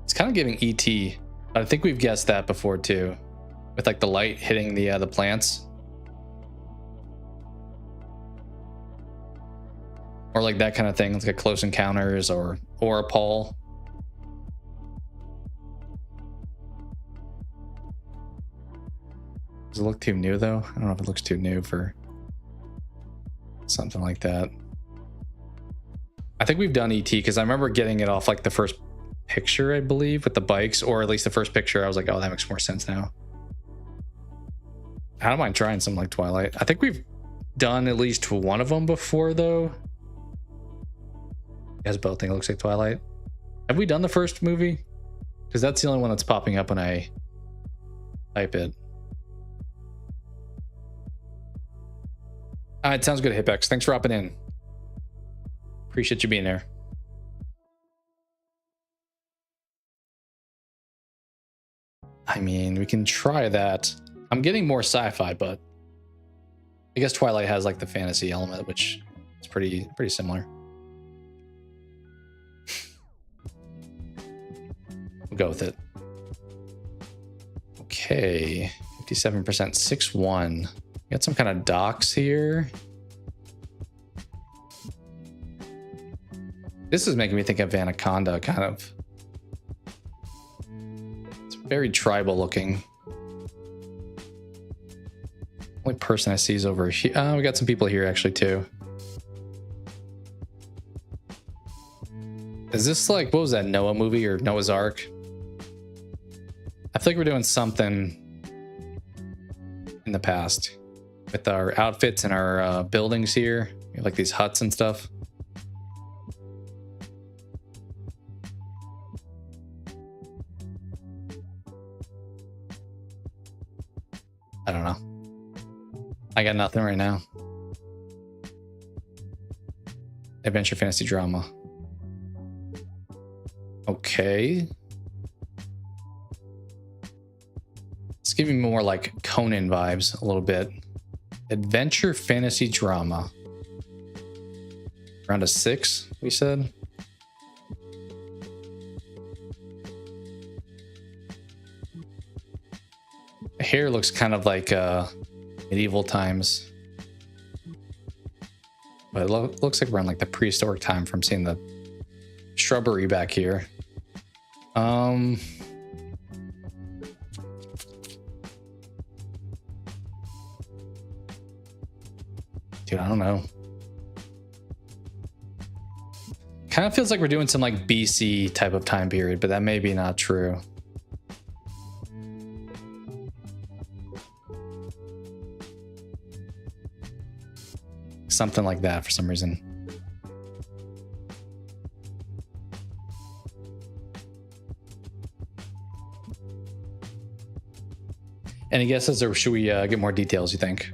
It's kind of giving E.T. I think we've guessed that before too, with like the light hitting the plants, or like that kind of thing. It's like Close Encounters or a Paul. Does it look too new though? I don't know if it looks too new for something like that. I think we've done ET because I remember getting it off like the first picture, I believe, with the bikes, or at least the first picture. I was like, oh, that makes more sense now. I don't mind trying something like Twilight. I think we've done at least one of them before though. You guys both think it looks like Twilight. Have we done the first movie? Because that's the only one that's popping up when I type it. All right, sounds good, Hipex. Thanks for hopping in. Appreciate you being there. I mean, we can try that. I'm getting more sci-fi, but I guess Twilight has like the fantasy element, which is pretty similar. We'll go with it. Okay, 57%, 6-1. Got some kind of docks here. This is making me think of Anaconda, kind of. It's very tribal looking. Only person I see is over here. We got some people here actually too. Is this like, what was that, Noah movie or Noah's Ark? I feel like we're doing something in the past with our outfits and our buildings here. We have like these huts and stuff. I don't know. I got nothing right now. Adventure fantasy drama. Okay. It's giving me more like Conan vibes a little bit. Adventure fantasy drama. Around a 6, we said. The hair looks kind of like medieval times. But it looks like we're in like the prehistoric time from seeing the shrubbery back here. Dude, I don't know. Kind of feels like we're doing some like BC type of time period, but that may be not true. Something like that for some reason. Any guesses, or should we get more details, you think?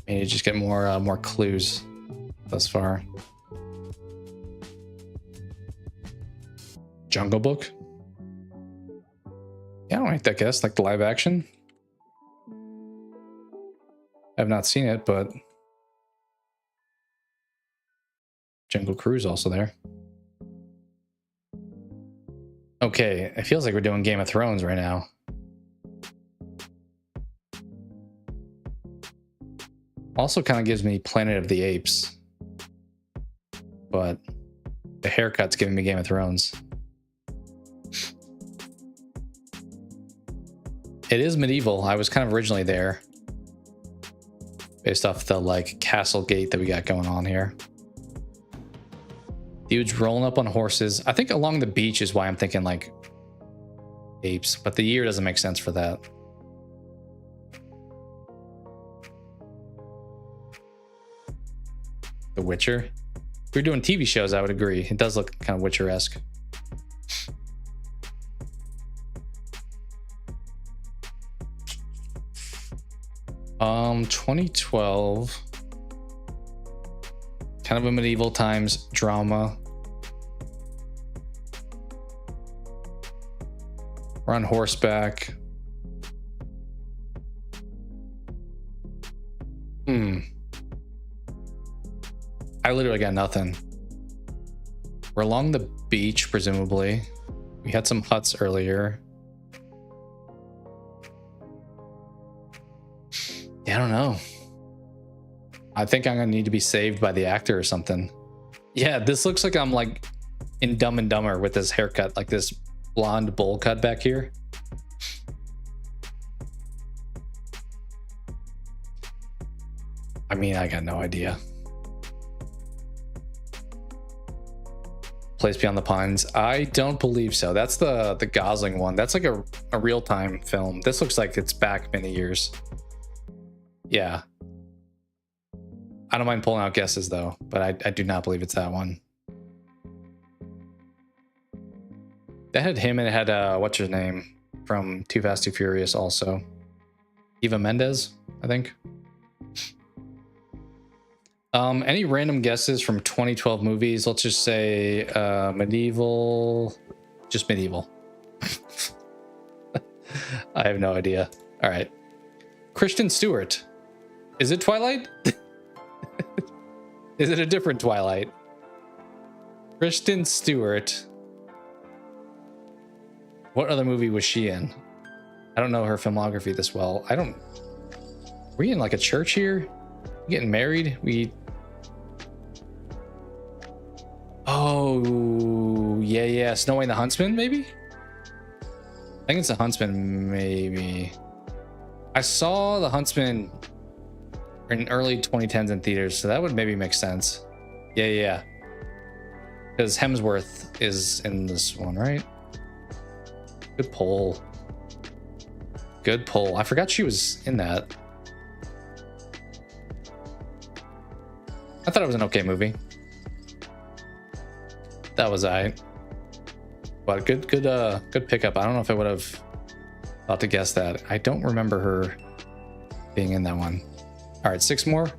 Maybe just get more clues thus far. Jungle Book? Yeah, I don't like that guess. Like the live action? I've not seen it, but Jungle Cruise also there. Okay, it feels like we're doing Game of Thrones right now. Also kind of gives me Planet of the Apes, but the haircut's giving me Game of Thrones. It is medieval. I was kind of originally there based off the like castle gate that we got going on here. Dudes rolling up on horses. I think along the beach is why I'm thinking like apes, but the year doesn't make sense for that. The Witcher. If we're doing TV shows, I would agree. It does look kind of Witcher-esque. Um, 2012. Kind of a medieval times drama. We're on horseback. I literally got nothing. We're along the beach, presumably. We had some huts earlier. Yeah, I don't know. I think I'm gonna need to be saved by the actor or something. Yeah, this looks like I'm like in Dumb and Dumber with this haircut, like this blonde bowl cut back here. I mean, I got no idea. Place Beyond the Pines. I don't believe so. That's the Gosling one. That's like a real-time film. This looks like it's back many years. Yeah. I don't mind pulling out guesses though, but I do not believe it's that one. That had him and it had what's her name from Too Fast Too Furious also. Eva Mendes, I think. Any random guesses from 2012 movies? Let's just say medieval, just medieval. I have no idea. All right. Kristen Stewart. Is it Twilight? Is it a different Twilight? Kristen Stewart. What other movie was she in? I don't know her filmography this well. Are we in like a church here? Getting married? Oh, yeah. Snow White and the Huntsman, maybe? I think it's the Huntsman, maybe. I saw the Huntsman in early 2010s in theaters, so that would maybe make sense. Yeah. Because Hemsworth is in this one, right? Good poll. Good poll. I forgot she was in that. I thought it was an okay movie. That was but good pickup. I don't know if I would have thought to guess that. I don't remember her being in that one. All right, 6 more.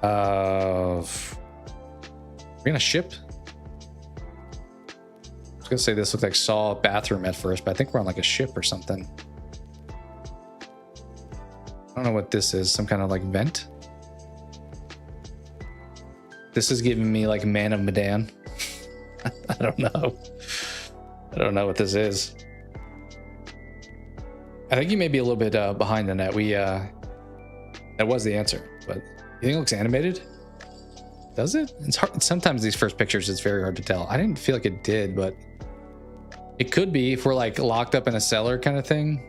We're gonna ship. I was gonna say this looked like Saw bathroom at first, but I think we're on like a ship or something. I don't know what this is. Some kind of like vent. This is giving me like Man of Medan. I don't know. I don't know what this is. I think you may be a little bit behind on that. That was the answer, but you think it looks animated? Does it? It's hard. Sometimes these first pictures, it's very hard to tell. I didn't feel like it did, but it could be if we're like locked up in a cellar kind of thing.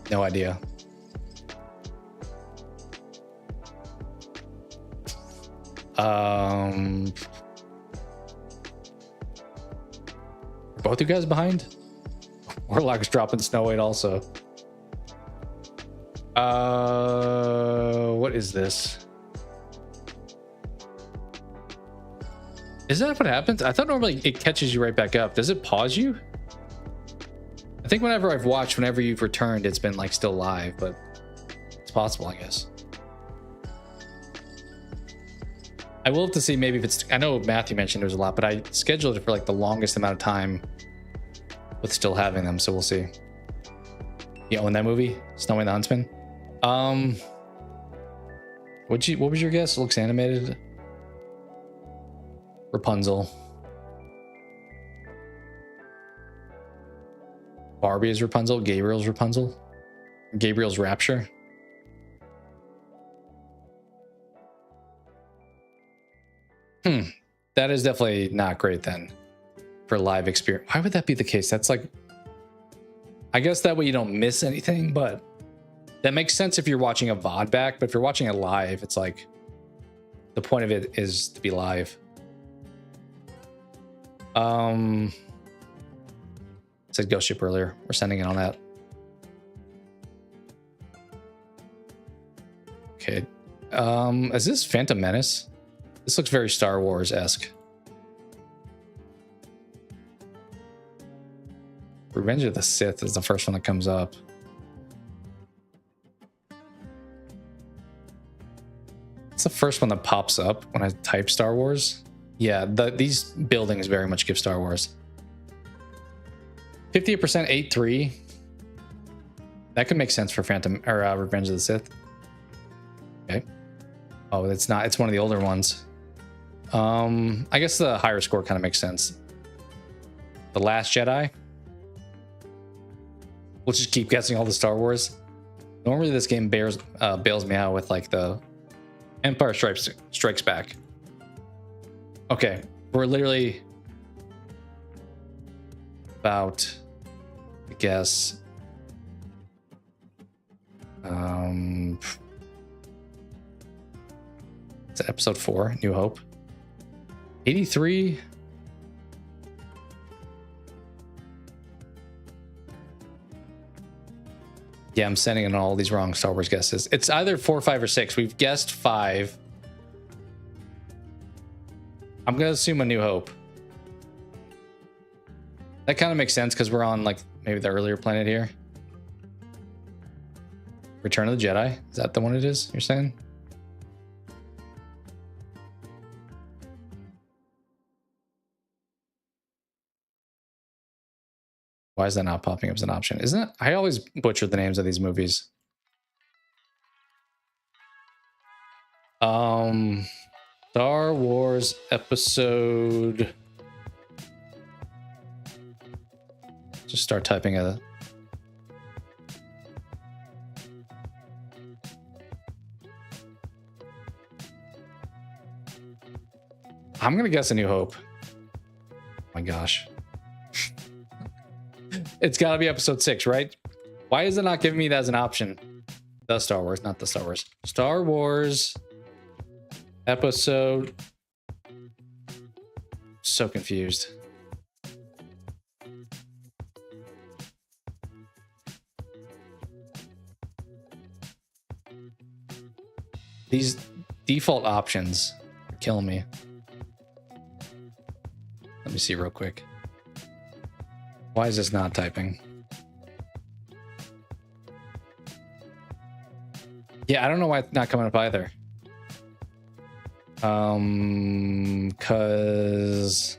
No idea. Both you guys behind? Warlock's dropping Snow White also. What is this? Is that what happens? I thought normally it catches you right back up. Does it pause you? I think whenever I've watched, whenever you've returned, it's been like still live, but it's possible, I guess. I will have to see maybe if it's, I know Matthew mentioned there's a lot, but I scheduled it for like the longest amount of time with still having them, so we'll see. You own that movie? Snow White and the Huntsman? What was your guess? It looks animated. Rapunzel. Barbie is Rapunzel. Gabriel's Rapunzel. Gabriel's Rapture. That is definitely not great then for live experience. Why would that be the case? That's like, I guess that way you don't miss anything, but that makes sense if you're watching a VOD back, but if you're watching it live, it's like the point of it is to be live. I said Ghost Ship earlier. We're sending it on that. Okay. Is this Phantom Menace? This looks very Star Wars-esque. Revenge of the Sith is the first one that comes up. It's the first one that pops up when I type Star Wars. Yeah, these buildings very much give Star Wars. 58% 8-3. That could make sense for Phantom or Revenge of the Sith. Okay. Oh, it's not. It's one of the older ones. I guess the higher score kind of makes sense. The Last Jedi. We'll just keep guessing all the Star Wars. Normally this game bails me out with like the Empire Strikes Back. Okay, we're literally about, I guess, it's episode 4, New Hope. 83. Yeah, I'm sending in all these wrong Star Wars guesses. It's either 4, 5, or 6. We've guessed 5. I'm gonna assume A New Hope. That kind of makes sense because we're on like maybe the earlier planet here. Return of the Jedi. Is that the one it is, you're saying? Why is that not popping up as an option? Isn't it? I always butcher the names of these movies. Star Wars episode. Just start typing a. I'm gonna guess A New Hope. Oh my gosh. It's got to be episode 6, right? Why is it not giving me that as an option? The Star Wars, not the Star Wars. Star Wars episode. So confused. These default options are killing me. Let me see real quick. Why is this not typing? Yeah, I don't know why it's not coming up either. Cause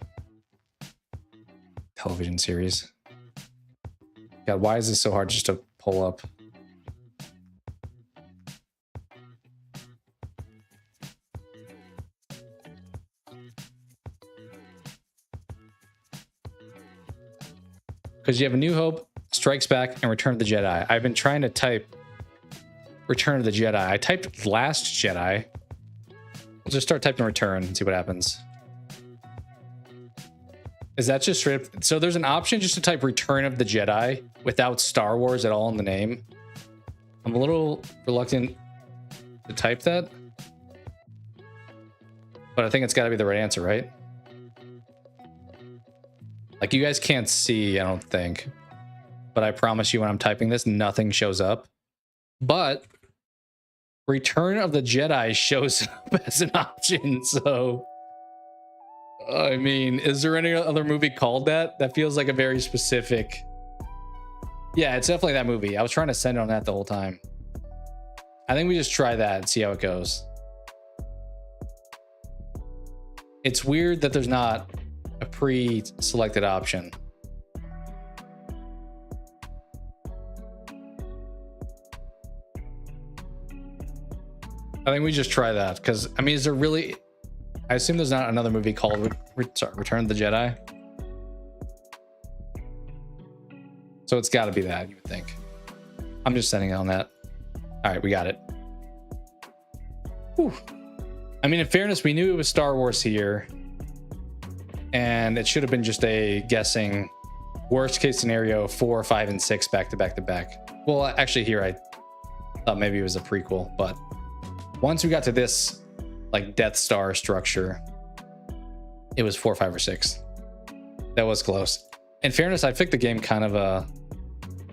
television series. God, why is this so hard just to pull up? Because you have A New Hope, Strikes Back, and Return of the Jedi. I've been trying to type Return of the Jedi. I typed Last Jedi. We'll just start typing Return and see what happens. Is that just straight up? So there's an option just to type Return of the Jedi without Star Wars at all in the name. I'm a little reluctant to type that. But I think it's got to be the right answer, right? Like, you guys can't see, I don't think. But I promise you when I'm typing this, nothing shows up. But Return of the Jedi shows up as an option, so... I mean, is there any other movie called that? That feels like a very specific... Yeah, it's definitely that movie. I was trying to send it on that the whole time. I think we just try that and see how it goes. It's weird that there's not a pre-selected option. I think we just try that because, I mean, is there really... I assume there's not another movie called Return of the Jedi. So it's got to be that, you would think. I'm just setting it on that. All right, we got it. Whew. I mean, in fairness, we knew it was Star Wars here. And it should have been just a guessing worst case scenario 4, 5, and 6 back to back to back. Well, actually here I thought maybe it was a prequel, but once we got to this like Death Star structure, it was 4, 5, or 6. That was close. In fairness, I think the game kind of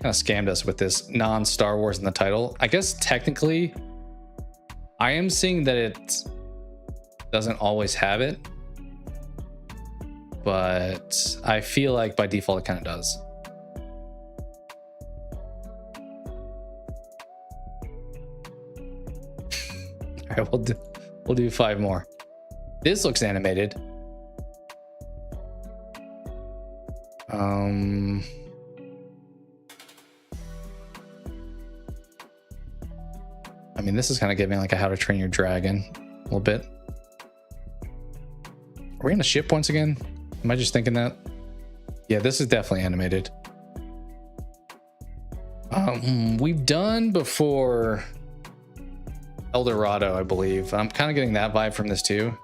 scammed us with this non-Star Wars in the title. I guess technically I am seeing that it doesn't always have it, but I feel like by default it kind of does. All right, we'll do 5 more. This looks animated. I mean, this is kind of giving like a How to Train Your Dragon a little bit. Are we on a ship once again? Am I just thinking that? Yeah, this is definitely animated. We've done before El Dorado, I believe. I'm kind of getting that vibe from this too.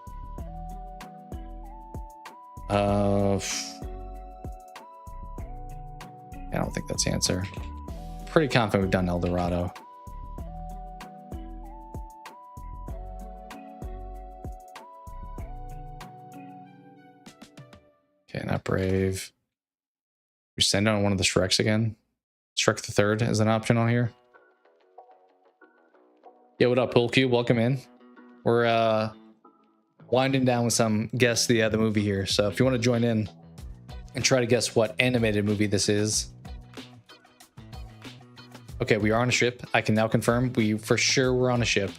I don't think that's the answer. Pretty confident we've done El Dorado. Okay, not Brave. We send on one of the Shreks again. Shrek the Third is an option on here. Yeah, what up, Pool Cube? Welcome in. We're winding down with some guess the movie here. So if you want to join in and try to guess what animated movie this is. Okay, we are on a ship. I can now confirm we for sure we're on a ship.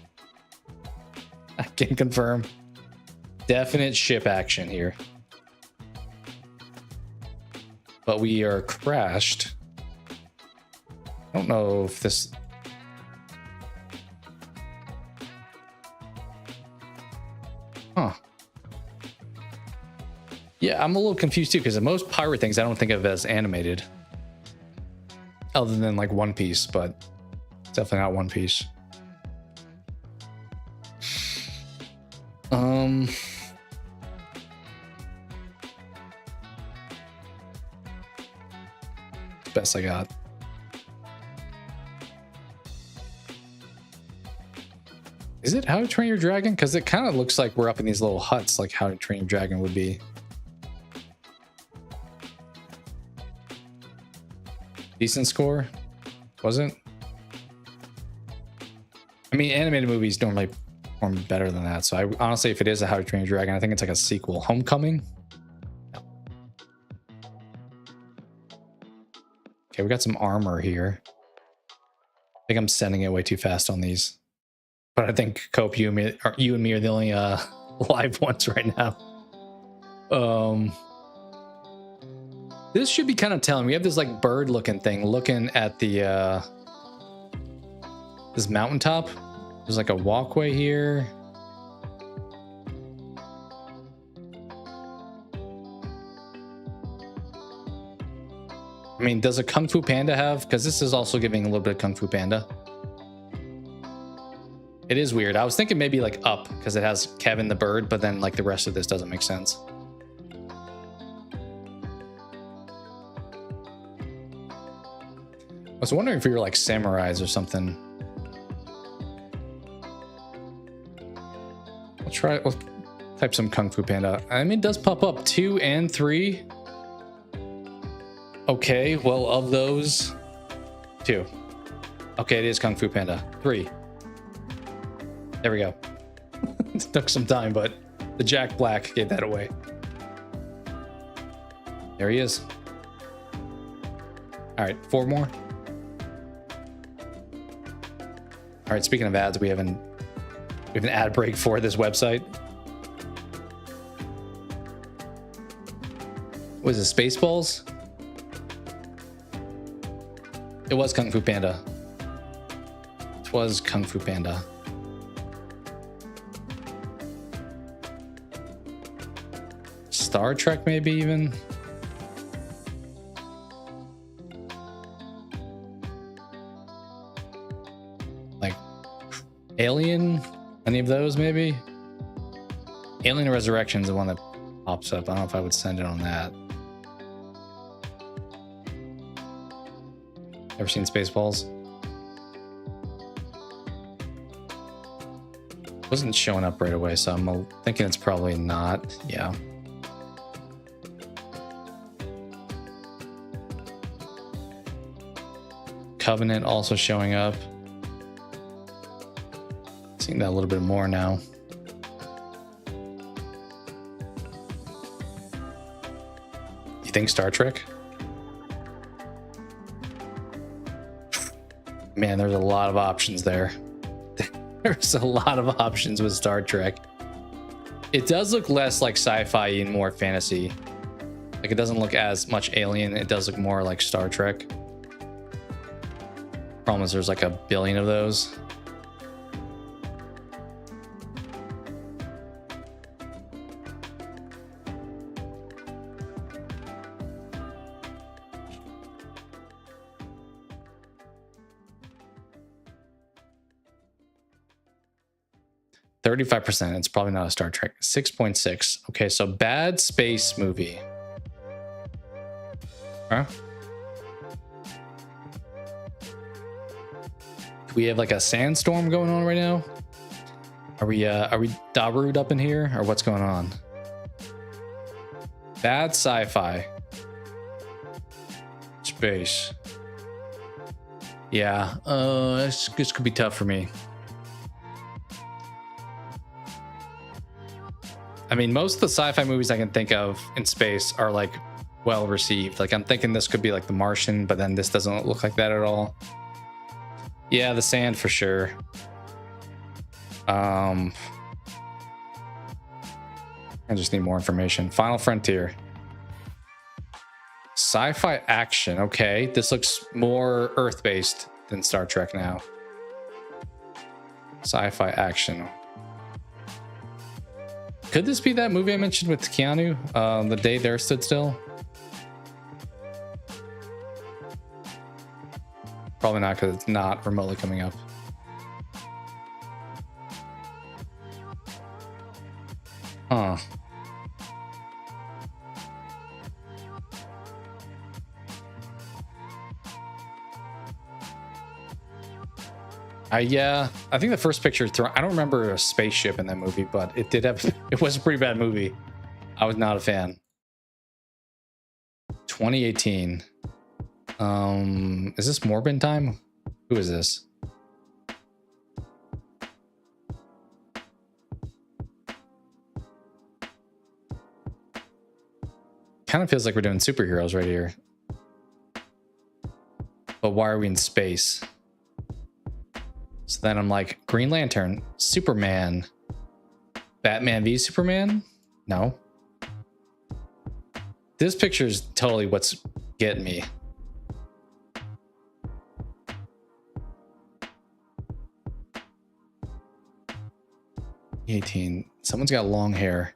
I can confirm. Definite ship action here. But we are crashed. I don't know if this... Huh. Yeah, I'm a little confused too, because most pirate things I don't think of as animated. Other than like One Piece, but definitely not One Piece. Best I got. Is it How to Train Your Dragon? Because it kind of looks like we're up in these little huts, like How to Train Your Dragon would be. Decent score, wasn't? I mean, animated movies normally perform better than that. So I honestly, if it is a How to Train Your Dragon, I think it's like a sequel. Homecoming? No. Okay, we got some armor here. I think I'm sending it way too fast on these. But I think Cope, you and me are the only live ones right now. This should be kind of telling. We have this like bird looking thing looking at the this mountaintop. There's like a walkway here. I mean, does a Kung Fu Panda have? Because this is also giving a little bit of Kung Fu Panda. It is weird. I was thinking maybe like Up, because it has Kevin the bird, but then like the rest of this doesn't make sense. I was wondering if we were like samurais or something. We'll type some Kung Fu Panda. I mean, it does pop up 2 and 3. Okay, well, of those, 2. Okay, it is Kung Fu Panda. 3. There we go. It took some time, but the Jack Black gave that away. There he is. All right, 4 more. All right, speaking of ads, we have an ad break for this website. Was it Spaceballs? It was Kung Fu Panda. It was Kung Fu Panda. Star Trek, maybe even. Like Alien, any of those maybe? Alien Resurrection is the one that pops up. I don't know if I would send it on that. Ever seen Spaceballs? Wasn't showing up right away, so I'm thinking it's probably not. Yeah. Covenant also showing up. Seeing that a little bit more now. You think Star Trek? Man, there's a lot of options there. There's a lot of options with Star Trek. It does look less like sci-fi and more fantasy. Like, it doesn't look as much Alien. It does look more like Star Trek. Problem is there's like a billion of those. 35%. It's probably not a Star Trek. 6.6. Okay, so bad space movie. Huh? Do we have like a sandstorm going on right now? Are we Darude up in here, or what's going on? Bad sci-fi. Space. Yeah, this could be tough for me. I mean, most of the sci-fi movies I can think of in space are like well received. Like I'm thinking this could be like The Martian, but then this doesn't look like that at all. Yeah, the sand for sure. I just need more information. Final Frontier. Sci-fi action. Okay, this looks more Earth-based than Star Trek now. Sci-fi action. Could this be that movie I mentioned with Keanu? The Day the Earth Stood Still? Probably not, because it's not remotely coming up. Huh. Yeah, I think the first picture, I don't remember a spaceship in that movie, but it did have, it was a pretty bad movie. I was not a fan. 2018. Is this Morbin time? Who is this? Kind of feels like we're doing superheroes right here. But why are we in space? So then I'm like, Green Lantern, Superman, Batman v Superman? No. This picture is totally what's getting me. Someone's got long hair.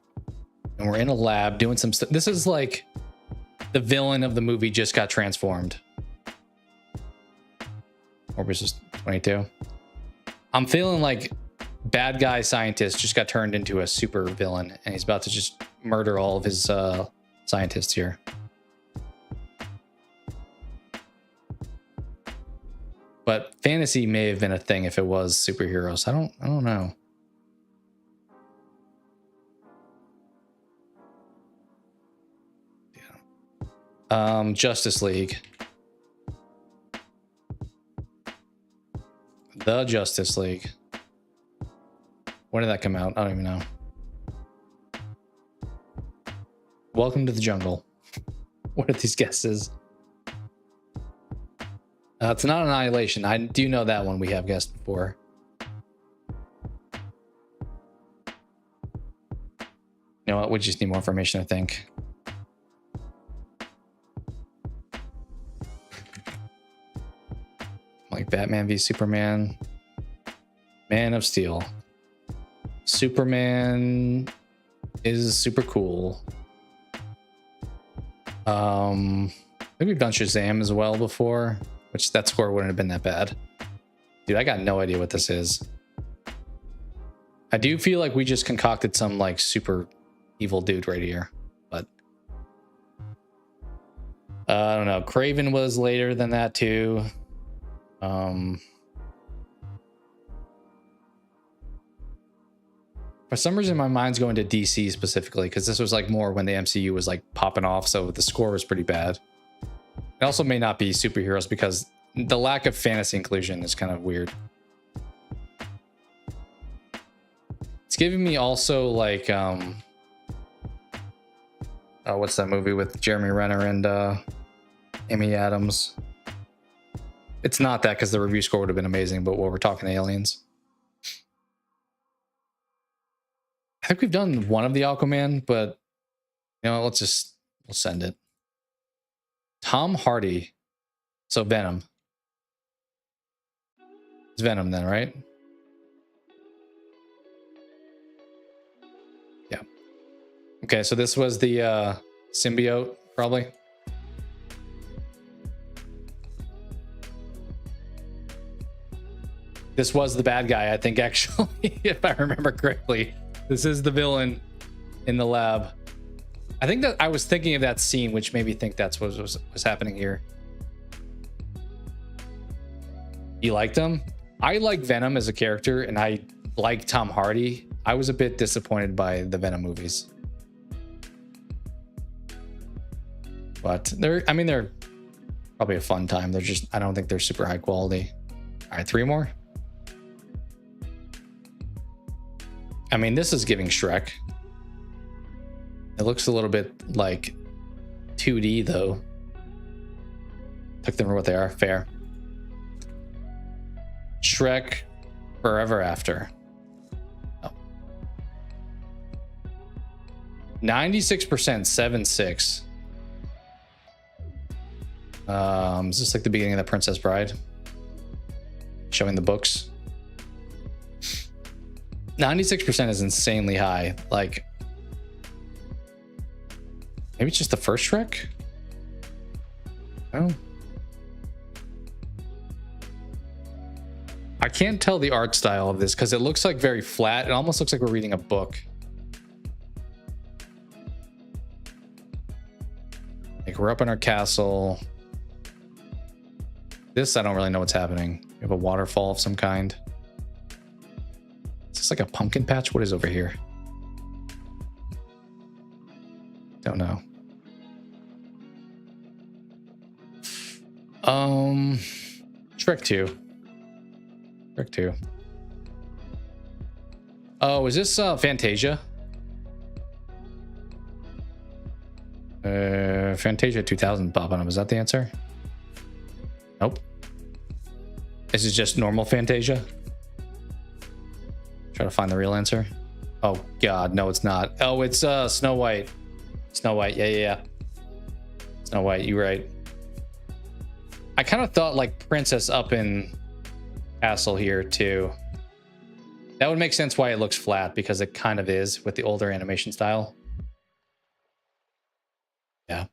And we're in a lab doing some stuff. This is like the villain of the movie just got transformed. Or was this 22? I'm feeling like bad guy scientist just got turned into a super villain, and he's about to just murder all of his scientists here. But fantasy may have been a thing if it was superheroes. I don't know. Yeah. Justice League. The Justice League. When did that come out? I don't even know. Welcome to the jungle. What are these guesses? It's not Annihilation. I do know that one. We have guessed before. You know what? We just need more information, I think. Like Batman v Superman. Man of Steel. Superman is super cool. I think we've done Shazam as well before, which that score wouldn't have been that bad. Dude, I got no idea what this is. I do feel like we just concocted some like super evil dude right here, but I don't know. Craven was later than that too. For some reason, my mind's going to DC specifically, because this was like more when the MCU was like popping off, so the score was pretty bad. It also may not be superheroes because the lack of fantasy inclusion is kind of weird. It's giving me also like, what's that movie with Jeremy Renner and Amy Adams? It's not that, because the review score would have been amazing, but what we're talking aliens. I think we've done one of the Aquaman, but you know, we'll send it. Tom Hardy. So Venom. It's Venom then, right? Yeah. Okay, so this was the symbiote, probably. This was the bad guy, I think, actually, if I remember correctly. This is the villain in the lab. I think that I was thinking of that scene, which made me think that's what was happening here. You liked him? I like Venom as a character, and I like Tom Hardy. I was a bit disappointed by the Venom movies. But they're probably a fun time. They're just, I don't think they're super high quality. All right, 3 more. I mean, this is giving Shrek. It looks a little bit like 2D though. Took them for what they are. Fair. Shrek Forever After. Oh. 96%, 7.6. Is this like the beginning of The Princess Bride? Showing the books. 96% is insanely high. Like, maybe it's just the first Shrek? Oh. I can't tell the art style of this because it looks like very flat. It almost looks like we're reading a book. Like we're up in our castle. This, I don't really know what's happening. We have a waterfall of some kind. Is this like a pumpkin patch? What is over here? Don't know. Shrek 2. Shrek 2. Oh, is this Fantasia? Fantasia 2000 popping up. Is that the answer? Nope. This is just normal Fantasia. Try to find the real answer. Oh God, no, it's not. Oh, it's Snow White. Snow White. Yeah. Snow White. You're right. I kind of thought like Princess up in Castle here too. That would make sense why it looks flat, because it kind of is with the older animation style. Yeah.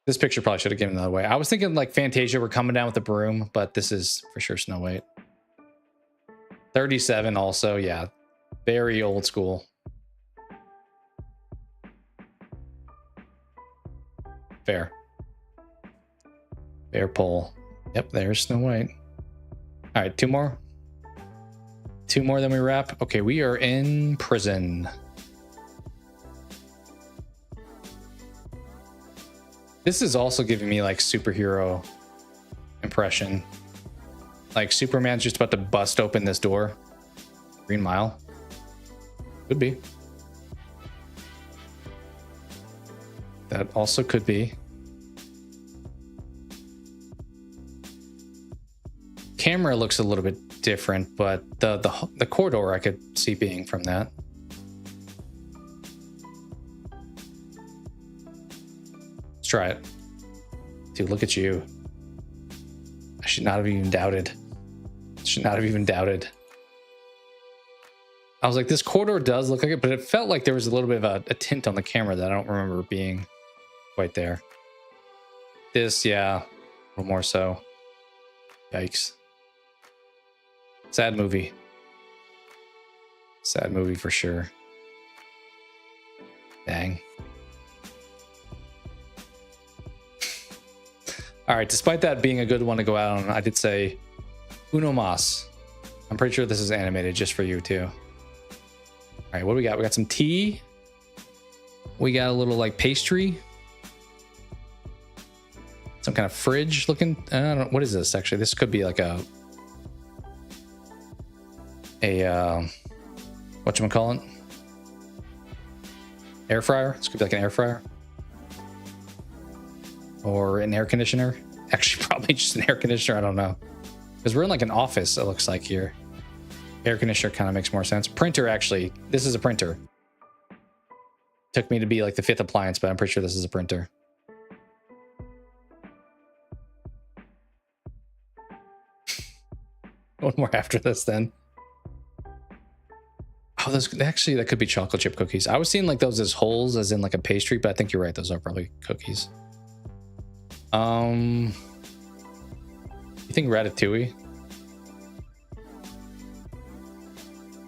This picture probably should have given another way. I was thinking like Fantasia were coming down with the broom, but this is for sure Snow White. 37 also, yeah. Very old school. Fair. Fair pull. Yep, there's Snow White. All right, 2 more. 2 more, then we wrap. Okay, we are in prison. This is also giving me like superhero impression. Like Superman's just about to bust open this door. Green Mile. Could be. That also could be. Camera looks a little bit different, but the corridor I could see being from that. Let's try it. Dude, look at you. I should not have even doubted. Should not have even doubted. I was like, this corridor does look like it, but it felt like there was a little bit of a tint on the camera that I don't remember being quite there. This, yeah, a little more so. Yikes. Sad movie. Sad movie for sure. Dang. All right, despite that being a good one to go out on, I did say Uno Mas. I'm pretty sure this is animated just for you too. All right, what do we got? We got some tea. We got a little like pastry. Some kind of fridge looking. I don't know. What is this actually? This could be like a whatchamacallit? Air fryer. This could be like an air fryer. Or an air conditioner. Actually, probably just an air conditioner. I don't know. Because we're in like an office, it looks like here. Air conditioner kind of makes more sense. Printer, actually. This is a printer. Took me to be like the 5th appliance, but I'm pretty sure this is a printer. One more after this then. Oh, those actually, that could be chocolate chip cookies. I was seeing like those as holes, as in like a pastry, but I think you're right. Those are probably cookies. You think Ratatouille?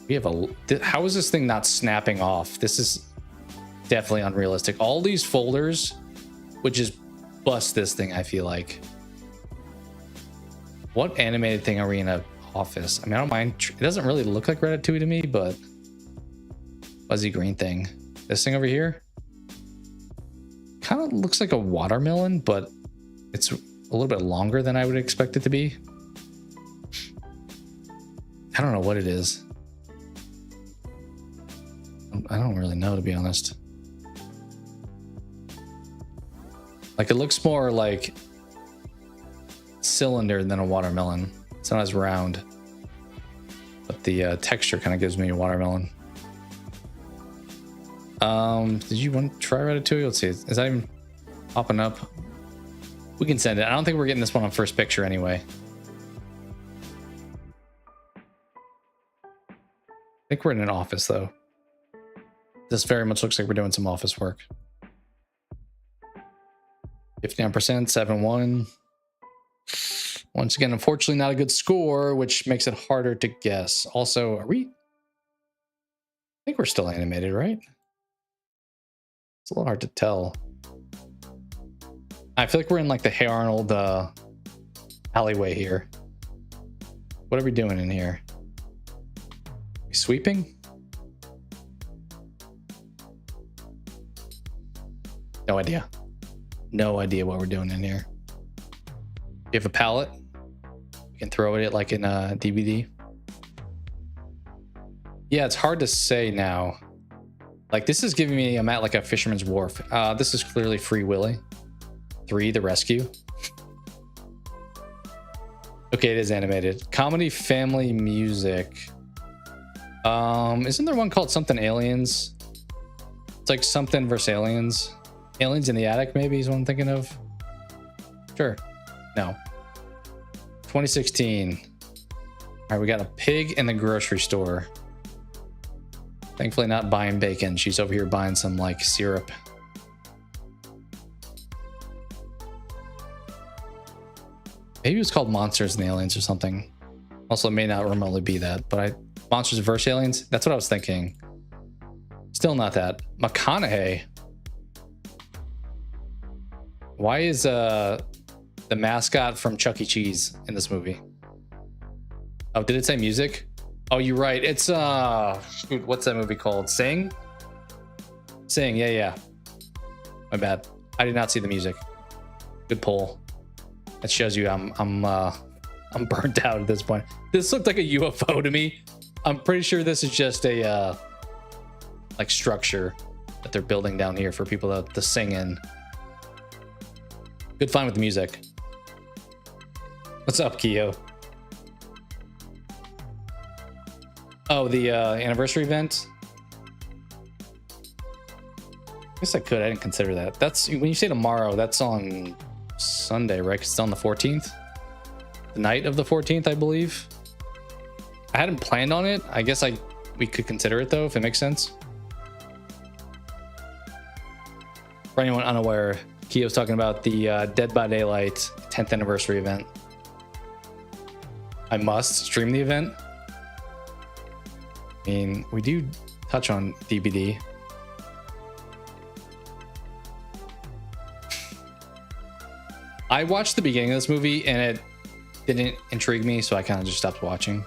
We have how is this thing not snapping off? This is definitely unrealistic. All these folders would just bust this thing, I feel like. What animated thing are we in a office? I mean, I don't mind. It doesn't really look like Ratatouille to me, but fuzzy green thing. This thing over here kind of looks like a watermelon, but it's a little bit longer than I would expect it to be. I don't know what it is. I don't really know, to be honest. Like, it looks more like cylinder than a watermelon. It's not as round, but the texture kind of gives me a watermelon. Did you want to try Ratatouille? Let's see. Is that even popping up? We can send it. I don't think we're getting this one on first picture anyway. I think we're in an office though. This very much looks like we're doing some office work. 59%, 7-1. Once again, unfortunately not a good score, which makes it harder to guess. Also, are we? I think we're still animated, right? It's a little hard to tell. I feel like we're in like the Hey Arnold alleyway here. What are we doing in here? Are we sweeping? No idea. No idea what we're doing in here. We have a pallet. We can throw it like in a DVD. Yeah, it's hard to say now. Like, this is giving me, I'm at like a Fisherman's Wharf. This is clearly Free Willy. 3, The Rescue. Okay, it is animated. Comedy, family, music. Isn't there one called something Aliens? It's like something versus Aliens. Aliens in the Attic, maybe, is what I'm thinking of. Sure. No. 2016. All right, we got a pig in the grocery store. Thankfully not buying bacon. She's over here buying some like syrup. Maybe it was called Monsters and Aliens or something. Also, it may not remotely be that, but Monsters vs. Aliens, that's what I was thinking. Still not that. McConaughey. Why is the mascot from Chuck E. Cheese in this movie? Oh, did it say music? Oh, you're right. It's shoot, what's that movie called? Sing? Sing, yeah. My bad. I did not see the music. Good poll. That shows you I'm burnt out at this point. This looked like a UFO to me. I'm pretty sure this is just a like structure that they're building down here for people to sing in. Good find with the music. What's up, Keo? Oh, the anniversary event. I guess I could. I didn't consider that. That's when you say tomorrow. That's on Sunday, right? 'Cause it's on the 14th, the night of the 14th, I believe. I hadn't planned on it. I guess we could consider it though, if it makes sense. For anyone unaware, Keo's talking about the Dead by Daylight 10th anniversary event. I must stream the event. I mean, we do touch on DBD. I watched the beginning of this movie and it didn't intrigue me, so I kind of just stopped watching.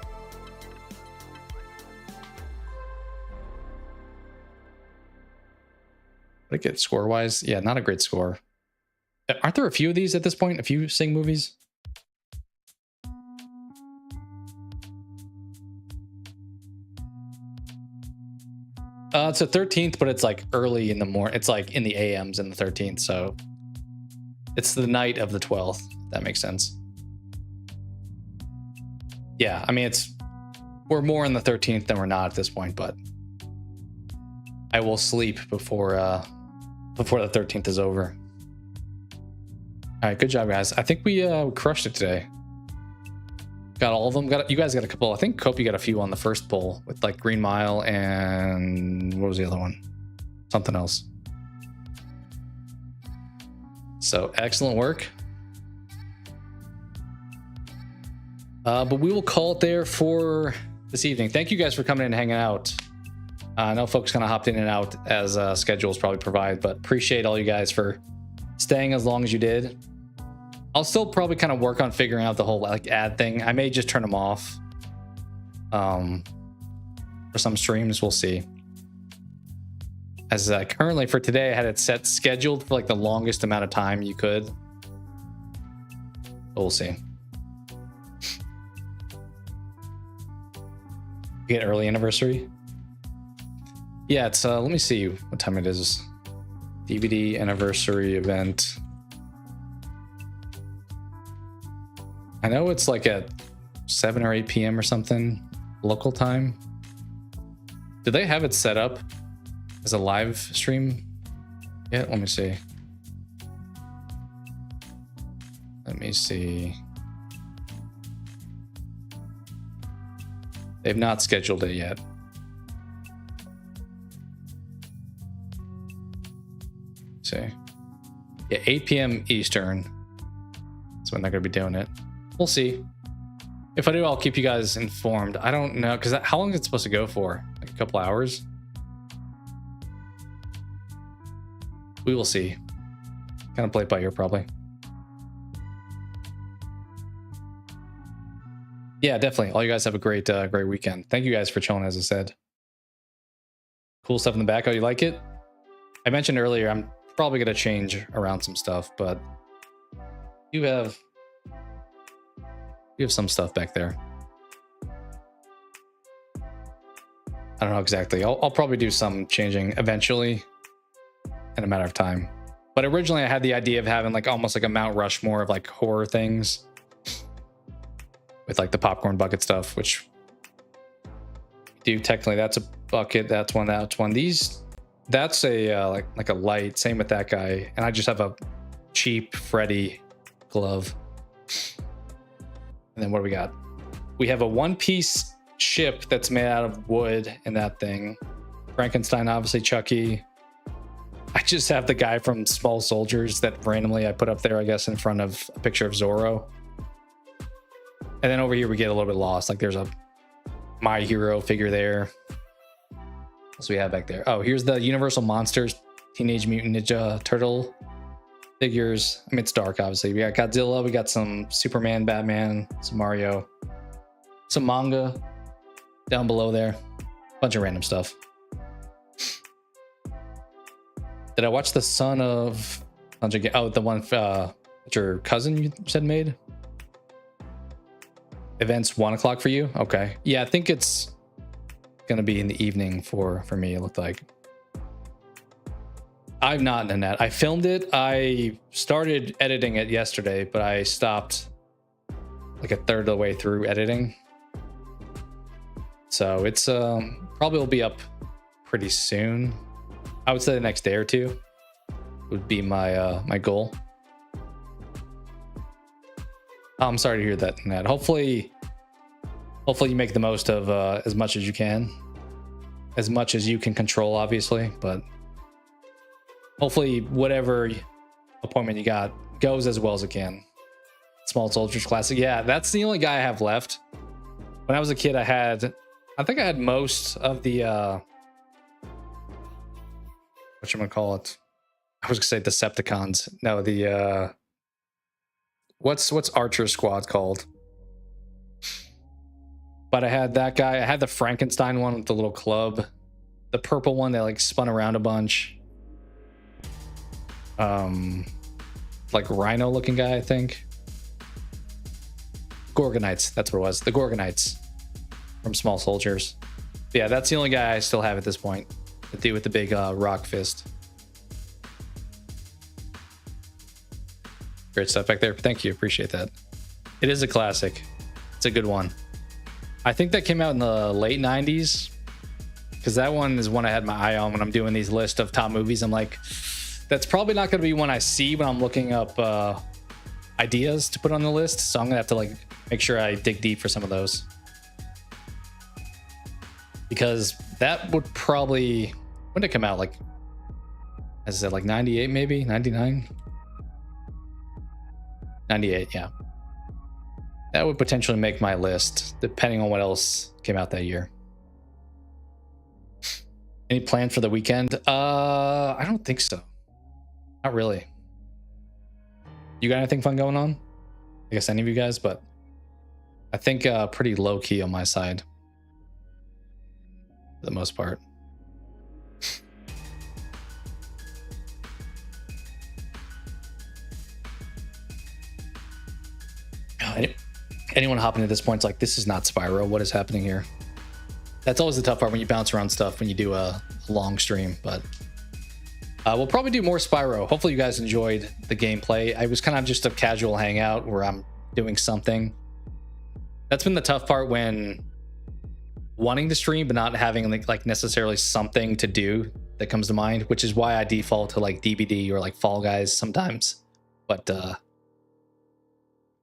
What did it get score-wise? Yeah, not a great score. Aren't there a few of these at this point? A few Sing movies? It's the 13th, but it's like early in the morning. It's like in the AMs in the 13th, so it's the night of the 12th. That makes sense. Yeah, I mean, we're more in the 13th than we're not at this point, but I will sleep before the 13th is over. All right, good job, guys. I think we crushed it today. Got all of them. You guys got a couple. I think Kopi got a few on the first poll with like Green Mile and what was the other one? Something else. So excellent work. But we will call it there for this evening. Thank you guys for coming in and hanging out. I know folks kind of hopped in and out as schedules probably provide, but appreciate all you guys for staying as long as you did. I'll still probably kind of work on figuring out the whole like ad thing. I may just turn them off for some streams. We'll see. As currently for today, I had it set scheduled for like the longest amount of time you could. But we'll see. You get early anniversary? Yeah, it's let me see what time it is. DVD anniversary event. I know it's like at 7 or 8 p.m. or something local time. Do they have it set up as a live stream? Yeah, let me see. Let me see. They've not scheduled it yet. Let's see. Yeah, 8 p.m. Eastern. That's when they're going to be doing it. We'll see. If I do, I'll keep you guys informed. I don't know, because how long is it supposed to go for? Like a couple hours? We will see. Kind of play it by ear, probably. Yeah, definitely. All you guys have a great great weekend. Thank you guys for chilling, as I said. Cool stuff in the back. Oh, you like it? I mentioned earlier, I'm probably going to change around some stuff, but you have some stuff back there. I don't know exactly. I'll probably do some changing eventually in a matter of time. But originally I had the idea of having like almost like a Mount Rushmore of like horror things with like the popcorn bucket stuff, which do technically that's a bucket. That's one. These, that's a like a light. Same with that guy. And I just have a cheap Freddy glove. And then what do we got? We have a one-piece ship that's made out of wood in that thing. Frankenstein, obviously, Chucky. I just have the guy from Small Soldiers that randomly I put up there, I guess, in front of a picture of Zorro. And then over here we get a little bit lost. Like there's a My Hero figure there. What else we have back there? Oh, here's the Universal Monsters Teenage Mutant Ninja Turtle figures. I mean, it's dark, obviously. We got Godzilla, we got some Superman, Batman, some Mario, some manga down below there. Bunch of random stuff. Did I watch the Son of... Oh, the one that your cousin you said made? Events 1 o'clock for you? Okay. Yeah, I think it's gonna be in the evening for me, it looked like. I've not done that. I filmed it. I started editing it yesterday, but I stopped like a third of the way through editing. So it's probably will be up pretty soon. I would say the next day or two would be my my goal. I'm sorry to hear that, Ned. Hopefully you make the most of as much as you can. As much as you can control, obviously, but hopefully whatever appointment you got goes as well as it can. Small Soldiers Classic. Yeah, that's the only guy I have left. When I was a kid, I think I had most of the whatchamacallit? I was gonna say Decepticons. No, the what's Archer Squad called? But I had that guy. I had the Frankenstein one with the little club. The purple one that like spun around a bunch. Like rhino looking guy, I think. Gorgonites, that's what it was. The Gorgonites from Small Soldiers. But yeah, that's the only guy I still have at this point. The dude with the big rock fist. Great stuff back there. Thank you. Appreciate that. It is a classic. It's a good one. I think that came out in the late 90s. Because that one is one I had my eye on when I'm doing these lists of top movies. I'm like, that's probably not going to be one I see when I'm looking up ideas to put on the list. So I'm going to have to like make sure I dig deep for some of those. Because that would probably... When did it come out? Like, as I said, like 98 maybe? 99? 98, yeah. That would potentially make my list, depending on what else came out that year. Any plan for the weekend? I don't think so. Not really. You got anything fun going on? I guess any of you guys, but I think pretty low key on my side for the most part. Anyone hopping at this point is like, this is not Spyro. What is happening here? That's always the tough part when you bounce around stuff when you do a long stream, but we'll probably do more Spyro. Hopefully you guys enjoyed the gameplay. I was kind of just a casual hangout where I'm doing something. That's been the tough part when wanting to stream but not having like necessarily something to do that comes to mind, which is why I default to like DBD or like Fall Guys sometimes. But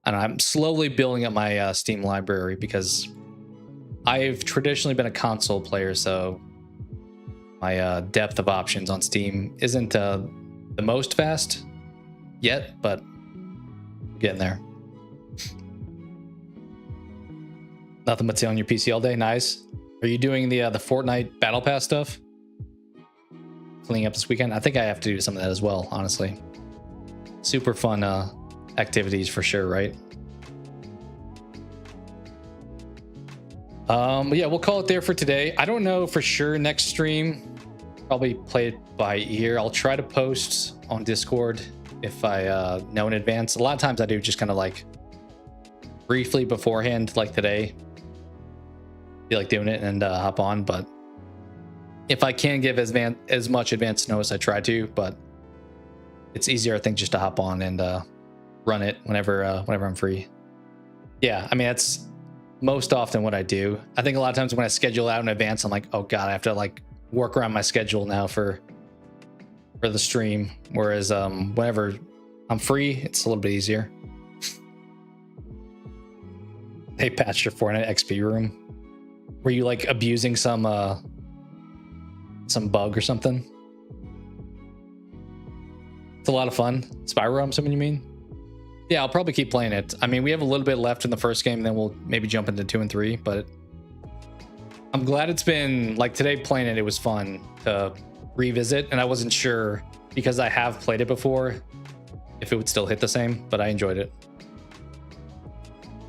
I don't know, I'm slowly building up my Steam library because I've traditionally been a console player, so my depth of options on Steam isn't the most vast yet, but getting there. Nothing but stay on your PC all day. Nice. Are you doing the Fortnite Battle Pass stuff? Cleaning up this weekend? I think I have to do some of that as well, honestly. Super fun activities for sure, right? But yeah, we'll call it there for today. I don't know for sure next stream. Probably play it by ear. I'll try to post on Discord if I know in advance. A lot of times I do just kind of like briefly beforehand, like today. Feel like doing it and hop on, but if I can give as much advance notice, I try to, but it's easier, I think, just to hop on and run it whenever I'm free. Yeah, I mean, that's most often what I do. I think a lot of times when I schedule out in advance, I'm like, oh god, I have to like work around my schedule now for the stream. Whereas whenever I'm free, it's a little bit easier. They patched your Fortnite XP room. Were you like abusing some bug or something? It's a lot of fun. Spyro, I'm assuming you mean? Yeah, I'll probably keep playing it. I mean, we have a little bit left in the first game, then we'll maybe jump into 2 and 3, but I'm glad it's been, like today playing it, it was fun to revisit, and I wasn't sure, because I have played it before, if it would still hit the same, but I enjoyed it.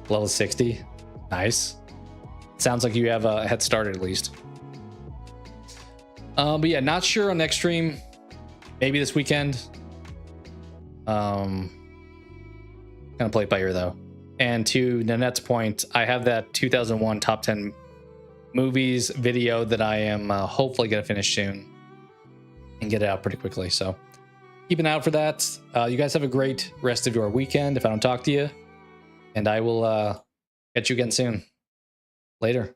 Level 60. Nice. Sounds like you have a head start at least. But yeah, not sure on next stream. Maybe this weekend. Gonna play it by ear though. And to Nanette's point, I have that 2001 top 10 movies video that I am hopefully gonna finish soon and get it out pretty quickly. So keep an eye out for that. You guys have a great rest of your weekend if I don't talk to you, and I will catch you again soon. Later.